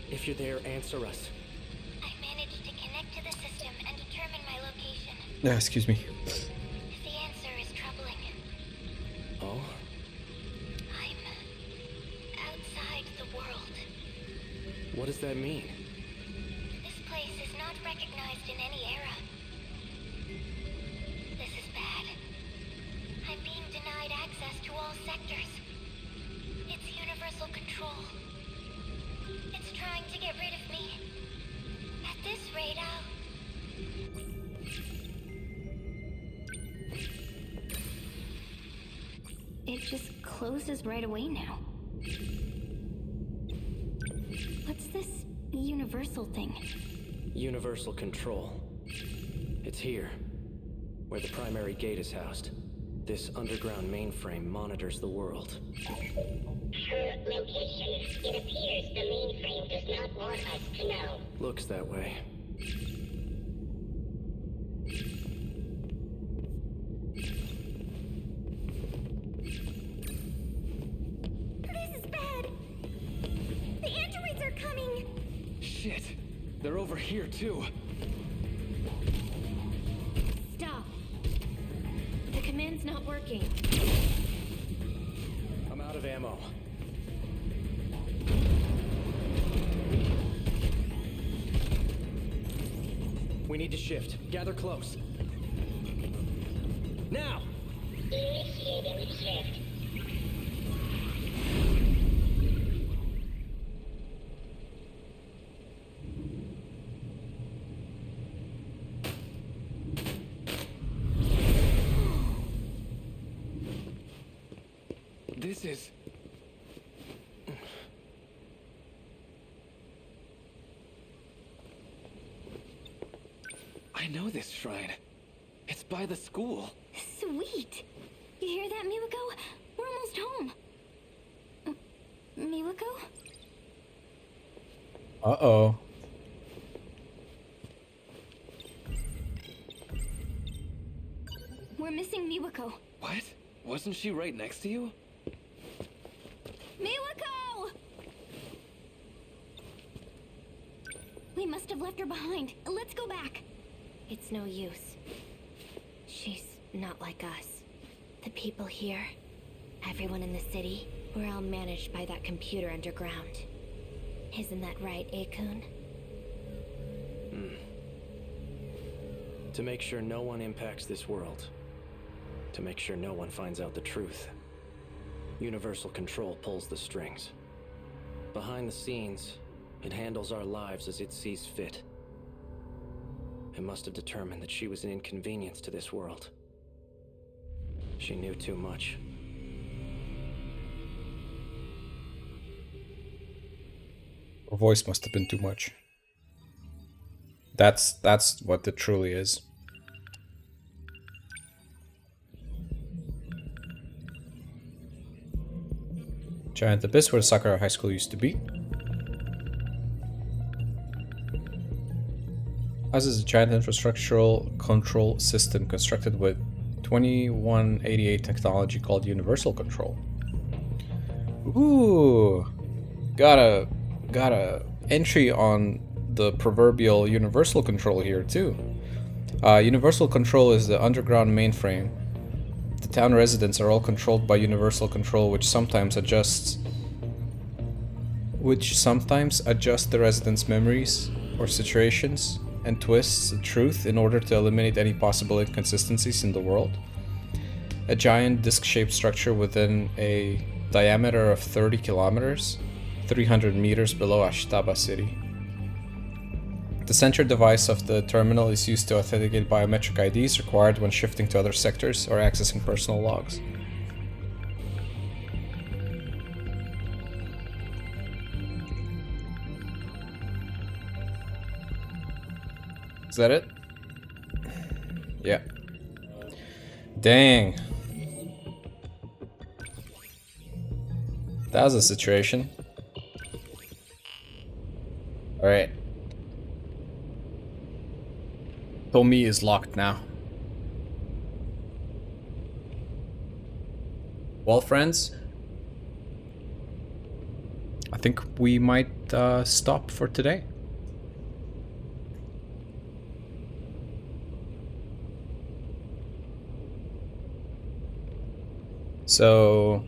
If you're there, answer us. I managed to connect to the system and determine my location. Yeah, excuse me. The answer is troubling. Oh? I'm outside the world. What does that mean? This place is not recognized in any era. This is bad. I'm being denied access to all sectors. It's universal control. It's trying to get rid of me. At this rate, It just closes right away now. What's this universal thing? Universal control. It's here, where the primary gate is housed. This underground mainframe monitors the world. her location. It appears the mainframe does not want us to know. Looks that way. This is bad. The androids are coming. Shit. They're over here, too. Stop. The command's not working. I'm out of ammo. We need to shift. Gather close. Now! Initiating shift. This is... I know this shrine. It's by the school. Sweet. You hear that, Miwako? We're almost home. Miwako? Uh-oh. We're missing Miwako. What? Wasn't she right next to you? Miwako! We must have left her behind. Let's go back. It's no use. She's not like us. The people here, everyone in the city, we're all managed by that computer underground. Isn't that right, Akun? To make sure no one impacts this world. To make sure no one finds out the truth. Universal Control pulls the strings. Behind the scenes, it handles our lives as it sees fit. It must have determined that she was an inconvenience to this world. She knew too much. Her voice must have been too much. That's what it truly is. Giant abyss where the Sakura High School used to be. Ours is a giant infrastructural control system constructed with 2188 technology called Universal Control. Ooh, got a entry on the proverbial Universal Control here too. Universal Control is the underground mainframe. The town residents are all controlled by Universal Control, which sometimes adjusts the residents' memories or situations and twists the truth in order to eliminate any possible inconsistencies in the world. A giant disc-shaped structure within a diameter of 30 kilometers, 300 meters below Ashitaba City. The central device of the terminal is used to authenticate biometric IDs required when shifting to other sectors or accessing personal logs. Is that it? Yeah. Dang. That was a situation. Alright. Tomi is locked now. Well, friends, I think we might stop for today. So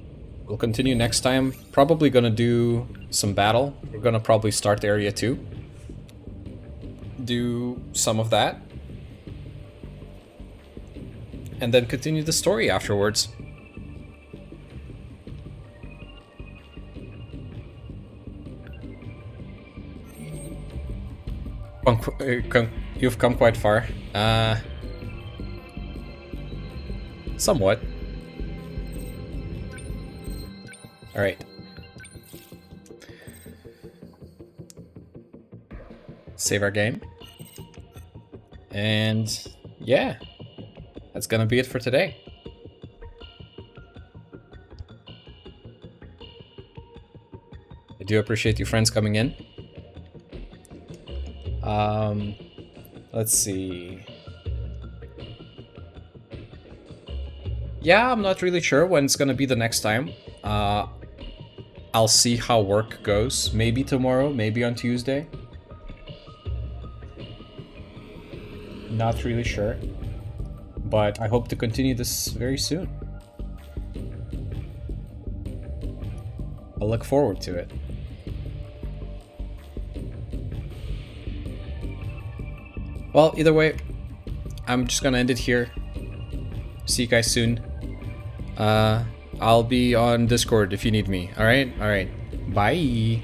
we'll continue next time. Probably gonna do some battle. We're gonna probably start area 2. Do some of that. And then continue the story afterwards. You've come quite far. Somewhat. Alright. Save our game. And yeah. That's gonna be it for today. I do appreciate you friends coming in. Let's see. Yeah, I'm not really sure when it's gonna be the next time. I'll see how work goes. Maybe tomorrow, maybe on Tuesday. Not really sure. But I hope to continue this very soon. I'll look forward to it. Well, either way, I'm just gonna end it here. See you guys soon. I'll be on Discord if you need me. Alright? Alright. Bye.